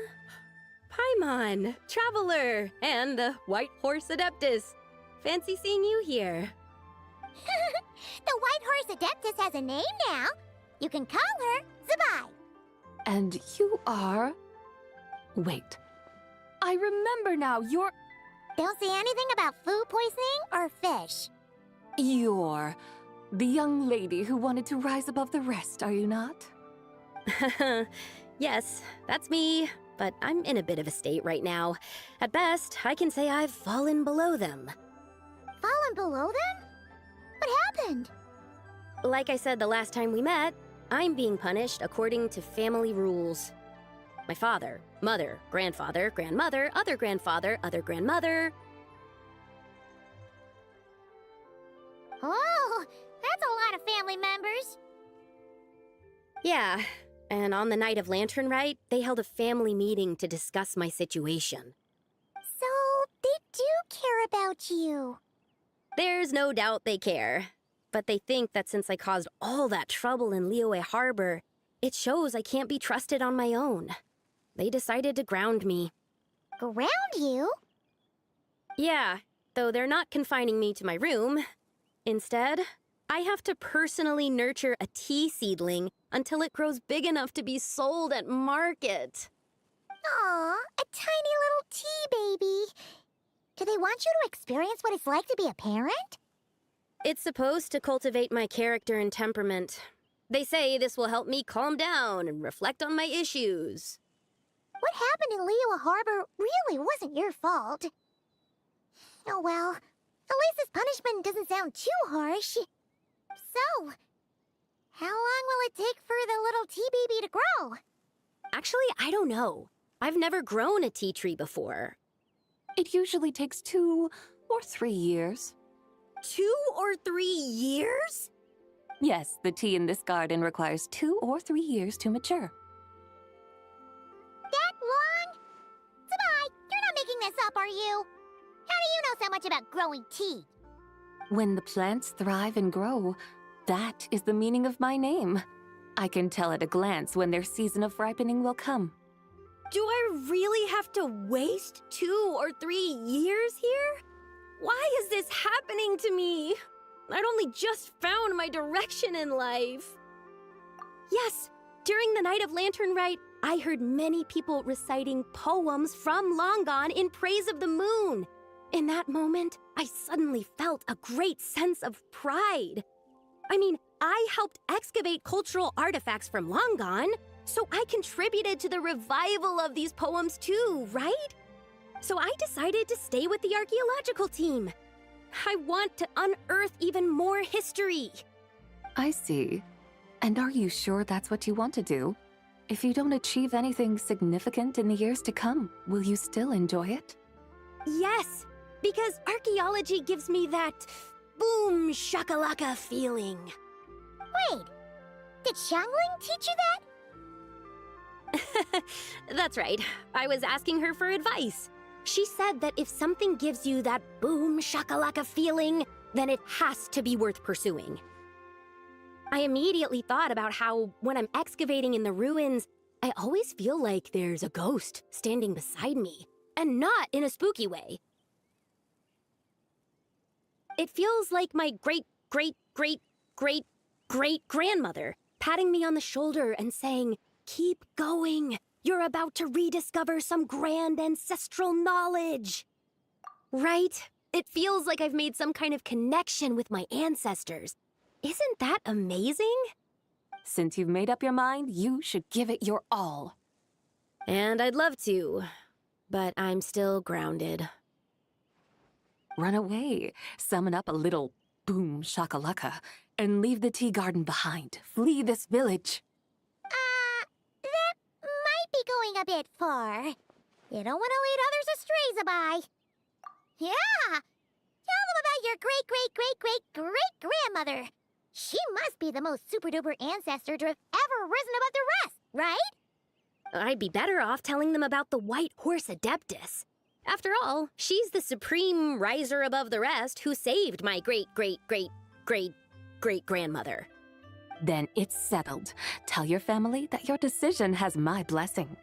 Paimon, Traveler, and the White Horse Adeptus. Fancy seeing you here. The White Horse Adeptus has a name now. You can call her Zabai. And you are... Wait. I remember now, you're... Don't say anything about food poisoning or fish. You're the young lady who wanted to rise above the rest, are you not? Yes, that's me, but I'm in a bit of a state right now. At best, I can say I've fallen below them. Fallen below them? What happened? Like I said the last time we met, I'm being punished according to family rules. My father, mother, grandfather, grandmother, other grandfather, other grandmother. Oh, that's a lot of family members. Yeah, and on the night of Lanternlit, they held a family meeting to discuss my situation. So, they do care about you. There's no doubt they care. But they think that since I caused all that trouble in Liyue Harbor, it shows I can't be trusted on my own. They decided to ground me. Ground you? Yeah, though they're not confining me to my room. Instead, I have to personally nurture a tea seedling until it grows big enough to be sold at market. Aw, a tiny little tea baby. Do they want you to experience what it's like to be a parent? It's supposed to cultivate my character and temperament. They say this will help me calm down and reflect on my issues. What happened in Liyue Harbor really wasn't your fault. Oh well, at least this punishment doesn't sound too harsh. So, how long will it take for the little tea baby to grow? Actually, I don't know. I've never grown a tea tree before. It usually takes 2 or 3 years. 2 or 3 years? Yes, the tea in this garden requires 2 or 3 years to mature. That long? Sabai, you're not making this up, are you? How do you know so much about growing tea? When the plants thrive and grow, that is the meaning of my name. I can tell at a glance when their season of ripening will come. Do I really have to waste 2 or 3 years here? Why is this happening to me? I'd only just found my direction in life. Yes, during the night of Lanternlit, I heard many people reciting poems from long gone in praise of the moon. In that moment, I suddenly felt a great sense of pride. I mean, I helped excavate cultural artifacts from long gone, so I contributed to the revival of these poems too, right? So I decided to stay with the archaeological team. I want to unearth even more history. I see. And are you sure that's what you want to do? If you don't achieve anything significant in the years to come, will you still enjoy it? Yes, because archaeology gives me that boom shakalaka feeling. Wait, did Xiangling teach you that? That's right. I was asking her for advice. She said that if something gives you that boom shakalaka feeling, then it has to be worth pursuing. I immediately thought about how, when I'm excavating in the ruins, I always feel like there's a ghost standing beside me, and not in a spooky way. It feels like my great-great-great-great-great-grandmother patting me on the shoulder and saying, "Keep going. You're about to rediscover some grand ancestral knowledge." Right? It feels like I've made some kind of connection with my ancestors. Isn't that amazing? Since you've made up your mind, you should give it your all. And I'd love to, but I'm still grounded. Run away, summon up a little boom shakalaka, and leave the tea garden behind. Flee this village. That might be going a bit far. You don't want to lead others astray, Zabai. Yeah! Tell them about your great-great-great-great-great-grandmother. She must be the most super-duper ancestor to have ever risen above the rest, right? I'd be better off telling them about the White Horse Adeptus. After all, she's the supreme riser above the rest who saved my great-great-great-great-great-grandmother. Then it's settled. Tell your family that your decision has my blessing.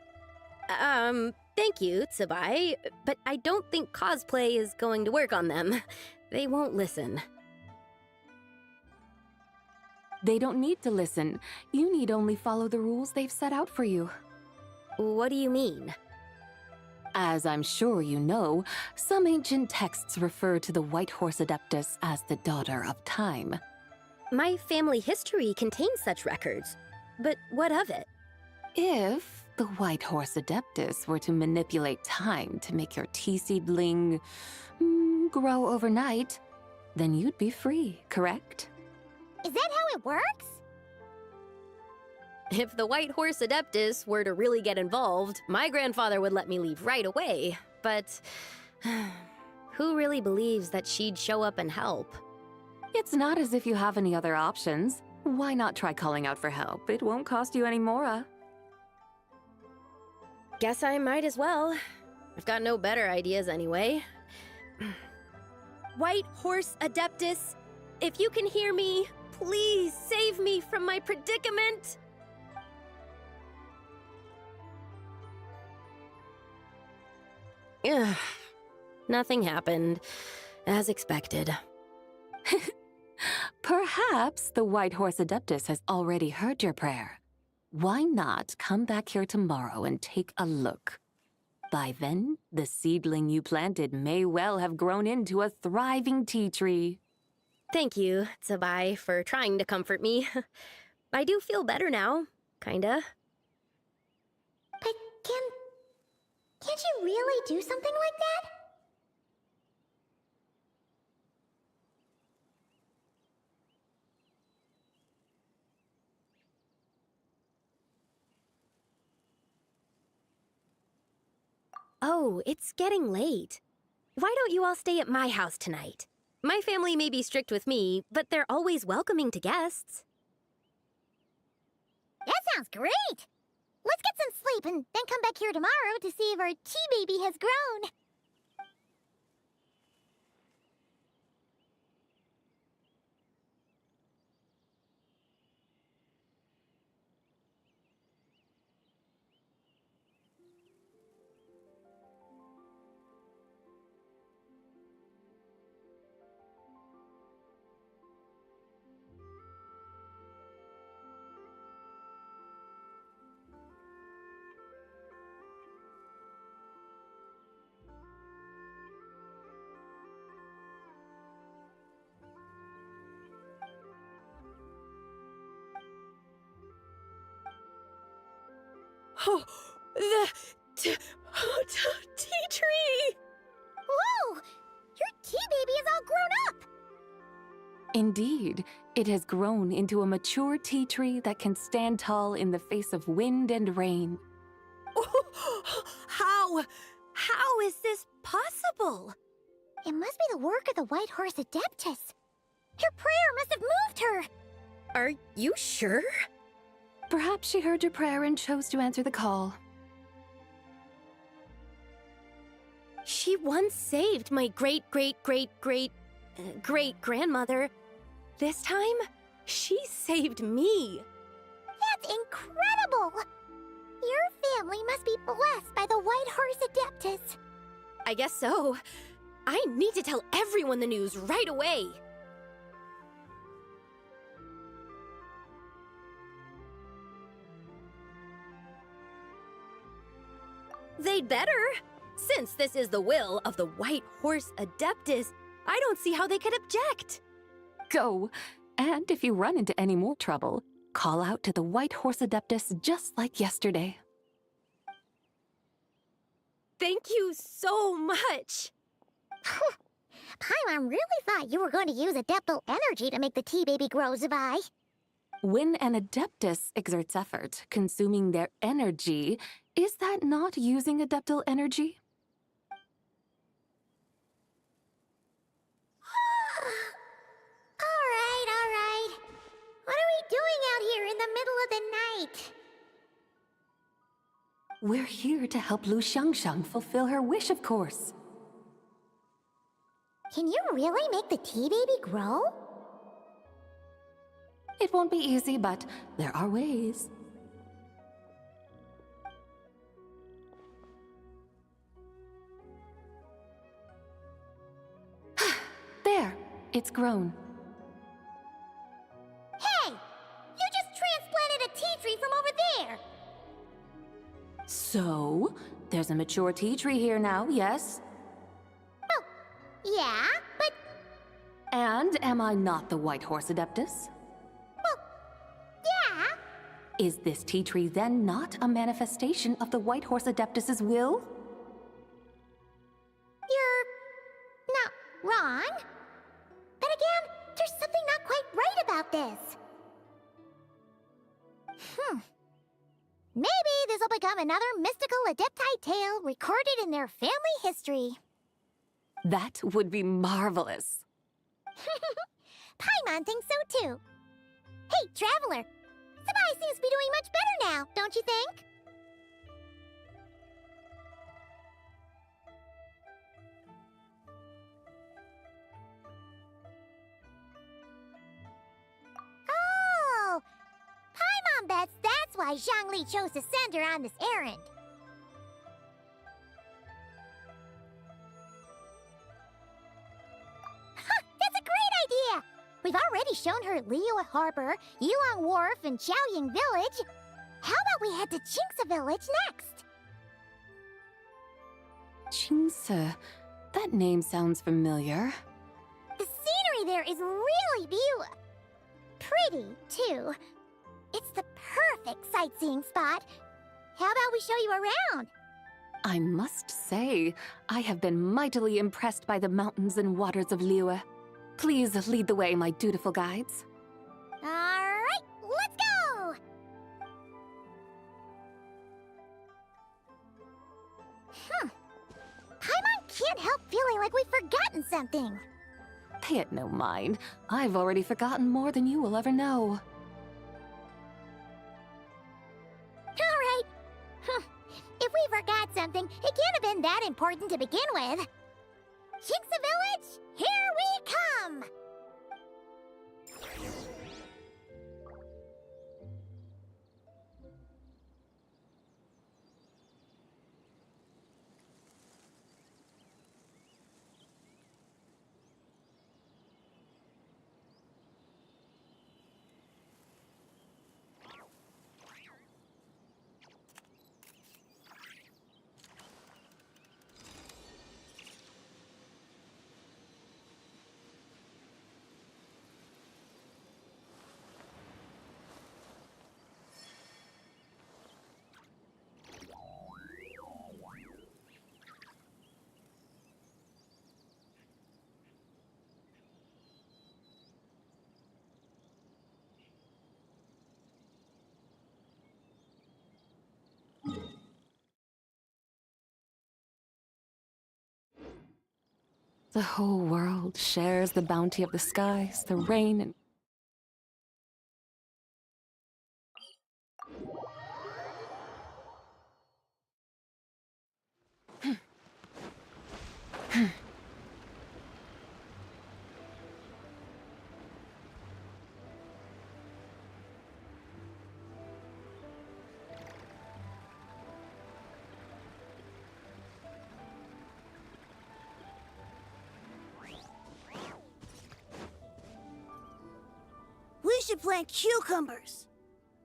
Thank you, Tsubai, but I don't think cosplay is going to work on them. They won't listen. They don't need to listen. You need only follow the rules they've set out for you. What do you mean? As I'm sure you know, some ancient texts refer to the White Horse Adeptus as the Daughter of Time. My family history contains such records, but what of it? If the White Horse Adeptus were to manipulate time to make your tea-seedling grow overnight, then you'd be free, correct? Is that how it works? If the White Horse Adeptus were to really get involved, my grandfather would let me leave right away, but who really believes that she'd show up and help? It's not as if you have any other options. Why not try calling out for help? It won't cost you any more. Guess I might as well. I've got no better ideas anyway. White Horse Adeptus, if you can hear me, please save me from my predicament! Ugh. Nothing happened, as expected. Perhaps the White Horse Adeptus has already heard your prayer. Why not come back here tomorrow and take a look? By then, the seedling you planted may well have grown into a thriving tea tree. Thank you, Tsabai, for trying to comfort me. I do feel better now, kinda. But can't you really do something like that? Oh, it's getting late. Why don't you all stay at my house tonight? My family may be strict with me, but they're always welcoming to guests. That sounds great! Let's get some sleep and then come back here tomorrow to see if our tea baby has grown. Oh, the tea tree! Whoa! Your tea baby is all grown up! Indeed, it has grown into a mature tea tree that can stand tall in the face of wind and rain. How is this possible? It must be the work of the White Horse Adeptus. Her prayer must have moved her. Are you sure? Perhaps she heard your prayer and chose to answer the call. She once saved my great-great-great-great-great-grandmother. This time, she saved me. That's incredible! Your family must be blessed by the White Horse Adeptus. I guess so. I need to tell everyone the news right away. They'd better. Since this is the will of the White Horse Adeptus, I don't see how they could object. Go, and if you run into any more trouble, call out to the White Horse Adeptus just like yesterday. Thank you so much. Paimon really thought you were going to use Adeptal energy to make the tea baby grow, Zabai. When an Adeptus exerts effort, consuming their energy, is that not using Adeptal energy? All right. What are we doing out here in the middle of the night? We're here to help Lu Xiangxiang fulfill her wish, of course. Can you really make the tea baby grow? It won't be easy, but there are ways. There, it's grown. Hey! You just transplanted a tea tree from over there! So, There's a mature tea tree here now, yes? Yeah, but And am I not the White Horse Adeptus? yeah. Is this tea tree then not a manifestation of the White Horse Adeptus's will? You're not wrong. But again, there's something not quite right about this. Maybe this will become another mystical Adepti tale recorded in their family history. That would be marvelous. Paimon thinks so too. Hey, Traveler! Sabai seems to be doing much better now, don't you think? Oh! Paimon bets that's why Zhongli chose to send her on this errand. That's a great idea! We've already shown her Liyue Harbor, Yilong Wharf, and Xiaoying Village. How about we head to Qingce Village next? Qingce. That name sounds familiar. The scenery there is really pretty, too. It's the perfect sightseeing spot. How about we show you around? I must say, I have been mightily impressed by the mountains and waters of Liyue. Please lead the way, my dutiful guides. Alright, let's go! Paimon can't help feeling like we've forgotten something. Pay it no mind. I've already forgotten more than you will ever know. Alright. If we forgot something, it can't have been that important to begin with. Qingce Village, here we come! The whole world shares the bounty of the skies, the rain, and... We should plant cucumbers.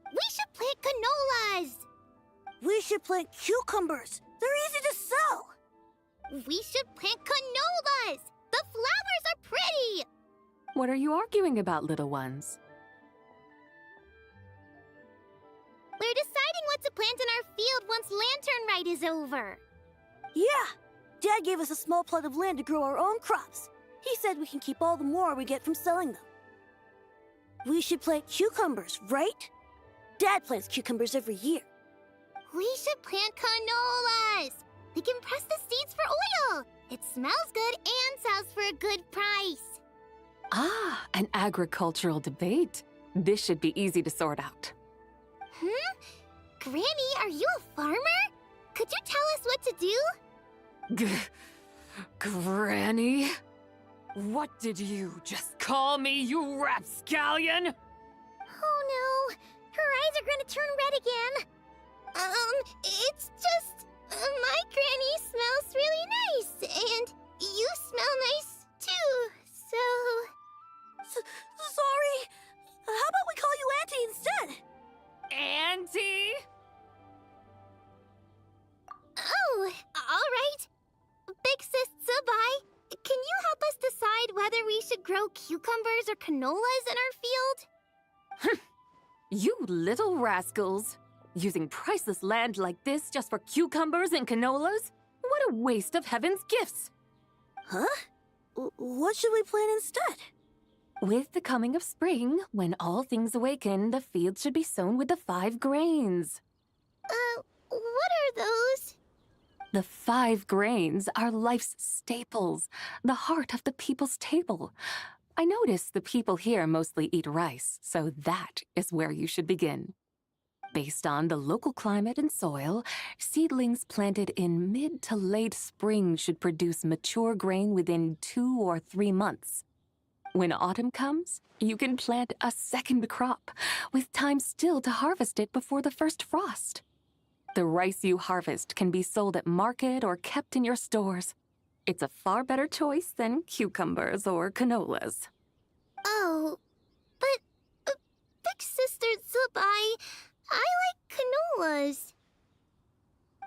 We should plant canolas. We should plant cucumbers. They're easy to sell. We should plant canolas. The flowers are pretty. What are you arguing about, little ones? We're deciding what to plant in our field once Lanternlit is over. Yeah. Dad gave us a small plot of land to grow our own crops. He said we can keep all the more we get from selling them. We should plant cucumbers, right? Dad plants cucumbers every year. We should plant canolas. We can press the seeds for oil. It smells good and sells for a good price. Ah, an agricultural debate. This should be easy to sort out. Granny, are you a farmer? Could you tell us what to do? Granny? What did you just call me, you rapscallion? Oh no, her eyes are gonna turn red again. It's just, my granny smells really nice, and you smell nice too, so... Sorry. How about we call you Auntie instead? Auntie? cucumbers or canolas in our field? You little rascals! Using priceless land like this just for cucumbers and canolas? What a waste of heaven's gifts! Huh? What should we plant instead? With the coming of spring, when all things awaken, the field should be sown with the 5 grains. What are those? The 5 grains are life's staples, the heart of the people's table. I notice the people here mostly eat rice, so that is where you should begin. Based on the local climate and soil, seedlings planted in mid to late spring should produce mature grain within 2 or 3 months. When autumn comes, you can plant a second crop, with time still to harvest it before the first frost. The rice you harvest can be sold at market or kept in your stores. It's a far better choice than cucumbers or canolas. Oh, but Big Sister Zubai, I like canolas.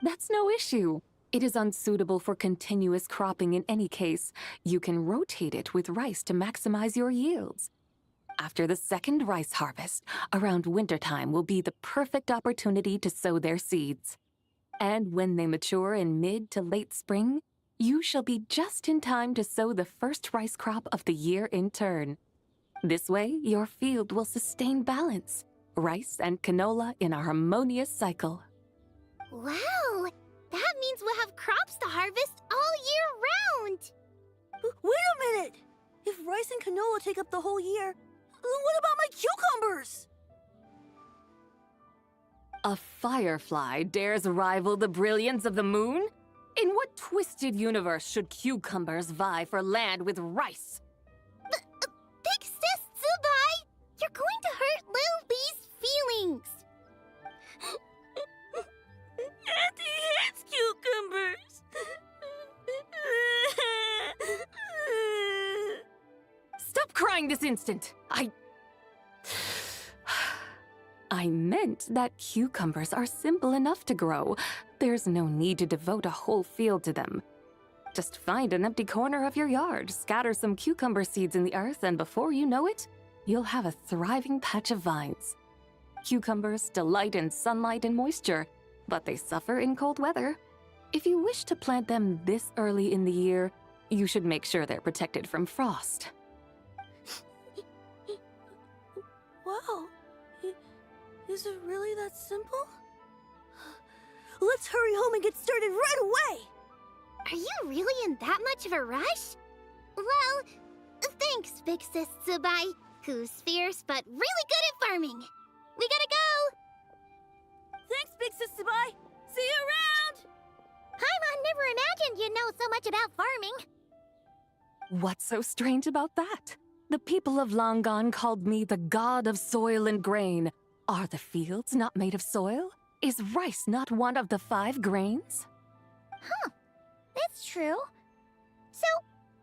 That's no issue. It is unsuitable for continuous cropping in any case. You can rotate it with rice to maximize your yields. After the second rice harvest, around wintertime will be the perfect opportunity to sow their seeds. And when they mature in mid to late spring, you shall be just in time to sow the first rice crop of the year in turn. This way, your field will sustain balance, rice and canola in a harmonious cycle. Wow, that means we'll have crops to harvest all year round. Wait a minute! If rice and canola take up the whole year, what about my cucumbers? A firefly dares rival the brilliance of the moon? In what twisted universe should cucumbers vie for land with rice? Big Sis Zubai, you're going to hurt Lil Bee's feelings. Auntie hates cucumbers. Stop crying this instant! I meant that cucumbers are simple enough to grow. There's no need to devote a whole field to them. Just find an empty corner of your yard, scatter some cucumber seeds in the earth, and before you know it, you'll have a thriving patch of vines. Cucumbers delight in sunlight and moisture, but they suffer in cold weather. If you wish to plant them this early in the year, you should make sure they're protected from frost. Wow. Is it really that simple? Let's hurry home and get started right away! Are you really in that much of a rush? Well, thanks, Big Sis Zubai, who's fierce but really good at farming. We gotta go! Thanks, Big Sis Zubai! See you around! Paimon never imagined you'd know so much about farming. What's so strange about that? The people of Longon called me the god of soil and grain. Are the fields not made of soil? Is rice not one of the 5 grains? Huh. That's true. So,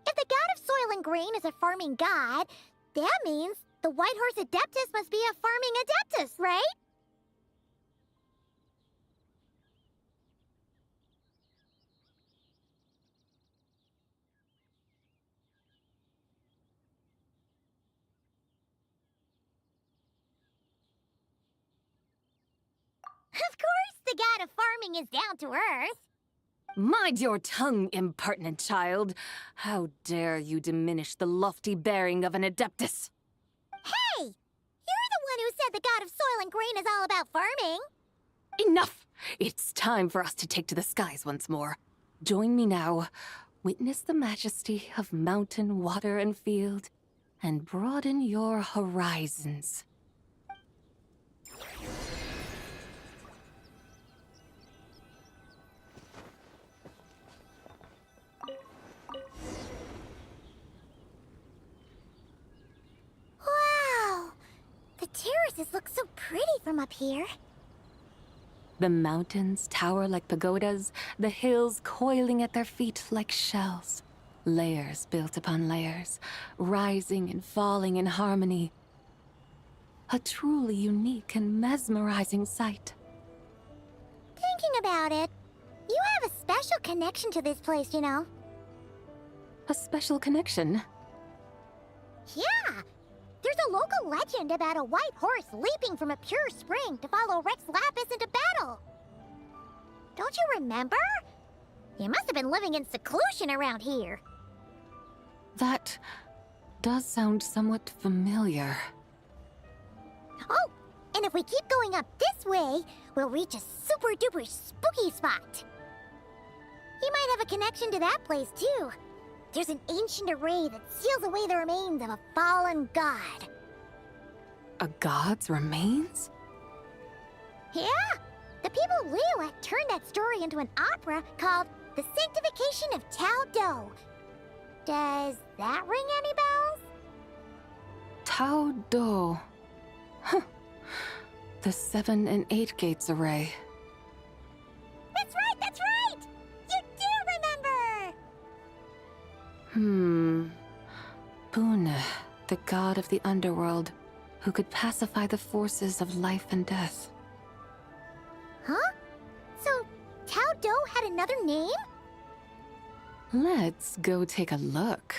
if the god of soil and grain is a farming god, that means the White Horse Adeptus must be a farming adeptus, right? Of course the god of farming is down to earth. Mind your tongue, impertinent child. How dare you diminish the lofty bearing of an adeptus? Hey! You're the one who said the god of soil and grain is all about farming. Enough! It's time for us to take to the skies once more. Join me now. Witness the majesty of mountain, water, and field, and broaden your horizons. Wow! The terraces look so pretty from up here. The mountains tower like pagodas, the hills coiling at their feet like shells. Layers built upon layers, rising and falling in harmony. A truly unique and mesmerizing sight. Thinking about it, you have a special connection to this place, you know. A special connection? Yeah! There's a local legend about a white horse leaping from a pure spring to follow Rex Lapis into battle. Don't you remember? You must have been living in seclusion around here. That does sound somewhat familiar. Oh, and if we keep going up this way, we'll reach a super-duper spooky spot. You might have a connection to that place, too. There's an ancient array that seals away the remains of a fallen god. A god's remains? Yeah! The people of Liyue turned that story into an opera called The Sanctification of Tao Do. Does that ring any bells? Tao Do. Huh. The 7 and 8 gates array. That's right, that's right! You do remember! Bune, the god of the underworld, who could pacify the forces of life and death. Huh? So, Tao Do had another name? Let's go take a look.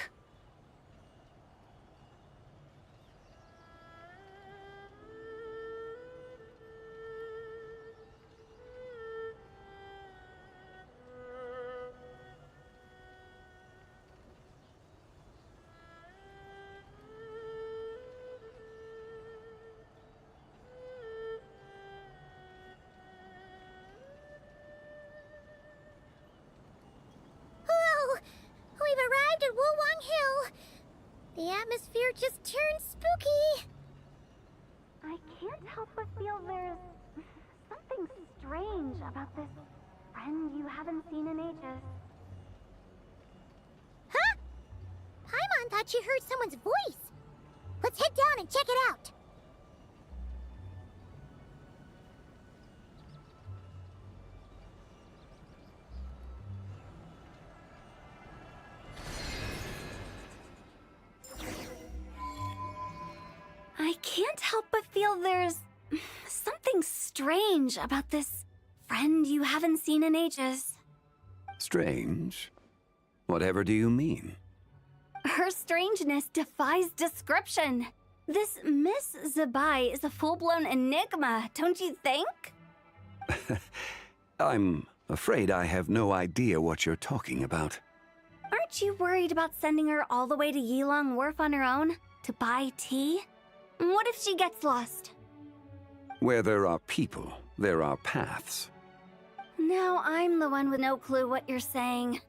We've arrived at Wulwang Hill. The atmosphere just turned spooky. I can't help but feel there's something strange about this friend you haven't seen in ages. Huh? Paimon thought she heard someone's voice. Let's head down and check it out. I can't help but feel there's something strange about this friend you haven't seen in ages. Strange? Whatever do you mean? Her strangeness defies description. This Miss Zabai is a full-blown enigma, don't you think? I'm afraid I have no idea what you're talking about. Aren't you worried about sending her all the way to Yilong Wharf on her own to buy tea? What if she gets lost? Where there are people, there are paths. Now I'm the one with no clue what you're saying.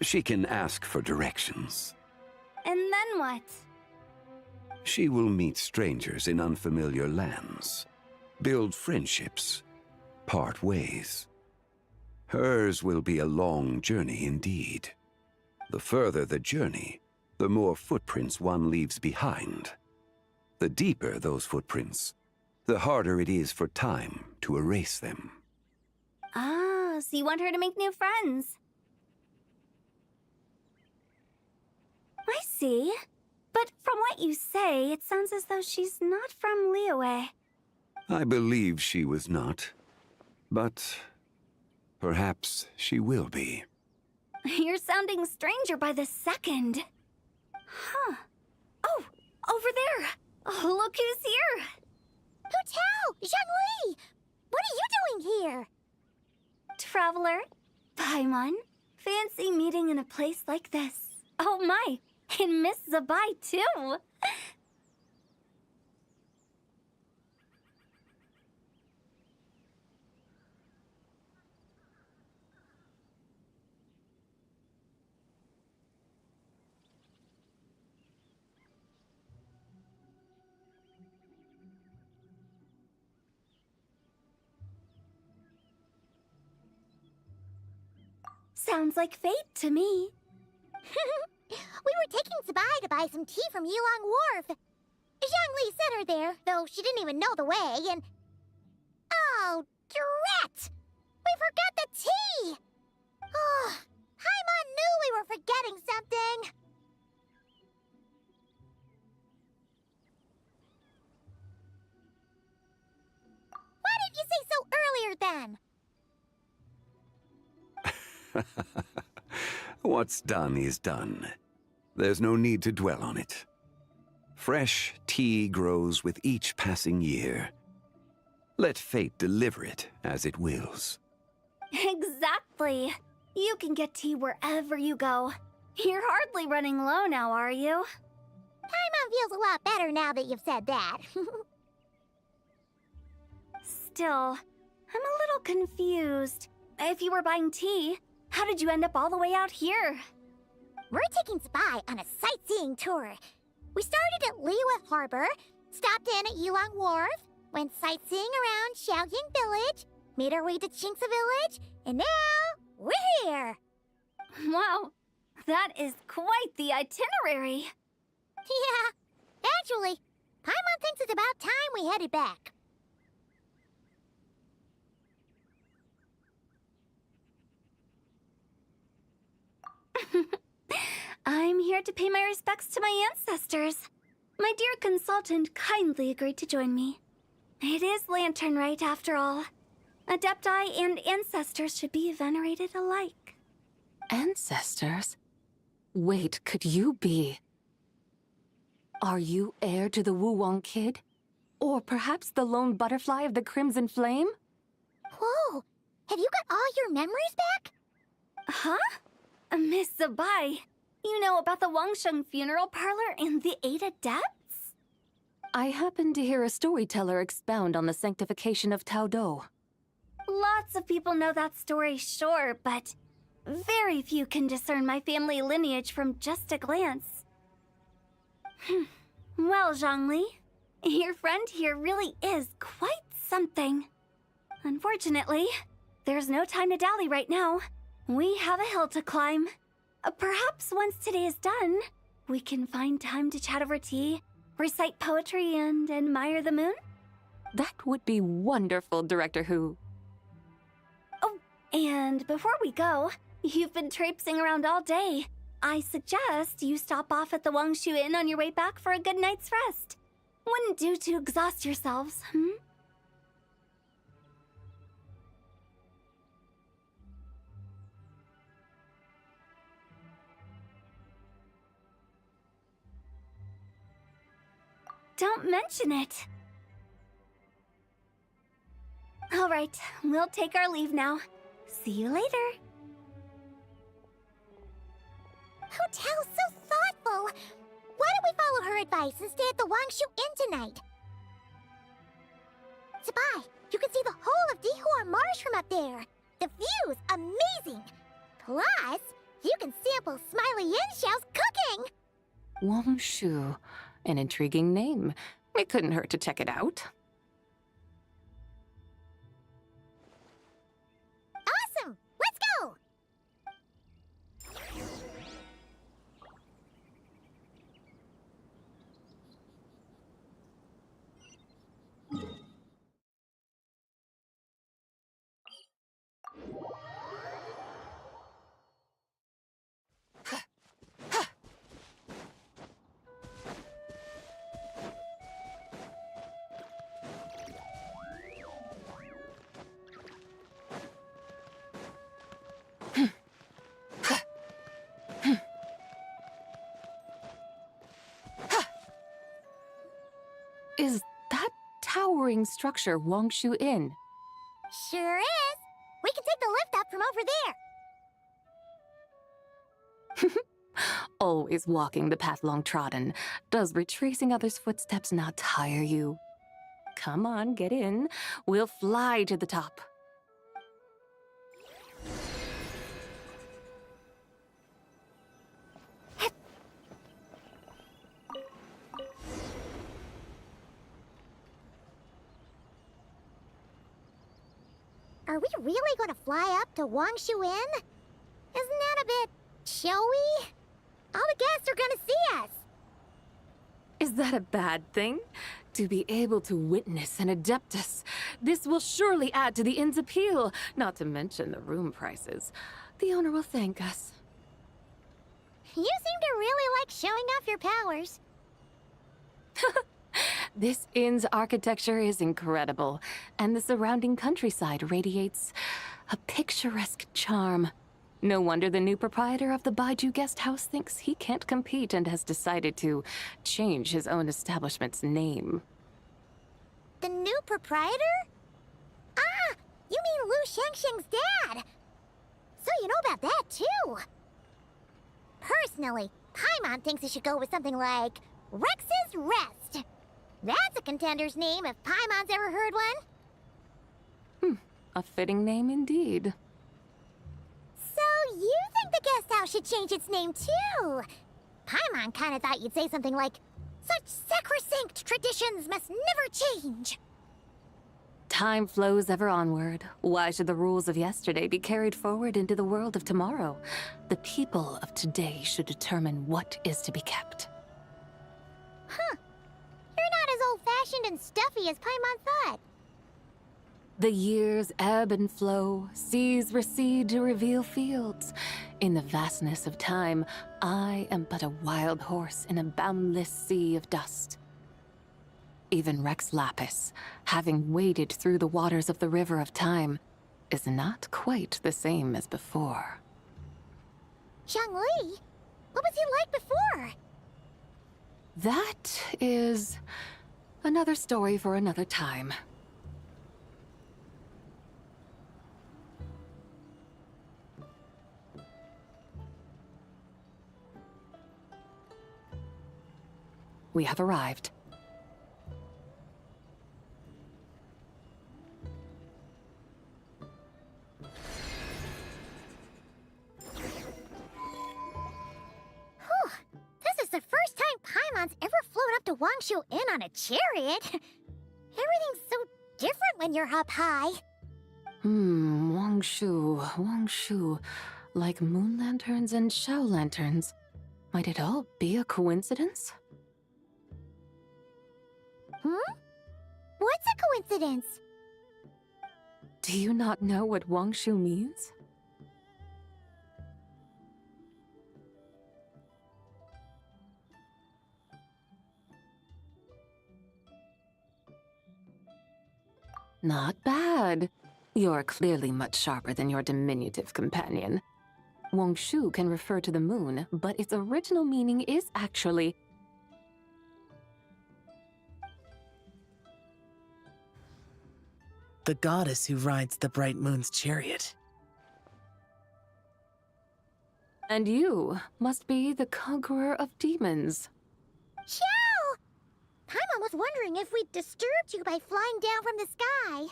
She can ask for directions. And then what? She will meet strangers in unfamiliar lands, build friendships, part ways. Hers will be a long journey indeed. The further the journey, the more footprints one leaves behind. The deeper those footprints, the harder it is for time to erase them. Ah, so you want her to make new friends. I see. But from what you say, it sounds as though she's not from Liyue. I believe she was not, but perhaps she will be. You're sounding stranger by the second. Huh. Oh, over there! Oh, look who's here! Hu Tao! Zhongli! What are you doing here? Traveler, Paimon, fancy meeting in a place like this. Oh my, and Miss Zabai too! Sounds like fate to me. We were taking Zabai to buy some tea from Yilong Wharf. Zhongli sent her there, though she didn't even know the way, and... Oh, drat! We forgot the tea! Oh, Paimon knew we were forgetting something! Why didn't you say so earlier, then? What's done is done. There's no need to dwell on it. Fresh tea grows with each passing year. Let fate deliver it as it wills. Exactly. You can get tea wherever you go. You're hardly running low now, are you? Paimon feels a lot better now that you've said that. Still, I'm a little confused. If you were buying tea, how did you end up all the way out here? We're taking Spy on a sightseeing tour. We started at Liyue Harbor, stopped in at Yulong Wharf, went sightseeing around Xiaoying Village, made our way to Qingce Village, and now we're here. Wow, that is quite the itinerary. Yeah, actually, Paimon thinks it's about time we headed back. I'm here to pay my respects to my ancestors. My dear consultant kindly agreed to join me. It is Lanternlit, after all. Adepti and ancestors should be venerated alike. Ancestors? Wait, could you be? Are you heir to the Wu-Wong kid? Or perhaps the lone butterfly of the Crimson Flame? Whoa, have you got all your memories back? Huh? Miss Zabai, you know about the Wangsheng funeral parlor and the 8 adepts? I happened to hear a storyteller expound on the sanctification of Taodo. Lots of people know that story, sure, but very few can discern my family lineage from just a glance. Well, Zhongli, your friend here really is quite something. Unfortunately, there's no time to dally right now. We have a hill to climb. Perhaps once today is done, we can find time to chat over tea, recite poetry, and admire the moon? That would be wonderful, Director Hu. Oh, and before we go, you've been traipsing around all day. I suggest you stop off at the Wangshu Inn on your way back for a good night's rest. Wouldn't do to exhaust yourselves, Don't mention it. All right, we'll take our leave now. See you later. Hotel's so thoughtful. Why don't we follow her advice and stay at the Wangshu Inn tonight? Zabai, you can see the whole of Dihua Marsh from up there. The view's amazing. Plus, you can sample Smiley Yin-Xiao's cooking. Wangshu. An intriguing name. It couldn't hurt to check it out. Awesome! Let's go! Is that towering structure Wangshu Inn? Sure is. We can take the lift up from over there. Always walking the path long trodden. Does retracing others' footsteps not tire you? Come on, get in. We'll fly to the top. Are we really going to fly up to Wangshu Inn? Isn't that a bit showy? All the guests are going to see us. Is that a bad thing? To be able to witness an Adeptus. This will surely add to the inn's appeal, not to mention the room prices. The owner will thank us. You seem to really like showing off your powers. This inn's architecture is incredible, and the surrounding countryside radiates a picturesque charm. No wonder the new proprietor of the Baiju guest house thinks he can't compete and has decided to change his own establishment's name. The new proprietor? Ah! You mean Lu Shengsheng's dad! So you know about that, too! Personally, Paimon thinks it should go with something like Rex's Rest. That's a contender's name if Paimon's ever heard one. A fitting name indeed. So you think the guest house should change its name, too? Paimon kinda thought you'd say something like, such sacrosanct traditions must never change. Time flows ever onward. Why should the rules of yesterday be carried forward into the world of tomorrow? The people of today should determine what is to be kept. Huh. You're not as old-fashioned and stuffy as Paimon thought. The years ebb and flow, seas recede to reveal fields. In the vastness of time, I am but a wild horse in a boundless sea of dust. Even Rex Lapis, having waded through the waters of the river of time, is not quite the same as before. Zhongli? What was he like before? That is another story for another time. We have arrived. This is the first time Paimon's ever flown up to Wangshu Inn on a chariot. Everything's so different when you're up high. Wangshu. Like moon lanterns and shao lanterns. Might it all be a coincidence? What's a coincidence? Do you not know what Wangshu means? Not bad. You're clearly much sharper than your diminutive companion. Wangshu can refer to the moon, but its original meaning is actually the goddess who rides the bright moon's chariot. And you must be the conqueror of demons. Xiao! Paimon was wondering if we'd disturbed you by flying down from the sky.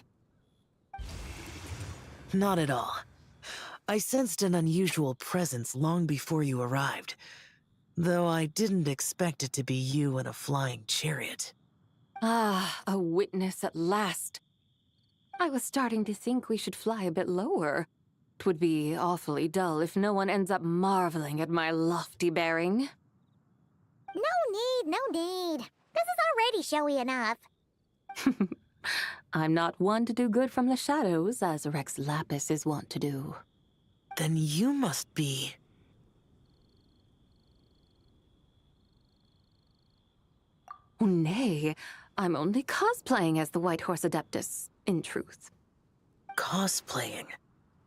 Not at all. I sensed an unusual presence long before you arrived, though I didn't expect it to be you in a flying chariot. Ah, a witness at last. I was starting to think we should fly a bit lower. 'Twould be awfully dull if no one ends up marveling at my lofty bearing. No need. This is already showy enough. I'm not one to do good from the shadows, as Rex Lapis is wont to do. Then you must be... Oh, nay, I'm only cosplaying as the White Horse Adeptus, in truth. Cosplaying?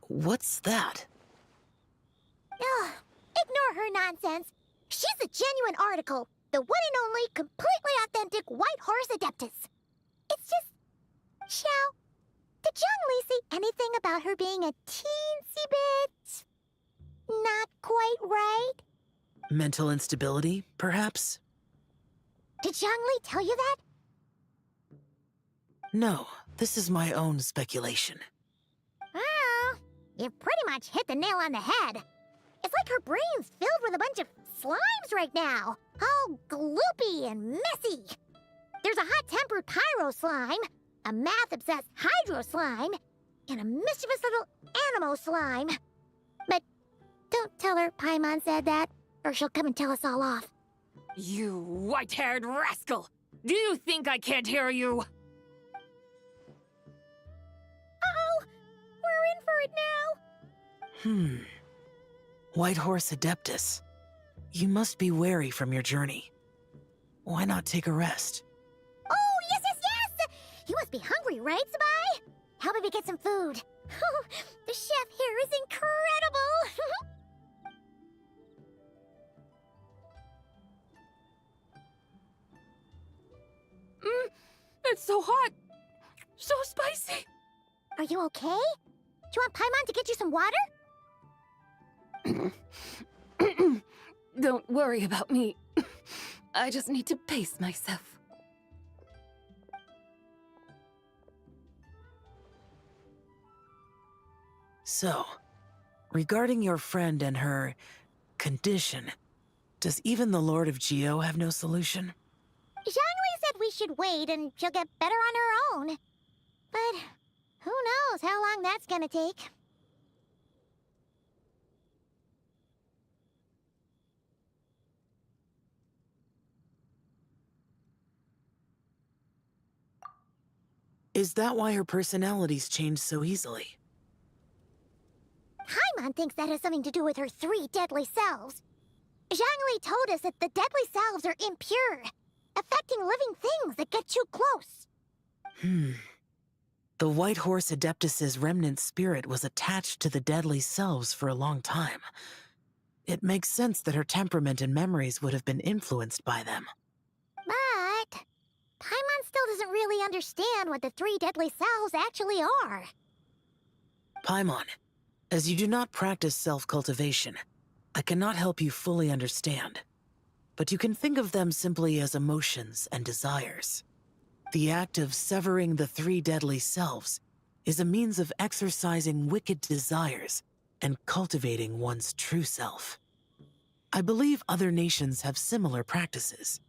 What's that? Ugh, ignore her nonsense. She's a genuine article. The one and only, completely authentic White Horse Adeptus. It's just... Xiao, did Zhongli say anything about her being a teensy bit... not quite right? Mental instability, perhaps? Did Zhongli tell you that? No, this is my own speculation. Well, you pretty much hit the nail on the head. It's like her brain's filled with a bunch of slimes right now. All gloopy and messy. There's a hot-tempered pyro slime, a math-obsessed hydro slime, and a mischievous little animo slime. But don't tell her Paimon said that, or she'll come and tell us all off. You white-haired rascal! Do you think I can't hear you? Uh-oh! We're in for it now! White Horse Adeptus. You must be weary from your journey. Why not take a rest? Oh, yes! You must be hungry, right, Sabai? How about we get some food? The chef here is incredible! It's so hot! So spicy! Are you okay? Do you want Paimon to get you some water? Don't worry about me. I just need to pace myself. So, regarding your friend and her condition, does even the Lord of Geo have no solution? Zhangli said we should wait and she'll get better on her own. But who knows how long that's gonna take. Is that why her personalities change so easily? Paimon thinks that has something to do with her 3 deadly selves. Zhangli told us that the deadly selves are impure, affecting living things that get too close. The White Horse Adeptus's remnant spirit was attached to the deadly selves for a long time. It makes sense that her temperament and memories would have been influenced by them. But Paimon still doesn't really understand what the 3 deadly selves actually are. Paimon, as you do not practice self-cultivation, I cannot help you fully understand. But you can think of them simply as emotions and desires. The act of severing the 3 deadly selves is a means of exercising wicked desires and cultivating one's true self. I believe other nations have similar practices.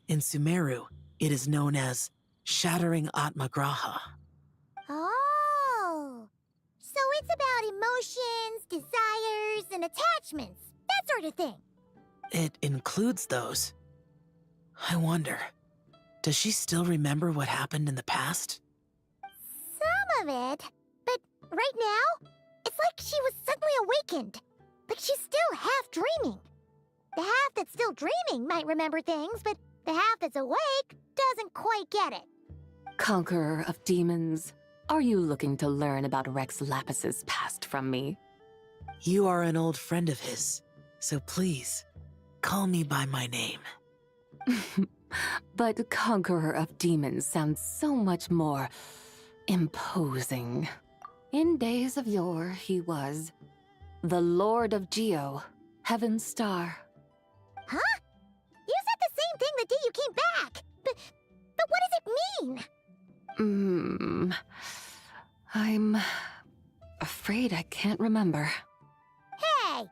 In Sumeru, it is known as shattering Atmagraha. Oh, so it's about emotions, desires, and attachments, that sort of thing. It includes those. I wonder, does she still remember what happened in the past? Some of it, but right now, it's like she was suddenly awakened. Like she's still half dreaming. The half that's still dreaming might remember things, but the half that's awake doesn't quite get it. Conqueror of demons, are you looking to learn about Rex Lapis's past from me? You are an old friend of his, so please, call me by my name. But Conqueror of Demons sounds so much more imposing. In days of yore, he was the Lord of Geo, Heaven's Star. Huh? You said the same thing the day you came back. But what does it mean? I'm afraid I can't remember. Hey,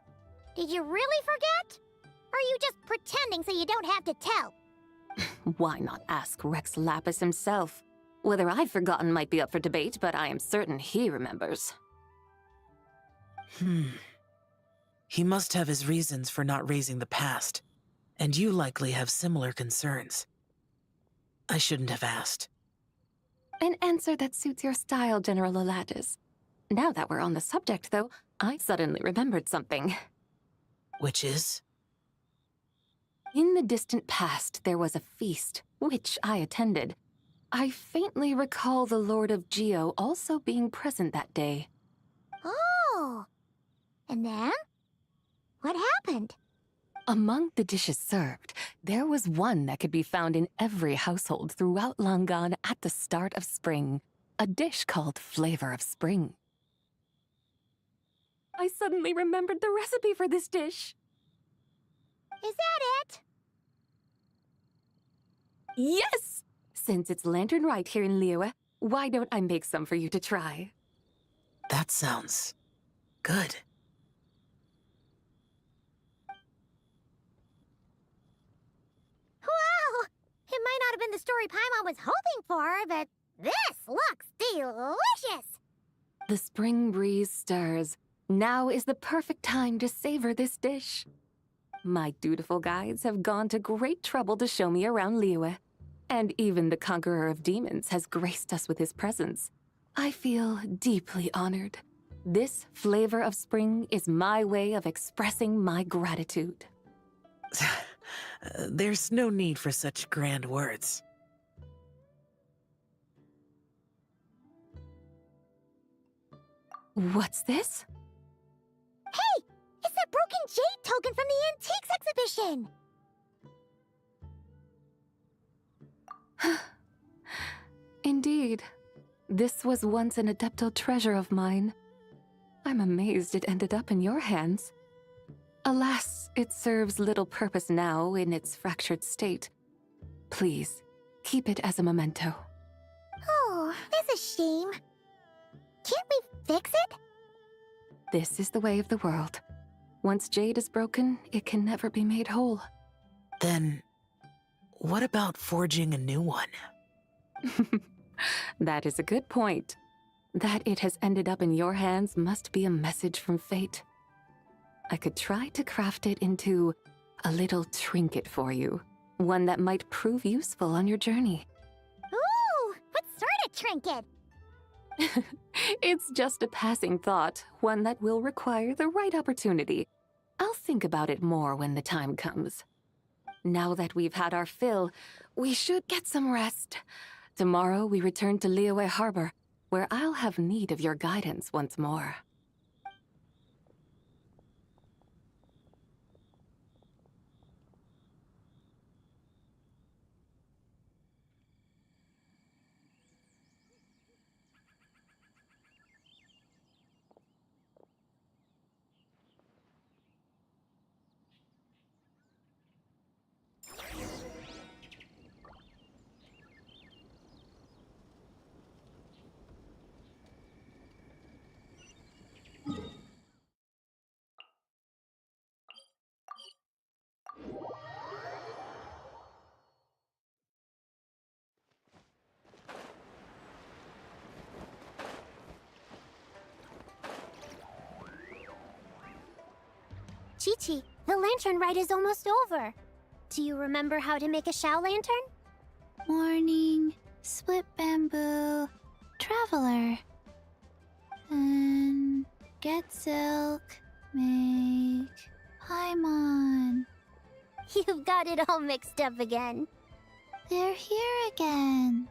did you really forget? Or are you just pretending so you don't have to tell? Why not ask Rex Lapis himself? Whether I've forgotten might be up for debate, but I am certain he remembers. He must have his reasons for not raising the past, and you likely have similar concerns. I shouldn't have asked. An answer that suits your style, General Elatis. Now that we're on the subject, though, I suddenly remembered something. Which is? In the distant past, there was a feast, which I attended. I faintly recall the Lord of Geo also being present that day. Oh! And then? What happened? Among the dishes served, there was one that could be found in every household throughout Langan at the start of spring. A dish called Flavor of Spring. I suddenly remembered the recipe for this dish. Is that it? Yes! Since it's Lanternlit here in Liyue, why don't I make some for you to try? That sounds good. Wow! It might not have been the story Paimon was hoping for, but this looks delicious! The spring breeze stirs. Now is the perfect time to savor this dish. My dutiful guides have gone to great trouble to show me around Liyue, and even the Conqueror of Demons has graced us with his presence. I feel deeply honored. This Flavor of Spring is my way of expressing my gratitude. There's no need for such grand words. What's this? Hey! It's that broken jade token from the antiques exhibition! Indeed. This was once an Adeptal treasure of mine. I'm amazed it ended up in your hands. Alas, it serves little purpose now in its fractured state. Please, keep it as a memento. Oh, that's a shame. Can't we fix it? This is the way of the world. Once jade is broken, it can never be made whole. Then, what about forging a new one? That is a good point. That it has ended up in your hands must be a message from fate. I could try to craft it into a little trinket for you. One that might prove useful on your journey. Ooh! What sort of trinket? It's just a passing thought, one that will require the right opportunity. I'll think about it more when the time comes. Now that we've had our fill, we should get some rest. Tomorrow we return to Liyue Harbor, where I'll have need of your guidance once more. Chi-Chi, the lantern ride is almost over. Do you remember how to make a Shao lantern? Morning, split bamboo, traveler. And get silk, make Paimon. You've got it all mixed up again. They're here again.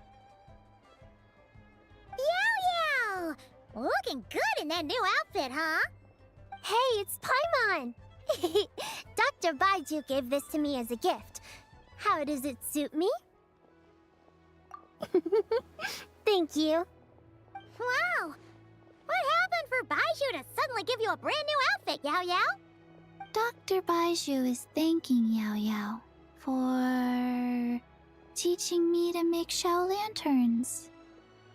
Yow Yow! Looking good in that new outfit, huh? Hey, it's Paimon! Dr. Baiju gave this to me as a gift. How does it suit me? Thank you. Wow! What happened for Baiju to suddenly give you a brand new outfit, Yao Yao? Dr. Baiju is thanking Yao Yao for teaching me to make Shao lanterns.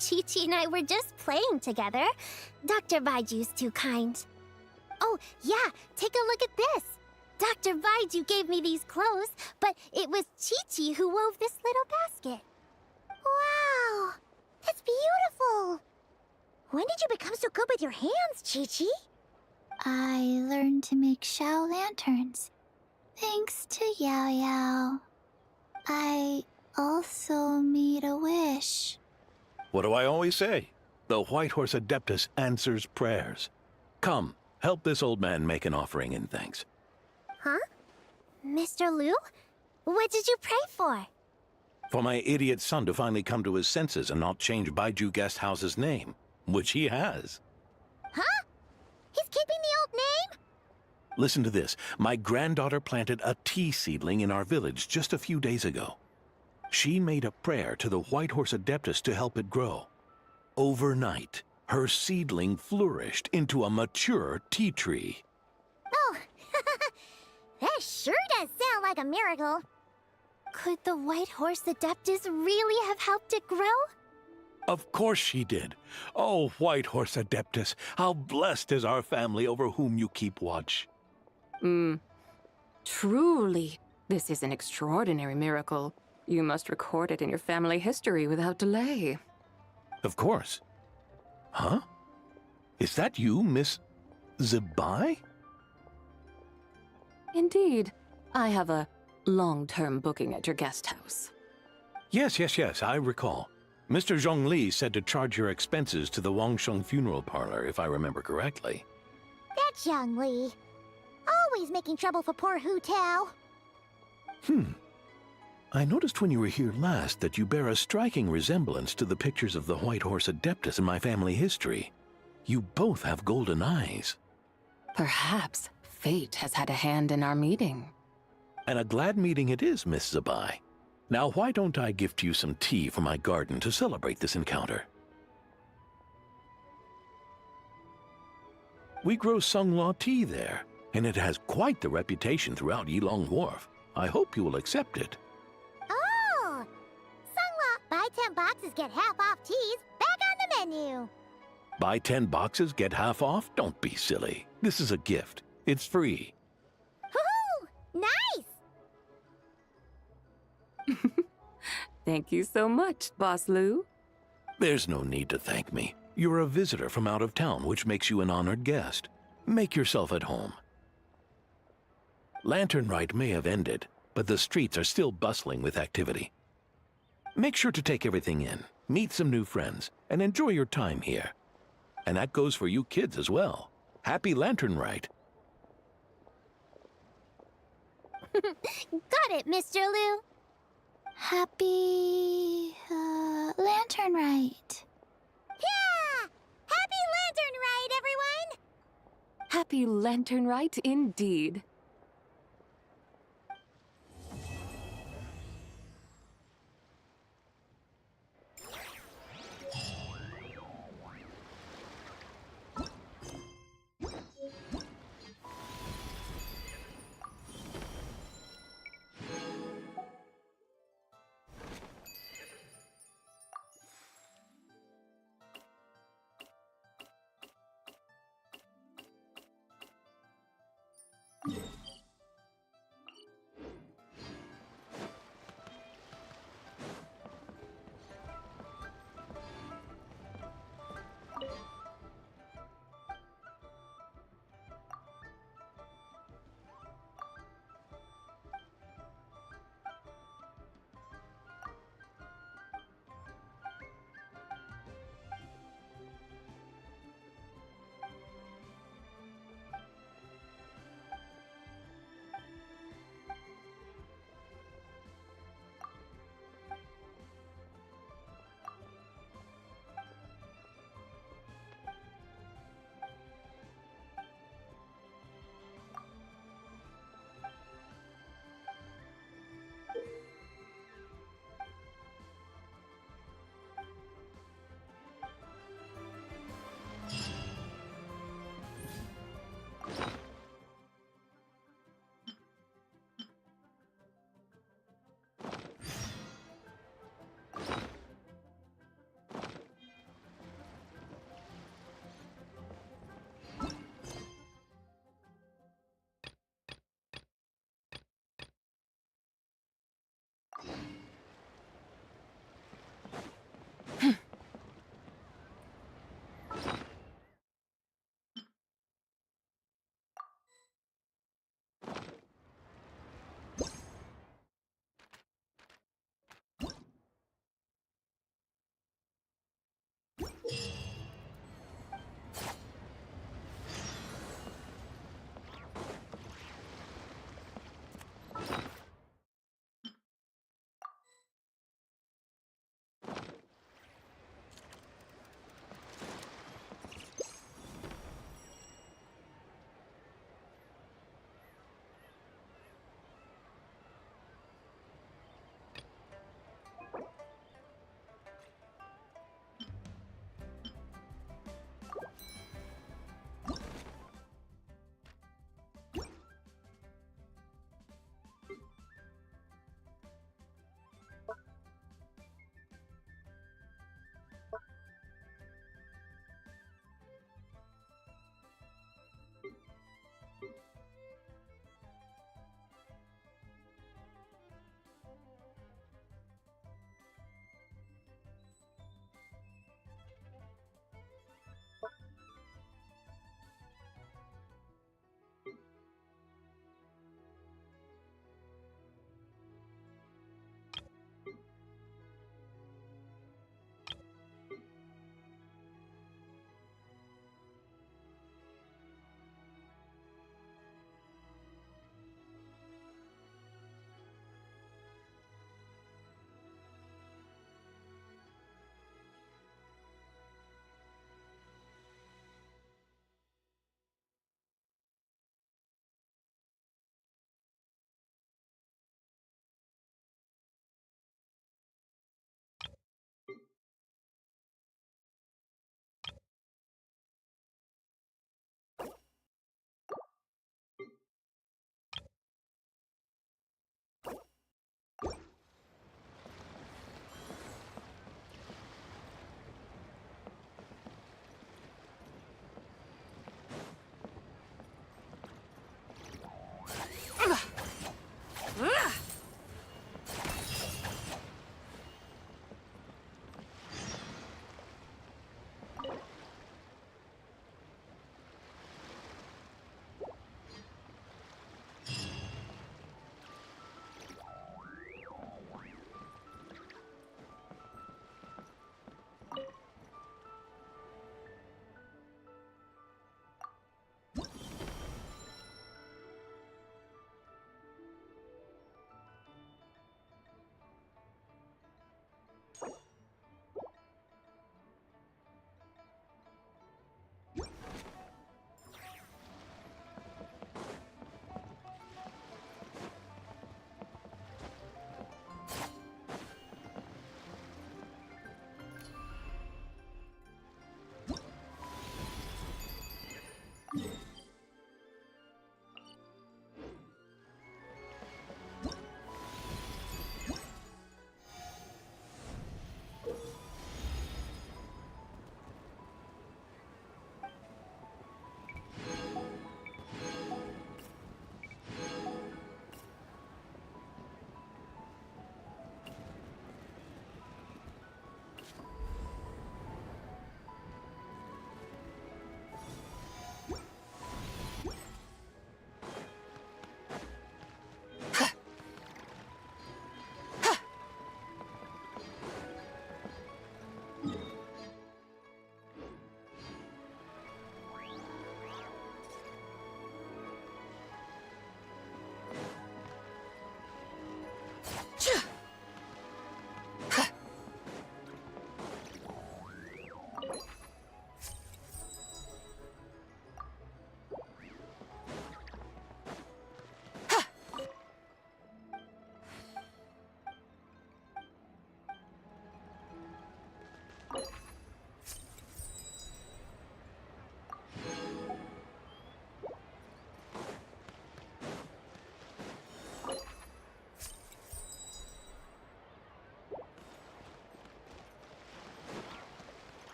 Chi-Chi and I were just playing together. Dr. Baiju's too kind. Oh, yeah, take a look at this. Dr. Baiju gave me these clothes, but it was Chi-Chi who wove this little basket. Wow! That's beautiful! When did you become so good with your hands, Chi-Chi? I learned to make Shao lanterns, thanks to Yao Yao. I also made a wish. What do I always say? The White Horse Adeptus answers prayers. Come, help this old man make an offering in thanks. Huh? Mr. Liu? What did you pray for? For my idiot son to finally come to his senses and not change Baiju Guest House's name, which he has. Huh? He's keeping the old name? Listen to this. My granddaughter planted a tea seedling in our village just a few days ago. She made a prayer to the White Horse Adeptus to help it grow. Overnight, her seedling flourished into a mature tea tree. Oh, that sure does sound like a miracle. Could the White Horse Adeptus really have helped it grow? Of course she did. Oh, White Horse Adeptus, how blessed is our family over whom you keep watch. Truly, this is an extraordinary miracle. You must record it in your family history without delay. Of course. Huh? Is that you, Miss Zebai? Indeed. I have a long-term booking at your guest house. Yes, I recall. Mr. Zhongli said to charge your expenses to the Wangsheng funeral parlor, if I remember correctly. That's Young Li. Always making trouble for poor Hu Tao. I noticed when you were here last that you bear a striking resemblance to the pictures of the White Horse Adeptus in my family history. You both have golden eyes. Perhaps fate has had a hand in our meeting. And a glad meeting it is, Miss Zabai. Now, why don't I gift you some tea from my garden to celebrate this encounter? We grow Sunglaw tea there, and it has quite the reputation throughout Yilong Wharf. I hope you will accept it. Oh! Sunglaw, buy 10 boxes, get half off teas. Back on the menu. Buy 10 boxes, get half off? Don't be silly. This is a gift. It's free. Woohoo! Nice! Thank you so much, Boss Lou. There's no need to thank me. You're a visitor from out of town, which makes you an honored guest. Make yourself at home. Lanternlit may have ended, but the streets are still bustling with activity. Make sure to take everything in, meet some new friends, and enjoy your time here. And that goes for you kids as well. Happy Lanternlit. Got it, Mr. Lou. Happy... Lanternlit. Yeah! Happy Lanternlit, everyone! Happy Lanternlit indeed. Yeah.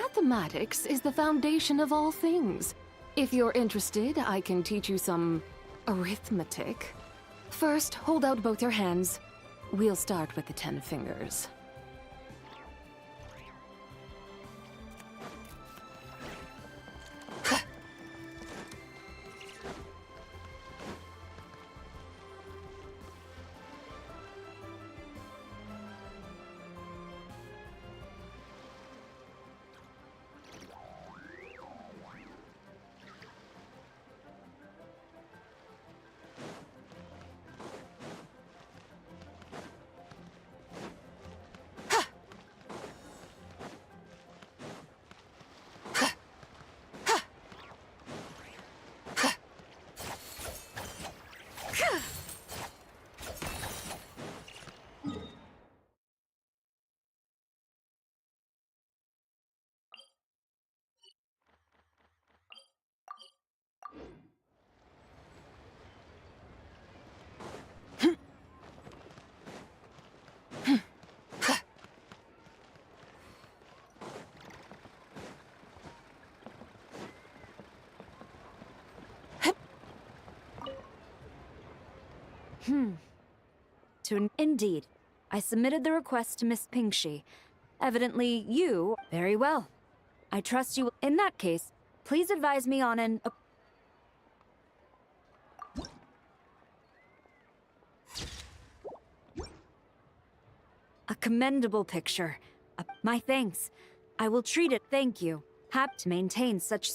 Mathematics is the foundation of all things. If you're interested, I can teach you some arithmetic. First, hold out both your hands. We'll start with the 10 fingers. Indeed. I submitted the request to Miss Pingshi. Evidently, you... Very well. I trust you. In that case, please advise me on an... A commendable picture. My thanks. I will treat it. Thank you. Happy to maintain such...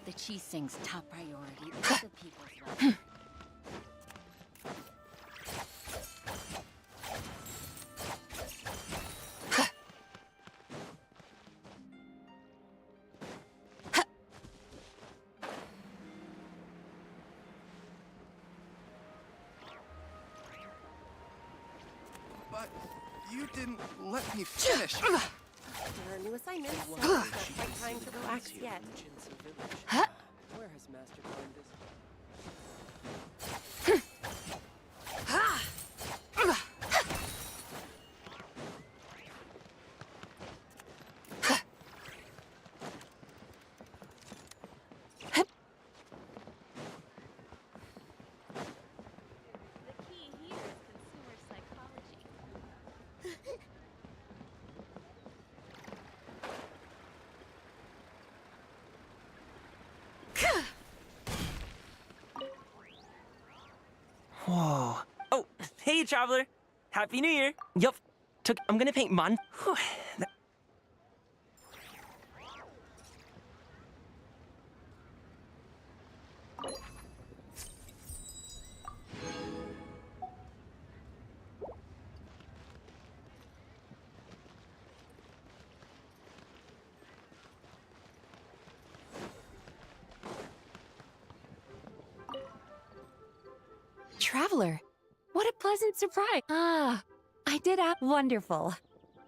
The Qixing's top priority is the people's welfare. But you didn't let me finish. There are new assignments, so it's not quite time to relax yet. Where has Master gone this? Whoa. Oh, hey, traveler. Happy New Year. Yup. I'm gonna paint Whew. Traveler, what a pleasant surprise. Ah, I did act wonderful.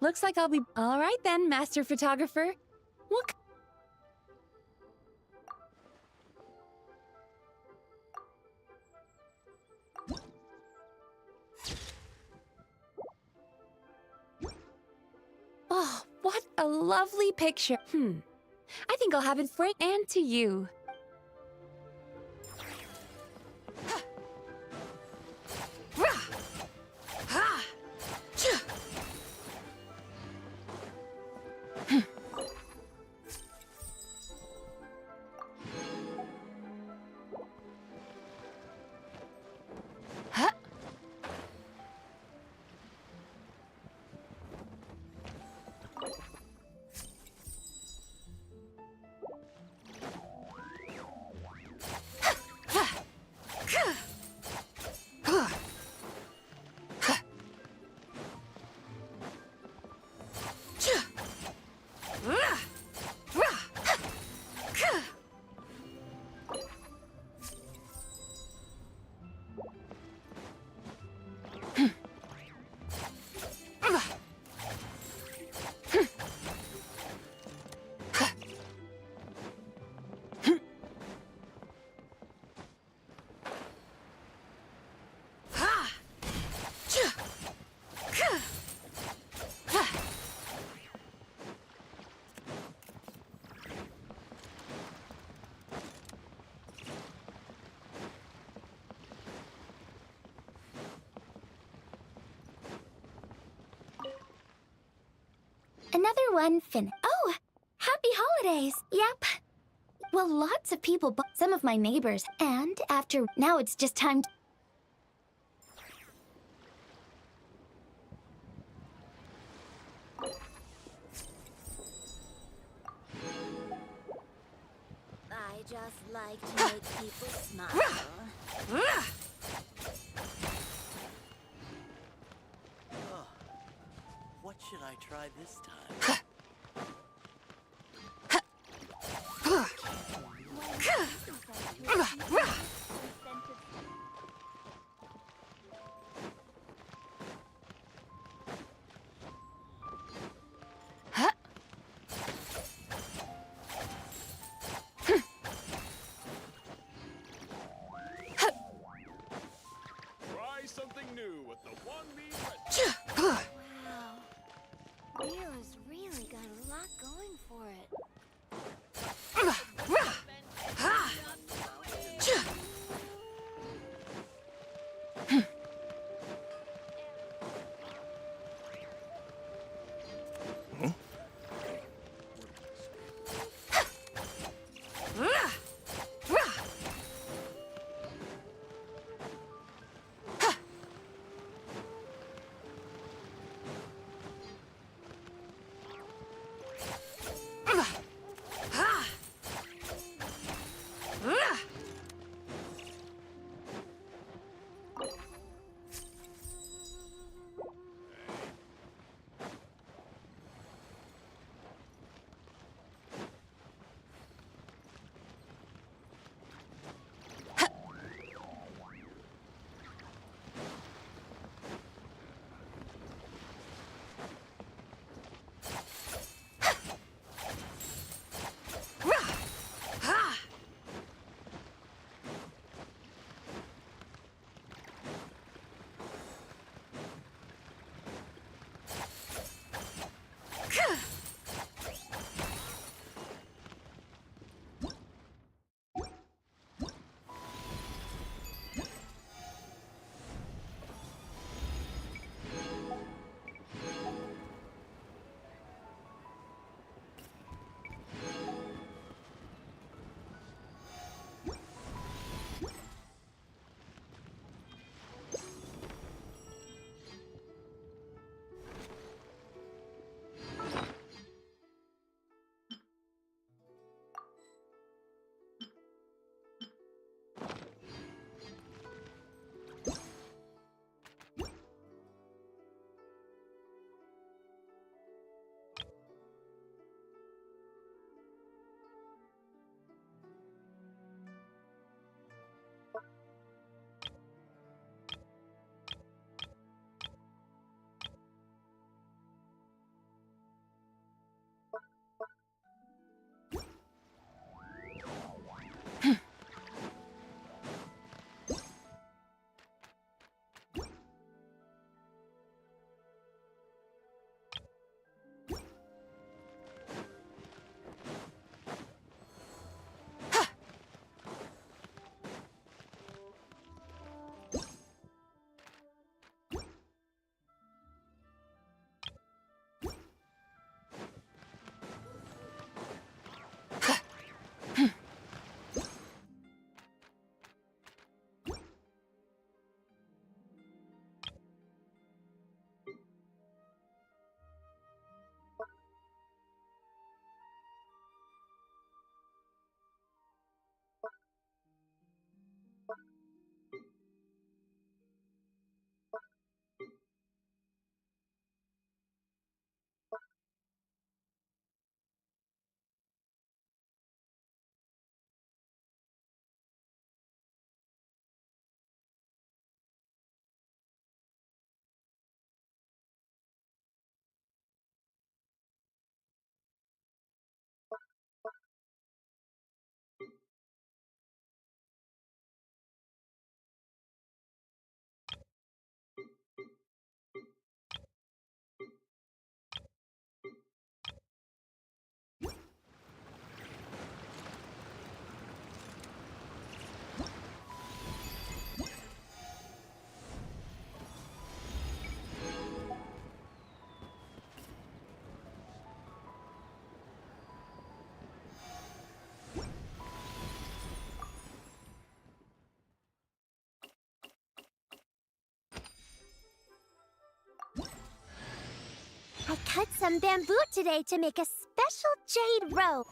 Looks like I'll be... All right then, Master Photographer. What... Oh, what a lovely picture. I think I'll have it framed and to you. Another one Oh, happy holidays! Yep. Well, lots of people bought some of my neighbors, and now it's just time to... I just like to make people smile. Oh, what should I try this time? Try something new with the one me Wow. Rio has really got a lot going for it. Ugh. cut some bamboo today to make a special jade robe.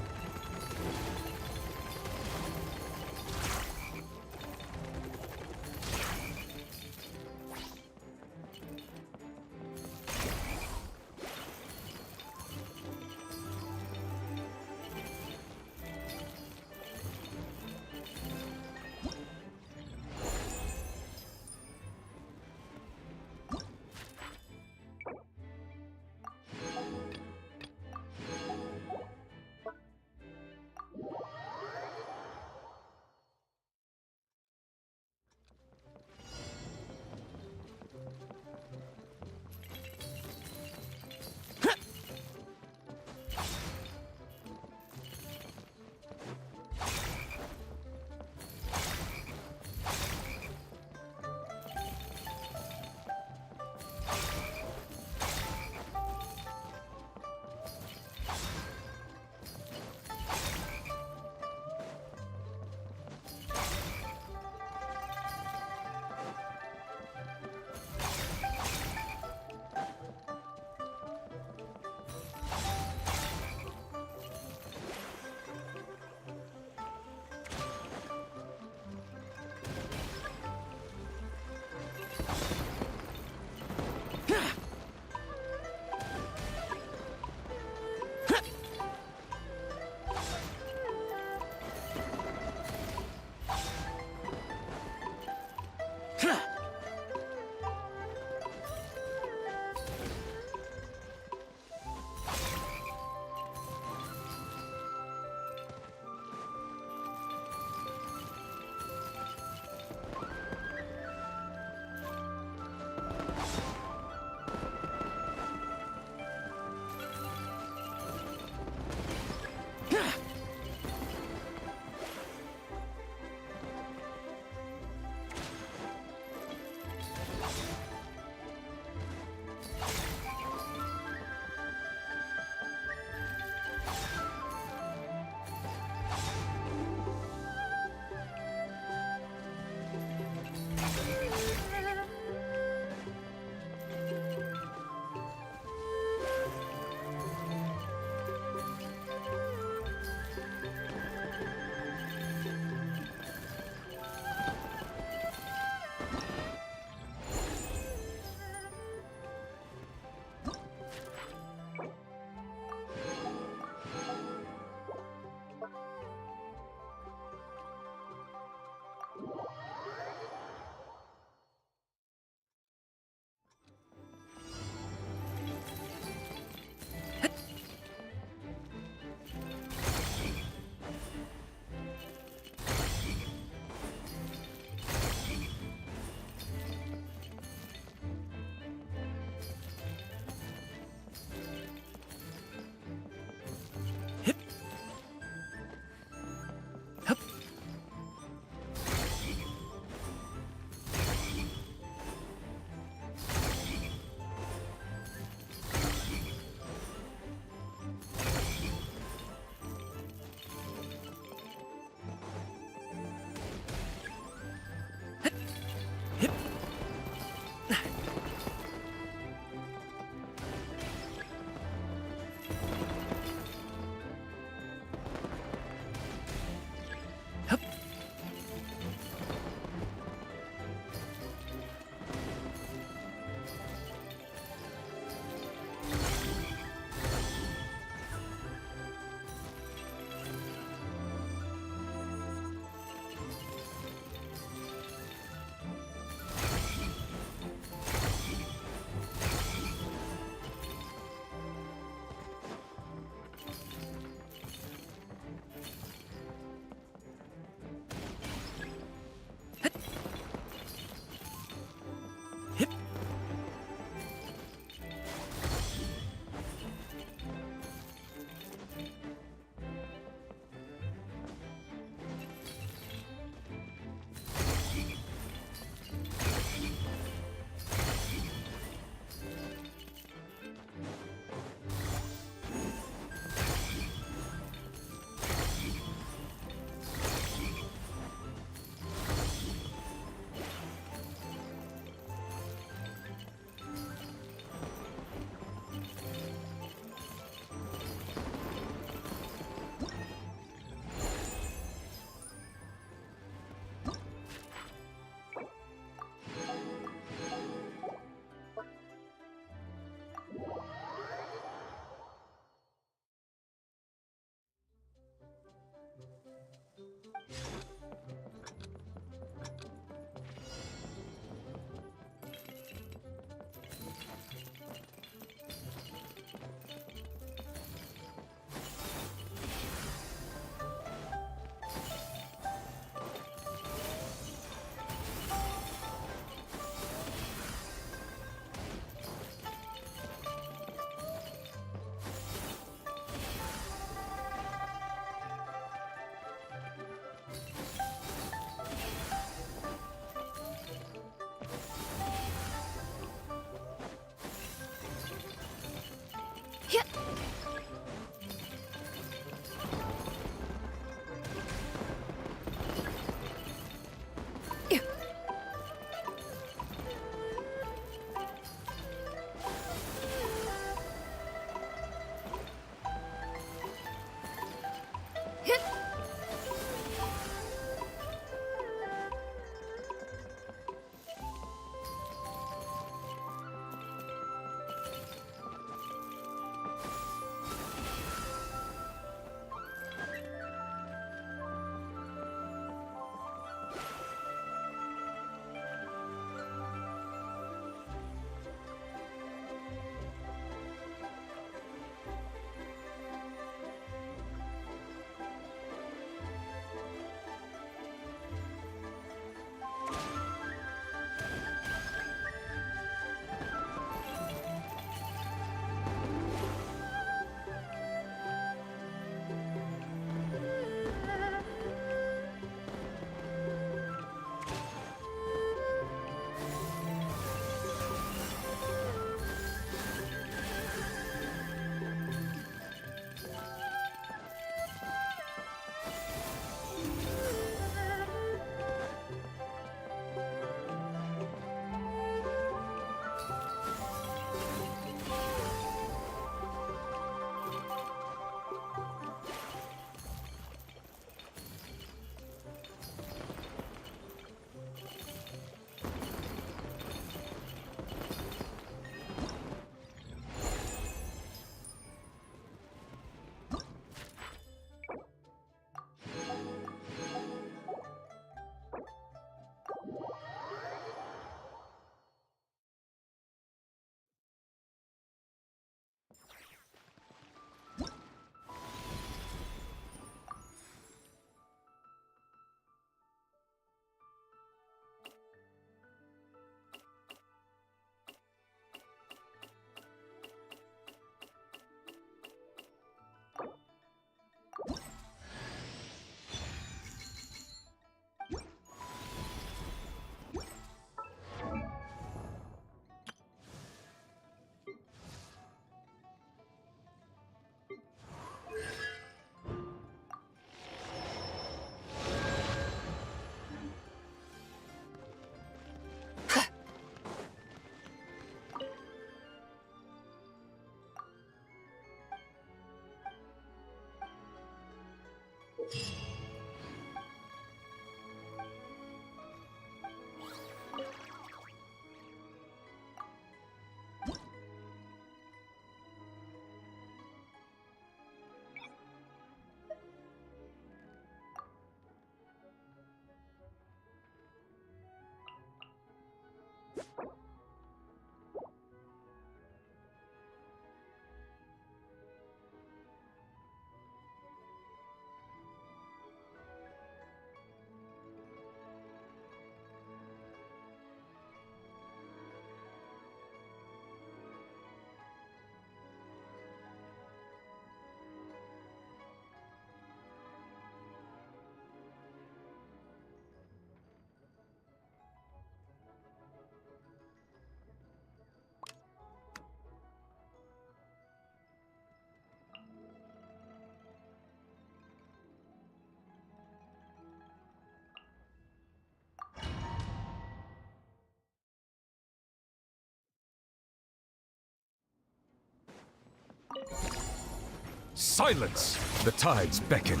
Silence! The tides beckon.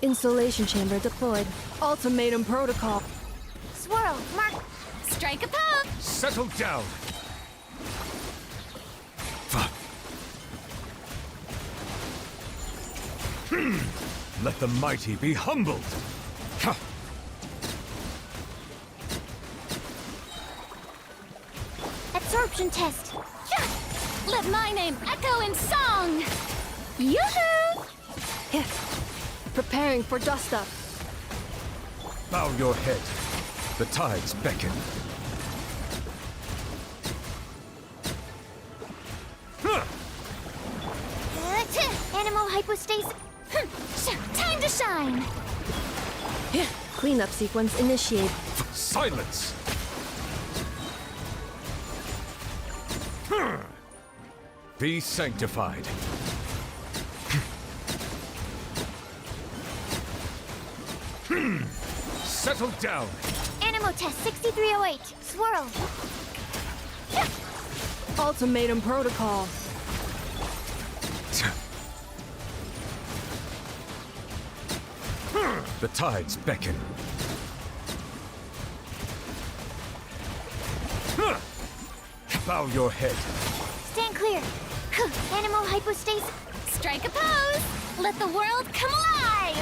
Insulation chamber deployed. Ultimatum protocol. Swirl, mark. Strike a pose! Settle down! Let the mighty be humbled! Absorption test. Let my name echo in song! Yoo-hoo! Preparing for dust up. Bow your head. The tides beckon. Animal hypostasis. Time to shine! Cleanup sequence initiate. Silence! Be sanctified. Settle down. Animal test 6308. Swirl. Ultimatum protocol. The tides beckon. Bow your head. Stand clear. Animal hypostasis. Strike a pose! Let the world come alive!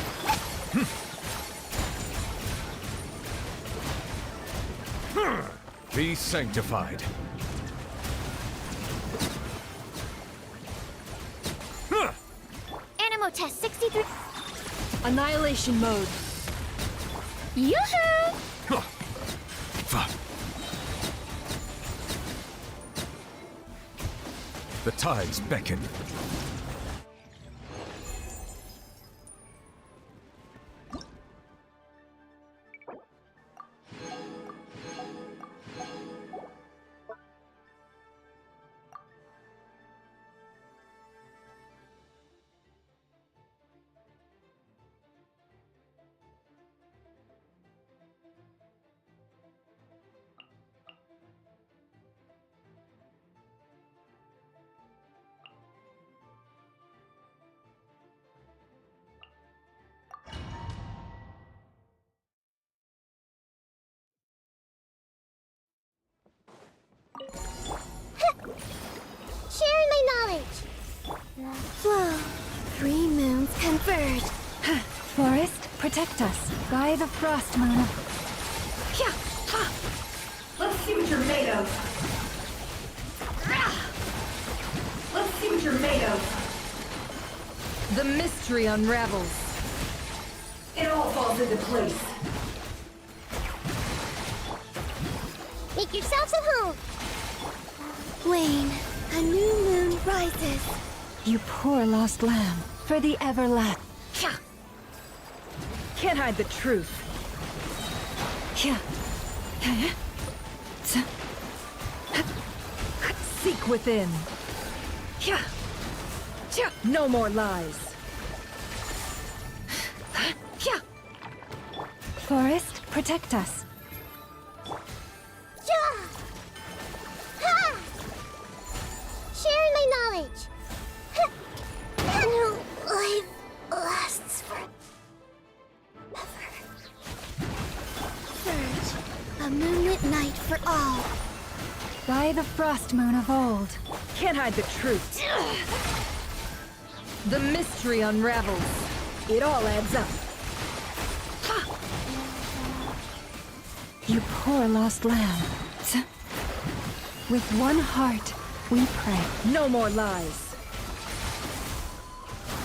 Be sanctified. Animal test 63. Annihilation mode. Yoo-hoo! The tides beckon. Sharing my knowledge. Flow. Three moons converge. Forest, protect us. By the frost moon. Let's see what you're made of. Let's see what you're made of. The mystery unravels. It all falls into place. Make yourselves at home. Wane, a new moon rises. You poor lost lamb. For the everlast. Can't hide the truth. Seek within. No more lies. Forest, protect us. Sharing my knowledge. No life lasts forever. Surge, a moonlit night for all. By the frost moon of old. Can't hide the truth. The mystery unravels. It all adds up. You poor lost lamb. With one heart, we pray. No more lies.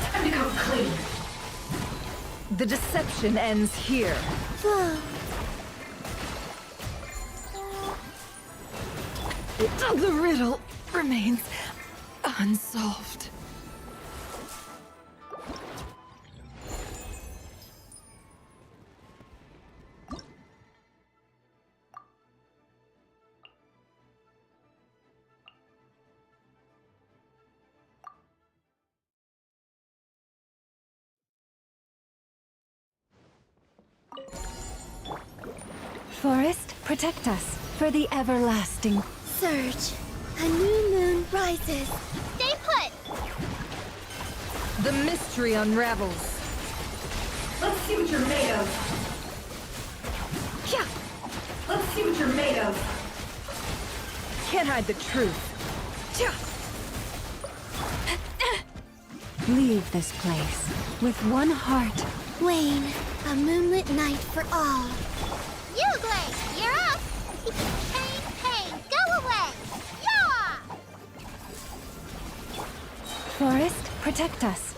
Time to come clean. The deception ends here. Flow. The riddle remains unsolved. Forest, protect us. For the everlasting. Surge, a new moon rises. Stay put. The mystery unravels. Let's see what you're made of. Let's see what you're made of. Can't hide the truth. Leave this place. With one heart. Wane, a moonlit night for all. Uglay, you're up! Pain, go away! Yeah! Forest, protect us.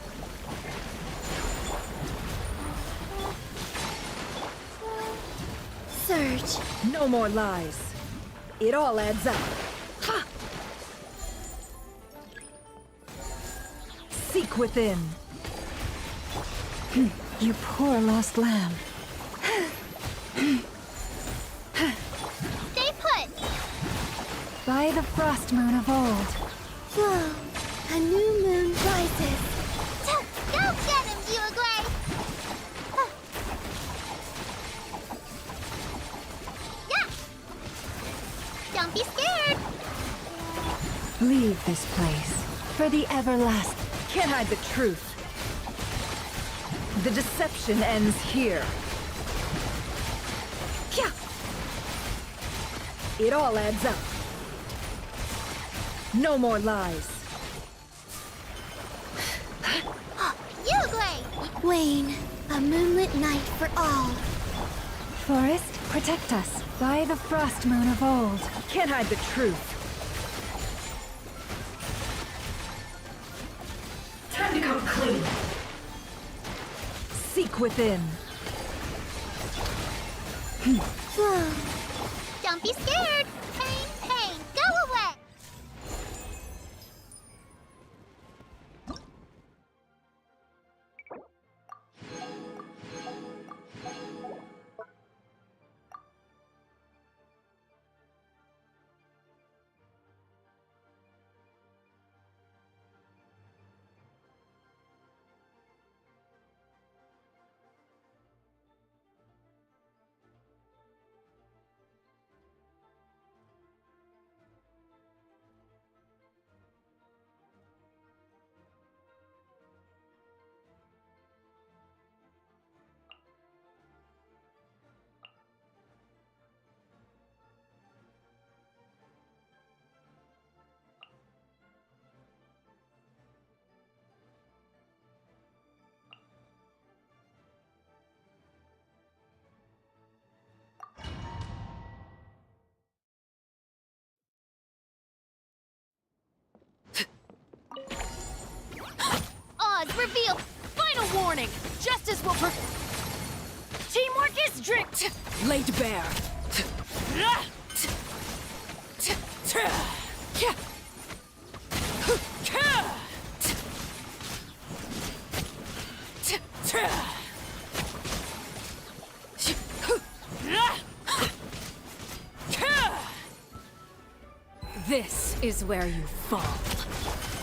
Surge. No more lies. It all adds up. Seek within. You poor lost lamb. Stay put. By by the frost moon of old. Whoa, a new moon rises. Go get him, Yuagway! Yeah! Don't be scared! Leave this place for the everlasting. Can't hide the truth. The deception ends here. It all adds up. No more lies. Yuagway! Wayne, a moonlit night for all. Forest, protect us by the frost moon of old. Can't hide the truth. Time to come clean. Seek within. Whoa. Don't be scared! Pain, pain, go away! Odds revealed! Final warning! Justice will Teamwork is strict! Laid bare. This is where you fall.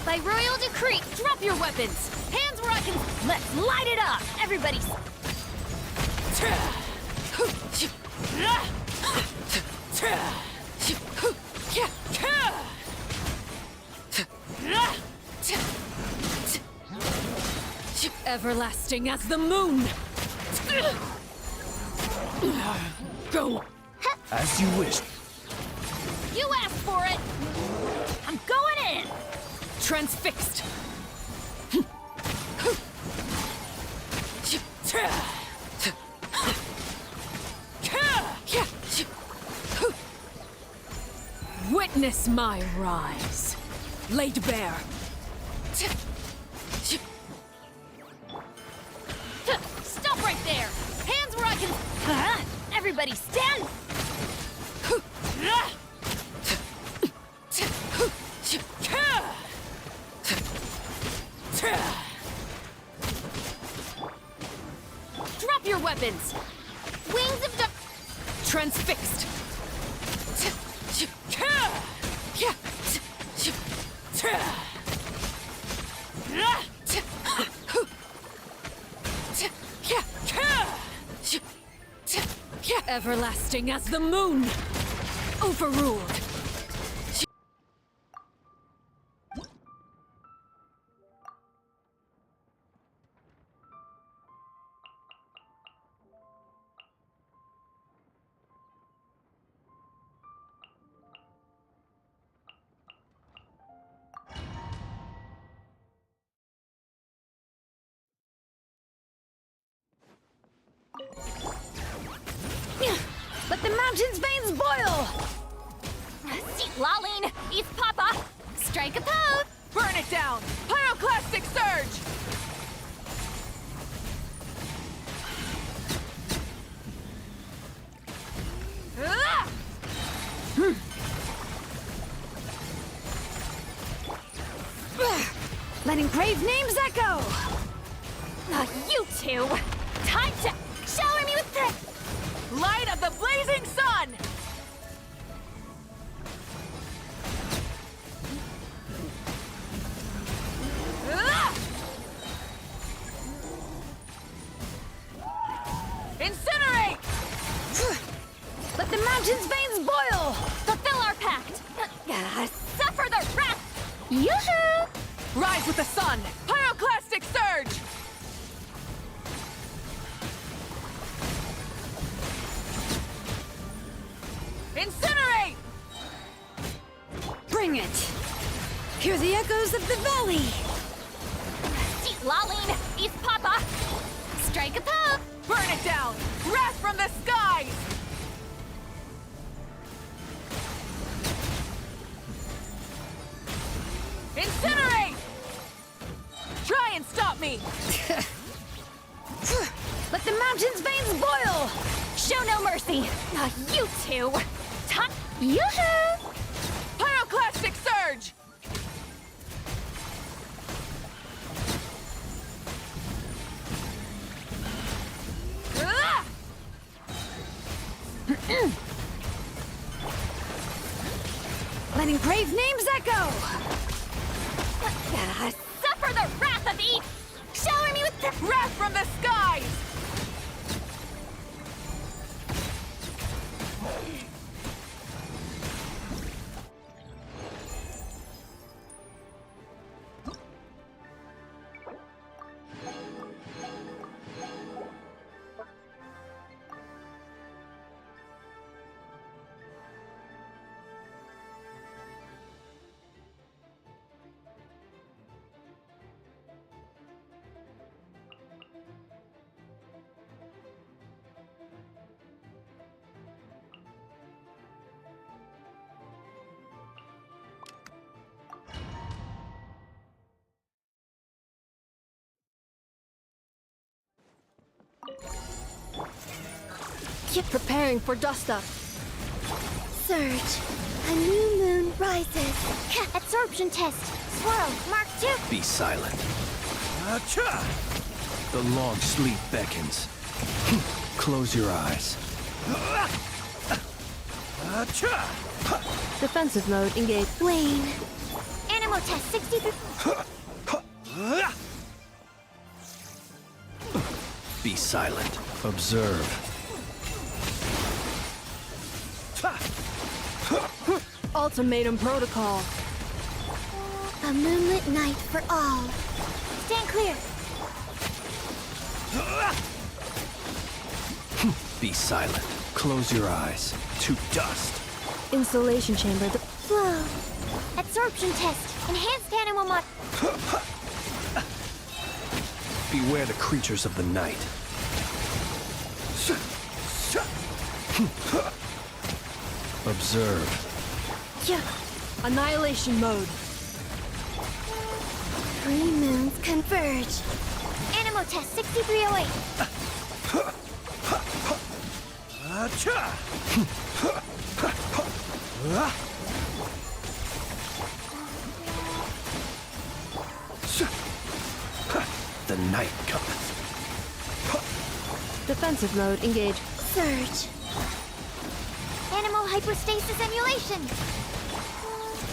By royal decree, drop your weapons! Hands where I can... Let's light it up! Everybody... Everlasting as the moon! Go! As you wish. You asked for it! I'm going in! Transfixed! Witness my rise. Laid bare. Stop right there! Hands where I can... Everybody stand... Drop your weapons! Wings of Transfixed! Everlasting as the moon! Overruled! Let the mountain's veins boil! See, Laline! East Papa! Strike a pose! Burn it down! Pyroclastic surge! Letting brave names echo! You two! Time to shower me with the Light of the blazing sun! mountain's veins boil! Fulfill our pact! Suffer the wrath! Yoo-hoo! Rise with the sun! Pyroclastic surge! Incinerate! Bring it! Hear the echoes of the valley! Seat lolling! East Papa! Strike a pose! Burn it down! Wrath from the skies! Incinerate! Try and stop me! Let the mountain's veins boil! Show no mercy! You two! Yoo-hoo! Pyroclastic surge! Letting brave names echo! Suffer the wrath of each! Shower me with the wrath from the skies! Keep preparing for dust up. Surge. A new moon rises. Absorption test. Swirl. Mark 2. Be silent. Acha! The long sleep beckons. Close your eyes. Acha! Defensive mode engaged. Wane. Animal test 63. Be silent. Observe. Ultimatum protocol. A moonlit night for all. Stand clear. Be silent. Close your eyes. To dust. Insulation chamber. Flow. Absorption test. Enhanced animal mod. Beware the creatures of the night. Observe. Annihilation mode. 3 moons converge. Animal test 6308. The night cometh. Defensive mode engaged. Surge. Animal hypostasis emulation.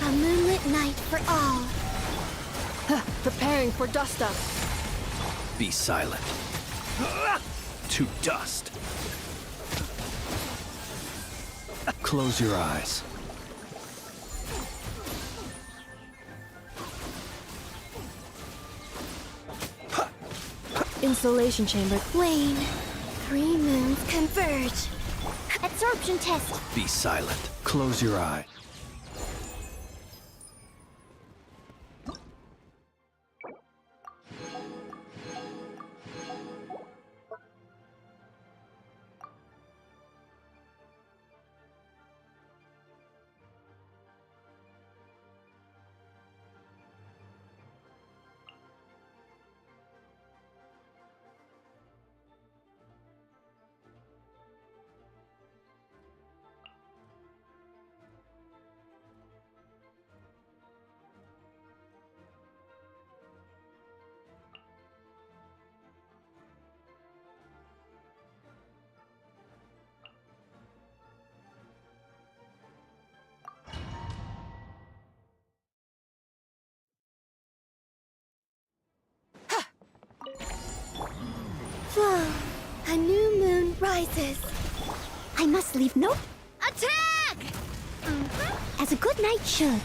A moonlit night for all. Preparing for dust up. Be silent. To dust. Close your eyes. Insulation chamber. Wane. 3 moons converge. Absorption test. Be silent. Close your eye. Flow. A new moon rises. I must leave no... Attack! As a good knight should.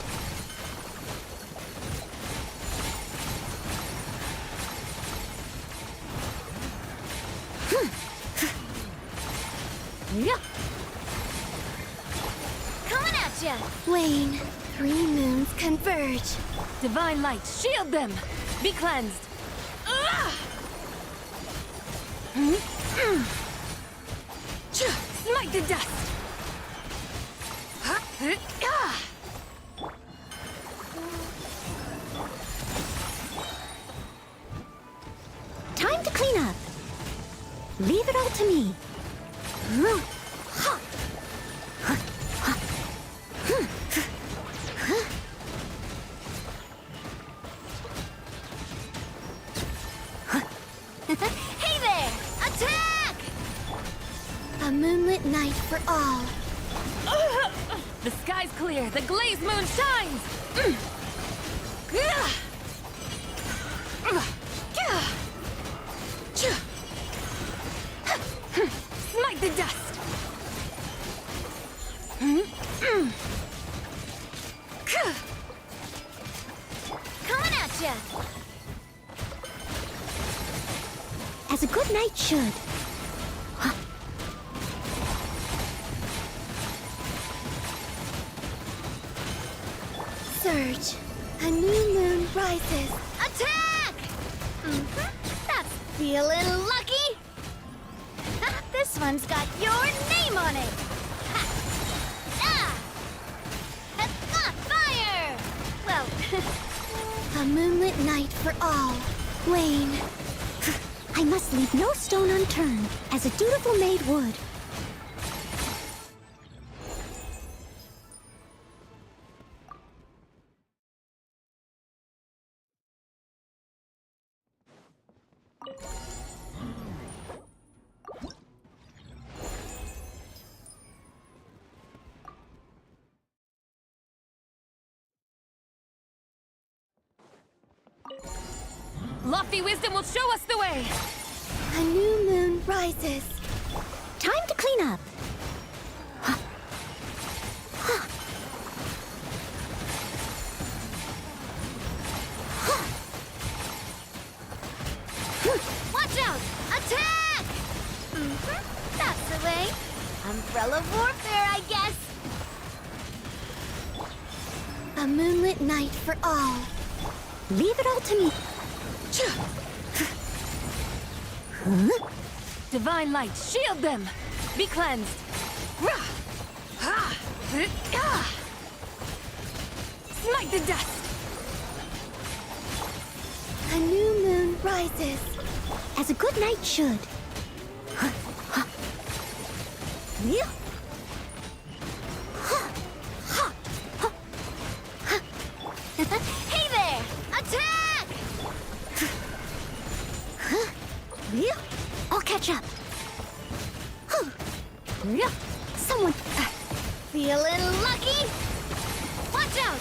Coming at ya! Wayne, 3 moons converge. Divine light, shield them! Be cleansed! Smite the dust! Time to clean up. Leave it all to me. Hey there! Attack! A moonlit night for all. The sky's clear, the glazed moon shines! Smite the dust! Coming at ya! As a good knight should. Surge. A new moon rises. Attack! That's feeling lucky. This one's got your name on it. Fire! Well, a moonlit night for all. Wayne. I must leave no stone unturned, as a dutiful maid would. Lofty wisdom will show us the way! A new moon rises. Time to clean up. Watch out! Attack! That's the way. Umbrella warfare, I guess. A moonlit night for all. Leave it all to me. Divine light, shield them! Be cleansed! Smite the dust! A new moon rises. As a good knight should. Hey there! Attack! I'll catch up. Someone... feeling lucky? Watch out!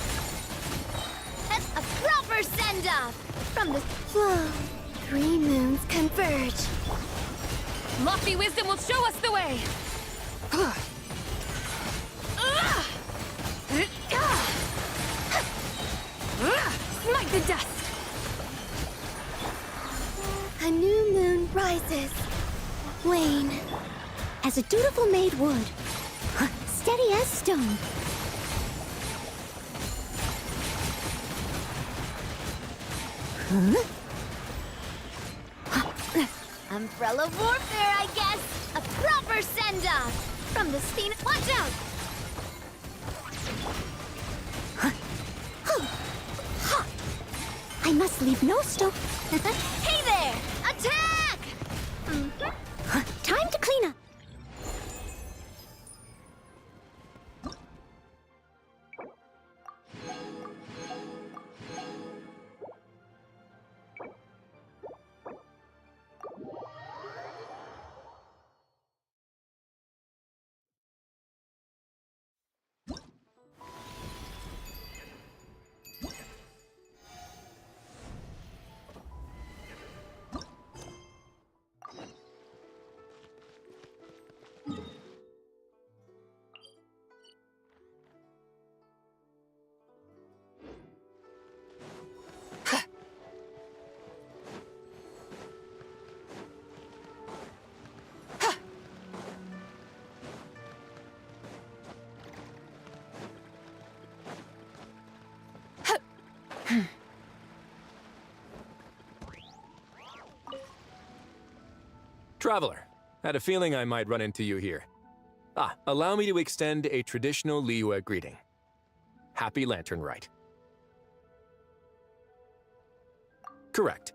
That's a proper send-off! From the flow, 3 moons converge. Lofty wisdom will show us the way! Smite the dust! A new moon rises. Wayne, as a dutiful maid would. Steady as stone. Umbrella warfare, I guess. A proper send-off. From the scene. Watch out! I must leave no stone. Hey there! Attack! Time to clean up. Traveler, had a feeling I might run into you here. Allow me to extend a traditional Liyue greeting. Happy Lanternlit. Correct.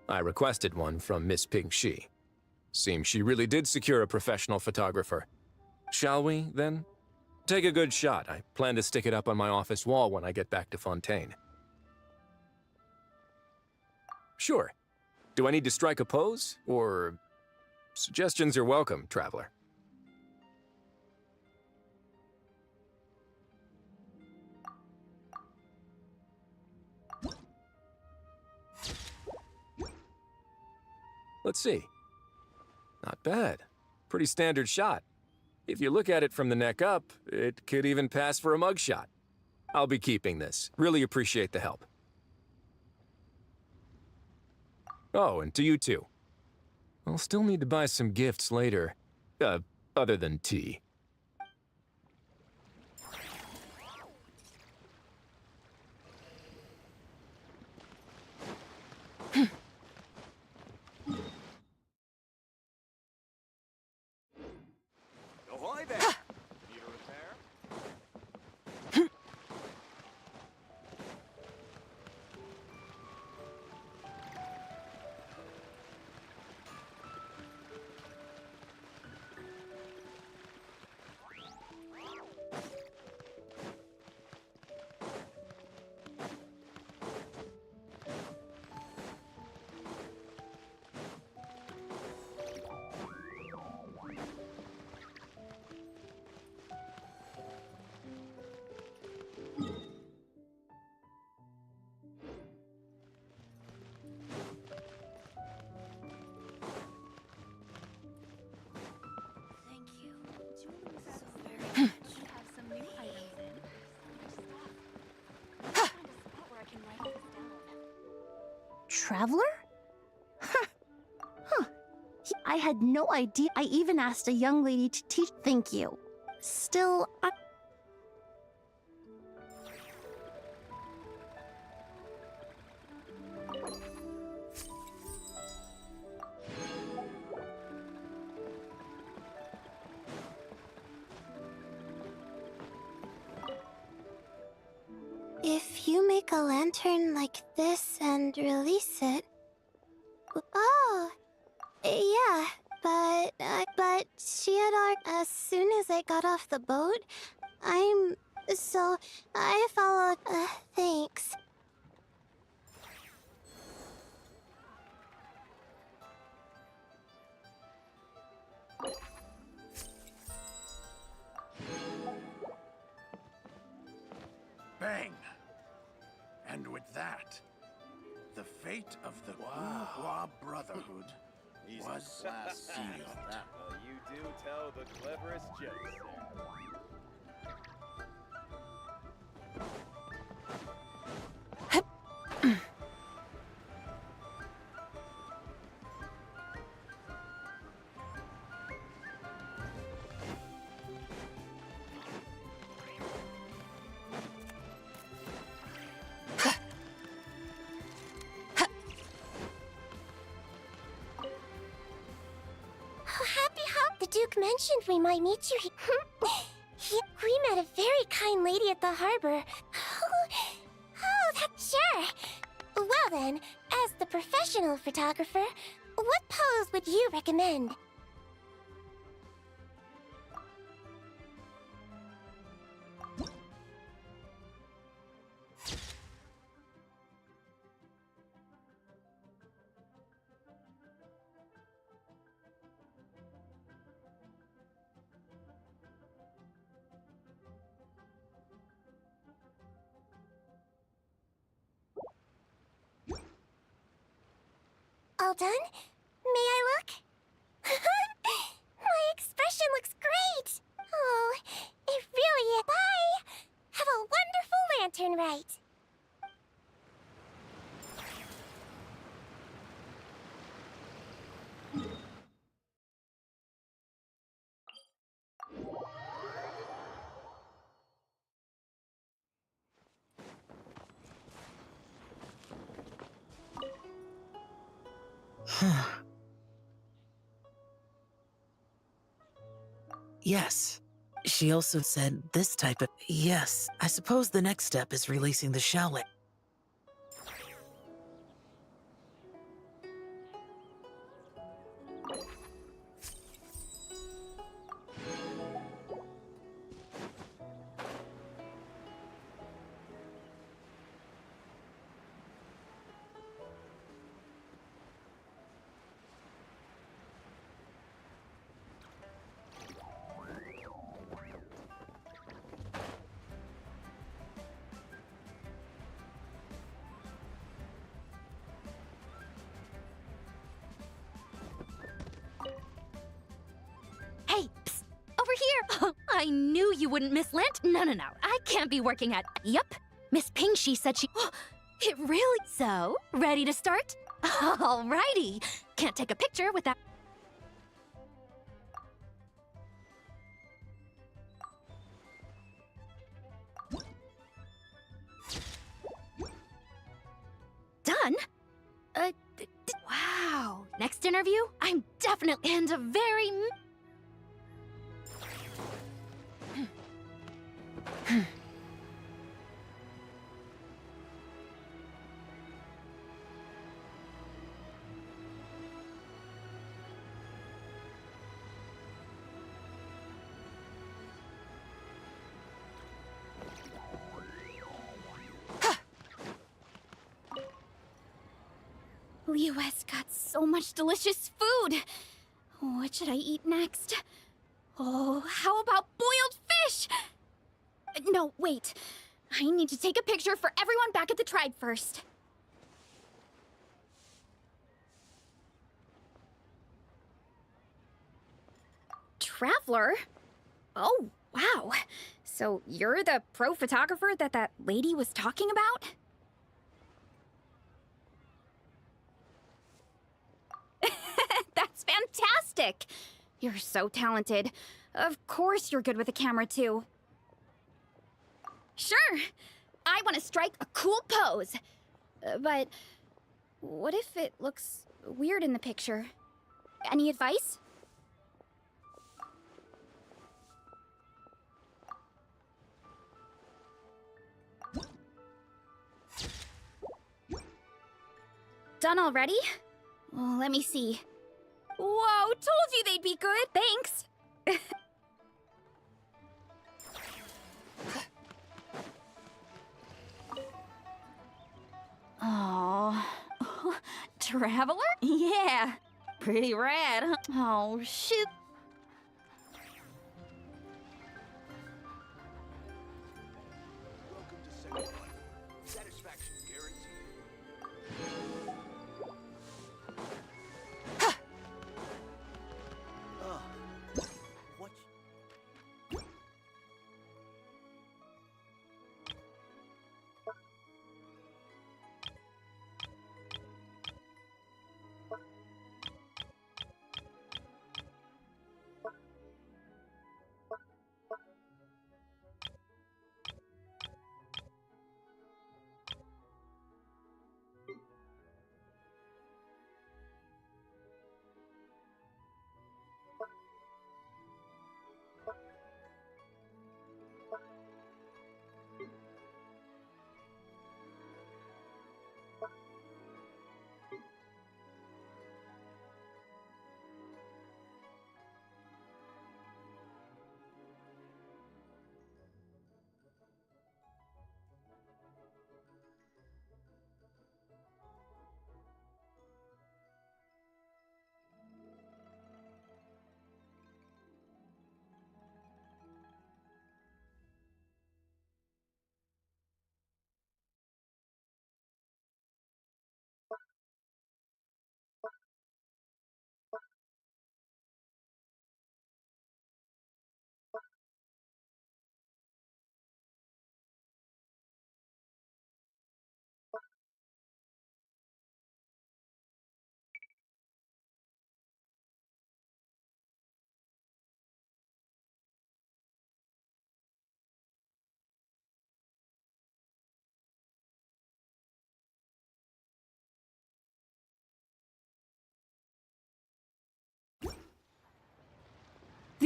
I requested one from Miss Pingxi. Seems she really did secure a professional photographer. Shall we, then? Take a good shot. I plan to stick it up on my office wall when I get back to Fontaine. Sure. Do I need to strike a pose, or... Suggestions are welcome, Traveler. Let's see. Not bad. Pretty standard shot. If you look at it from the neck up, it could even pass for a mugshot. I'll be keeping this. Really appreciate the help. Oh, and to you too. I'll still need to buy some gifts later. Other than tea. Ahoy there! Need a repair? Traveler? Huh. I had no idea. I even asked a young lady to teach. Thank you. Still, If you make a lantern like this and release it... Oh, yeah, but she had as soon as I got off the boat, so I followed, thanks. Bang! And with that, the fate of the Bourgeois Brotherhood was sealed. You do tell the cleverest jokes, sir. The Duke mentioned we might meet you here. We met a very kind lady at the harbor. Sure. Well then, as the professional photographer, what pose would you recommend? All done? May I look? My expression looks great! Oh, it really is. Bye! Have a wonderful lantern rite! Yes. She also said this type of... Yes, I suppose the next step is releasing the Shaolin. Hey, psst, over here! I knew you wouldn't miss Lant. No, I can't be working at. Yup, Miss Pingshi said she. It really. So, ready to start? Alrighty. Can't take a picture without. Done? Wow. Next interview? I'm definitely. And a very. Leo has got so much delicious food. What should I eat next? Oh, how about boiled fish? No, wait. I need to take a picture for everyone back at the tribe first. Traveler? Oh, wow. So you're the pro photographer that lady was talking about? That's fantastic! You're so talented. Of course you're good with a camera, too. Sure! I want to strike a cool pose. But what if it looks weird in the picture? Any advice? Done already? Well, let me see. Whoa, told you they'd be good. Thanks. Oh, Traveler? Yeah, pretty rad, huh? Oh, shoot. Welcome to Second Life. Satisfaction guaranteed. What?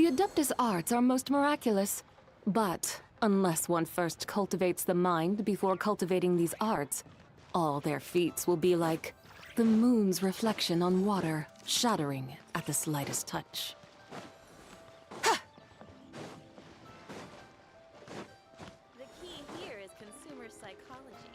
The Adeptus arts are most miraculous, but unless one first cultivates the mind before cultivating these arts, all their feats will be like the moon's reflection on water, shattering at the slightest touch. The key here is consumer psychology.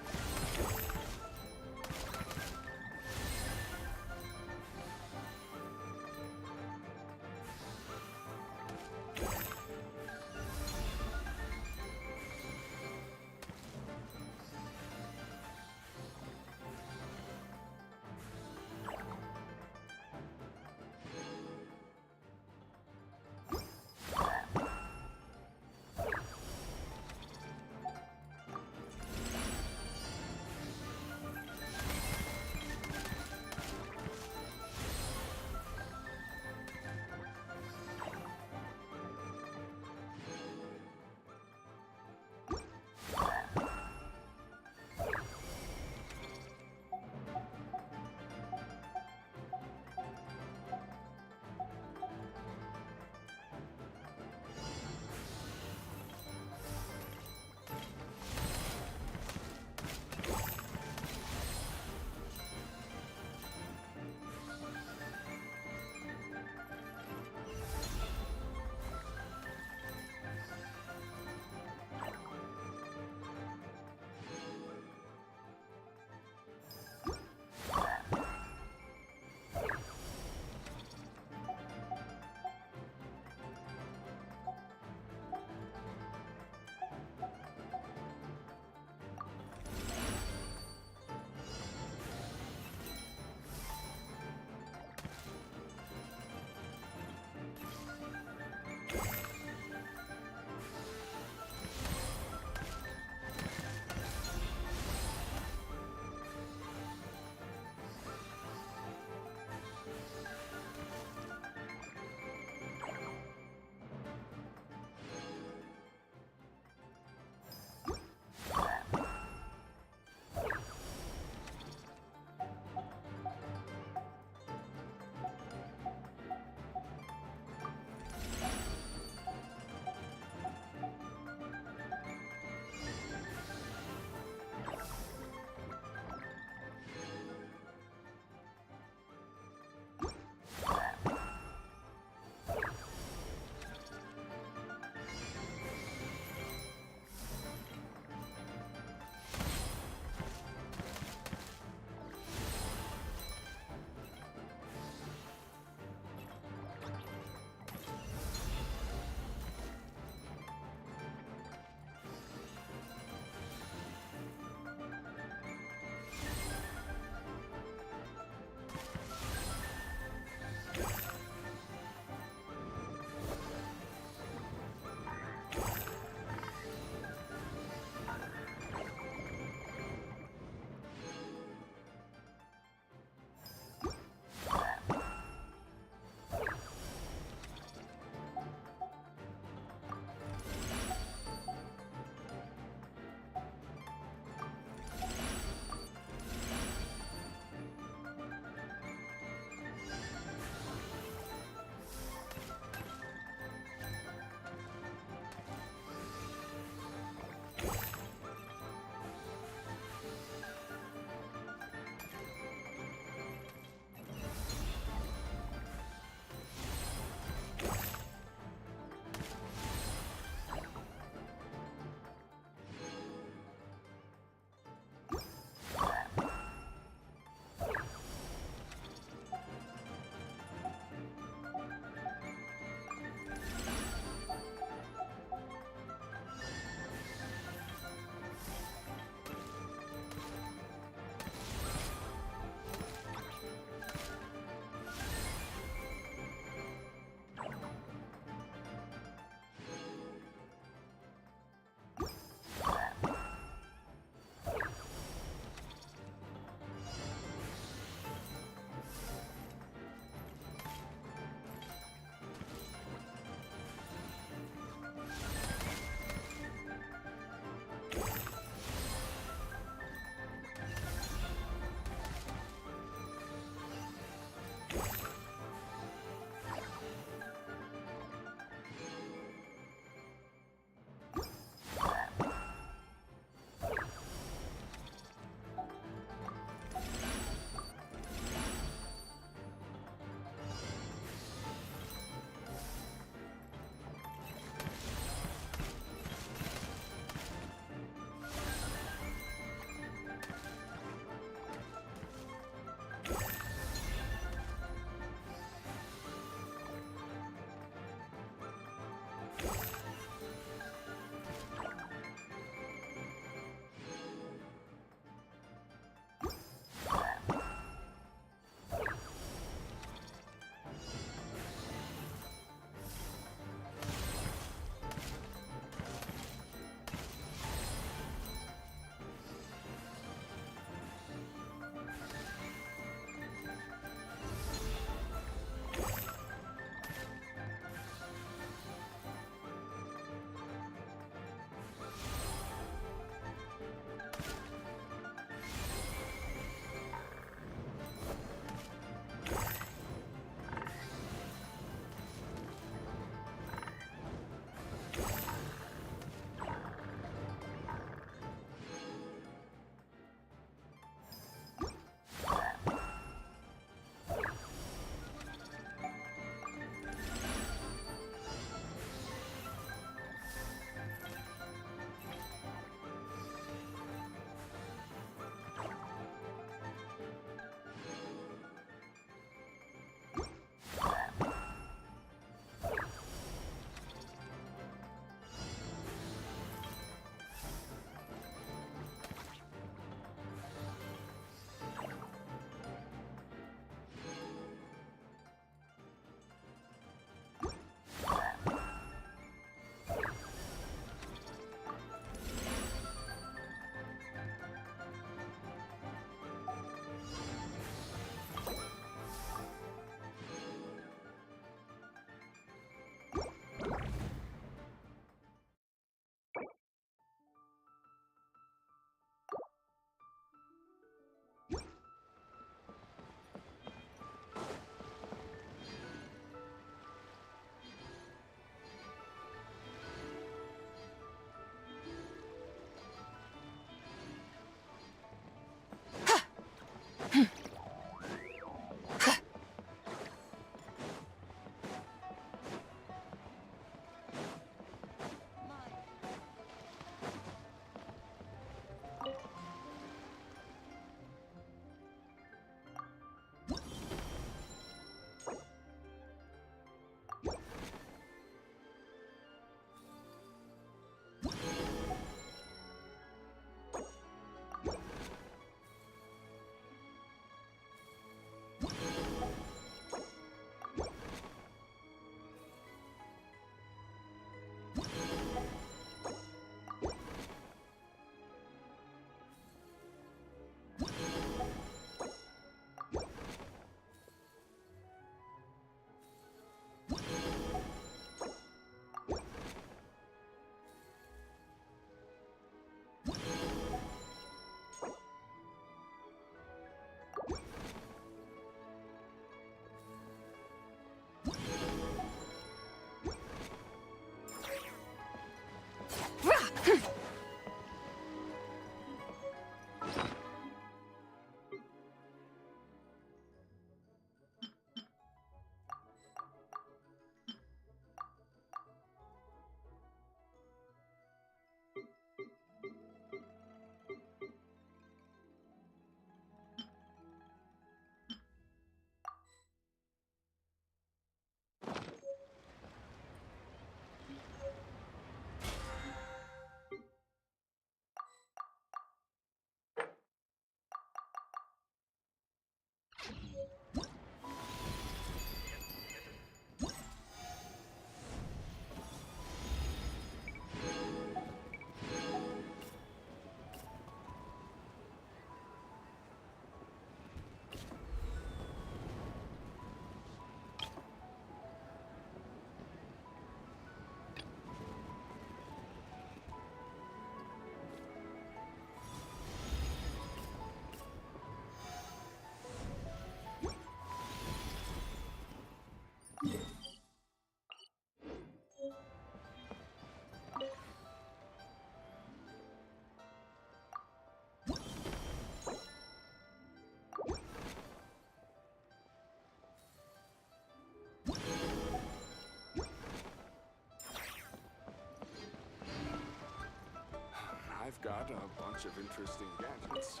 I've got a bunch of interesting gadgets,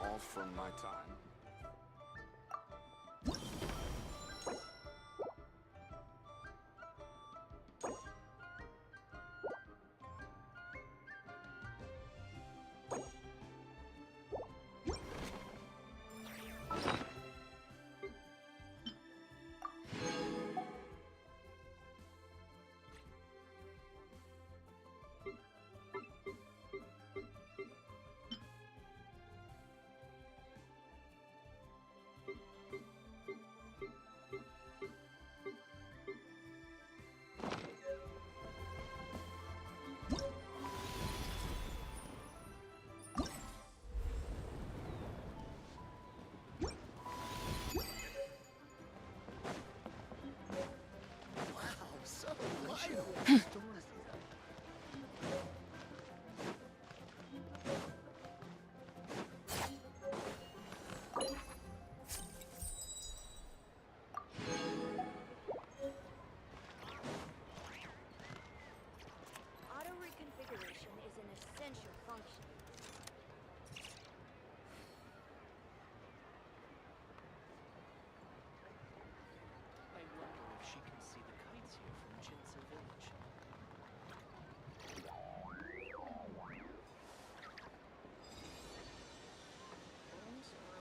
all from my time